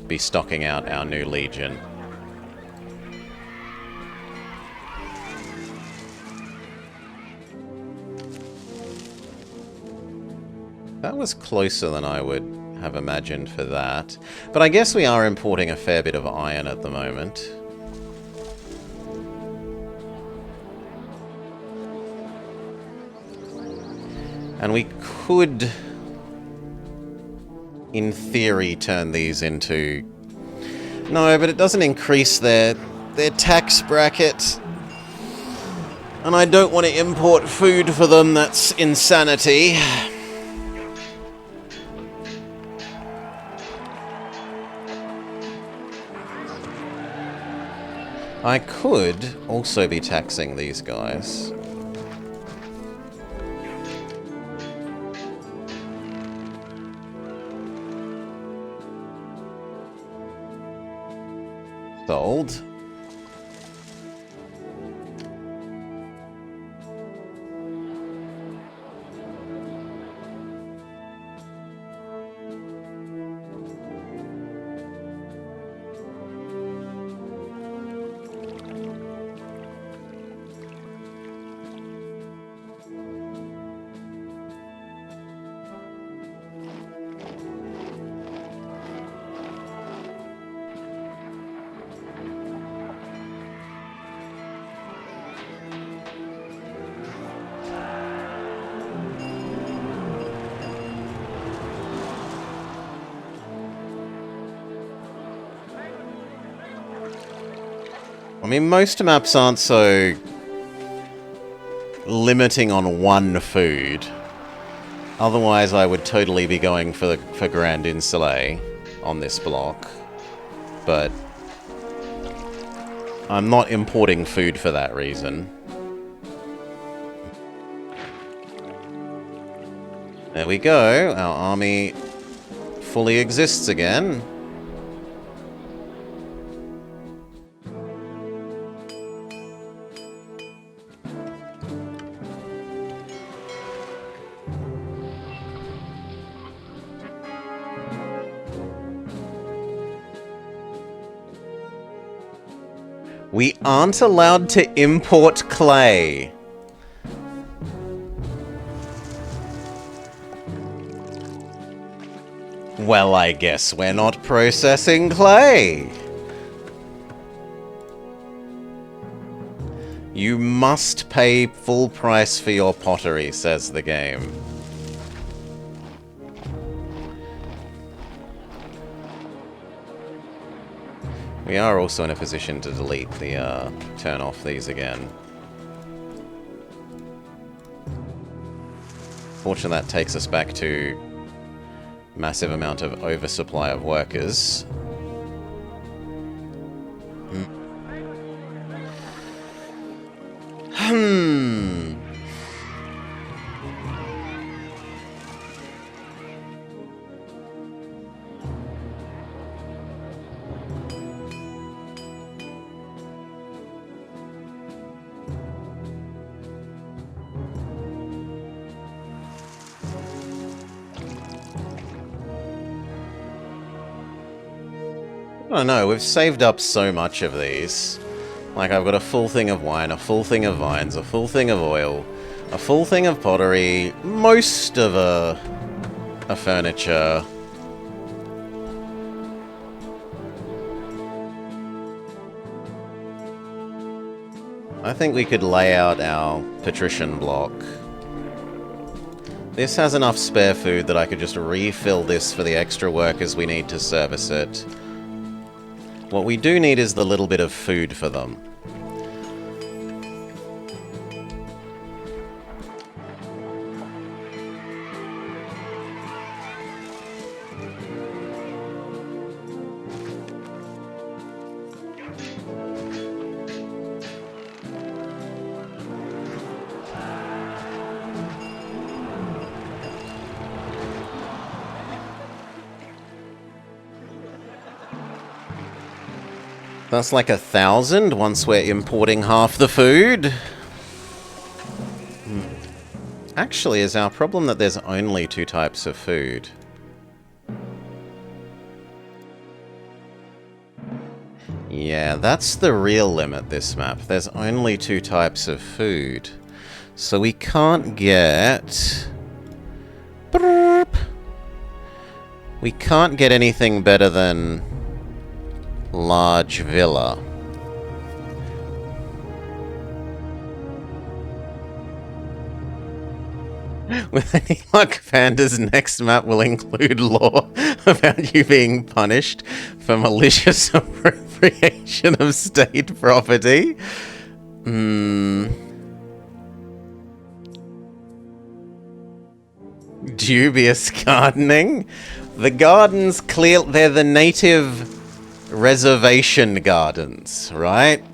be stocking out our new Legion. That was closer than I would have imagined for that. But I guess we are importing a fair bit of iron at the moment. And we could, in theory, turn these into... No, but it doesn't increase their tax bracket. And I don't want to import food for them, that's insanity. I could also be taxing these guys. Sold. I mean, most maps aren't so limiting on one food. Otherwise, I would totally be going for Grand Insulet on this block. But I'm not importing food for that reason. There we go. Our army fully exists again. We aren't allowed to import clay. Well, I guess we're not processing clay. You must pay full price for your pottery, says the game. We are also in a position to delete the, turn off these again. unfortunately, that takes us back to massive amount of oversupply of workers. I don't know, we've saved up so much of these. Like, I've got a full thing of wine, a full thing of vines, a full thing of oil, a full thing of pottery, most of a furniture. I think we could lay out our patrician block. This has enough spare food that I could just refill this for the extra workers we need to service it. What we do need is the little bit of food for them. That's like 1,000 once we're importing half the food. Actually, is our problem that there's only 2 types of food? Yeah, that's the real limit, this map. There's only 2 types of food. So we can't get... We can't get anything better than... large villa. With any luck, Panda's next map will include law about you being punished for malicious appropriation of state property. Dubious gardening. The gardens they're the native reservation gardens, right?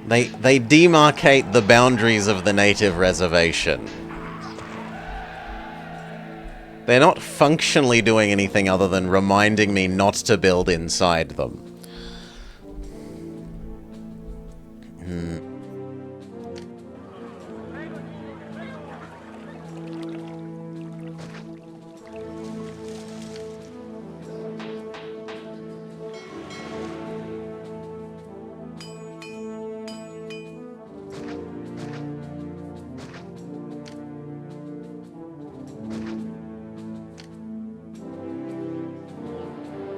They demarcate the boundaries of the native reservation. They're not functionally doing anything other than reminding me not to build inside them.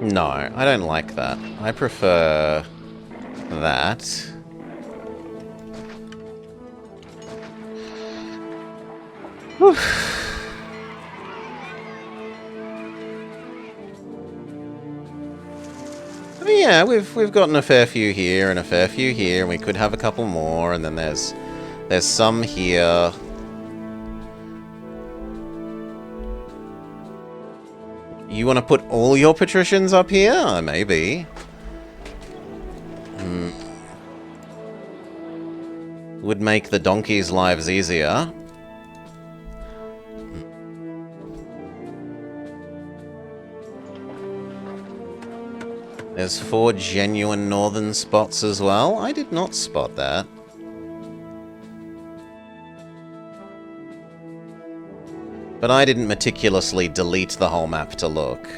No, I don't like that. I prefer that. Whew. I mean, yeah, we've gotten a fair few here and a fair few here, and we could have a couple more, and then there's some here. You want to put all your patricians up here? Maybe. Would make the donkeys' lives easier. There's 4 genuine northern spots as well. I did not spot that. But I didn't meticulously delete the whole map to look.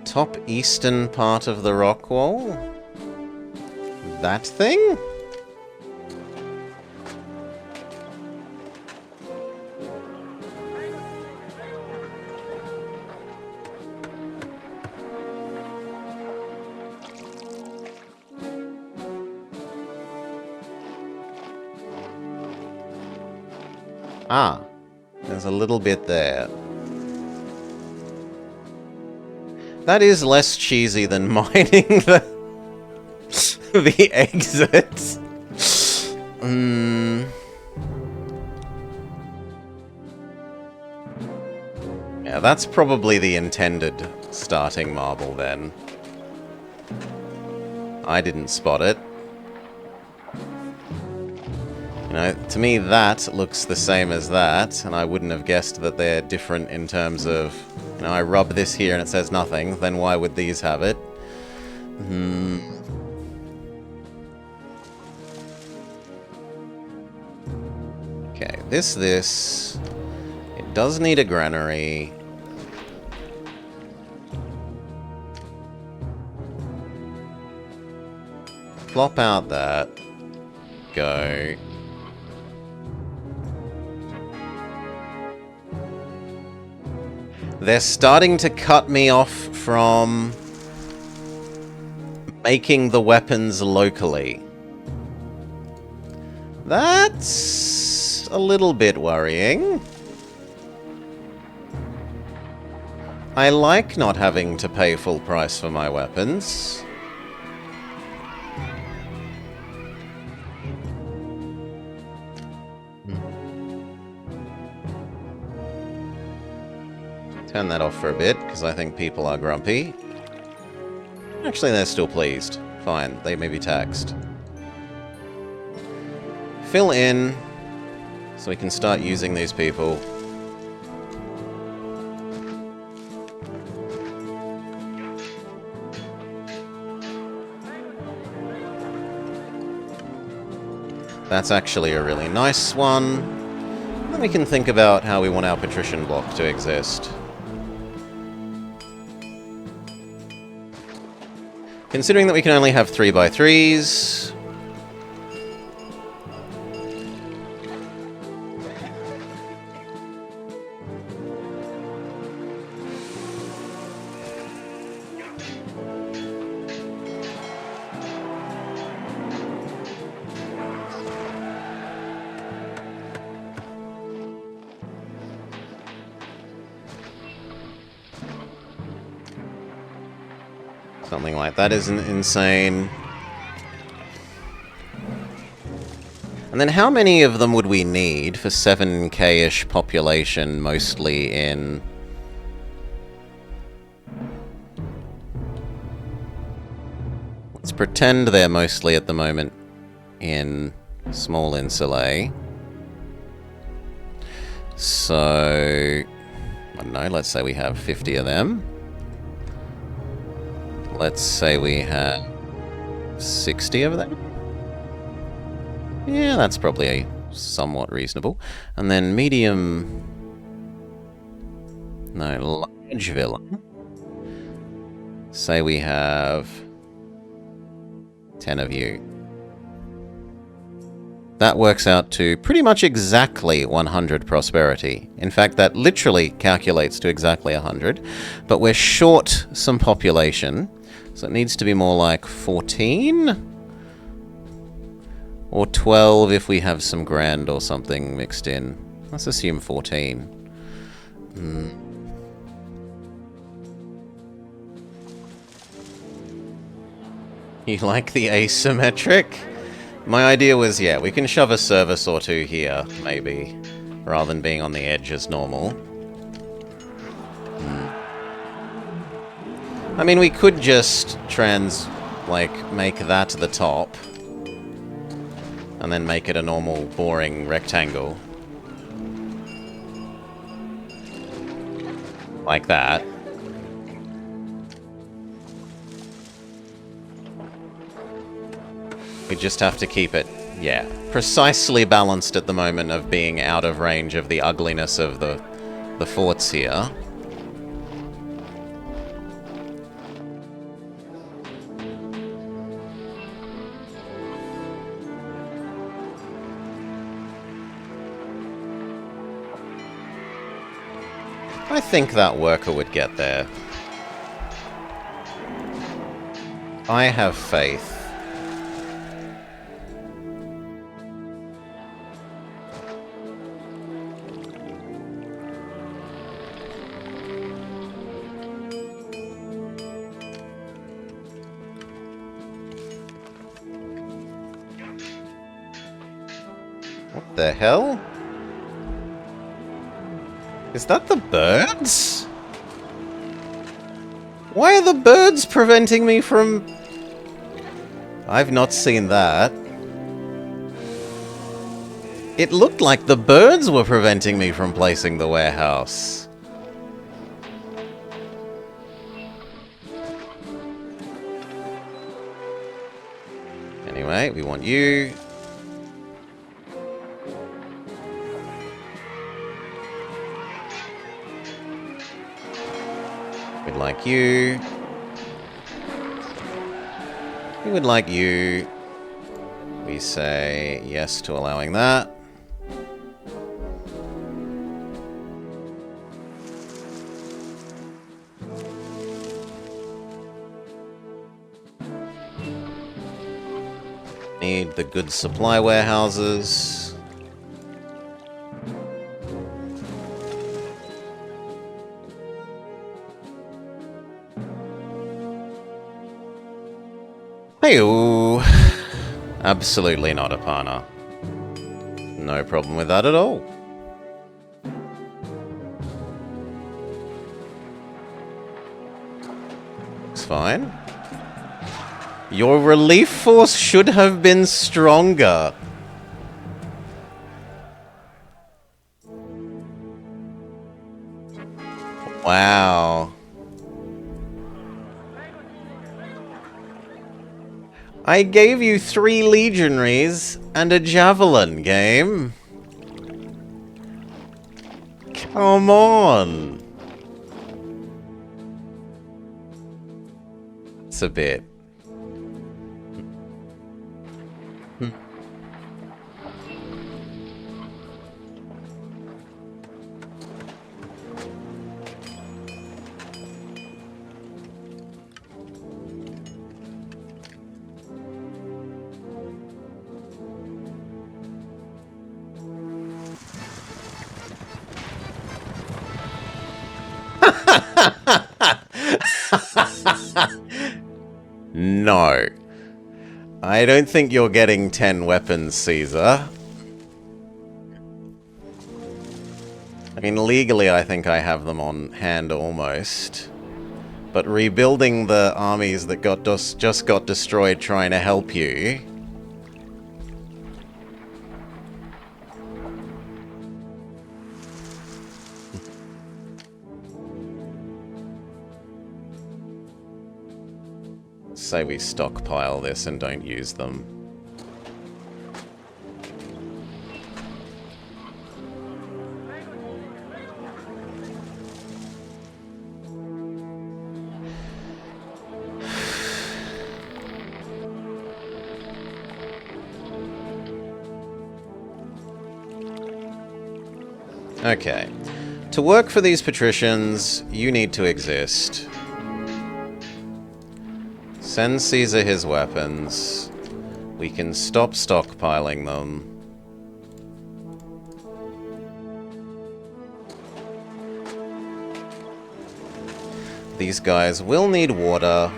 Top eastern part of the rock wall? That thing? Ah. There's a little bit there. That is less cheesy than mining the exit. Yeah, that's probably the intended starting marble then. I didn't spot it. You know, to me that looks the same as that, and I wouldn't have guessed that they're different in terms of, you know, I rub this here and it says nothing, then why would these have it? Okay, this. It does need a granary. Plop out that. Go. They're starting to cut me off from making the weapons locally. That's a little bit worrying. I like not having to pay full price for my weapons. Turn that off for a bit, because I think people are grumpy. Actually, they're still pleased. Fine, they may be taxed. Fill in, so we can start using these people. That's actually a really nice one. Then we can think about how we want our patrician block to exist. Considering that we can only have 3x3s... Something like that isn't insane. And then how many of them would we need for 7k-ish population, mostly in... Let's pretend they're mostly at the moment in small insulae. So... I don't know, let's say we have 50 of them. Let's say we have 60 of them. Yeah, that's probably somewhat reasonable. And then medium... No, large villain. Say we have 10 of you. That works out to pretty much exactly 100 prosperity. In fact, that literally calculates to exactly 100. But we're short some population. So it needs to be more like 14? Or 12 if we have some grand or something mixed in. Let's assume 14. You like the asymmetric? My idea was, yeah, we can shove a service or two here, maybe. Rather than being on the edge as normal. I mean, we could just make that the top. And then make it a normal, boring rectangle. Like that. We just have to keep it, yeah, precisely balanced at the moment of being out of range of the ugliness of the forts here. I think that worker would get there. I have faith. What the hell? Is that the birds? Why are the birds preventing me from... I've not seen that. It looked like the birds were preventing me from placing the warehouse. Anyway, we want you. We'd like you. We would like you. We say yes to allowing that. Need the good supply warehouses. Hey-oo. Absolutely not, Apana. No problem with that at all. It's fine. Your relief force should have been stronger. Wow. I gave you 3 legionaries and a javelin, game. Come on. It's a bit. No. I don't think you're getting 10 weapons, Caesar. I mean, legally I think I have them on hand almost. But rebuilding the armies that just got destroyed trying to help you... Say we stockpile this and don't use them. Okay. To work for these patricians, you need to exist. Send Caesar his weapons. We can stop stockpiling them. These guys will need water.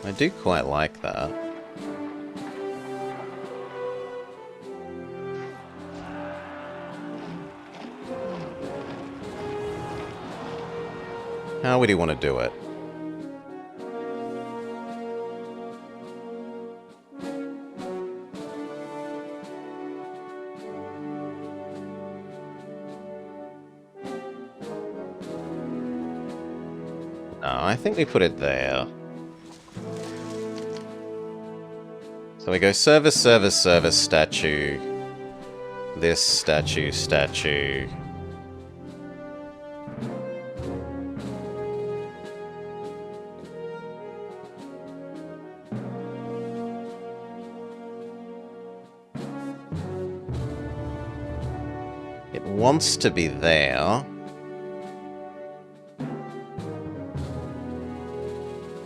I do quite like that. How would you want to do it? No, I think we put it there. So we go service, service, service, statue. This statue, statue. It wants to be there.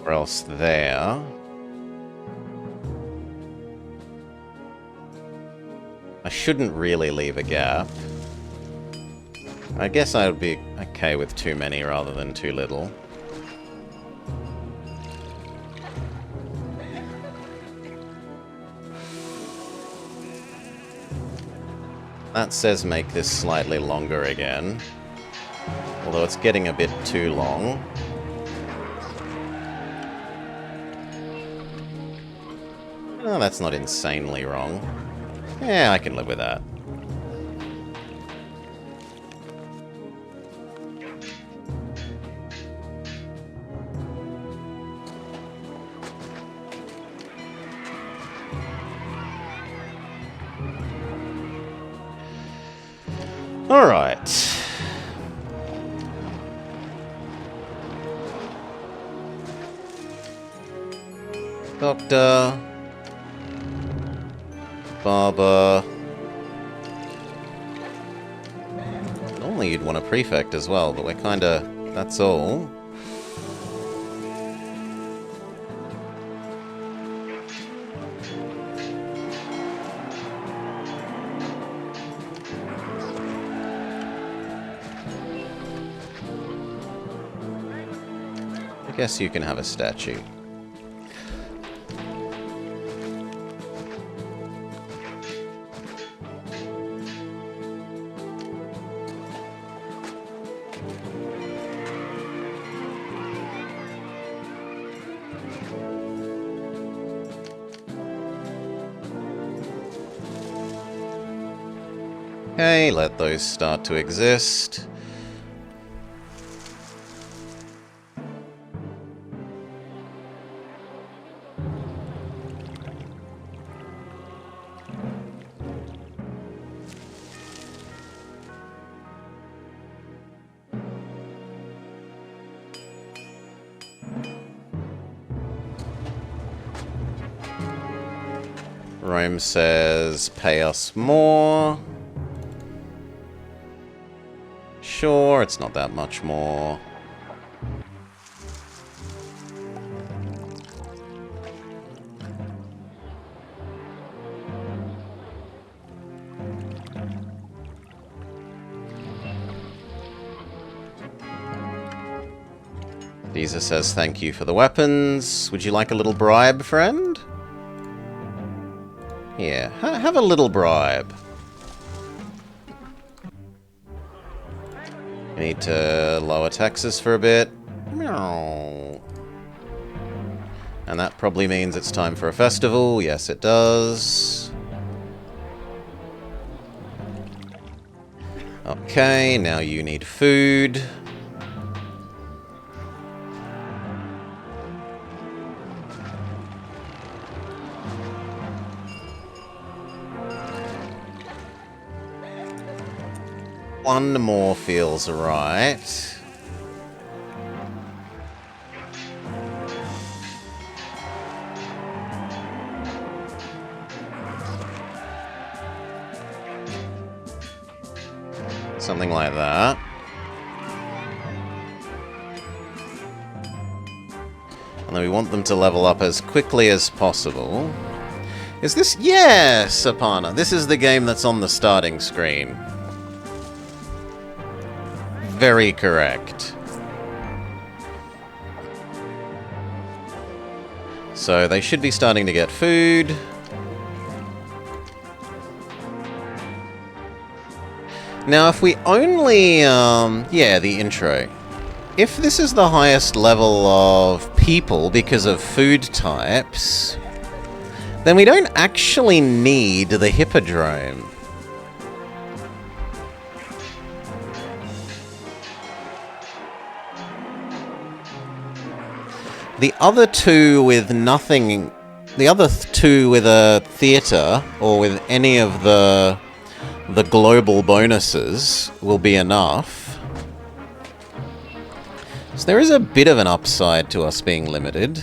Or else there. I shouldn't really leave a gap. I guess I would be okay with too many rather than too little. That says make this slightly longer again. Although it's getting a bit too long. Oh, that's not insanely wrong. Yeah, I can live with that. All right. Doctor. Barber. Normally you'd want a prefect as well, but we're kinda... that's all. I guess you can have a statue. Okay, let those start to exist. Rome says, pay us more. Sure, it's not that much more. Jesus says thank you for the weapons. Would you like a little bribe, friend? Here, have a little bribe. We need to lower taxes for a bit. Meow. And that probably means it's time for a festival. Yes, it does. Okay, now you need food. One more feels right. Something like that. And then we want them to level up as quickly as possible. Is this... Yes, Apana. This is the game that's on the starting screen. Very correct. So they should be starting to get food. Now if we only, yeah, the intro. If this is the highest level of people because of food types, then we don't actually need the Hippodrome. The other two with nothing... The other two with a theatre, or with any of the global bonuses, will be enough. So there is a bit of an upside to us being limited.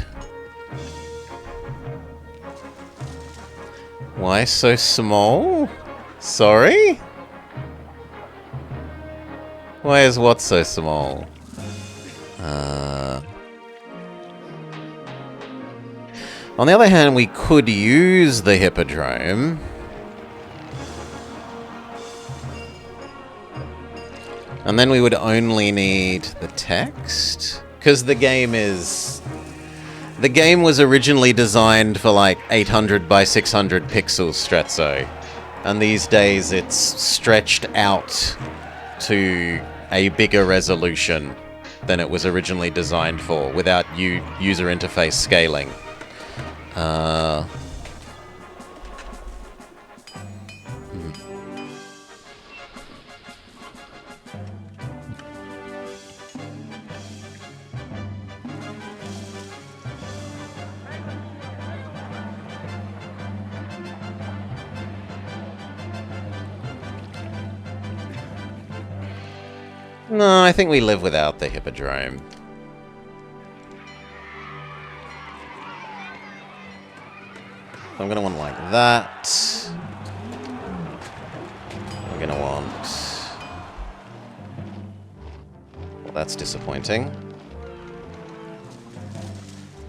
Why so small? Sorry? Why is what so small? On the other hand, we could use the Hippodrome. And then we would only need the text. Because the game is... The game was originally designed for like 800 by 600 pixels, Strezzo. And these days it's stretched out to a bigger resolution than it was originally designed for, without user interface scaling. No, I think we live without the Hippodrome. I'm going to want like that. I'm going to want... Well, that's disappointing.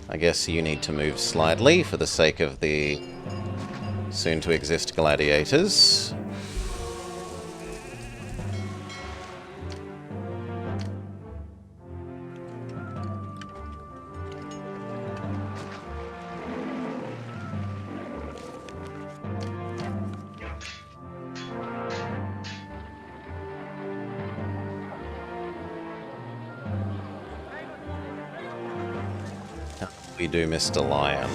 I guess you need to move slightly for the sake of the soon-to-exist gladiators. We do Mr. Lion.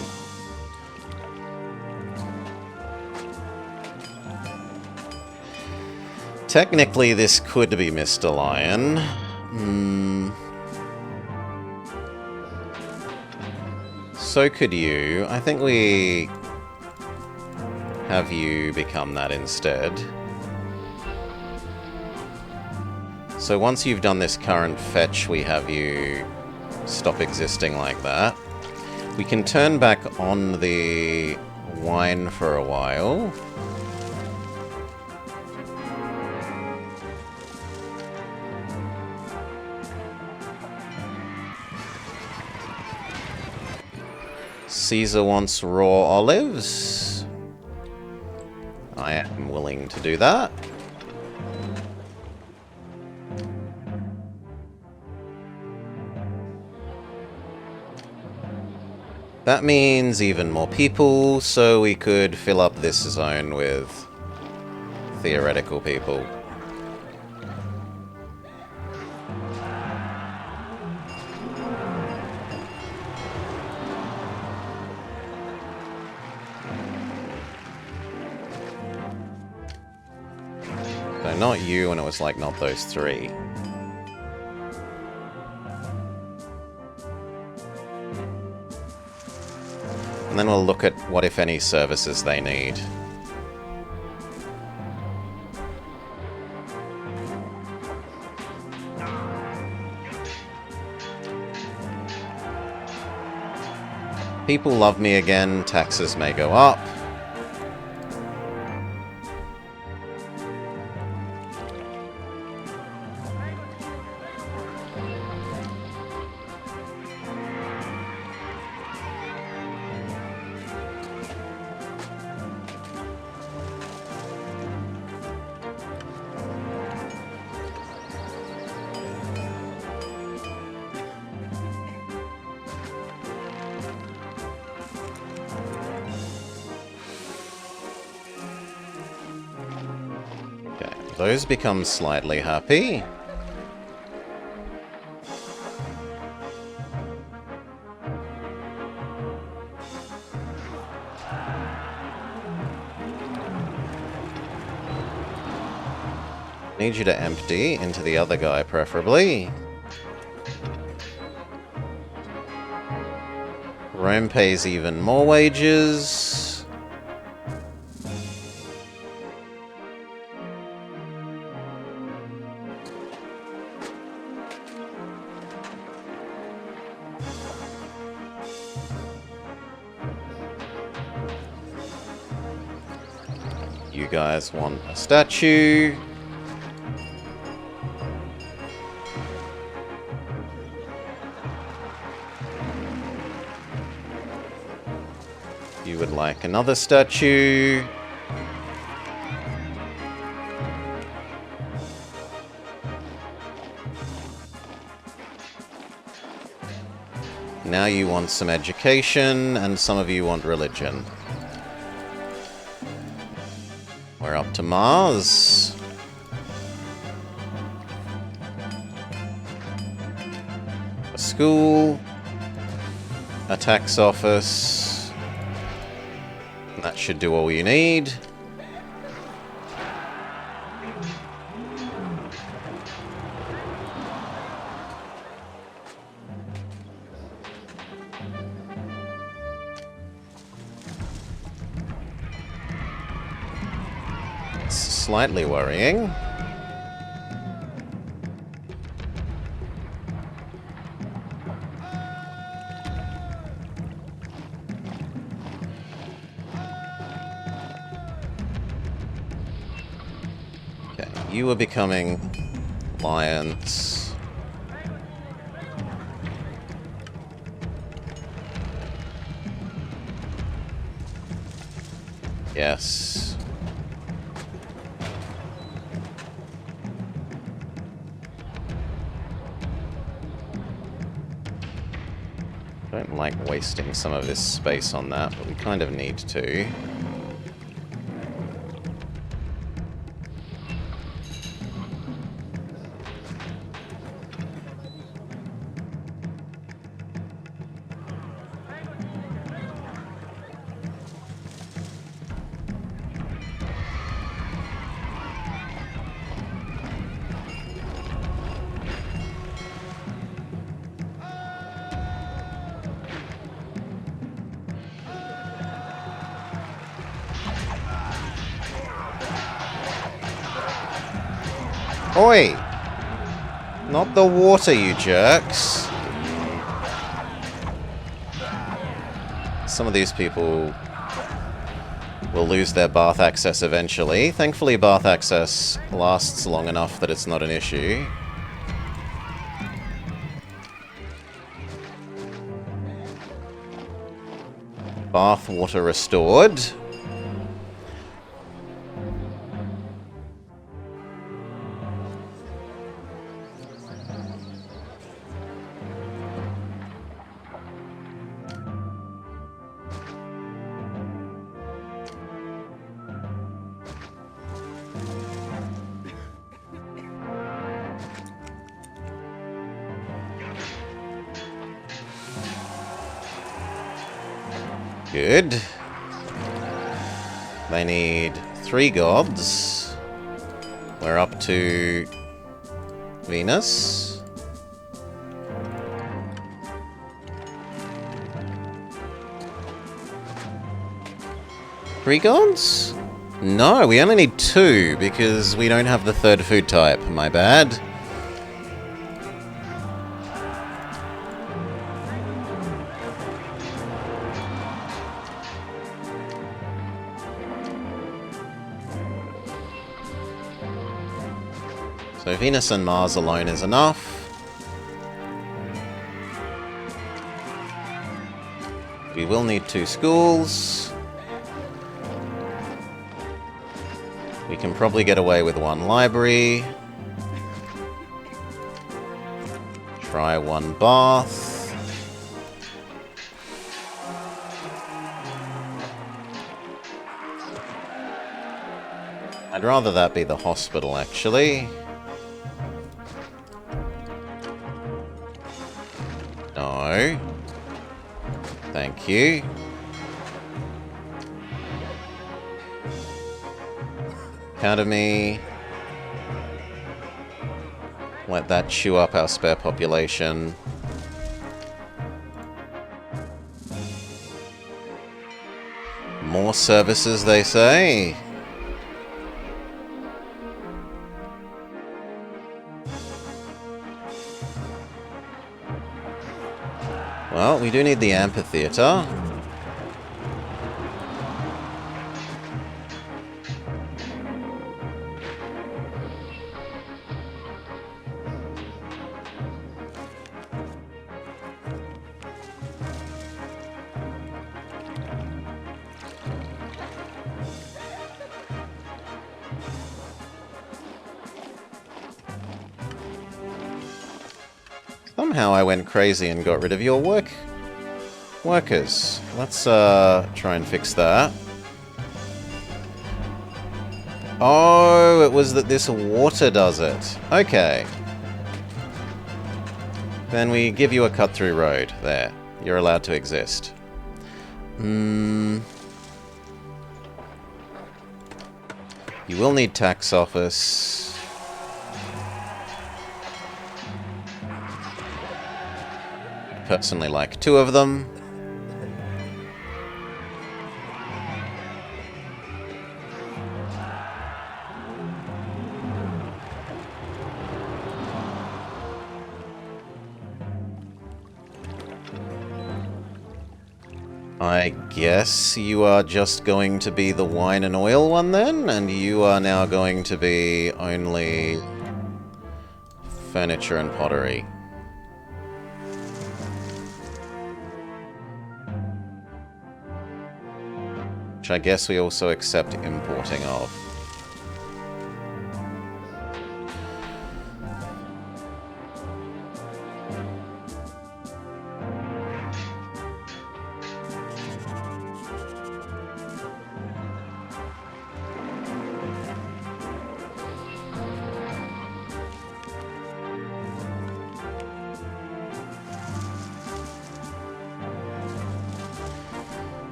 Technically, this could be Mr. Lion. So could you. I think we have you become that instead. So once you've done this current fetch, we have you stop existing like that. We can turn back on the wine for a while. Caesar wants raw olives. I am willing to do that. That means even more people, so we could fill up this zone with theoretical people. So not you, and it was like not those three. And then we'll look at what, if any, services they need. People love me again, taxes may go up. Those become slightly happy. Need you to empty into the other guy, preferably. Rome pays even more wages. You guys want a statue. You would like another statue. Now you want some education, and some of you want religion. We're up to Mars. A school. A tax office. And that should do all you need. Slightly worrying. Okay, you are becoming Alliance. Yes. Don't like wasting some of this space on that, but we kind of need to. Oi! Not the water, you jerks. Some of these people will lose their bath access eventually. Thankfully, bath access lasts long enough that it's not an issue. Bath water restored. Good. They need 3 gods. We're up to Venus. Three gods? No, we only need 2 because we don't have the 3rd food type. My bad. So Venus and Mars alone is enough. We will need 2 schools. We can probably get away with 1 library. Try 1 bath. I'd rather that be the hospital, actually. No. Thank you. Academy. Let that chew up our spare population. More services, they say. Well, we do need the amphitheater. Somehow I went crazy and got rid of your workers. Let's try and fix that. Oh, it was that this water does it. Okay. Then we give you a cut-through road. There. You're allowed to exist. You will need tax office. Personally like 2 of them. I guess you are just going to be the wine and oil one then, and you are now going to be only furniture and pottery. Which I guess we also accept importing of.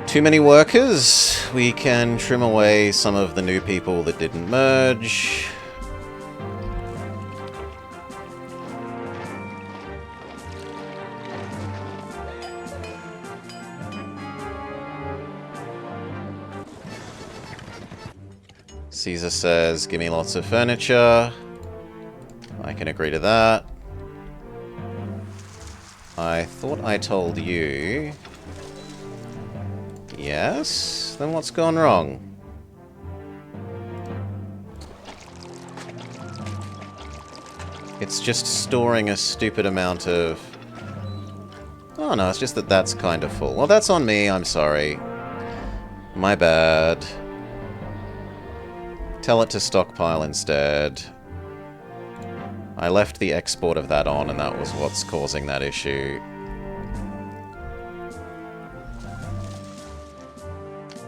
Too many workers. We can trim away some of the new people that didn't merge. Caesar says, give me lots of furniture. I can agree to that. I thought I told you... Yes? Then what's gone wrong? It's just storing a stupid amount of... Oh no, it's just that that's kind of full. Well, that's on me, I'm sorry. My bad. Tell it to stockpile instead. I left the export of that on, and that was what's causing that issue.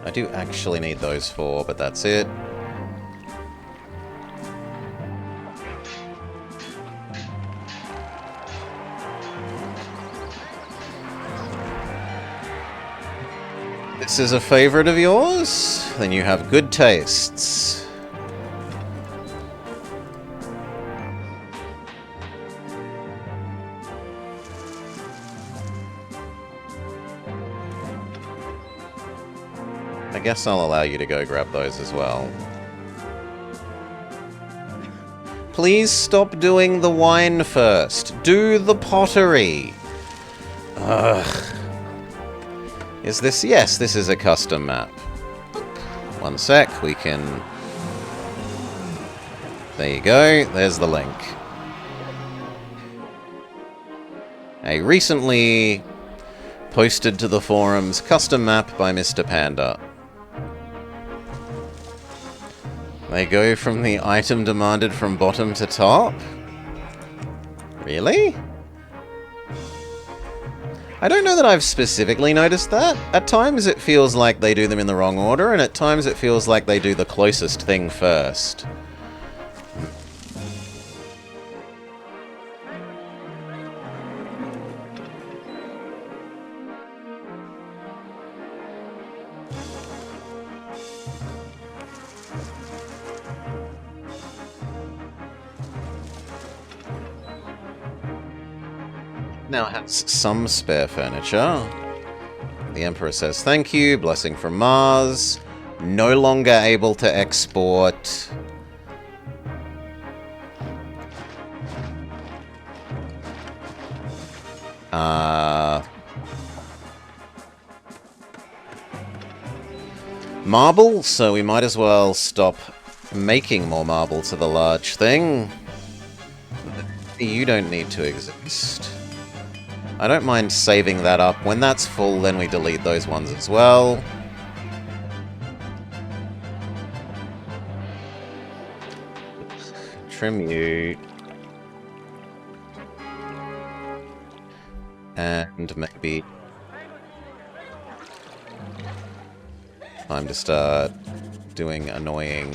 I do actually need those 4, but that's it. This is a favorite of yours? Then you have good tastes. I guess I'll allow you to go grab those as well. Please stop doing the wine first. Do the pottery. Ugh. Is this... Yes, this is a custom map. One sec, we can... There you go, there's the link. A recently posted to the forums custom map by Mr. Panda. They go from the item demanded from bottom to top? Really? I don't know that I've specifically noticed that. At times it feels like they do them in the wrong order, and at times it feels like they do the closest thing first. Now has some spare furniture. The Emperor says thank you. Blessing from Mars. No longer able to export. Marble, so we might as well stop making more marble to the large thing. You don't need to exist. I don't mind saving that up. When that's full, then we delete those ones as well. Trim you. And maybe... time to start doing annoying...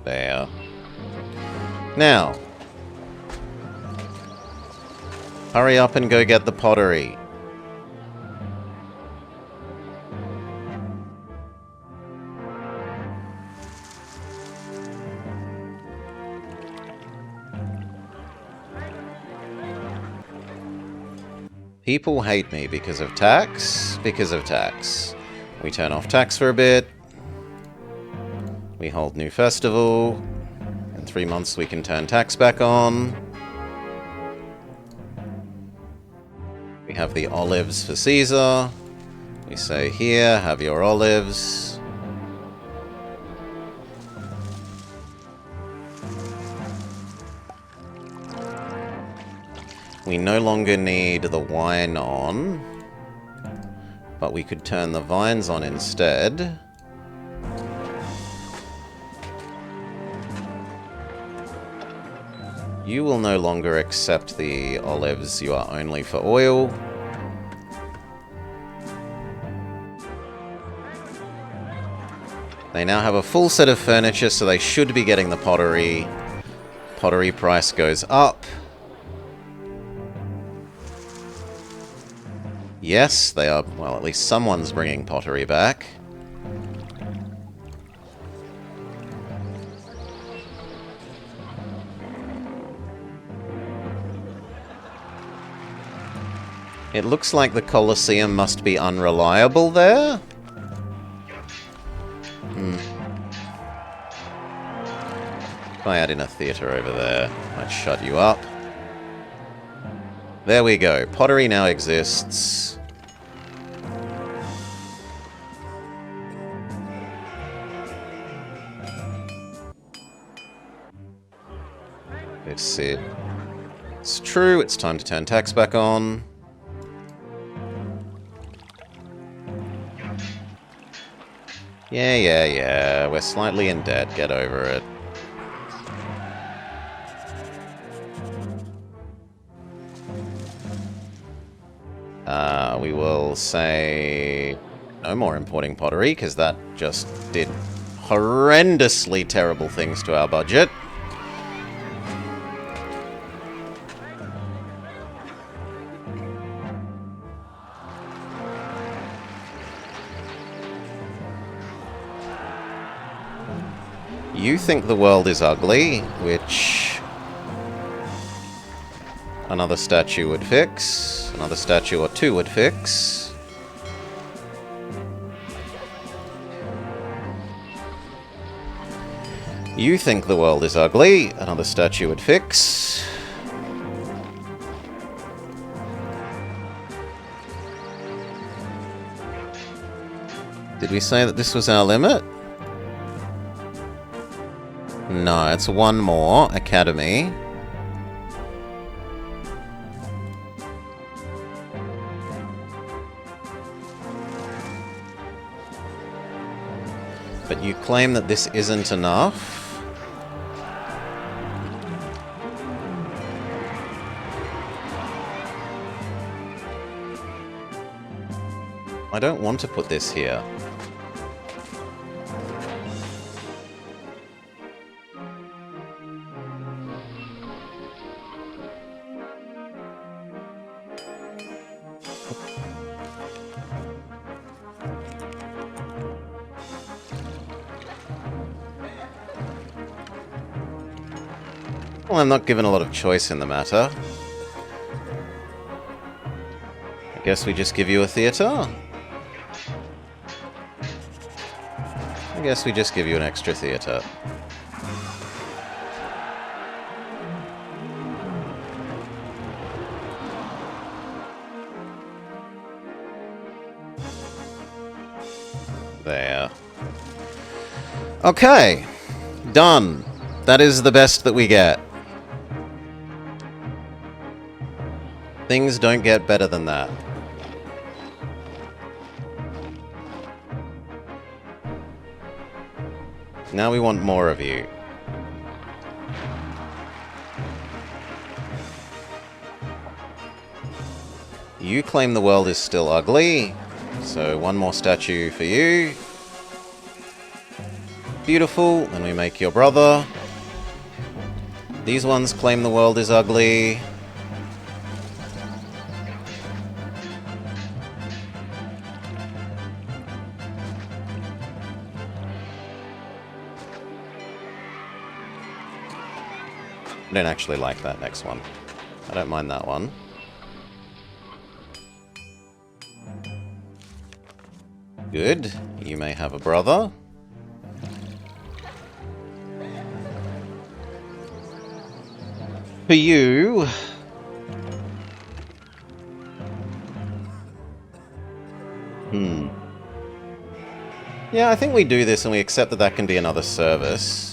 There. Now. Hurry up and go get the pottery. People hate me because of tax. Because of tax. We turn off tax for a bit. We hold new festival. In 3 months we can turn tax back on. We have the olives for Caesar. We say, here, have your olives. We no longer need the wine on, but we could turn the vines on instead. You will no longer accept the olives, you are only for oil. They now have a full set of furniture, so they should be getting the pottery. Pottery price goes up. Yes, they are... well, at least someone's bringing pottery back. It looks like the Colosseum must be unreliable there. If I add in a theatre over there, I'd shut you up. There we go. Pottery now exists. It's true. It's time to turn tax back on. Yeah. We're slightly in debt. Get over it. We will say no more importing pottery, because that just did horrendously terrible things to our budget. You think the world is ugly, which another statue would fix. Another statue or two would fix. You think the world is ugly. Another statue would fix. Did we say that this was our limit? No, it's one more. Academy. But you claim that this isn't enough? I don't want to put this here. Well, I'm not given a lot of choice in the matter. I guess we just give you a theatre? I guess we just give you an extra theatre. There. Okay. Done. That is the best that we get. Things don't get better than that. Now we want more of you. You claim the world is still ugly, so one more statue for you. Beautiful, then we make your brother. These ones claim the world is ugly. I don't actually like that next one. I don't mind that one. Good. You may have a brother. For you... Yeah, I think we do this and we accept that that can be another service.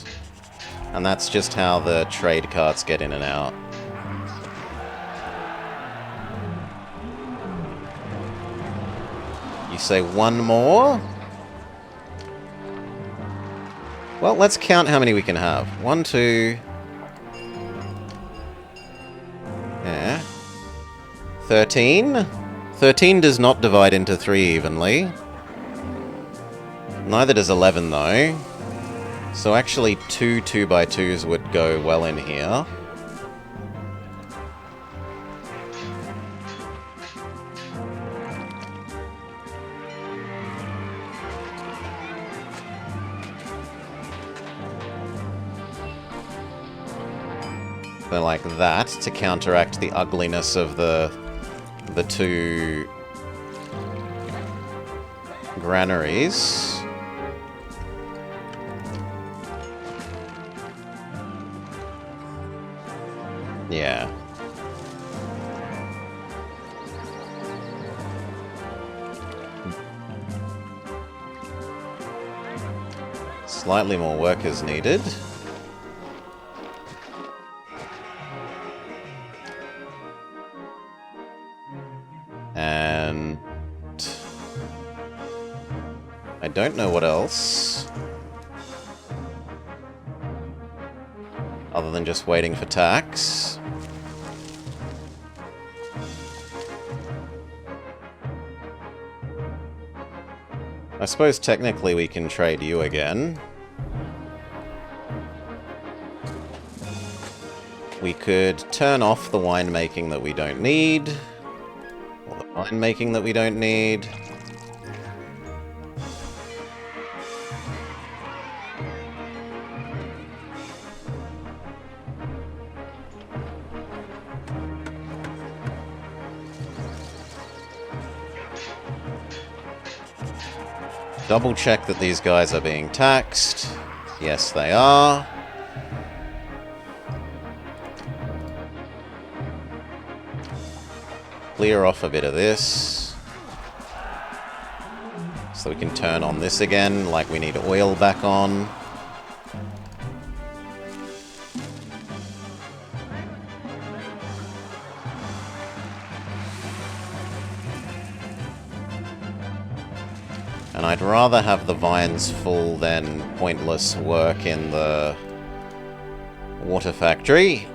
And that's just how the trade carts get in and out. You say one more? Well, let's count how many we can have. 1, 2... Yeah. 13? 13 does not divide into 3 evenly. Neither does 11, though. So actually 2 2x2s would go well in here. So like that, to counteract the ugliness of the two granaries. Yeah. Slightly more workers needed. And... I don't know what else. Other than just waiting for tax. I suppose technically we can trade you again. We could turn off the winemaking that we don't need. Or the winemaking that we don't need. Double check that these guys are being taxed. Yes, they are. Clear off a bit of this. So we can turn on this again, like we need oil back on. And I'd rather have the vines full than pointless work in the water factory.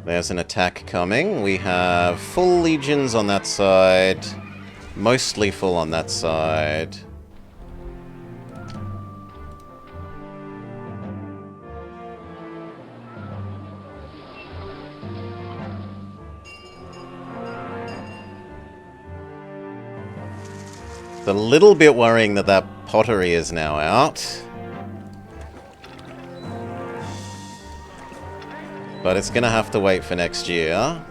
There's an attack coming. We have full legions on that side. Mostly full on that side. It's a little bit worrying that that pottery is now out. But it's gonna have to wait for next year.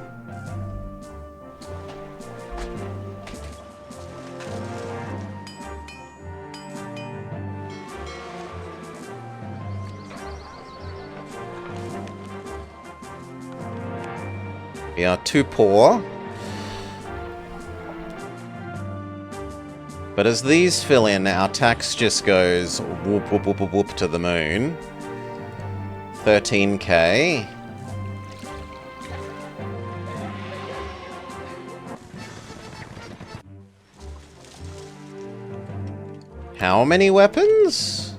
We are too poor. But as these fill in, our tax just goes whoop, whoop, whoop, whoop, whoop to the moon. 13k. How many weapons?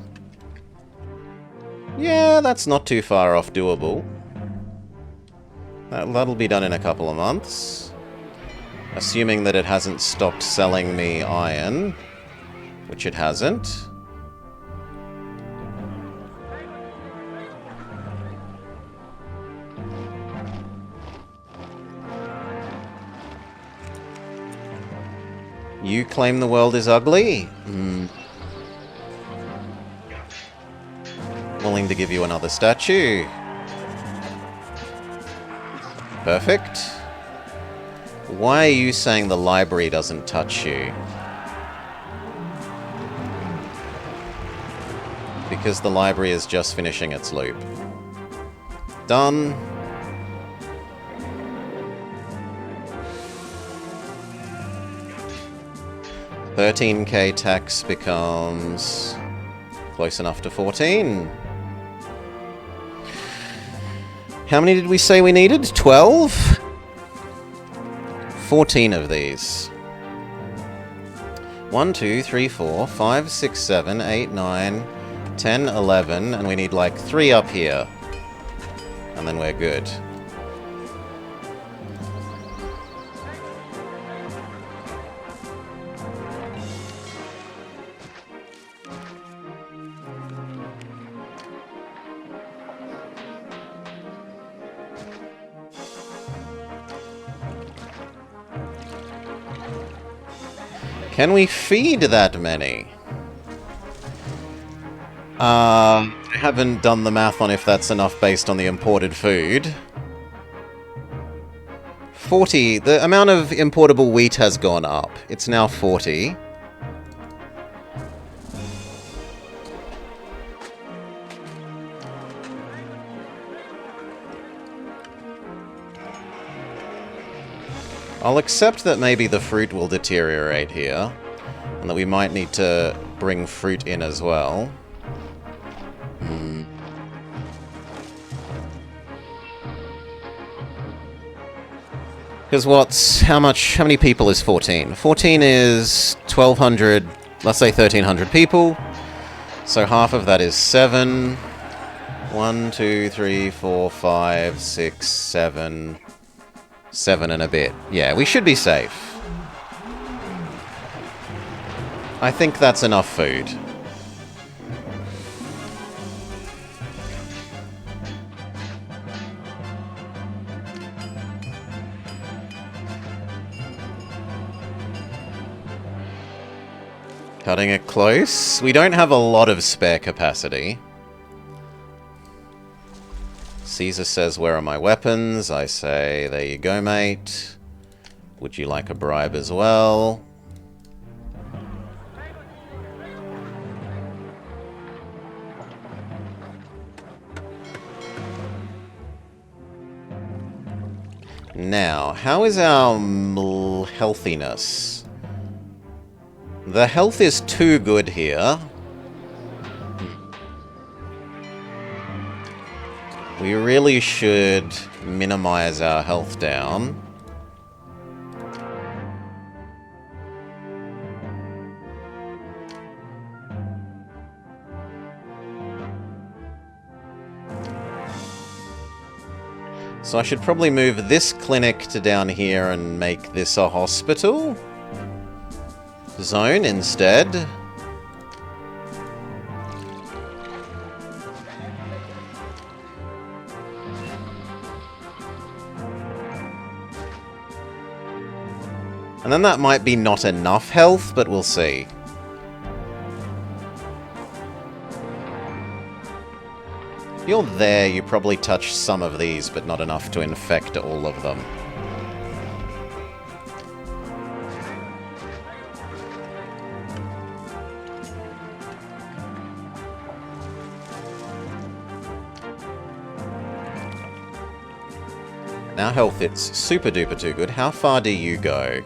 Yeah, that's not too far off doable. That'll be done in a couple of months. Assuming that it hasn't stopped selling me iron. Which it hasn't. You claim the world is ugly? Willing to give you another statue. Perfect. Why are you saying the library doesn't touch you? Because the library is just finishing its loop. Done. $13k tax becomes close enough to 14. How many did we say we needed? 12? 14 of these. 1, 2, 3, 4, 5, 6, 7, 8, 9, 10, 11, and we need like 3 up here. And then we're good. Can we feed that many? I haven't done the math on if that's enough based on the imported food. 40. The amount of importable wheat has gone up. It's now 40. I'll accept that maybe the fruit will deteriorate here, and that we might need to bring fruit in as well. Because how many people is 14? 14 is 1,200, let's say 1,300 people. So half of that is 7. 1, 2, 3, 4, 5, 6, 7... 7 and a bit. Yeah, we should be safe. I think that's enough food. Cutting it close. We don't have a lot of spare capacity. Caesar says, where are my weapons? I say, there you go, mate. Would you like a bribe as well? Now, how is our healthiness? The health is too good here. We really should minimize our health down. So I should probably move this clinic to down here and make this a hospital zone instead. And then that might be not enough health, but we'll see. If you're there, you probably touch some of these, but not enough to infect all of them. Now health, it's super duper too good. How far do you go?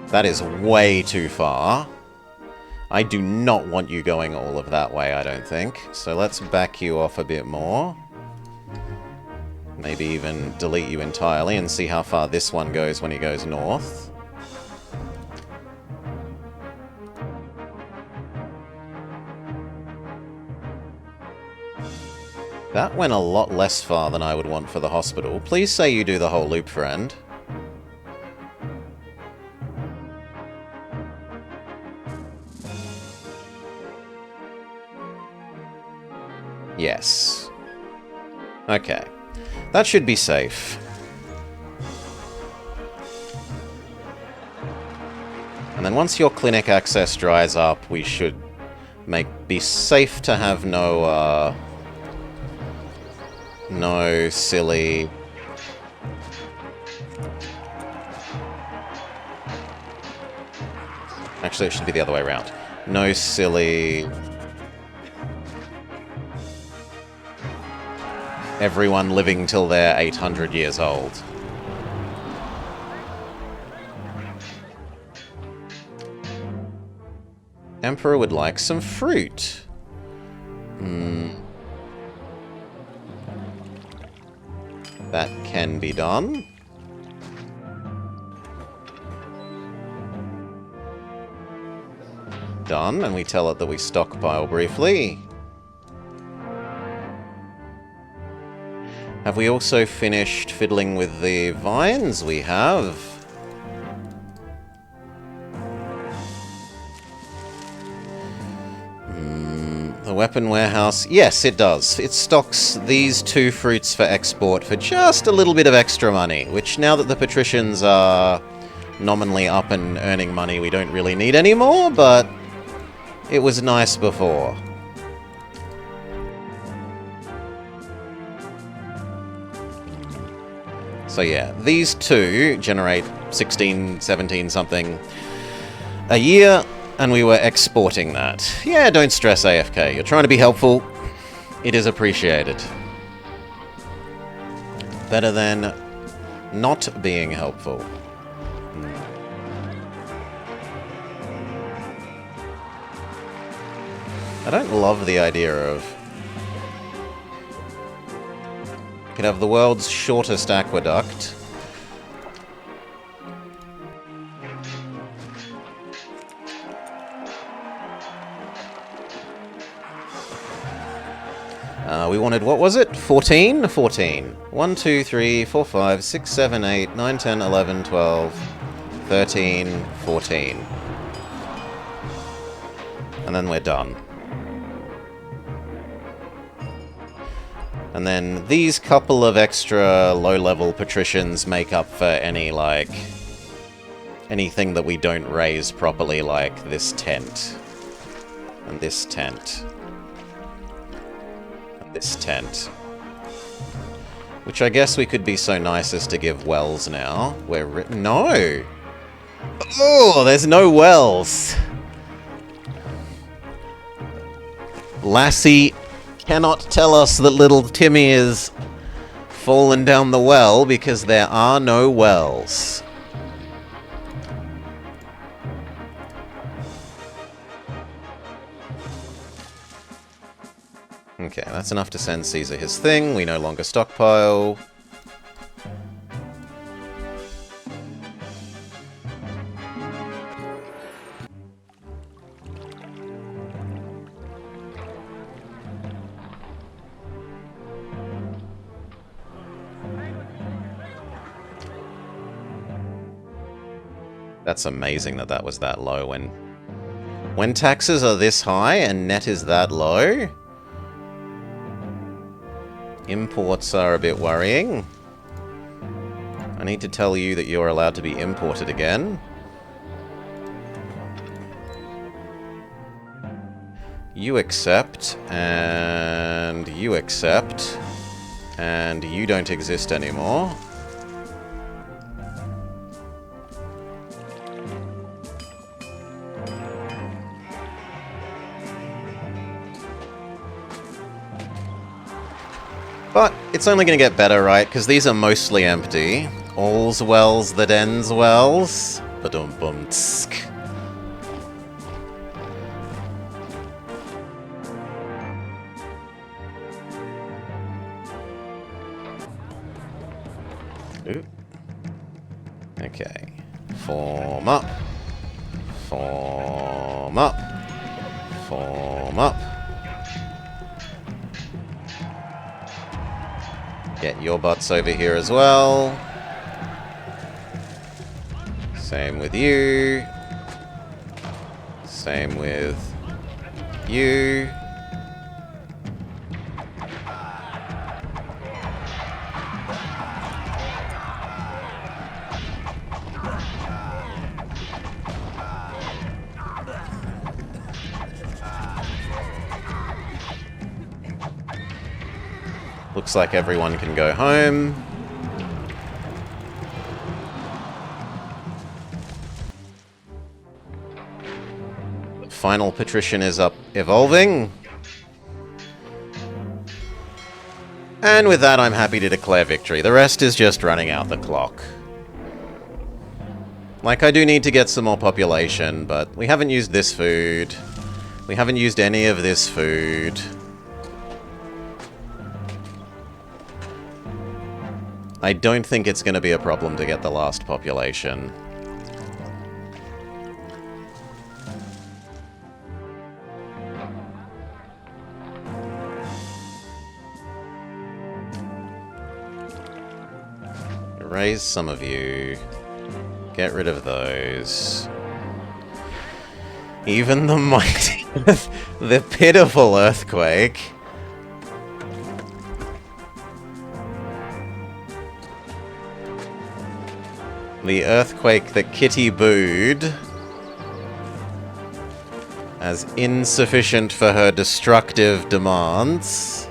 That is way too far. I do not want you going all of that way, I don't think. So let's back you off a bit more. Maybe even delete you entirely and see how far this one goes when he goes north. That went a lot less far than I would want for the hospital. Please say you do the whole loop, friend. Yes. Okay. That should be safe. And then once your clinic access dries up, we should be safe to have no silly... Actually, it should be the other way around. No silly... Everyone living till they're 800 years old. Emperor would like some fruit. That can be done. Done, and we tell it that we stockpile briefly. Have we also finished fiddling with the vines? We have. The weapon warehouse. Yes, it does. It stocks these 2 fruits for export for just a little bit of extra money, which now that the patricians are nominally up and earning money, we don't really need anymore, but it was nice before. So yeah, these 2 generate 16, 17 something a year, and we were exporting that. Yeah, don't stress, AFK. You're trying to be helpful. It is appreciated. Better than not being helpful. I don't love the idea of... You could have the world's shortest aqueduct. We wanted, what was it? 14? 14. 1, 2, 3, 4, 5, 6, 7, 8, 9, 10, 11, 12, 13, 14. And then we're done. And then these couple of extra low-level patricians make up for any, like, anything that we don't raise properly, like this tent. And this tent. And this tent. Which I guess we could be so nice as to give wells now. No! Oh, there's no wells! Lassie cannot tell us that little Timmy is fallen down the well because there are no wells. Okay, that's enough to send Caesar his thing. We no longer stockpile. That's amazing that that was that low. When taxes are this high and net is that low, imports are a bit worrying. I need to tell you that you're allowed to be imported again. You accept, and you accept, and you don't exist anymore. But it's only going to get better, right? Because these are mostly empty. All's wells that ends wells. Ba-dum-bum-tsk. Ooh. Okay. Form up. Form up. Form up. Get your butts over here as well. Same with you. Same with you. Looks like everyone can go home. The final patrician is up evolving. And with that, I'm happy to declare victory. The rest is just running out the clock. Like, I do need to get some more population, but we haven't used this food. We haven't used any of this food. I don't think it's going to be a problem to get the last population. Raise some of you. Get rid of those. Even the mighty... the pitiful earthquake. The earthquake that Kitty booed as insufficient for her destructive demands.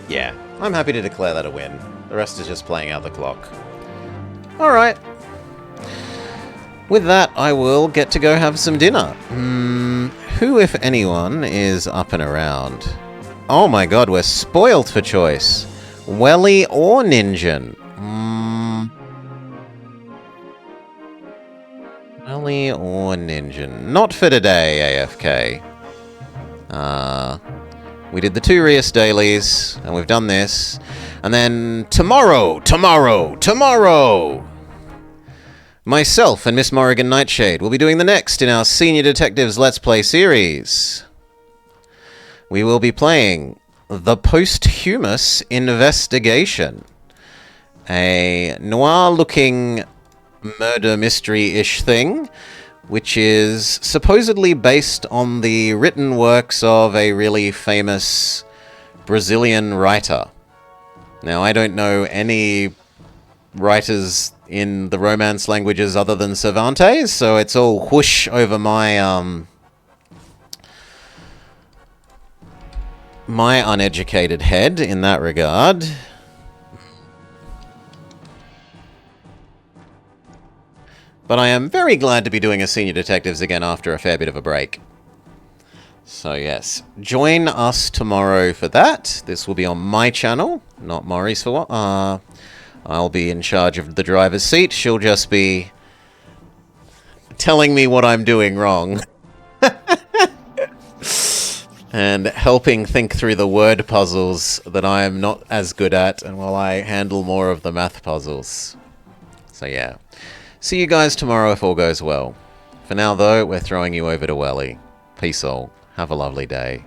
Yeah, I'm happy to declare that a win. The rest is just playing out the clock. Alright. With that, I will get to go have some dinner. Who, if anyone, is up and around? Oh my god, we're spoiled for choice. Welly or Ninjin? Welly or Ninjin? Not for today, AFK. We did the 2 Reus dailies, and we've done this. And then tomorrow! Myself and Miss Morrigan Nightshade will be doing the next in our Senior Detectives Let's Play series. We will be playing The Posthumous Investigation, a noir-looking murder mystery-ish thing, which is supposedly based on the written works of a really famous Brazilian writer. Now, I don't know any writers in the Romance languages other than Cervantes, so it's all whoosh over my, my uneducated head in that regard. But I am very glad to be doing a Senior Detectives again after a fair bit of a break. So yes, join us tomorrow for that. This will be on my channel, not Maury's for what? I'll be in charge of the driver's seat. She'll just be telling me what I'm doing wrong. And helping think through the word puzzles that I am not as good at, and while I handle more of the math puzzles. So yeah. See you guys tomorrow if all goes well. For now though, we're throwing you over to Welly. Peace all. Have a lovely day.